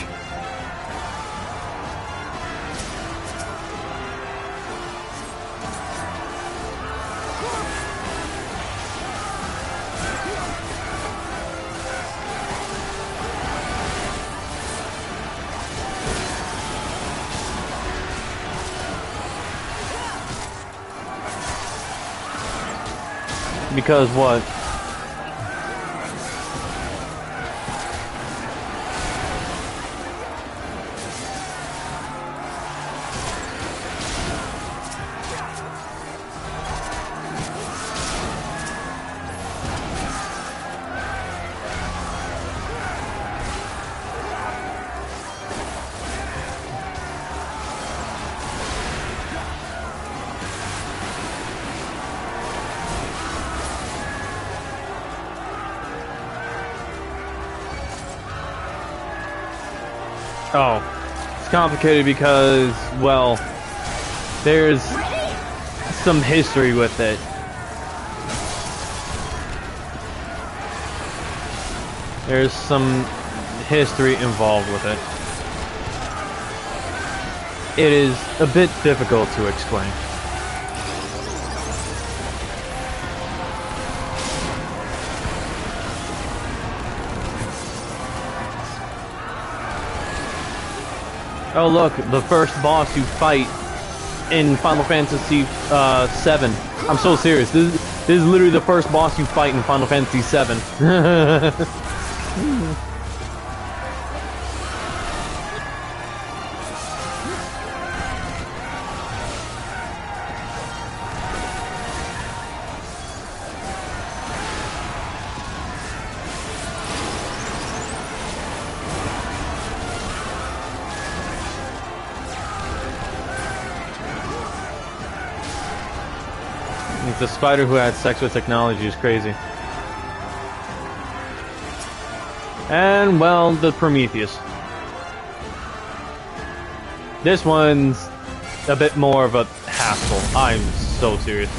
Because what? Oh, it's complicated because, well, there's some history with it. There's some history involved with it. It is a bit difficult to explain. Oh look, the first boss you fight in Final Fantasy VII. I'm so serious. This is literally the first boss you fight in Final Fantasy VII. The spider who had sex with technology is crazy. And, well, the Prometheus. This one's a bit more of a hassle. I'm so serious.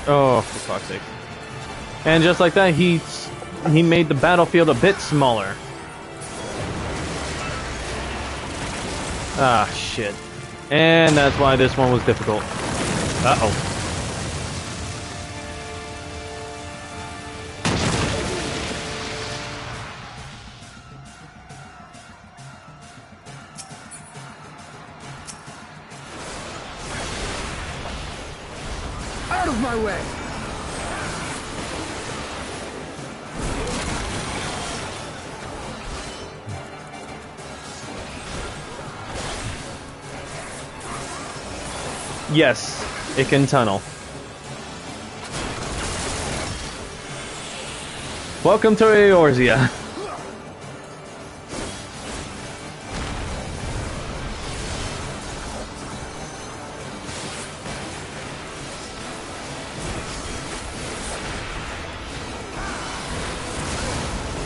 Oh, for fuck's sake. And just like that, he made the battlefield a bit smaller. Ah, shit. And that's why this one was difficult. Uh-oh. Out of my way! Yes, it can tunnel. Welcome to Eorzea.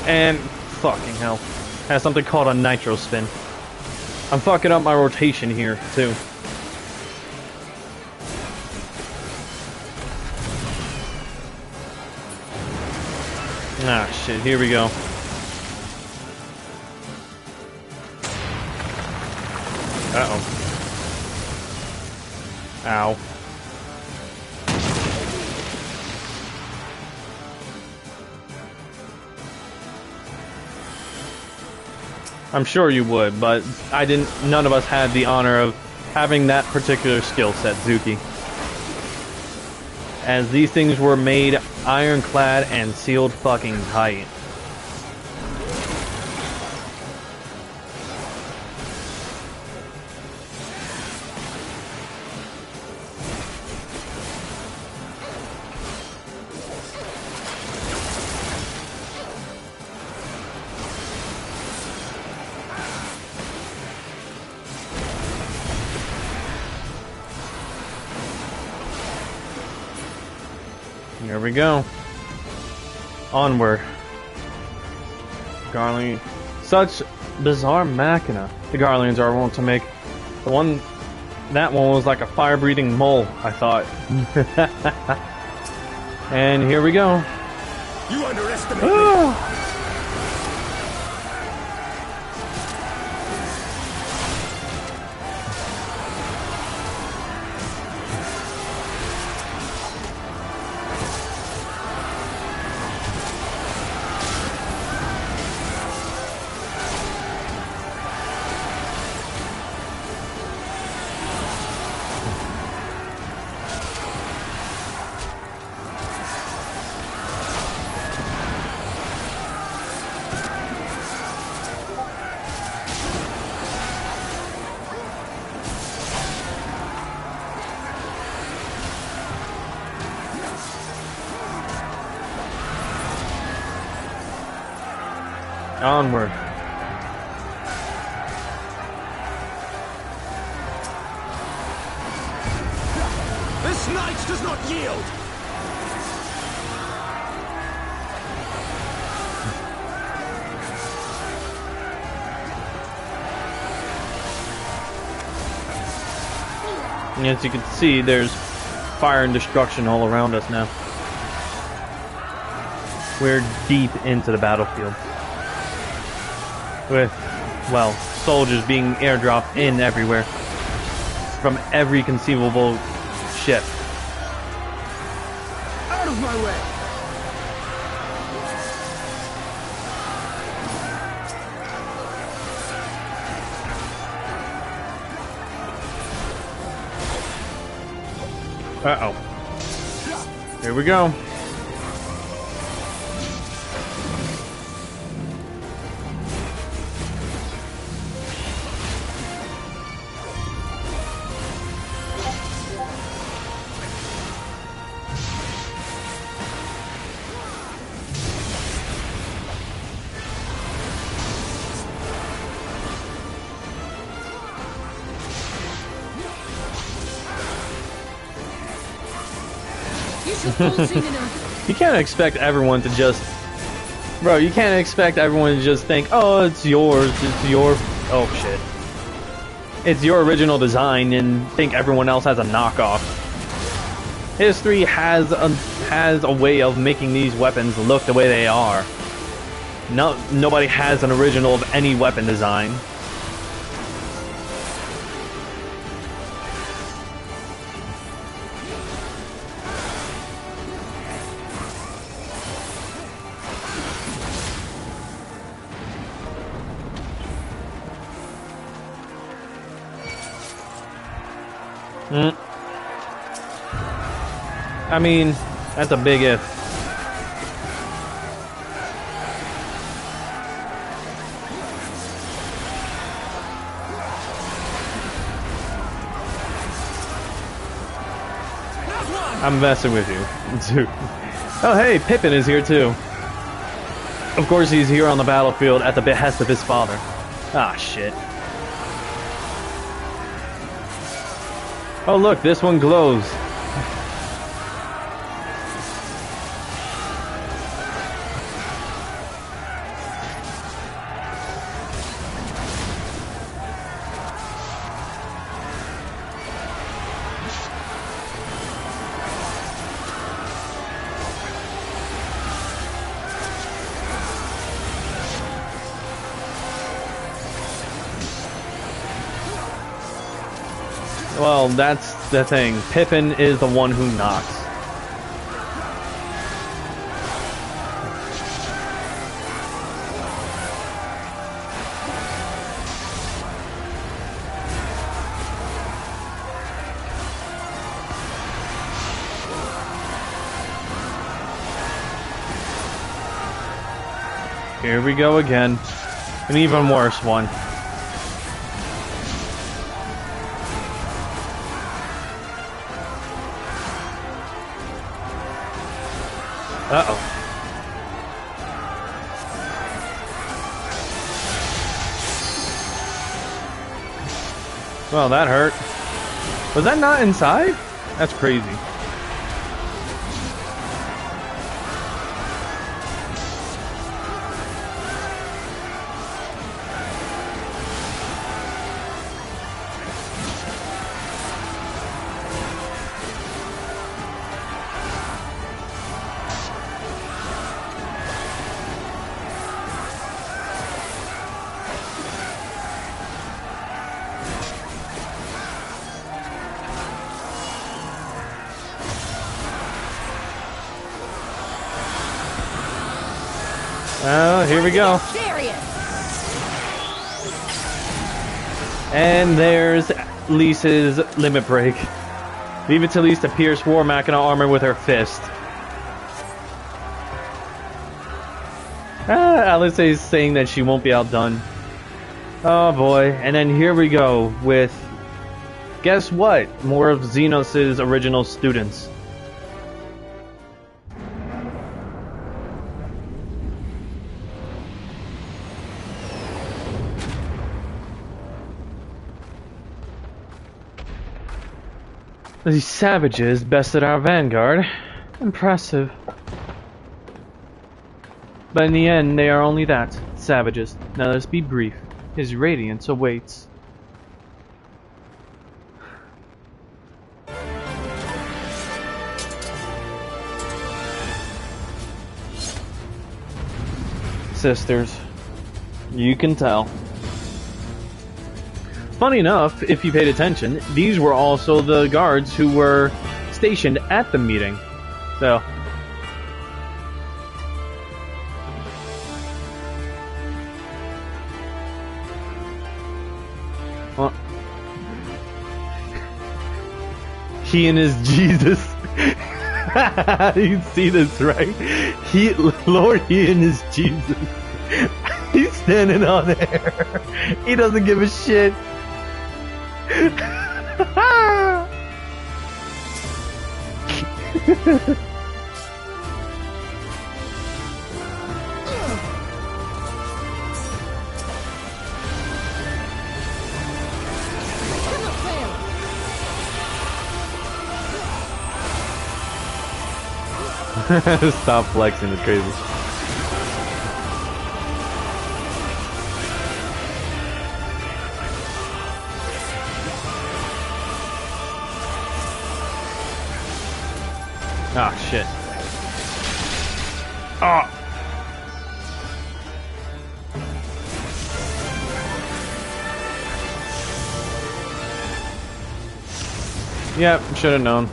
And fucking hell, has something called a nitro spin. I'm fucking up my rotation here too. Ah, shit, here we go. Uh-oh. Ow. I'm sure you would, but none of us had the honor of having that particular skill set, Zuki. As these things were made ironclad and sealed fucking tight. Here we go. Onward. Garlean. Such bizarre machina. The Garleans are wont to make. That one was like a fire-breathing mole, I thought. And here we go. You underestimate me! Onward. This knight does not yield! And as you can see, there's fire and destruction all around us now. We're deep into the battlefield. With, well, soldiers being airdropped in everywhere. From every conceivable ship. Out of my way! Uh-oh. Here we go. You can't expect everyone to just... Bro, you can't expect everyone to just think, oh, it's yours, it's your... Oh, shit. It's your original design and think everyone else has a knockoff. History has a way of making these weapons look the way they are. Nobody has an original of any weapon design. I mean, that's a big if. I'm messing with you, dude. Oh hey, Pippin is here too. Of course he's here on the battlefield at the behest of his father. Ah, shit. Oh look, this one glows. Well, that's the thing. Pippin is the one who knocks. Here we go again. An even worse one. Uh-oh. Well, that hurt. Was that not inside? That's crazy. Oh, here we go. And there's Lisa's limit break. Leave it to Lisa to pierce War Machina armor with her fist. Alice is saying that she won't be outdone. Oh boy. And then here we go with... Guess what? More of Xenos' original students. These savages bested our vanguard. Impressive. But in the end, they are only that. Savages. Now let's be brief. His radiance awaits. sisters. You can tell. Funny enough, if you paid attention, these were also the guards who were stationed at the meeting. So... well, he and his Jesus. You see this, right? Lord, he and his Jesus. He's standing on there. He doesn't give a shit. Stop flexing, it's crazy. Ah, shit. Ah! Yep, should have known.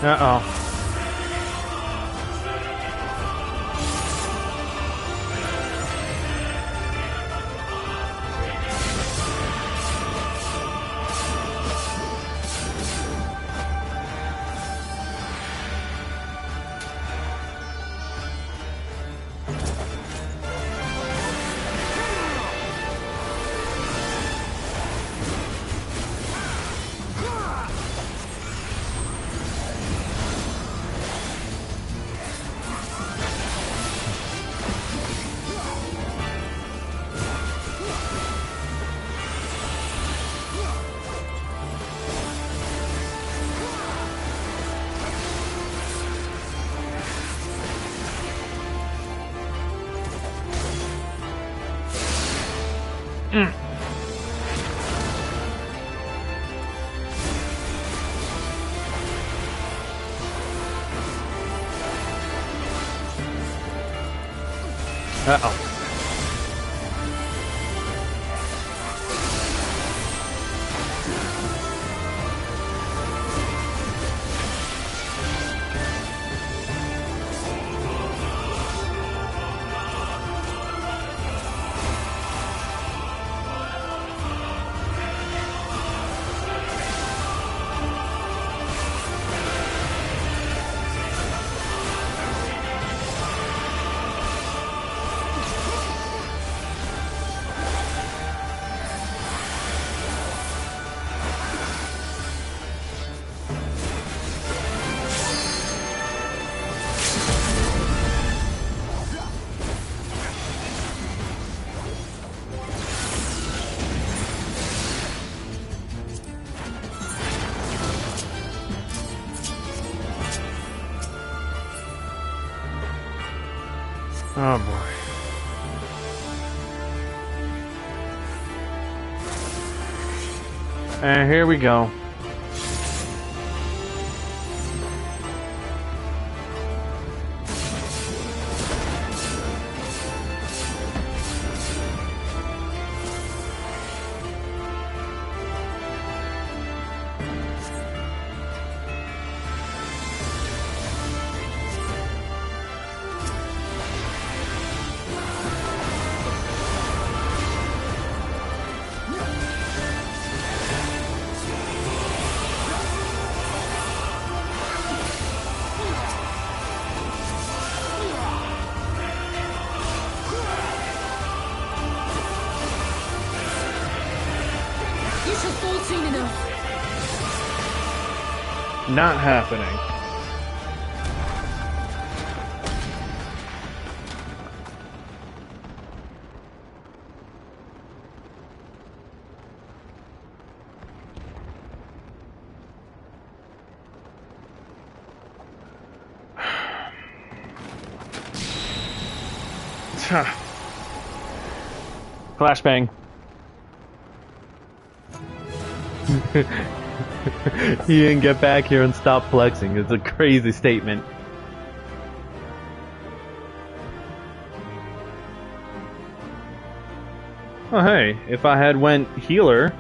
Uh-oh. Uh-oh. Oh boy. And here we go. Not happening. Flashbang. He didn't get back here and stop flexing. It's a crazy statement. Oh hey, if I had went healer,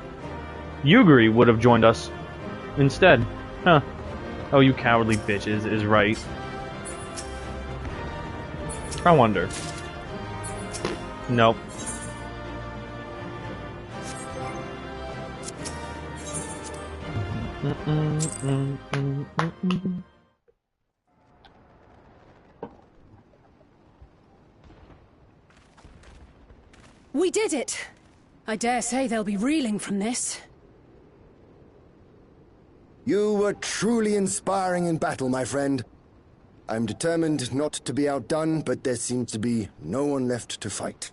Yugri would have joined us instead. Huh. Oh, you cowardly bitches is right. I wonder. Nope. We did it! I dare say they'll be reeling from this. You were truly inspiring in battle, my friend. I'm determined not to be outdone, but there seems to be no one left to fight.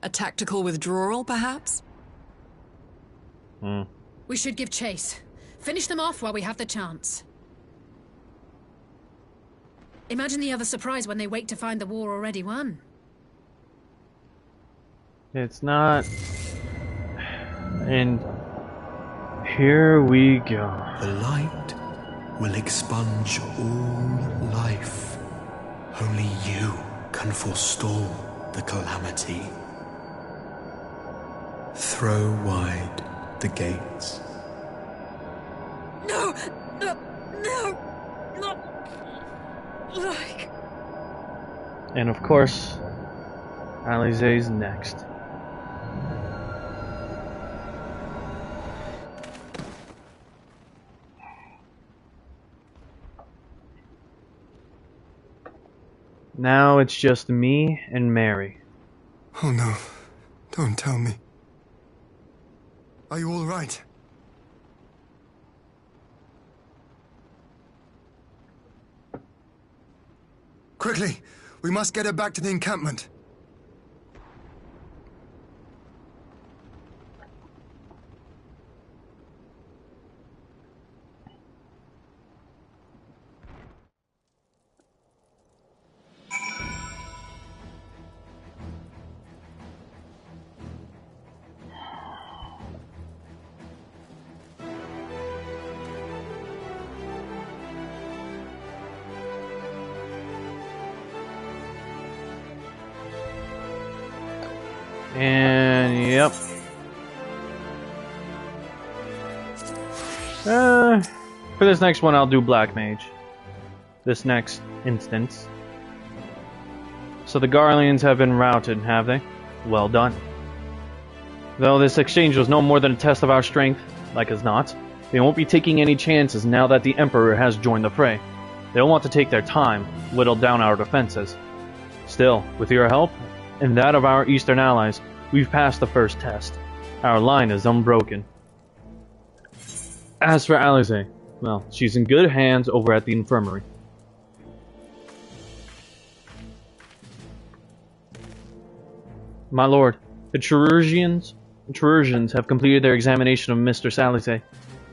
A tactical withdrawal, perhaps? We should give chase. Finish them off while we have the chance. Imagine the other surprise when they wake to find the war already won. It's not... And... here we go. The light will expunge all life. Only you can forestall the calamity. Throw wide the gates. No! No! No! Not like... And of course, Alizé's next. Now it's just me and Mary. Oh no, don't tell me. Are you all right? Quickly, we must get her back to the encampment. And yep. For this next one, I'll do Black Mage. This next instance. So the Garleans have been routed, have they? Well done. Though this exchange was no more than a test of our strength, like as not, they won't be taking any chances now that the Emperor has joined the fray. They'll want to take their time, whittle down our defenses. Still, with your help, and that of our eastern allies, we've passed the first test. Our line is unbroken. As for Alizé, well, she's in good hands over at the infirmary. My lord, the Chirurgians have completed their examination of Mistress Alizé,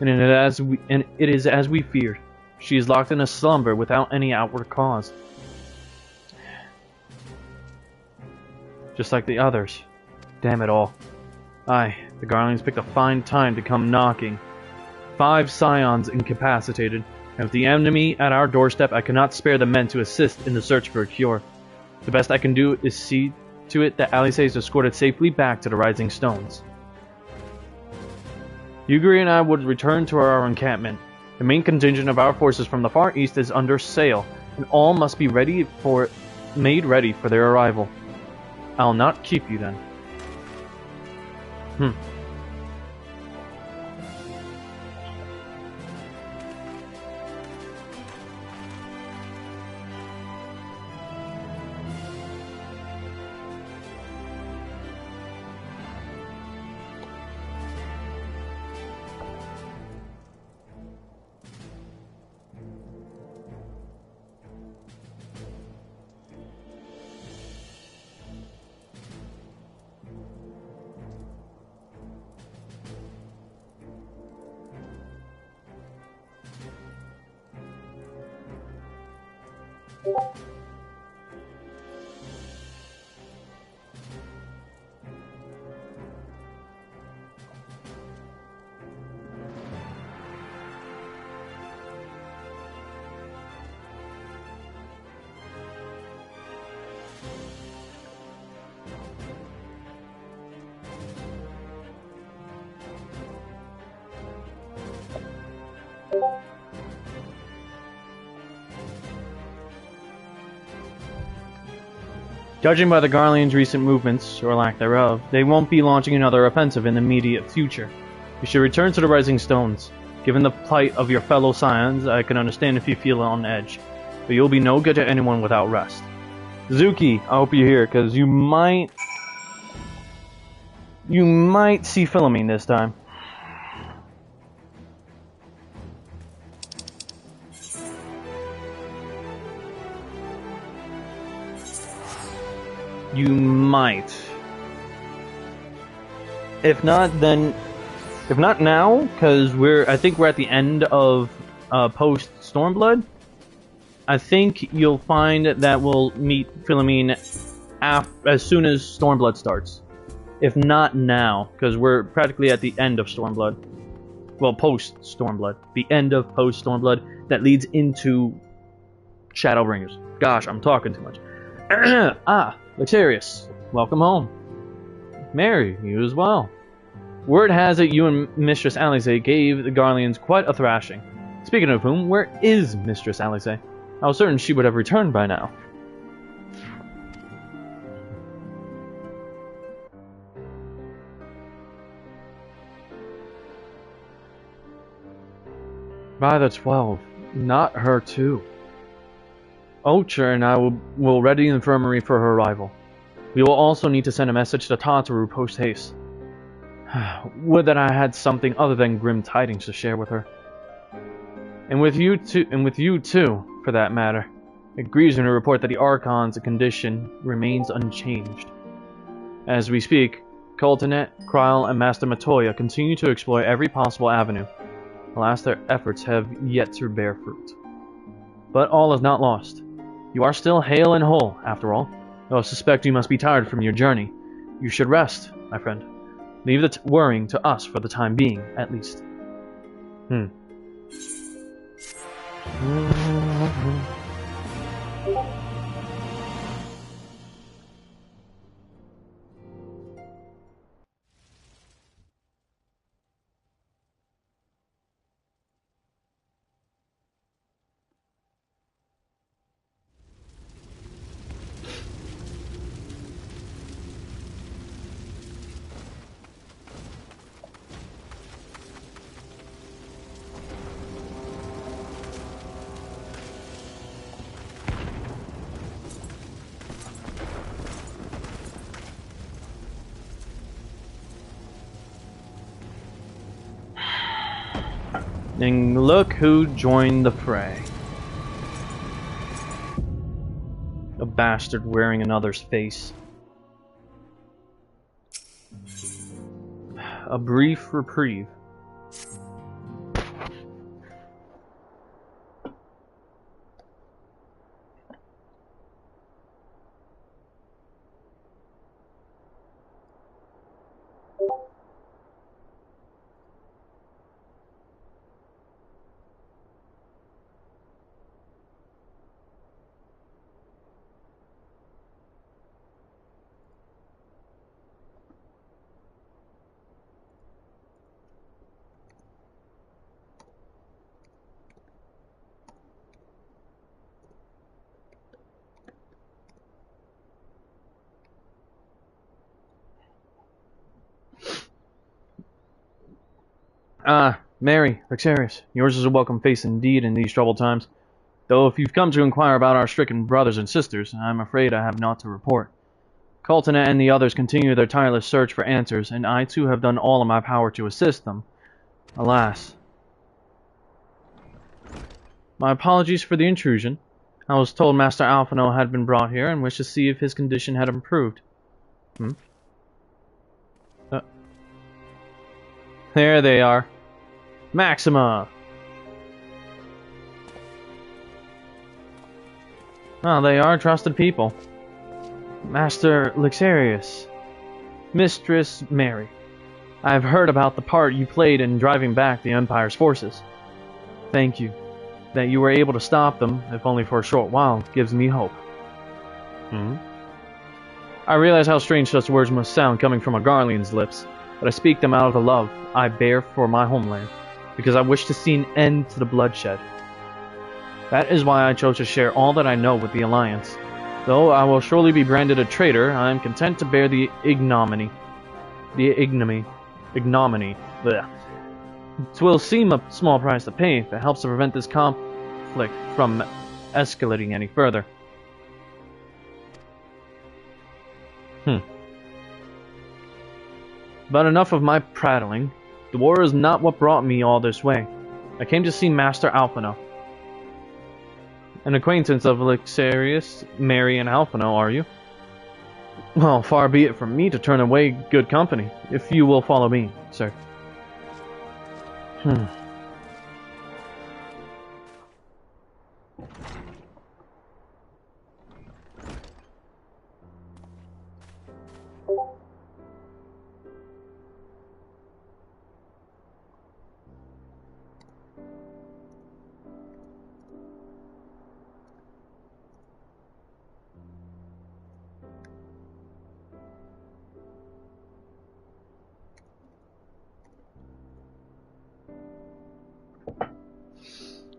and it is as we feared. She is locked in a slumber without any outward cause. Just like the others. Damn it all. Aye, the Garleans picked a fine time to come knocking. 5 scions incapacitated, and with the enemy at our doorstep, I cannot spare the men to assist in the search for a cure. The best I can do is see to it that Alizé is escorted safely back to the Rising Stones. Yugri and I would return to our encampment. The main contingent of our forces from the far east is under sail, and all must be made ready for their arrival. I'll not keep you then. Judging by the Garleans' recent movements, or lack thereof, they won't be launching another offensive in the immediate future. You should return to the Rising Stones. Given the plight of your fellow Scions, I can understand if you feel on edge, but you'll be no good to anyone without rest. Zuki, I hope you're here, because you might see Philomene this time. You might. If not now, because I think we're at the end of Post-Stormblood. I think you'll find that we'll meet Philomene as soon as Stormblood starts. If not now, because we're practically at the end of Stormblood. Well, Post-Stormblood. The end of Post-Stormblood that leads into Shadowbringers. Gosh, I'm talking too much. Luxarius, welcome home. Mary, you as well. Word has it you and Mistress Alisaie gave the Garleans quite a thrashing. Speaking of whom, where is Mistress Alisaie? I was certain she would have returned by now. By the 12, not her too. Ocher and I will ready the infirmary for her arrival. We will also need to send a message to Tataru post-haste. Would that I had something other than grim tidings to share with her. And with you too, for that matter. It grieves me to report that the Archon's condition remains unchanged. As we speak, Coltonet, Kryl, and Master Matoya continue to explore every possible avenue. Alas, their efforts have yet to bear fruit. But all is not lost. You are still hale and whole, after all, though I suspect you must be tired from your journey. You should rest, my friend. Leave the worrying to us for the time being, at least. And look who joined the fray. A bastard wearing another's face. A brief reprieve. Mary, Luxarius, yours is a welcome face indeed in these troubled times. Though if you've come to inquire about our stricken brothers and sisters, I'm afraid I have naught to report. Coltonet and the others continue their tireless search for answers, and I too have done all in my power to assist them. Alas. My apologies for the intrusion. I was told Master Alphino had been brought here and wished to see if his condition had improved. There they are. Maxima! Well, they are trusted people. Master Lixarius, Mistress Mary, I have heard about the part you played in driving back the Empire's forces. Thank you. That you were able to stop them, if only for a short while, gives me hope. I realize how strange such words must sound coming from a Garlean's lips, but I speak them out of the love I bear for my homeland, because I wish to see an end to the bloodshed. That is why I chose to share all that I know with the Alliance. Though I will surely be branded a traitor, I am content to bear the ignominy. Ignominy. Blech. It will seem a small price to pay if it helps to prevent this conflict from escalating any further. But enough of my prattling. The war is not what brought me all this way. I came to see Master Alphino. An acquaintance of Lixarius, Mary, and Alphino, are you? Well, far be it from me to turn away good company, if you will follow me, sir.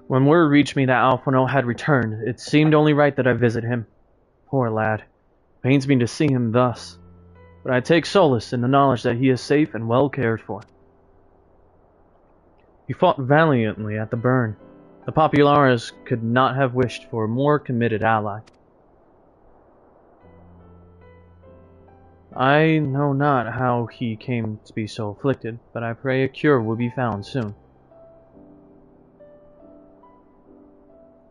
When word reached me that Alphino had returned, it seemed only right that I visit him. Poor lad. Pains me to see him thus, but I take solace in the knowledge that he is safe and well cared for. He fought valiantly at the burn. The Populares could not have wished for a more committed ally. I know not how he came to be so afflicted, but I pray a cure will be found soon.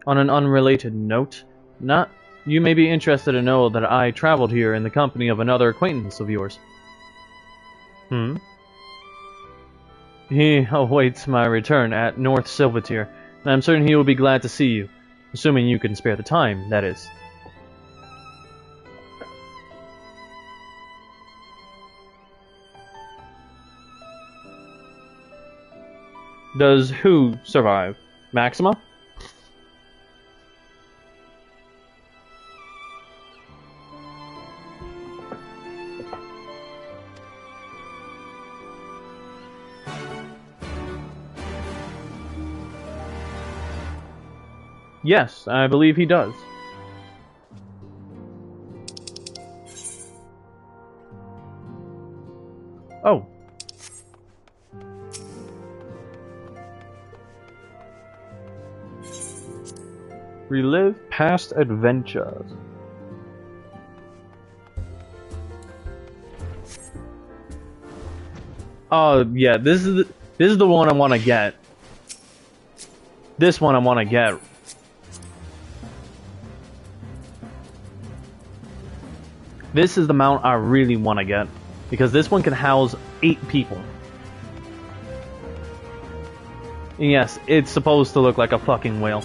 On an unrelated note, you may be interested to know that I traveled here in the company of another acquaintance of yours. He awaits my return at North Silvertier, and I'm certain he will be glad to see you, assuming you can spare the time, that is. Does who survive? Maxima? Yes, I believe he does. Oh. Relive past adventures. Oh yeah, this is the one I want to get. This one I want to get. This is the mount I really want to get, because this one can house 8 people. And yes, it's supposed to look like a fucking whale.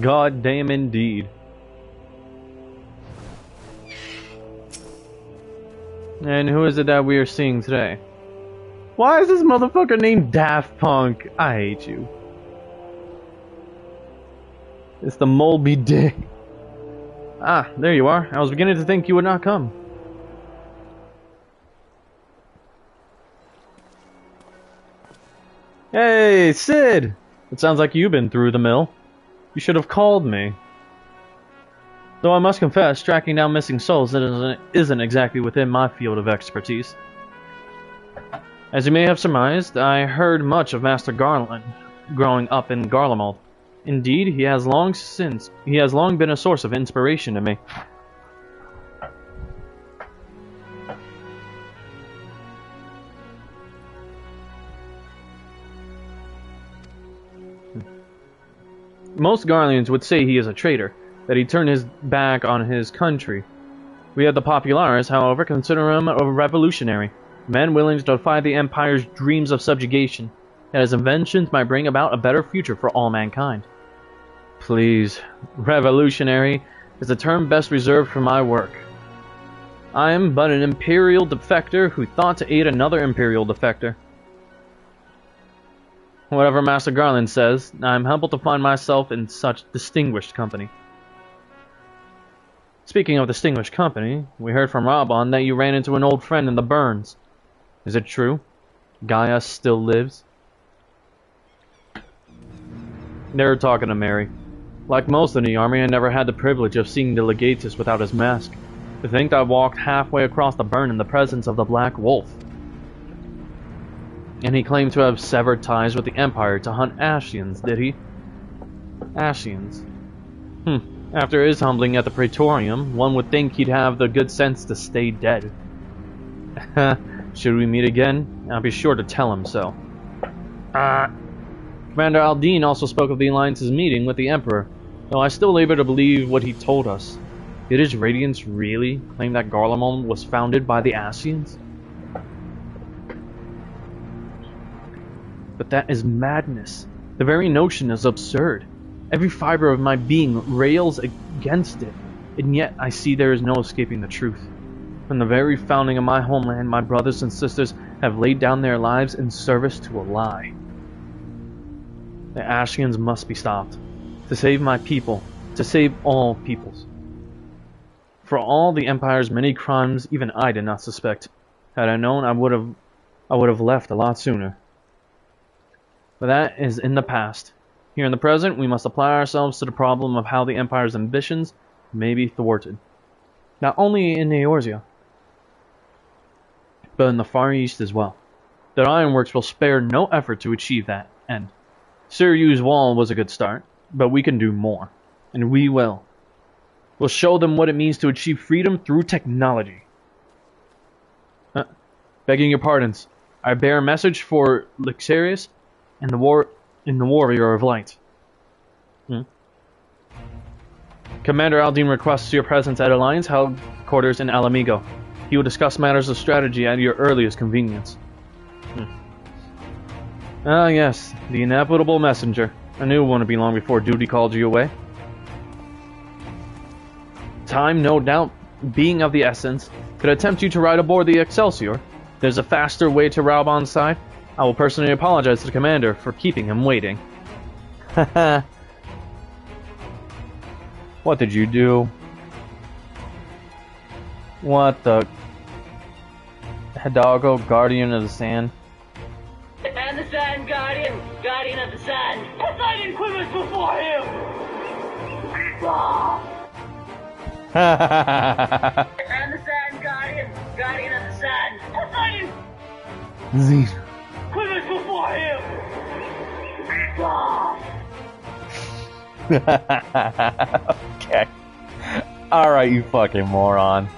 God damn indeed. And who is it that we are seeing today? Why is this motherfucker named Daft Punk? I hate you. It's the Moby Dick. Ah, there you are. I was beginning to think you would not come. Hey, Sid! It sounds like you've been through the mill. You should have called me. Though I must confess, tracking down missing souls isn't exactly within my field of expertise. As you may have surmised, I heard much of Master Garland growing up in Garlemald. Indeed, he has long been a source of inspiration to me. Most Garleans would say he is a traitor, that he turned his back on his country We of the Populares, however, consider him a revolutionary, a man willing to defy the Empire's dreams of subjugation, and his inventions might bring about a better future for all mankind. Please, revolutionary is a term best reserved for my work. I am but an Imperial defector who thought to aid another Imperial defector. Whatever Master Garland says, I am humbled to find myself in such distinguished company. Speaking of distinguished company, we heard from Raubon that you ran into an old friend in the Burns. Is it true? Gaia still lives? They were talking to Mary. Like most in the army, I never had the privilege of seeing the legatus without his mask. To think I walked halfway across the burn in the presence of the Black Wolf. And he claimed to have severed ties with the Empire to hunt Ashians, did he? Ashians. After his humbling at the Praetorium, one would think he'd have the good sense to stay dead. Should we meet again? I'll be sure to tell him so. Commander Aldine also spoke of the Alliance's meeting with the Emperor, though I still labor to believe what he told us. Did His Radiance really claim that Garlemald was founded by the Ascians? But that is madness. The very notion is absurd. Every fiber of my being rails against it, and yet I see there is no escaping the truth. From the very founding of my homeland, my brothers and sisters have laid down their lives in service to a lie. The Ascians must be stopped. To save my people. To save all peoples. For all the Empire's many crimes, even I did not suspect. Had I known, I would have left a lot sooner. But that is in the past. Here in the present, we must apply ourselves to the problem of how the Empire's ambitions may be thwarted. Not only in Eorzea, but in the Far East as well. The Ironworks will spare no effort to achieve that end. Sirius Wall was a good start, but we can do more. And we will. We'll show them what it means to achieve freedom through technology. Begging your pardons, I bear a message for Lixarius and the Warrior of Light. Commander Aldine requests your presence at Alliance headquarters in Alamigo. He will discuss matters of strategy at your earliest convenience. Ah yes, the inevitable messenger. I knew it wouldn't be long before duty called you away. Time, no doubt, being of the essence, could attempt you to ride aboard the Excelsior. There's a faster way to Raubon's side. I will personally apologize to the commander for keeping him waiting. Haha. What did you do? What the... Hidalgo, Guardian of the Sand? And the Sand Guardian, Guardian of the Sand. Poseidon quivers before him! And the Sand Guardian, Guardian of the Sand. Poseidon quivers before him! Okay. Alright, you fucking moron.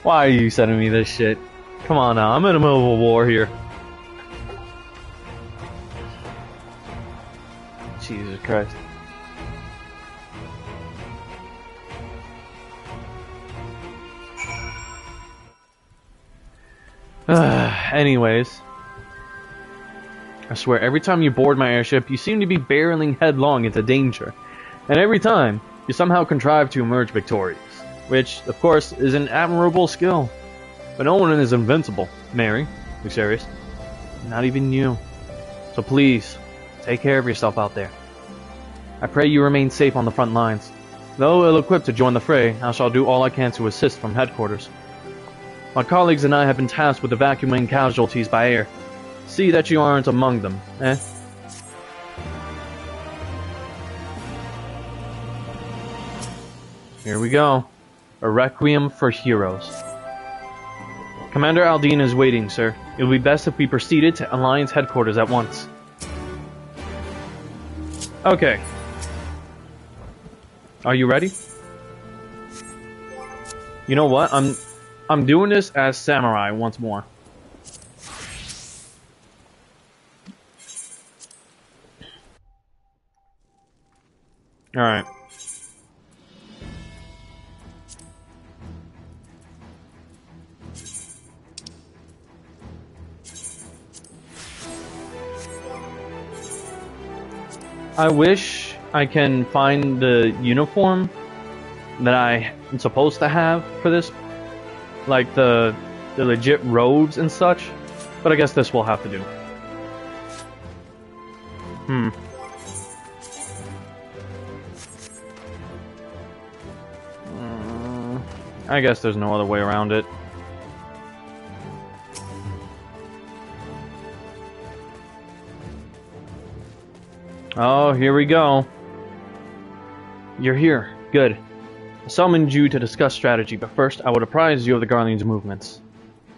Why are you sending me this shit? Come on now, I'm in the middle of a war here. Jesus Christ. Anyways. I swear, every time you board my airship, you seem to be barreling headlong into danger. And every time, you somehow contrive to emerge victorious. Which, of course, is an admirable skill. But no one is invincible, Mary. Be serious. Not even you. So please, take care of yourself out there. I pray you remain safe on the front lines. Though ill-equipped to join the fray, I shall do all I can to assist from headquarters. My colleagues and I have been tasked with evacuating casualties by air. See that you aren't among them, eh? Here we go. A requiem for heroes. Commander Aldine is waiting, sir. It would be best if we proceeded to Alliance headquarters at once. Okay. Are you ready? You know what? I'm doing this as samurai once more. Alright. I wish I can find the uniform that I'm supposed to have for this, like the legit robes and such, but I guess this will have to do. I guess there's no other way around it. Oh, here we go. You're here. Good. I summoned you to discuss strategy, but first I would apprise you of the Guardian's movements.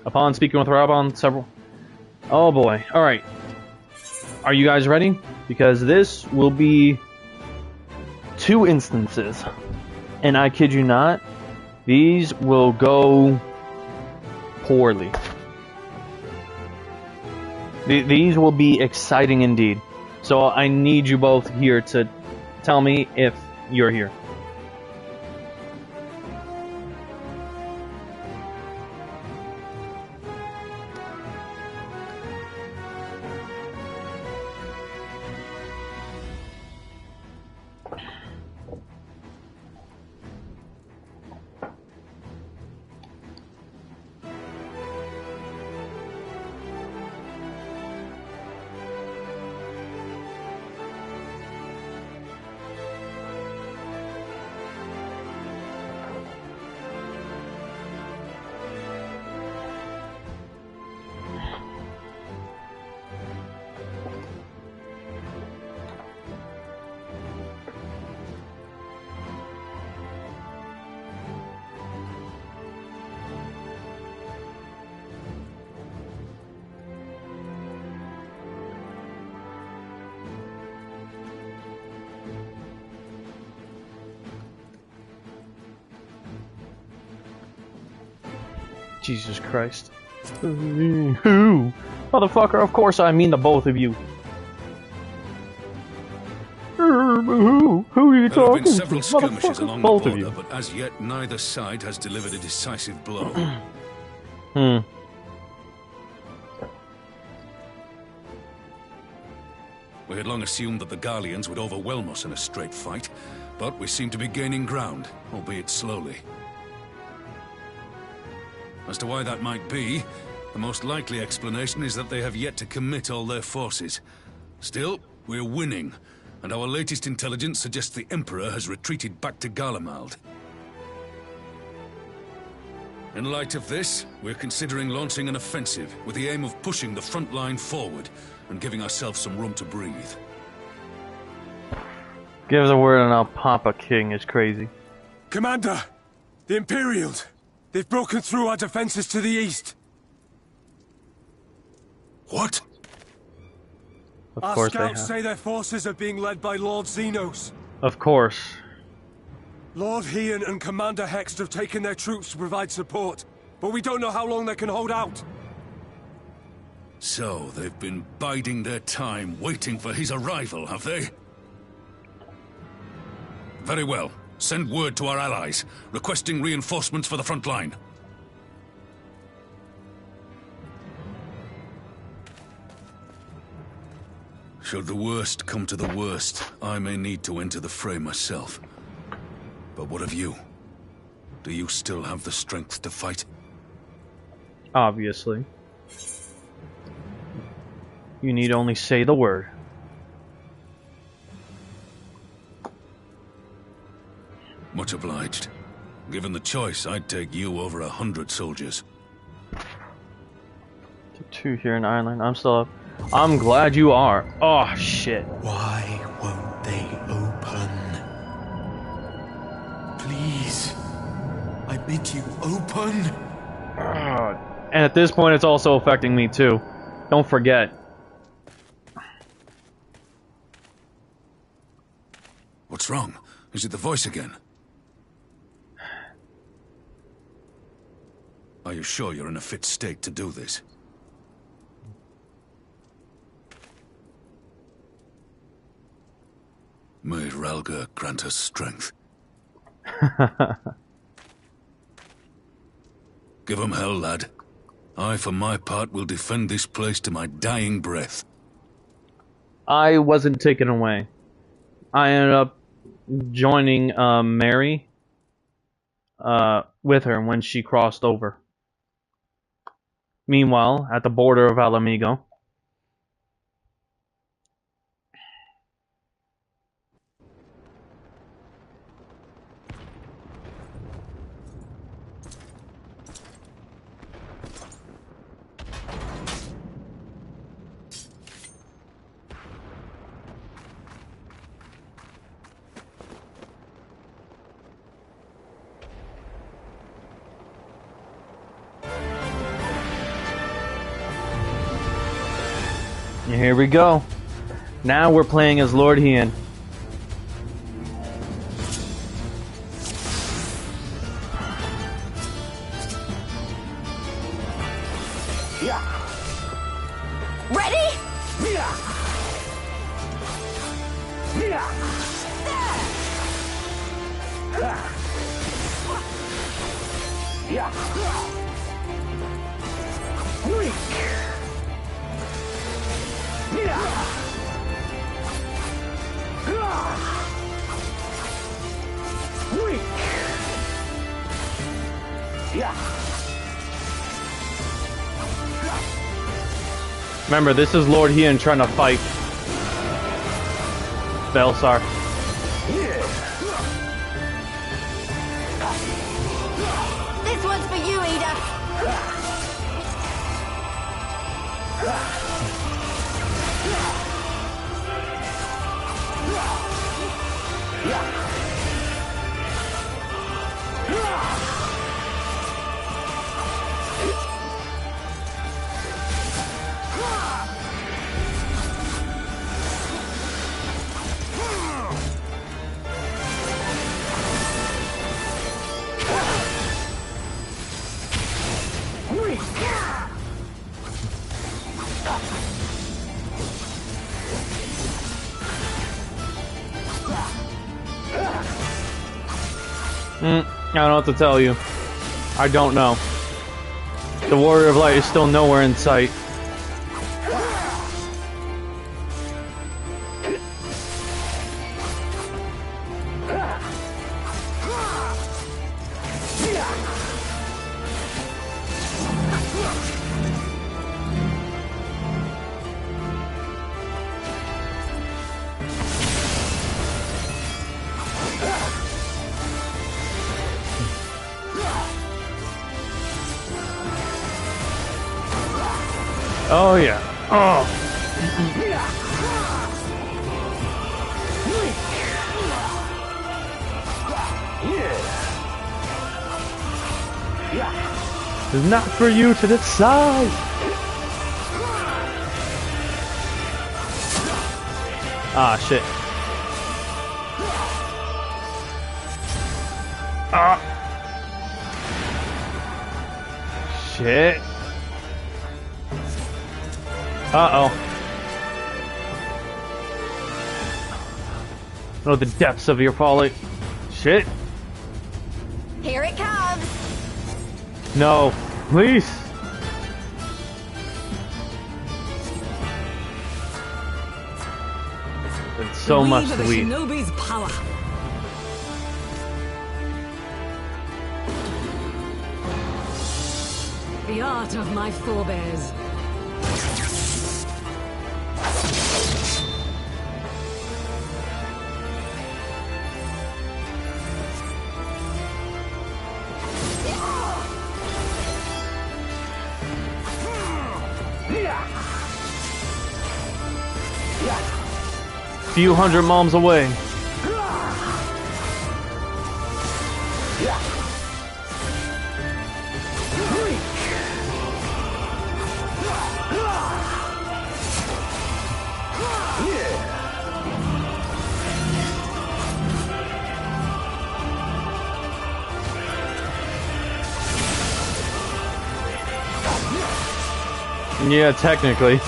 Upon speaking with Rabon, several... Oh boy. Alright. Are you guys ready? Because this will be 2 instances. And I kid you not, these will go poorly. These will be exciting indeed. So I need you both here to tell me if you're here. Jesus Christ. Who? Motherfucker, of course I mean the both of you. Who are you talking to? There have been several skirmishes along the both border, of you. but as yet neither side has delivered a decisive blow. We had long assumed that the Garleans would overwhelm us in a straight fight, but we seem to be gaining ground, albeit slowly. As to why that might be, the most likely explanation is that they have yet to commit all their forces. Still, we're winning, and our latest intelligence suggests the Emperor has retreated back to Garlemald. In light of this, we're considering launching an offensive with the aim of pushing the front line forward and giving ourselves some room to breathe. Give the word and I'll pop a king is crazy. Commander! The Imperials! They've broken through our defenses to the east! What? Of Our course scouts say their forces are being led by Lord Xenos. Of course. Lord Heian and Commander Hext have taken their troops to provide support, but we don't know how long they can hold out. So, they've been biding their time, waiting for his arrival, have they? Very well. Send word to our allies, requesting reinforcements for the front line. Should the worst come to the worst, I may need to enter the fray myself. But what of you? Do you still have the strength to fight? Obviously. You need only say the word. Much obliged. Given the choice, I'd take you over 100 soldiers. 2 here in Ireland. I'm still up. I'm glad you are. Oh, shit. Why won't they open? Please. I bid you, open! And at this point, it's also affecting me, too. Don't forget. What's wrong? Is it the voice again? Are you sure you're in a fit state to do this? May Ralga grant us strength. Give him hell, lad. I, for my part, will defend this place to my dying breath. I wasn't taken away. I ended up joining Mary with her when she crossed over. Meanwhile, at the border of Alamigo, here we go. Now we're playing as Lord Hien. Ready? Remember, this is Lord Hien trying to fight Belsar. This one's for you, Ida. I don't know what to tell you. I don't know. The Warrior of Light is still nowhere in sight. Oh yeah. Oh. It's not for you to decide. Ah, shit. Ah. Shit. Uh-oh. Oh, the depths of your folly. Shit. Here it comes. No, please. It's so much Believe in the sweet. Shinobi's power. The art of my forebears. Few hundred miles away. Yeah, technically.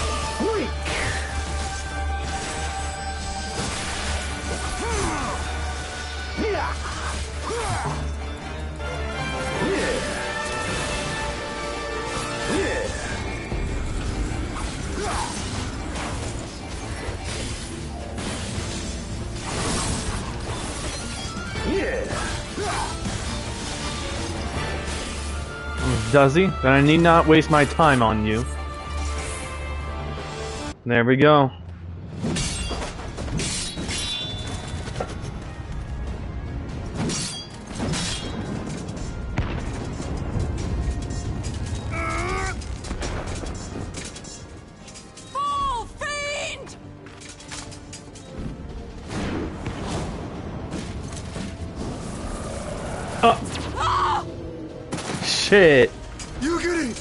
Does he? Then I need not waste my time on you. There we go. Fool fiend! Oh. Shit. You get it.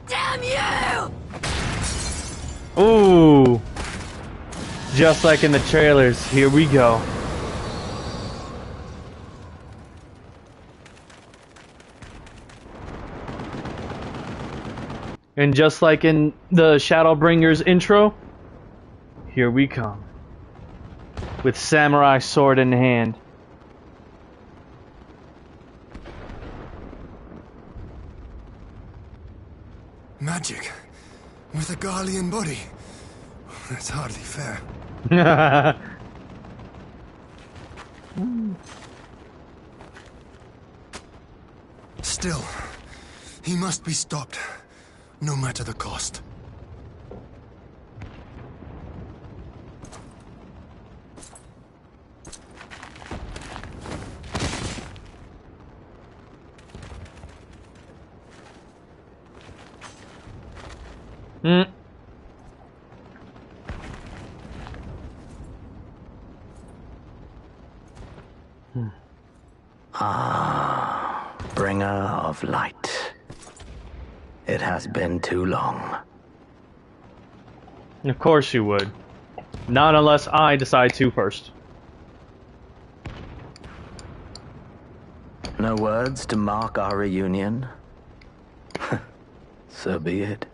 Damn you! Ooh. Just like in the trailers, here we go. And just like in the Shadowbringers intro, here we come. With samurai sword in hand. Magic. With a Garlean body. That's hardly fair. Still, he must be stopped. No matter the cost. Ah, bringer of light. It has been too long. Of course you would. Not unless I decide to first. No words to mark our reunion? So be it.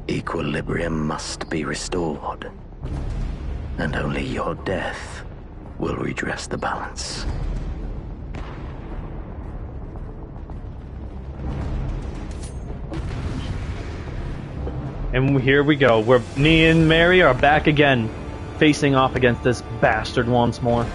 Equilibrium must be restored, and only your death will redress the balance. And here we go. Me and Mary are back again, facing off against this bastard once more.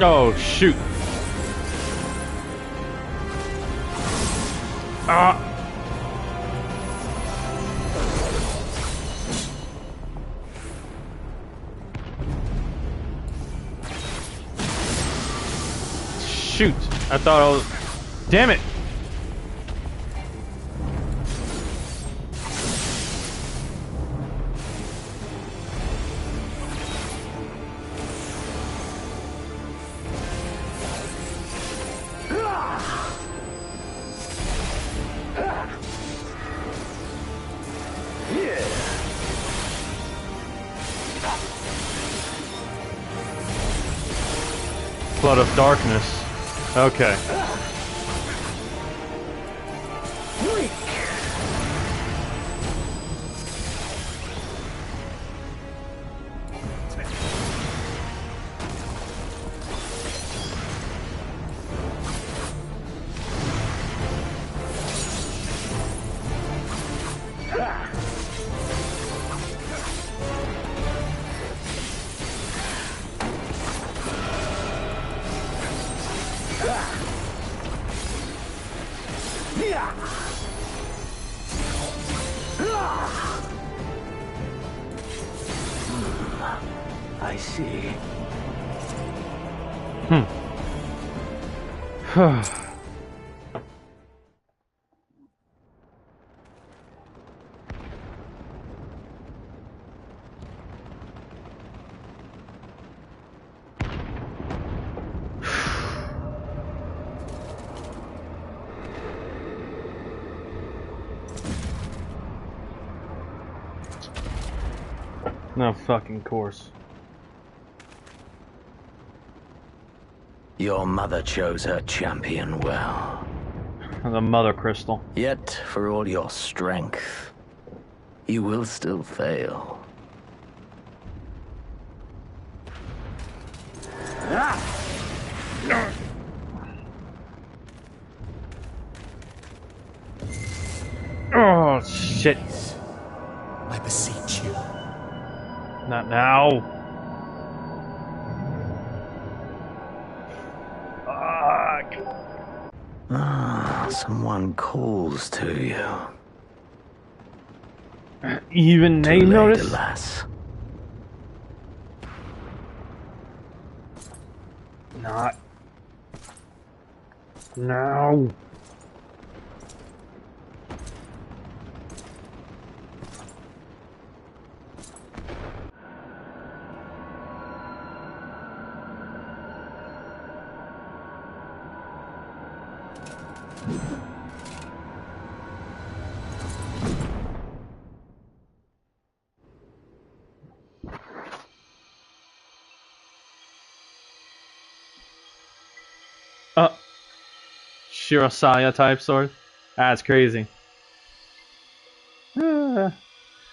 Oh, shoot. Ah. Shoot. I thought I was... Damn it. Flood of darkness. Okay. I see. No fucking course. Your mother chose her champion well. The mother crystal. Yet, for all your strength, you will still fail. Oh, shit. I beseech you. Not now. Someone calls to you. Even they notice? Alas. Not now. Shirasaya type sword? That's crazy. Well,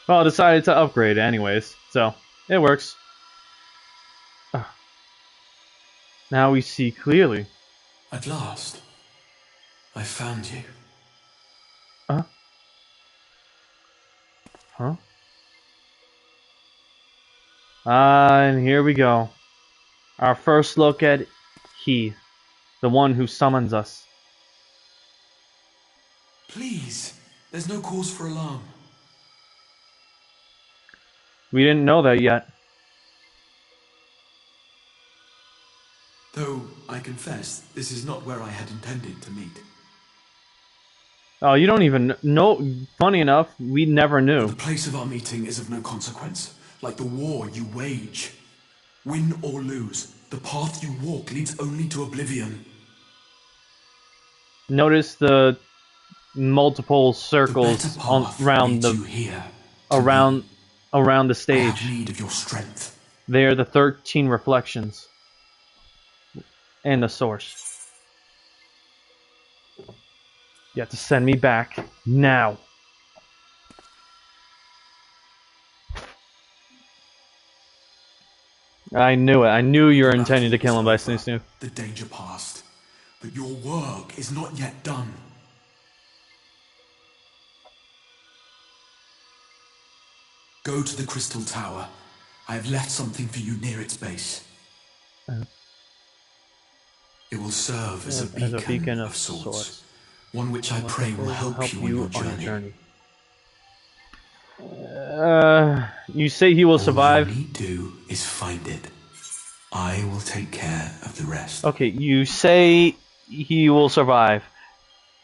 I decided to upgrade anyways, so it works. Now we see clearly. At last, I found you. Huh? And here we go. Our first look at he, the one who summons us. Please, there's no cause for alarm. We didn't know that yet. Though, I confess, this is not where I had intended to meet. Oh, you don't even know. Funny enough, we never knew. The place of our meeting is of no consequence, like the war you wage. Win or lose, the path you walk leads only to oblivion. Notice the multiple circles around the stage. I have need of your strength. They are the 13 reflections and the source. You have to send me back now. I knew it. I knew you were intending to kill him by Snoo Snoo. The danger past, but your work is not yet done. Go to the Crystal Tower. I have left something for you near its base. will serve as a beacon of sorts. One which I pray will help you on your journey. You say he will survive? All you need do is find it. I will take care of the rest. Okay, you say he will survive.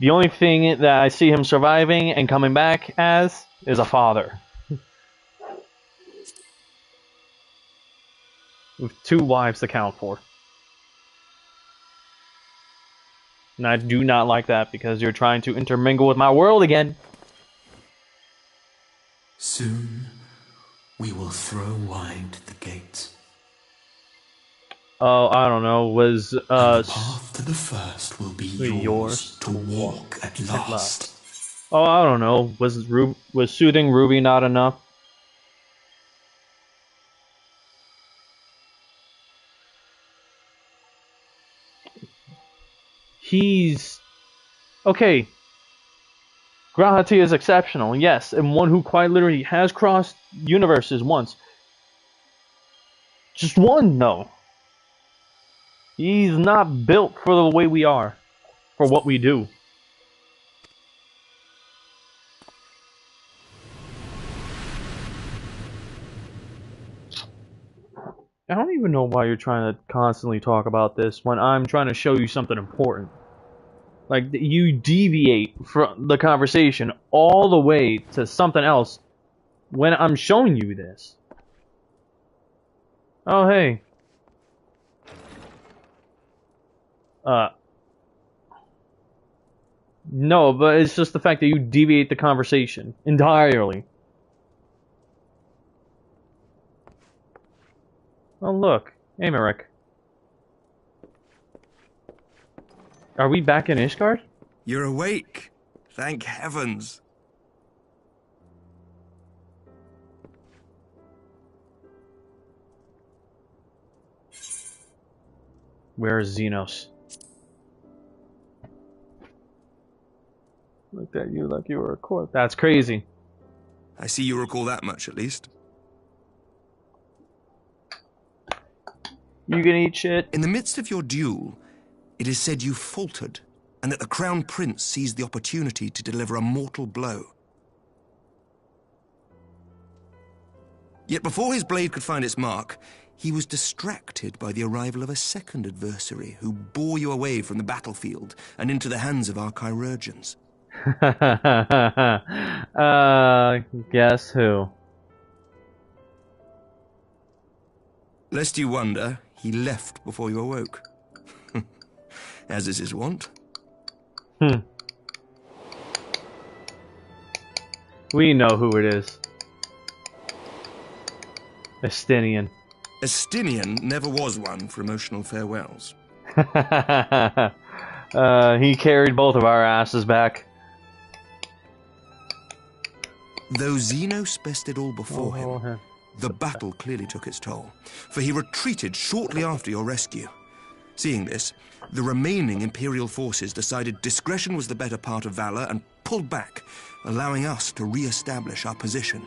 The only thing that I see him surviving and coming back as is a father. With 2 wives to count for. And I do not like that because you're trying to intermingle with my world again. Soon, we will throw wide the gates. Oh, I don't know. Was and the path to the first will be yours to walk at last. Oh, I don't know. Was soothing Ruby not enough? He's okay. Grahati is exceptional, yes, and one who quite literally has crossed universes once. Just one, though. He's not built for the way we are, for what we do. I don't even know why you're trying to constantly talk about this when I'm trying to show you something important. Like, you deviate from the conversation all the way to something else when I'm showing you this. Oh, hey. No, but it's just the fact that you deviate the conversation entirely. Oh, look. Amerik. Are we back in Ishgard? You're awake. Thank heavens. Where is Xenos? Looked at you like you were a corpse. That's crazy. I see you recall that much, at least. You can eat shit. In the midst of your duel, it is said you faltered, and that the Crown Prince seized the opportunity to deliver a mortal blow. Yet before his blade could find its mark, he was distracted by the arrival of a second adversary who bore you away from the battlefield and into the hands of our chirurgeons. Guess who? Lest you wonder, he left before you awoke. As is his wont. We know who it is. Estinian. Estinian never was one for emotional farewells. He carried both of our asses back. Though Xenos bested all before him, the battle clearly took its toll, for he retreated shortly after your rescue. Seeing this, the remaining Imperial forces decided discretion was the better part of valor and pulled back, allowing us to re-establish our position.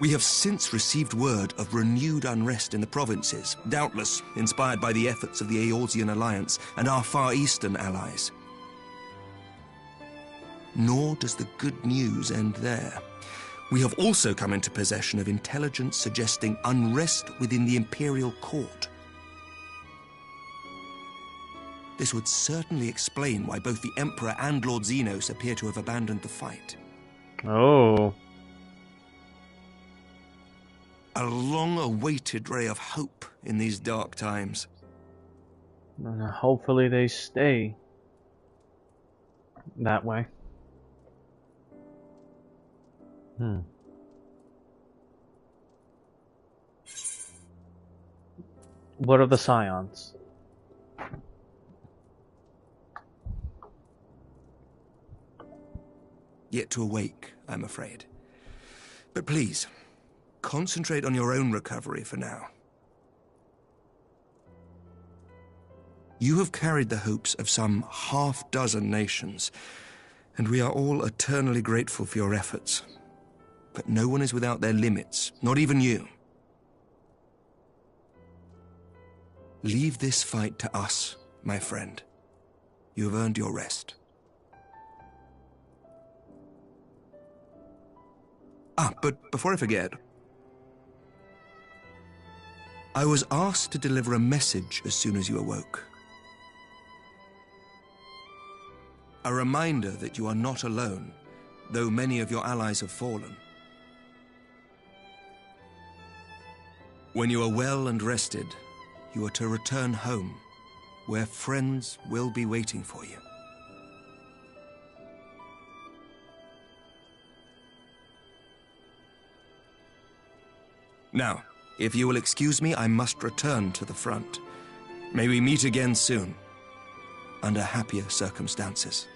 We have since received word of renewed unrest in the provinces, doubtless inspired by the efforts of the Eorzean Alliance and our Far Eastern allies. Nor does the good news end there. We have also come into possession of intelligence suggesting unrest within the Imperial Court. This would certainly explain why both the Emperor and Lord Xenos appear to have abandoned the fight. Oh. A long-awaited ray of hope in these dark times. Hopefully they stay that way. What of the Scions? Yet to awake, I'm afraid. But please, concentrate on your own recovery for now. You have carried the hopes of some half-dozen nations, and we are all eternally grateful for your efforts. But no one is without their limits, not even you. Leave this fight to us, my friend. You have earned your rest. But before I forget, I was asked to deliver a message as soon as you awoke. A reminder that you are not alone, though many of your allies have fallen. When you are well and rested, you are to return home, where friends will be waiting for you. Now, if you will excuse me, I must return to the front. May we meet again soon, under happier circumstances.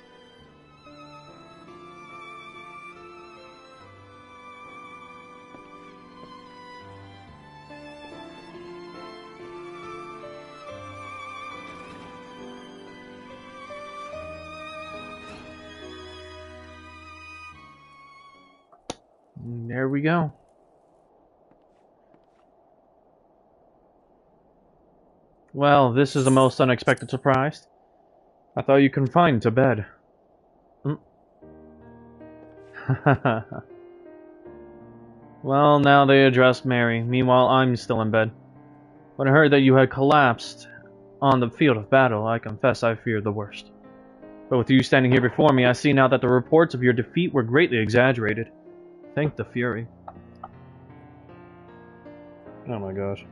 There we go. Well, this is the most unexpected surprise. I thought you confined to bed. Well, now they addressed Mary. Meanwhile, I'm still in bed. When I heard that you had collapsed on the field of battle, I confess I feared the worst. But with you standing here before me, I see now that the reports of your defeat were greatly exaggerated. Thank the Fury. Oh my gosh.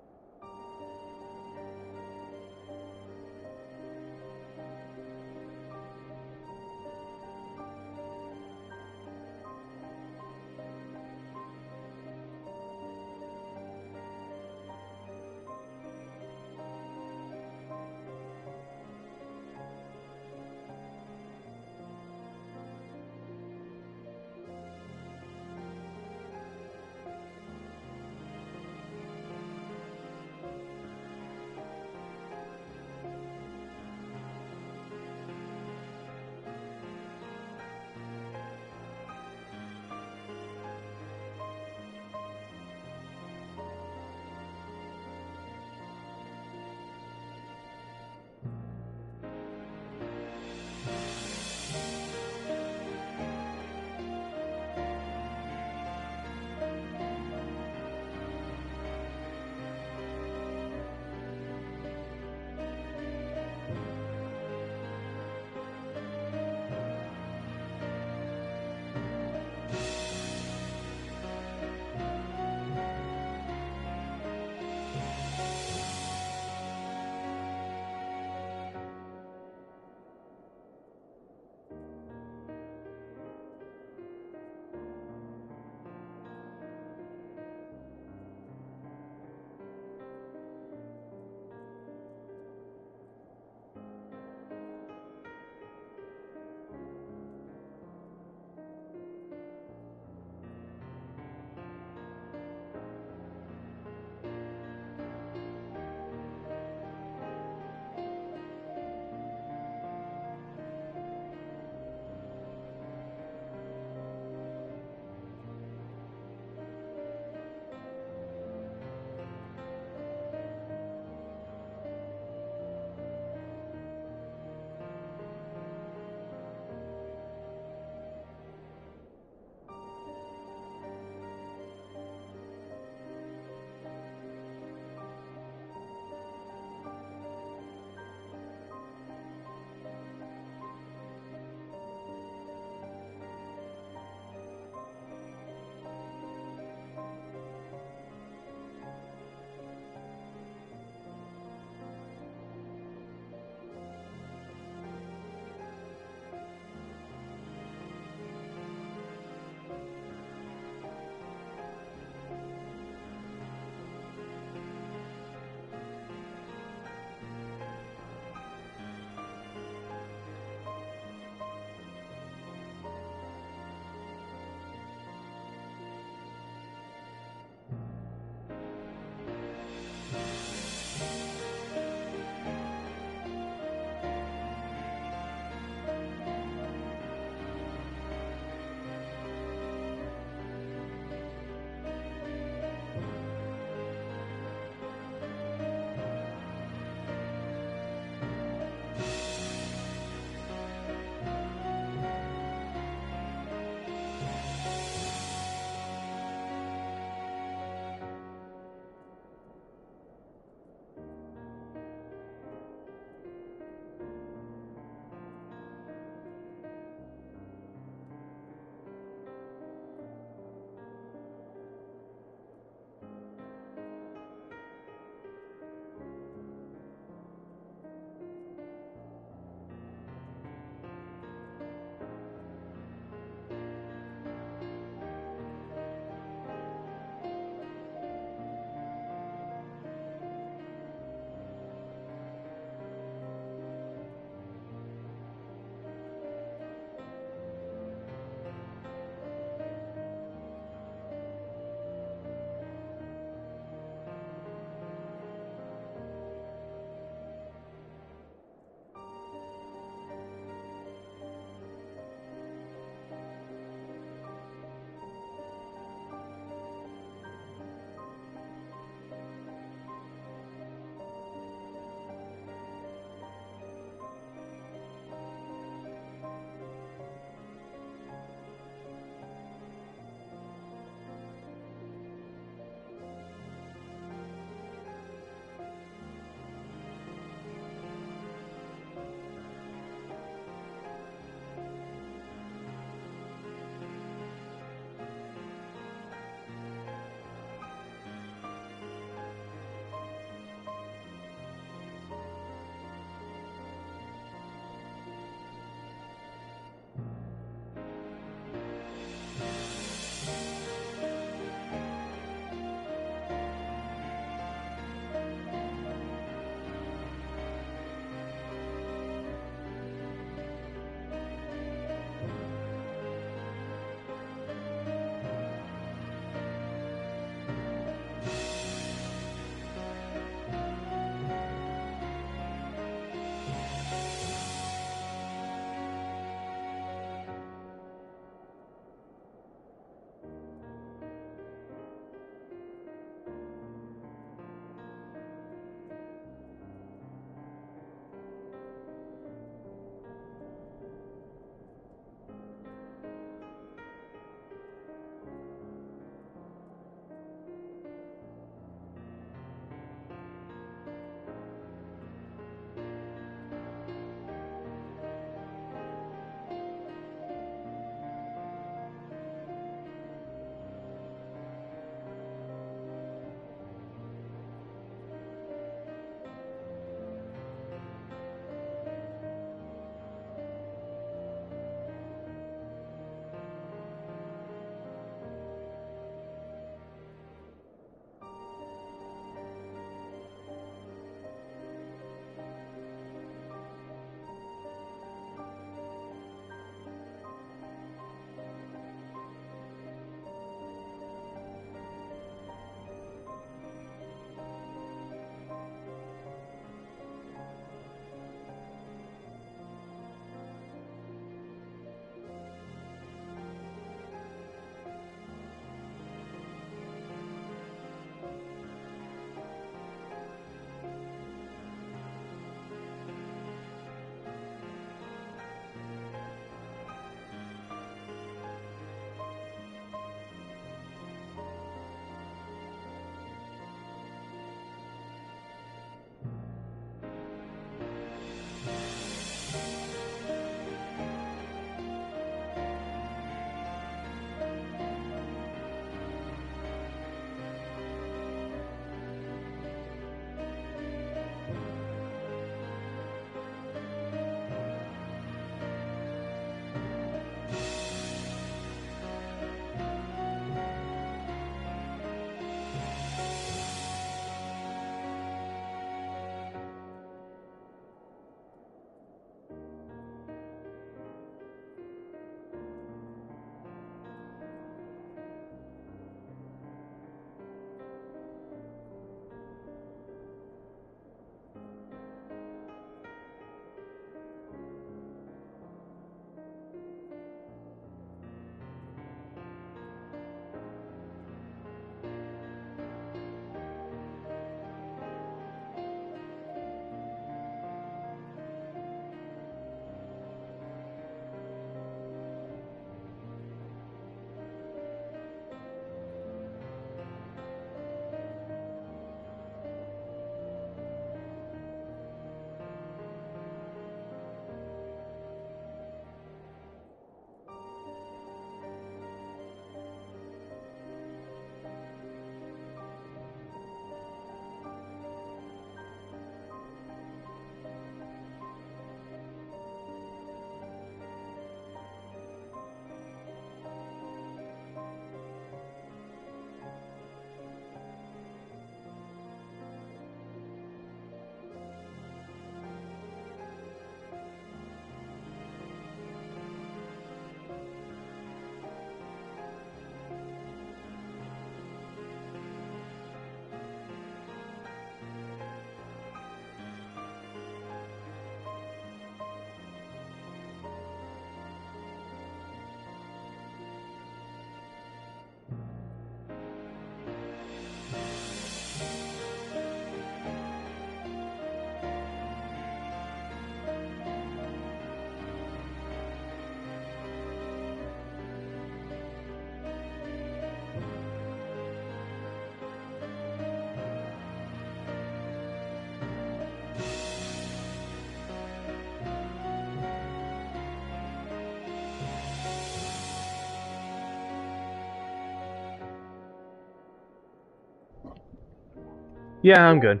Yeah, I'm good.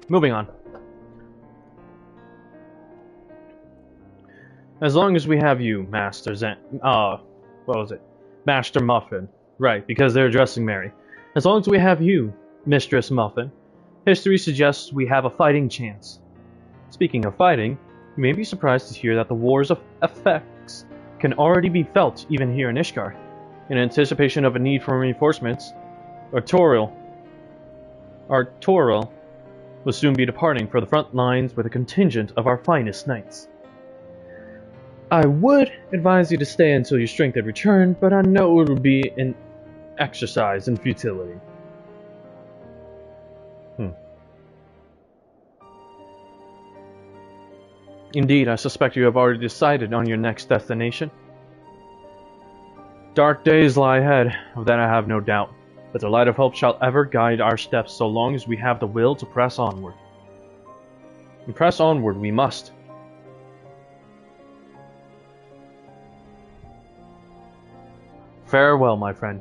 Moving on. As long as we have you, Master what was it? Master Muffin. Right, because they're addressing Mary. As long as we have you, Mistress Muffin, history suggests we have a fighting chance. Speaking of fighting, you may be surprised to hear that the war's effects can already be felt even here in Ishgard. In anticipation of a need for reinforcements, Artorial will soon be departing for the front lines with a contingent of our finest knights. I would advise you to stay until your strength had returned, but I know it would be an exercise in futility. Indeed, I suspect you have already decided on your next destination. Dark days lie ahead, of that I have no doubt, but the light of hope shall ever guide our steps so long as we have the will to press onward. And press onward we must. Farewell, my friend.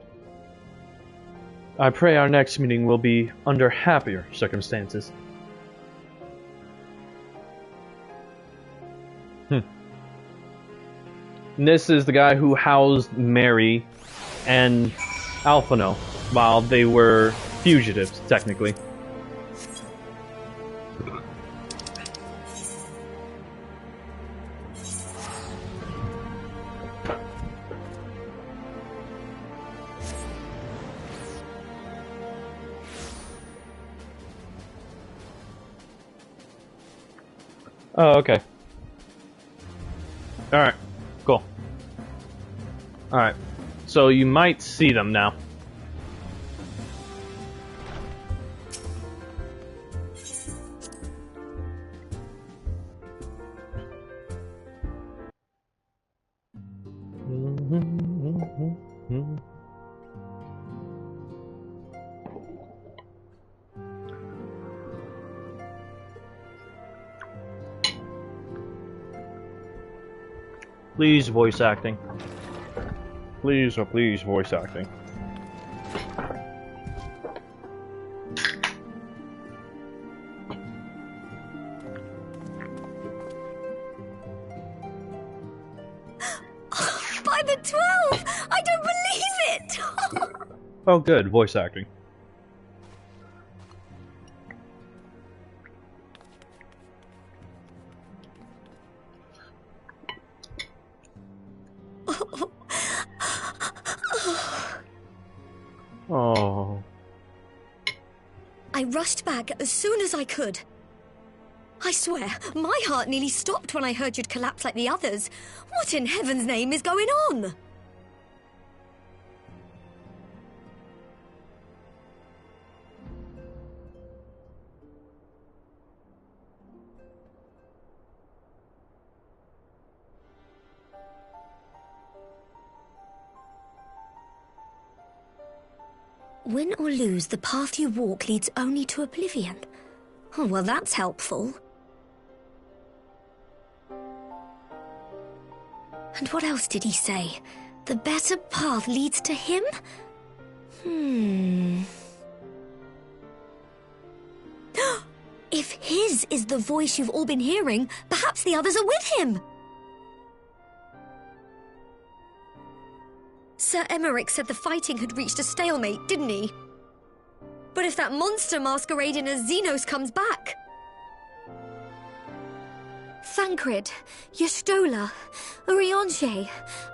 I pray our next meeting will be under happier circumstances. And this is the guy who housed Mary and Alphino while they were fugitives, technically. Oh, okay. Alright, cool. Alright, so you might see them now. Please, voice acting. Please, oh please, voice acting. By the 12! I don't believe it! Oh good, voice acting. Oh. I rushed back as soon as I could. I swear, my heart nearly stopped when I heard you'd collapse like the others. What in heaven's name is going on? Win or lose, the path you walk leads only to oblivion. Oh, well, that's helpful. And what else did he say? The better path leads to him? If his is the voice you've all been hearing, perhaps the others are with him. Sir Emmerich said the fighting had reached a stalemate, didn't he? But if that monster masquerading as Xenos comes back... Thancred, Yestola, Urianger,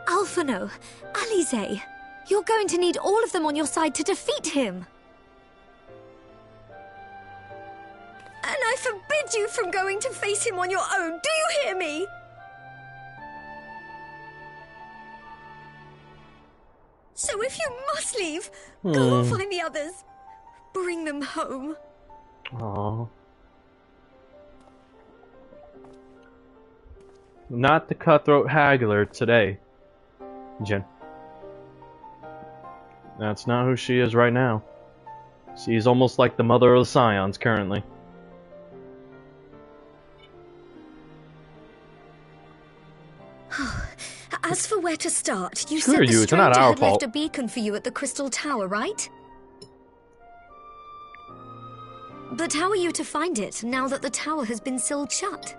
Alphino, Alize... You're going to need all of them on your side to defeat him. And I forbid you from going to face him on your own, do you hear me? So if you must leave, go and find the others. Bring them home. Aww. Not the cutthroat haggler today, Jin. That's not who she is right now. She's almost like the mother of the Scions currently. As for where to start, you Screw said the you, it's not stranger our had fault. left a beacon for you at the Crystal Tower, right? But how are you to find it, now that the tower has been sealed shut?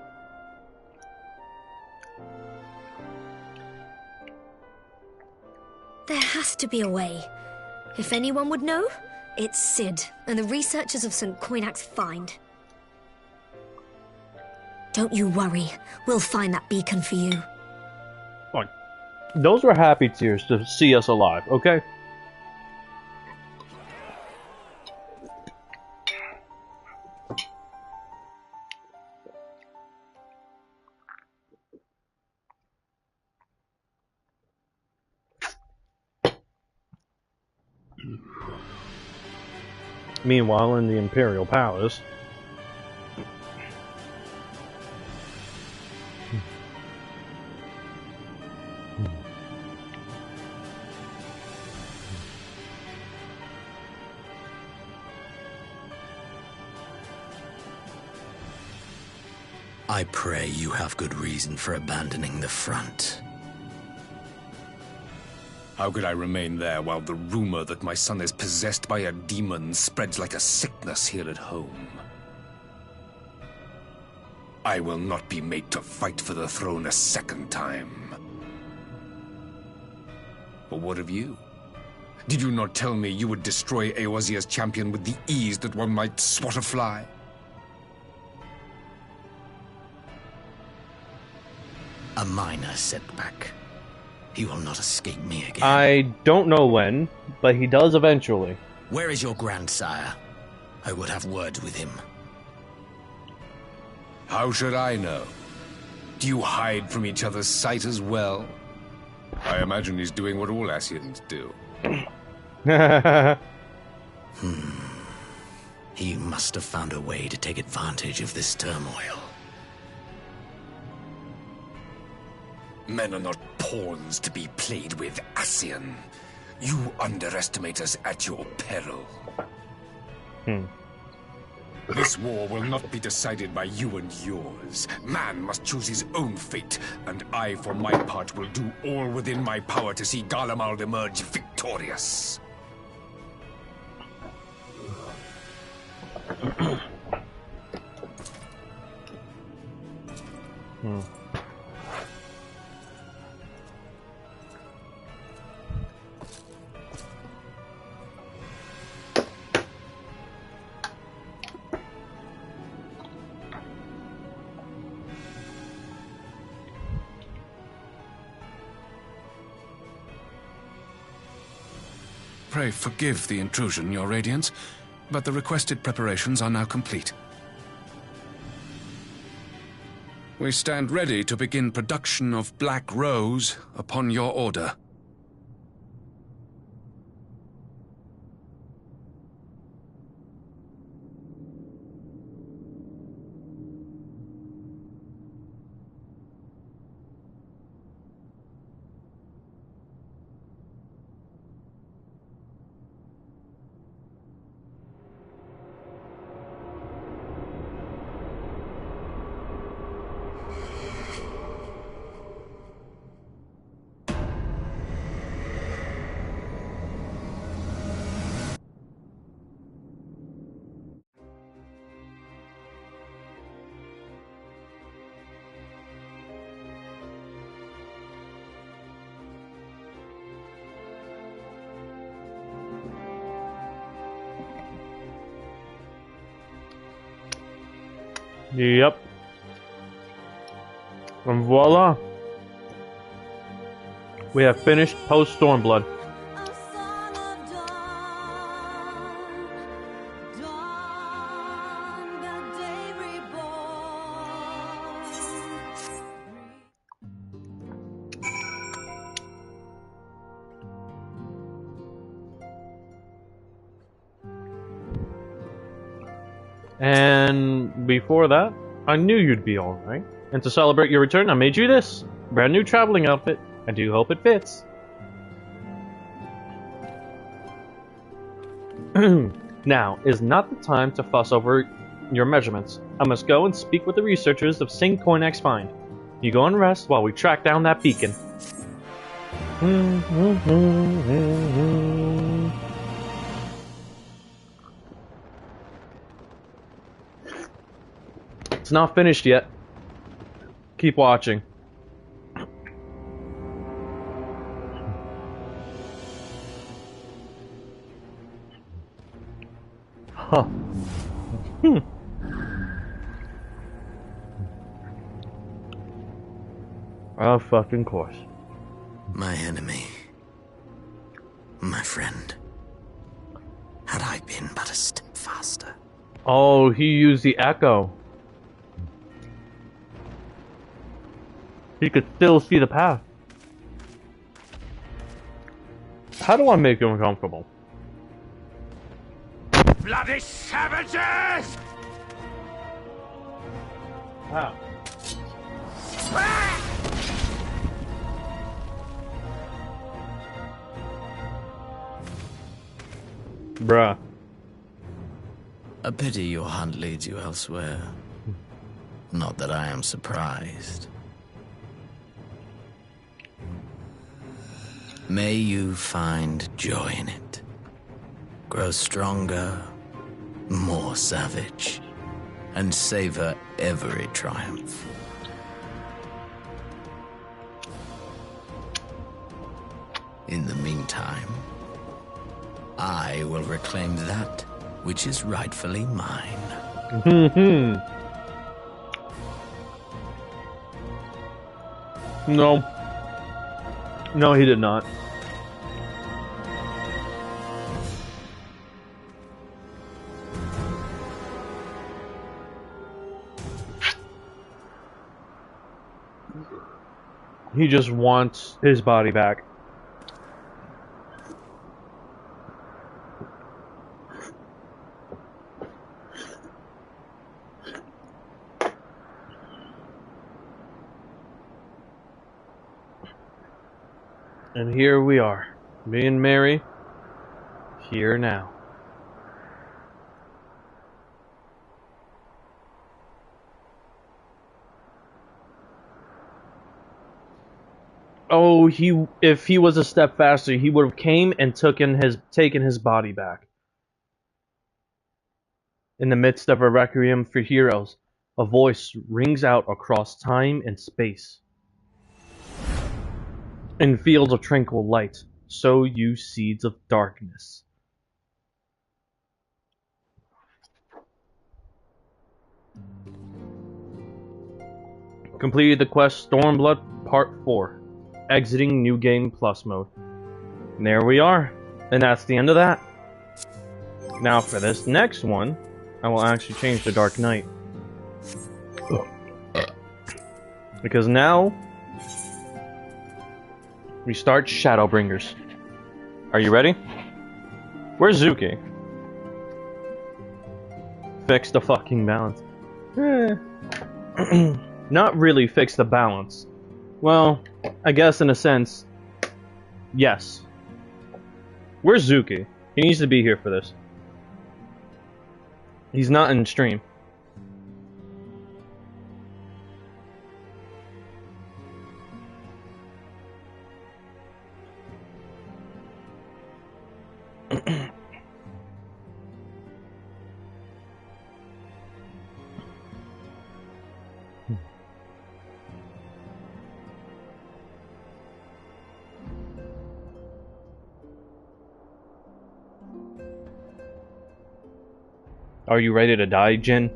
There has to be a way. If anyone would know, it's Sid and the researchers of St. Coinac's find. Don't you worry, we'll find that beacon for you. Fine. Those were happy tears to see us alive, okay? Meanwhile, in the Imperial Palace... I pray you have good reason for abandoning the front. How could I remain there while the rumor that my son is possessed by a demon spreads like a sickness here at home? I will not be made to fight for the throne a second time. But what of you? Did you not tell me you would destroy Eorzea's champion with the ease that one might swat a fly? A minor setback. He will not escape me again. I don't know when, but he does eventually. Where is your grandsire? I would have words with him. How should I know? Do you hide from each other's sight as well? I imagine he's doing what all Ascians do. He must have found a way to take advantage of this turmoil. Men are not pawns to be played with, Ascian. You underestimate us at your peril. This war will not be decided by you and yours. Man must choose his own fate, and I, for my part, will do all within my power to see Garlemald emerge victorious. Pray forgive the intrusion, Your Radiance, but the requested preparations are now complete. We stand ready to begin production of Black Rose upon your order. Yep. And voila. We have finished Post-Stormblood. And before that, I knew you'd be alright. And to celebrate your return, I made you this. Brand new traveling outfit. I do hope it fits. Now is not the time to fuss over your measurements. I must go and speak with the researchers of St. Coinac's find. You go and rest while we track down that beacon. It's not finished yet. Keep watching. Huh. Of fucking course. My enemy. My friend. Had I been but a step faster. Oh, he used the echo. He could still see the path. How do I make you uncomfortable? Bloody savages! How? Bruh. A pity your hunt leads you elsewhere. Not that I am surprised. May you find joy in it. Grow stronger, more savage, and savor every triumph. In the meantime, I will reclaim that which is rightfully mine. No. No, he did not. He just wants his body back. And here we are, me and Mary, here now. Oh, if he was a step faster, he would have came and taken his body back. In the midst of a requiem for heroes, a voice rings out across time and space. In fields of tranquil light, sow you seeds of darkness. Completed the quest Stormblood Part 4. Exiting New Game Plus mode. And there we are. And that's the end of that. Now for this next one, I will actually change to Dark Knight. Because now we start Shadowbringers. Are you ready? Where's Zuki? Fix the fucking balance. Not really fix the balance. Well, I guess in a sense, yes. Where's Zuki? He needs to be here for this. He's not in stream. Are you ready to die, Jin?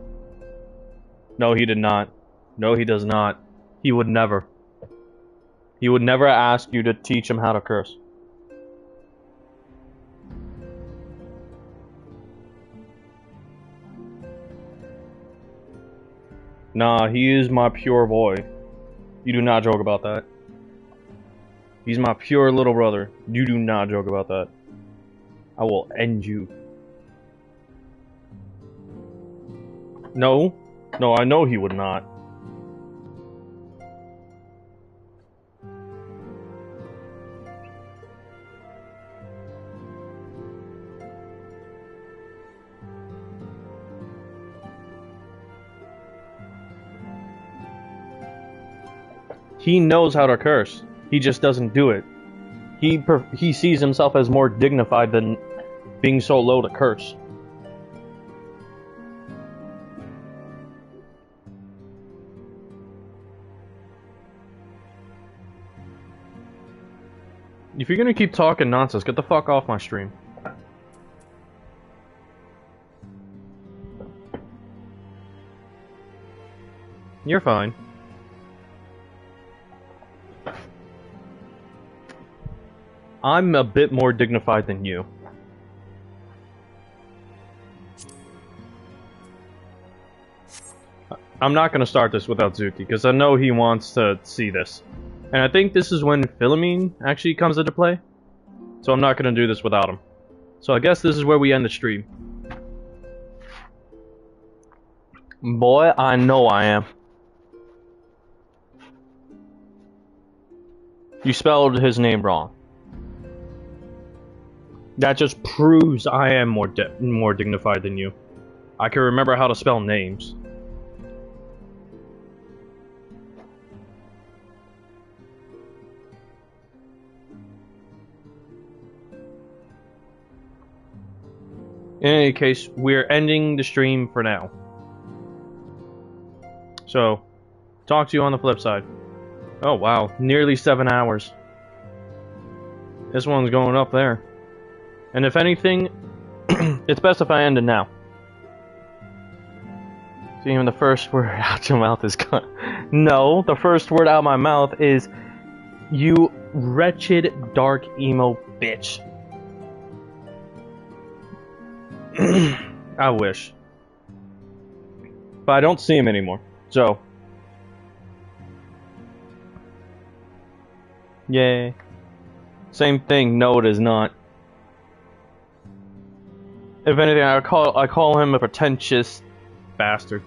No, he did not. No, he does not. He would never. He would never ask you to teach him how to curse. Nah, he is my pure boy. You do not joke about that. He's my pure little brother. You do not joke about that. I will end you. No. No, I know he would not. He knows how to curse. He just doesn't do it. He sees himself as more dignified than being so low to curse. If you're gonna keep talking nonsense, get the fuck off my stream. You're fine. I'm a bit more dignified than you. I'm not gonna start this without Zuki, because I know he wants to see this. And I think this is when Philomene actually comes into play. So I'm not gonna do this without him. So I guess this is where we end the stream. Boy, I know I am. You spelled his name wrong. That just proves I am more dignified than you. I can remember how to spell names. In any case, we're ending the stream for now. So, talk to you on the flip side. Oh wow, nearly 7 hours. This one's going up there. And if anything, it's best if I end it now. So even the first word out your mouth is no, the first word out of my mouth is you wretched dark emo bitch. I wish. But I don't see him anymore. So. Yay. Same thing, no it is not. If anything, I call him a pretentious bastard.